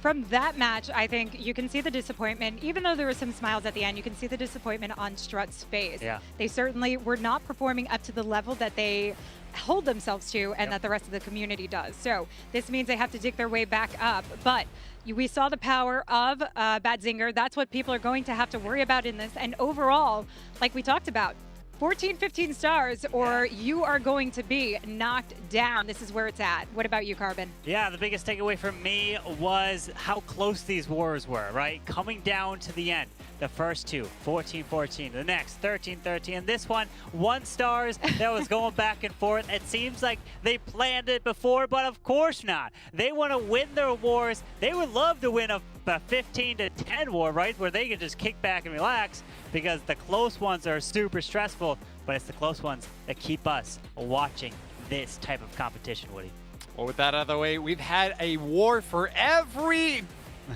From that match, I think you can see the disappointment. Even though there were some smiles at the end, you can see the disappointment on Strut's face. They certainly were not performing up to the level that they hold themselves to and that the rest of the community does. So this means they have to dig their way back up. But we saw the power of Badzinger. That's what people are going to have to worry about in this. And overall, like we talked about, 14, 15 stars, or you are going to be knocked down. This is where it's at. What about you, Carbon? Yeah, the biggest takeaway from me was how close these wars were, right? Coming down to the end. The first two, 14-14. The next, 13-13. And this one, 1 stars. That was going back and forth. It seems like they planned it before, but of course not. They want to win their wars. They would love to win a 15-10 war, right? Where they can just kick back and relax, because the close ones are super stressful, but it's the close ones that keep us watching this type of competition, Woody. Well, with that out of the way, we've had a war for every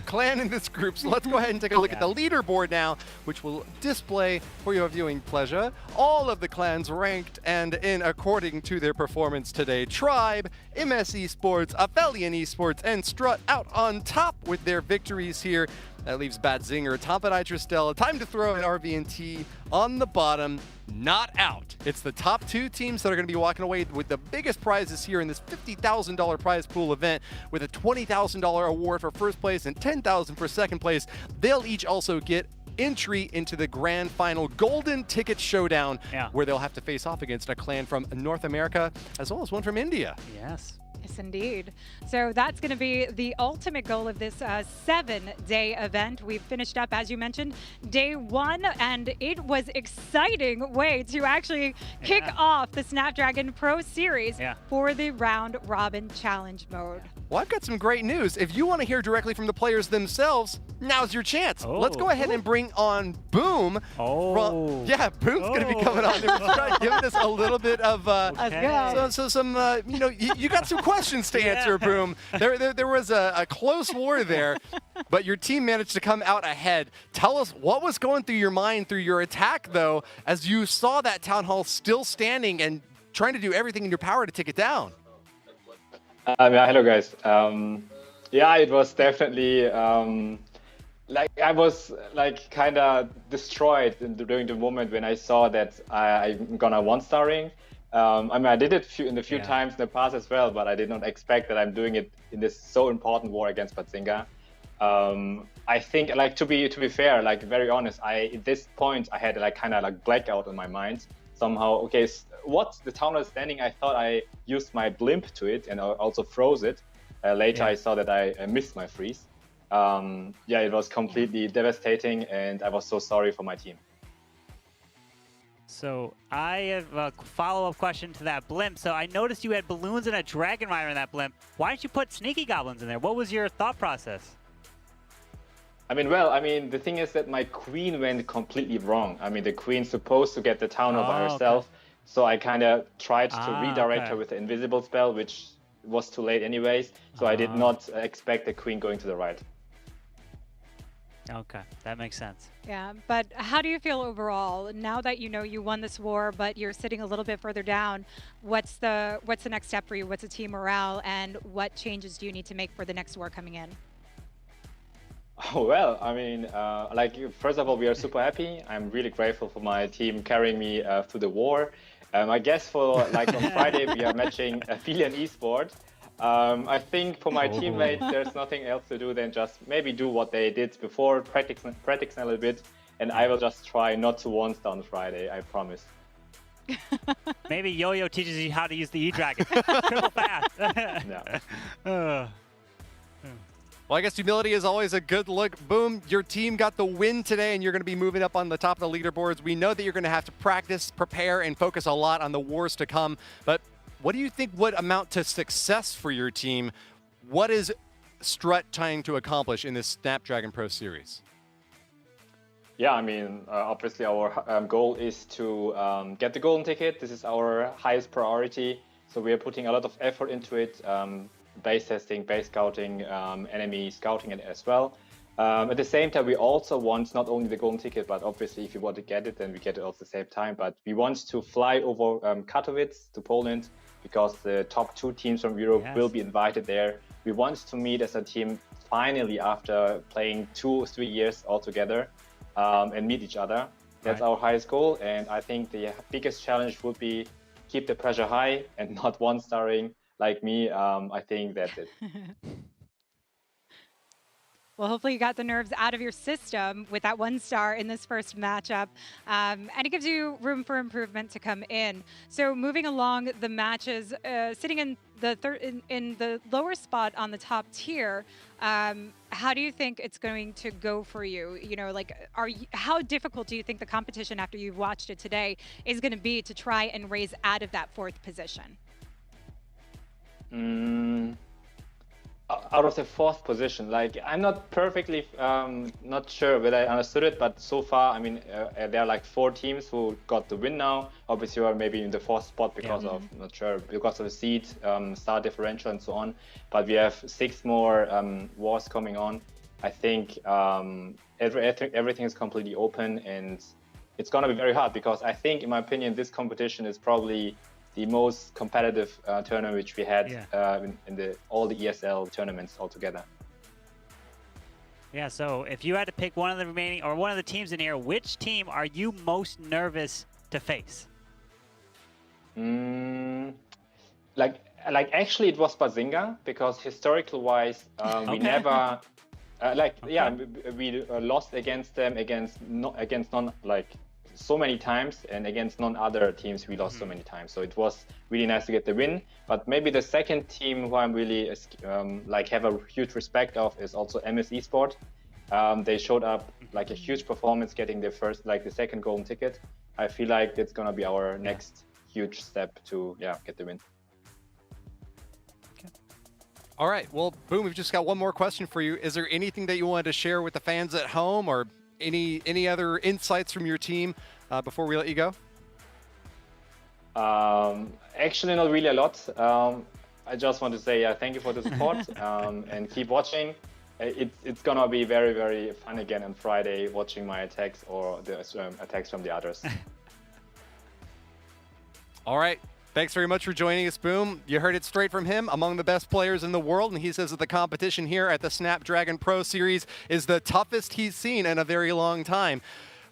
clan in this group, so let's go ahead and take a look at the leaderboard now, which will display for your viewing pleasure all of the clans ranked and in according to their performance today. Tribe, MS Esports, Aphelion Esports, and Strut out on top with their victories here. That leaves Badzinger, Tompa Stella. Time to throw an RVNT on the bottom. Not out. It's the top 2 teams that are going to be walking away with the biggest prizes here in this $50,000 prize pool event, with a $20,000 award for first place and $10,000 for second place. They'll each also get entry into the grand final golden ticket showdown, where they'll have to face off against a clan from North America as well as one from India. Yes. Yes, indeed. So that's going to be the ultimate goal of this 7-day event. We've finished up, as you mentioned, day 1, and it was exciting way to actually kick off the Snapdragon Pro Series for the round robin challenge mode. Well, I've got some great news. If you want to hear directly from the players themselves, now's your chance. Let's go ahead and bring on Boom. Boom's going to be coming on there, giving us a little bit of you got some questions to answer, Boom. There was a close war there, but your team managed to come out ahead. Tell us what was going through your mind through your attack, though, as you saw that town hall still standing and trying to do everything in your power to take it down. Hello, guys. It was definitely like I was like kind of destroyed during the moment when I saw that I'm gonna 1-starring. I did it in a few times in the past as well, but I did not expect that I'm doing it in this so important war against Badzinger. I think, like, to be fair, like very honest, at this point I had like kind of like blackout on my mind somehow. Okay, what the town was standing, I thought I used my blimp to it and I also froze it. Later I saw that I missed my freeze. It was completely devastating, and I was so sorry for my team. So I have a follow-up question to that blimp. So I noticed you had balloons and a dragon rider in that blimp. Why didn't you put sneaky goblins in there? What was your thought process? The thing is that my queen went completely wrong. The queen's supposed to get the town by herself. So I kind of tried to redirect her with the invisible spell, which was too late anyways. So I did not expect the queen going to the right. Okay, that makes sense. Yeah, but how do you feel overall now that you know you won this war, but you're sitting a little bit further down? What's the next step for you? What's the team morale, and what changes do you need to make for the next war coming in? First of all, we are super happy. I'm really grateful for my team carrying me through the war. I guess on Friday we are matching Aphelion Esports. I think for my teammates, there's nothing else to do than just maybe do what they did before, practice a little bit, and I will just try not to 1-star on Friday, I promise. Maybe Yo-Yo teaches you how to use the E-Dragon. Triple fast. Well, I guess humility is always a good look. Boom, your team got the win today, and you're going to be moving up on the top of the leaderboards. We know that you're going to have to practice, prepare, and focus a lot on the wars to come, but what do you think would amount to success for your team? What is Strut trying to accomplish in this Snapdragon Pro Series? Obviously our goal is to get the golden ticket. This is our highest priority. So we are putting a lot of effort into it. base testing, base scouting, enemy scouting as well. At the same time, we also want not only the golden ticket, but obviously if you want to get it, then we get it at the same time. But we want to fly over Katowice to Poland because the top 2 teams from Europe will be invited there. We want to meet as a team finally after playing 2 or 3 years all together and meet each other. That's our highest goal. And I think the biggest challenge would be keep the pressure high and not one-starring like me. I think that's it. Well, hopefully you got the nerves out of your system with that 1 star in this first matchup. And it gives you room for improvement to come in. So moving along the matches, sitting in the in the lower spot on the top tier, how do you think it's going to go for you? You know, like, how difficult do you think the competition after you've watched it today is going to be to try and raise out of that 4th position? Out of the 4th position, like, I'm not perfectly not sure whether I understood it, but so far, I mean, there are like 4 teams who got the win now. Obviously, you are maybe in the 4th spot because of, not sure, because of the seed, star differential and so on. But we have 6 more wars coming on. I think everything is completely open, and it's gonna be very hard because I think, in my opinion, this competition is probably the most competitive tournament which we had in all the ESL tournaments altogether. Yeah, so if you had to pick one of the remaining, or one of the teams in here, which team are you most nervous to face? Like actually it was Badzinger, because historical wise, we never, we lost against them, against none, like, so many times, and against non-other teams we lost so many times. So it was really nice to get the win. But maybe the second team who I'm really like have a huge respect of is also MS Esport. They showed up like a huge performance, getting the second golden ticket. I feel like it's gonna be our next huge step to get the win. All right, well, Boom, we've just got one more question for you. Is there anything that you wanted to share with the fans at home, or any other insights from your team before we let you go? Actually, not really a lot. I just want to say thank you for the support and keep watching. It's gonna be very, very fun again on Friday, watching my attacks or the attacks from the others. All right. Thanks very much for joining us, Boom. You heard it straight from him, among the best players in the world, and he says that the competition here at the Snapdragon Pro Series is the toughest he's seen in a very long time.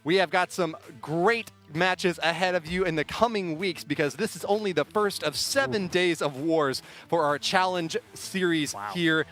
We have got some great matches ahead of you in the coming weeks, because this is only the first of 7 days of wars for our Challenge Series here.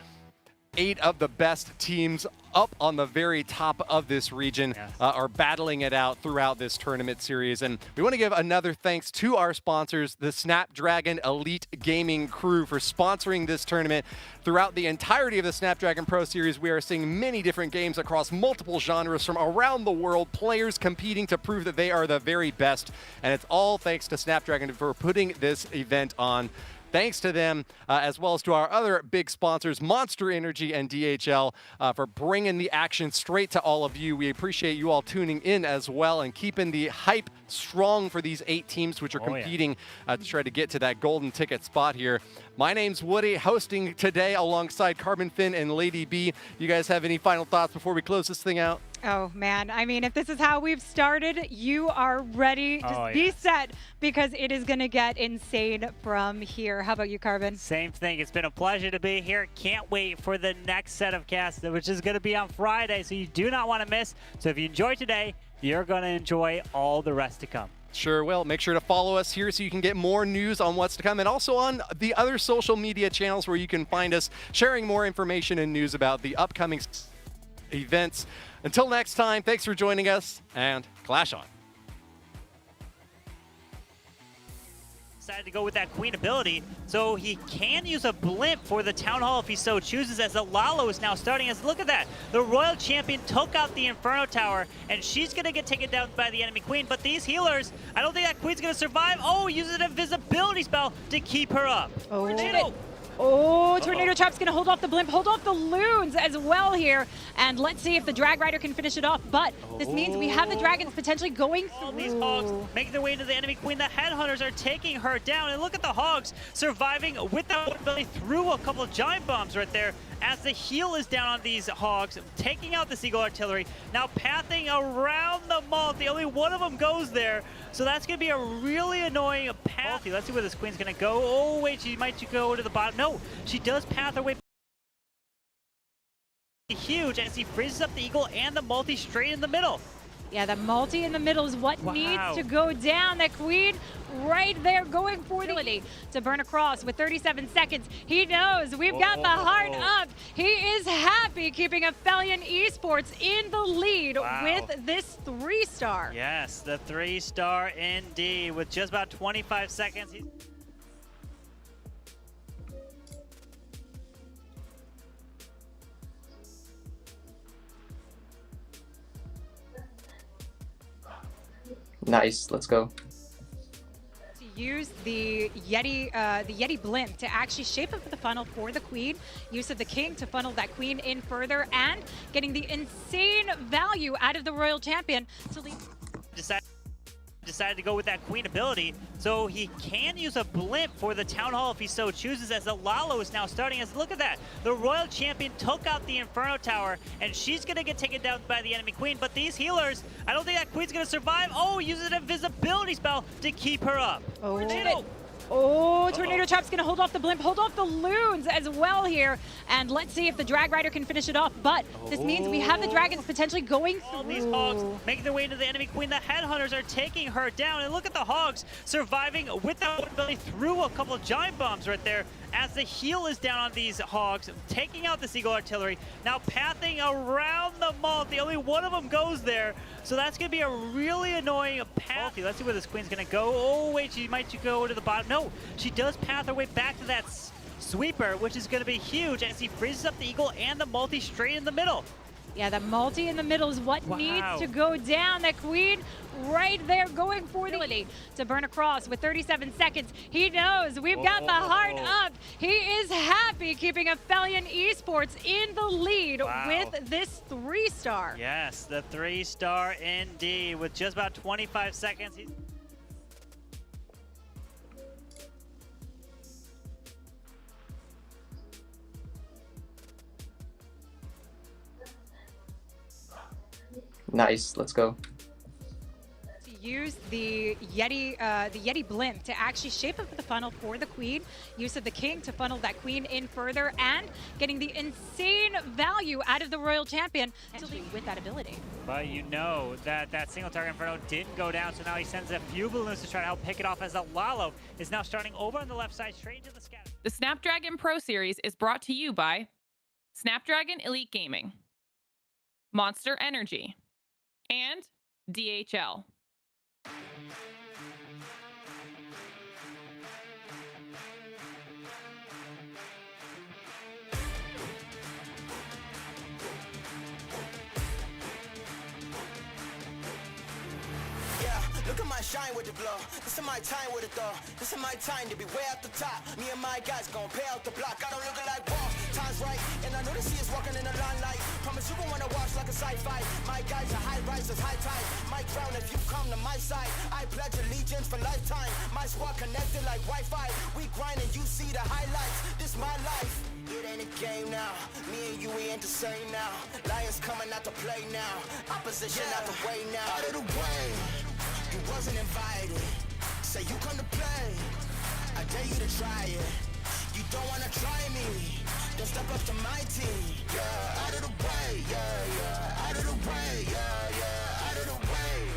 8 of the best teams up on the very top of this region are battling it out throughout this tournament series. And we want to give another thanks to our sponsors, the Snapdragon Elite Gaming crew, for sponsoring this tournament. Throughout the entirety of the Snapdragon Pro Series, we are seeing many different games across multiple genres from around the world, players competing to prove that they are the very best. And it's all thanks to Snapdragon for putting this event on. Thanks to them, as well as to our other big sponsors, Monster Energy and DHL, for bringing the action straight to all of you. We appreciate you all tuning in as well and keeping the hype strong for these 8 teams which are competing to try to get to that golden ticket spot here. My name's Woody, hosting today alongside Carbon Finn and Lady B. You guys have any final thoughts before we close this thing out? Oh, man. I mean, if this is how we've started, you are ready. Just be set, because it is going to get insane from here. How about you, Carbon? Same thing. It's been a pleasure to be here. Can't wait for the next set of casts, which is going to be on Friday, so you do not want to miss. So if you enjoyed today, you're going to enjoy all the rest to come. Sure will. Make sure to follow us here so you can get more news on what's to come, and also on the other social media channels where you can find us sharing more information and news about the upcoming events. Until next time, thanks for joining us, and clash on. Decided to go with that Queen ability, so he can use a blimp for the Town Hall if he so chooses, as the Lalo is now starting. As look at that, the Royal Champion took out the Inferno Tower, and she's going to get taken down by the enemy Queen. But these healers, I don't think that Queen's going to survive. Oh, uses an invisibility spell to keep her up. Oh. Oh, Tornado Trap's gonna hold off the blimp, hold off the loons as well here. And let's see if the Drag Rider can finish it off. But this means we have the Dragons potentially going through. All these Hogs making their way to the enemy queen. The Headhunters are taking her down. And look at the Hogs surviving with that one belly through a couple of giant bombs right there. As the heal is down on these Hogs, taking out the Seagull Artillery. Now pathing around the multi. Only one of them goes there. So that's going to be a really annoying path. Let's see where this Queen's going to go. Oh, wait, she might go to the bottom. No, she does path her way huge as he freezes up the Eagle and the multi straight in the middle. Yeah, the multi in the middle is what needs to go down. The Queen right there going for the ability to burn across with 37 seconds. He knows we've got the heart up. He is happy keeping Aphelion Esports in the lead with this 3-star. Yes, the 3-star indeed with just about 25 seconds. Nice, let's go. To use the Yeti blimp to actually shape up the funnel for the Queen, use of the King to funnel that Queen in further, and getting the insane value out of the Royal Champion to lead. Decided to go with that Queen ability, so he can use a blimp for the Town Hall if he so chooses, as the Lalo is now starting. As look at that, the Royal Champion took out the Inferno Tower, and she's gonna get taken down by the enemy Queen, but these healers, I don't think that Queen's gonna survive. Oh, uses an invisibility spell to keep her up. Oh, Tornado Trap's gonna hold off the blimp, hold off the loons as well here. And let's see if the Drag Rider can finish it off. But this means we have the Dragons potentially going through. All these Hogs making their way to the enemy Queen. The Headhunters are taking her down. And look at the Hogs surviving with that one belly through a couple of giant bombs right there. As the heal is down on these Hogs, taking out the Seagull Artillery. Now pathing around the multi. Only one of them goes there. So that's going to be a really annoying path. Let's see where this Queen's going to go. Oh, wait, she might go to the bottom. No, she does path her way back to that sweeper, which is going to be huge as he freezes up the Eagle and the multi straight in the middle. Yeah, the multi in the middle is what needs to go down. The Queen right there going for the ability to burn across with 37 seconds. He knows we've got the heart up. He is happy keeping Aphelion Esports in the lead with this 3-star. Yes, the 3-star indeed with just about 25 seconds. Nice, let's go. To use the Yeti blimp to actually shape up the funnel for the Queen, use of the King to funnel that Queen in further, and getting the insane value out of the Royal Champion to lead with that ability. But you know that that single target Inferno didn't go down, so now he sends a few balloons to try to help pick it off, as the Lalo is now starting over on the left side straight into the scatter. The Snapdragon Pro Series is brought to you by Snapdragon Elite Gaming, Monster Energy, and DHL. Look at my shine with the blow. This is my time with it though. This is my time to be way at the top. Me and my guys gon' pay out the block. I don't look like wall. Time's right, and I know they see us walking in the limelight. Promise you gon' wanna watch like a sci-fi. My guys are high risers, high tide. My crown if you come to my side. I pledge allegiance for lifetime. My squad connected like Wi-Fi. We grind and you see the highlights. This my life. It ain't a game now. Me and you, we ain't the same now. Lions coming out to play now. Opposition out the way now. Out of the way. You wasn't invited. Say you come to play. I dare you to try it. You don't wanna try me. Then step up to my team. Yeah, out of the way. Yeah, yeah. Out of the way. Yeah, yeah. Out of the way.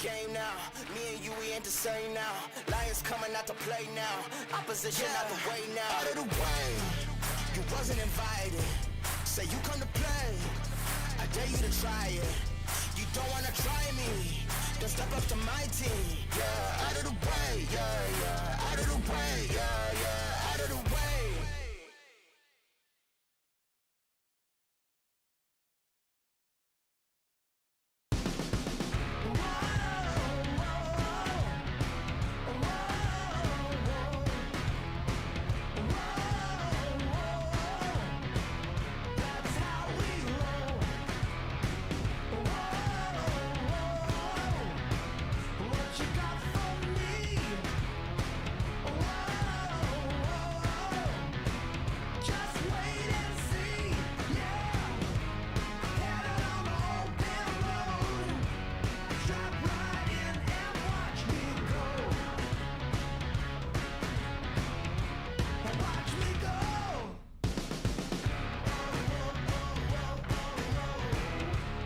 Game now, me and you, we ain't the same now. Lions coming out to play now. Opposition out the way now. Out of the way, you wasn't invited. Say you come to play. I dare you to try it. You don't wanna try me. then step up to my team. Yeah, out of the way, yeah, yeah, out of the way, yeah, yeah, out of the way.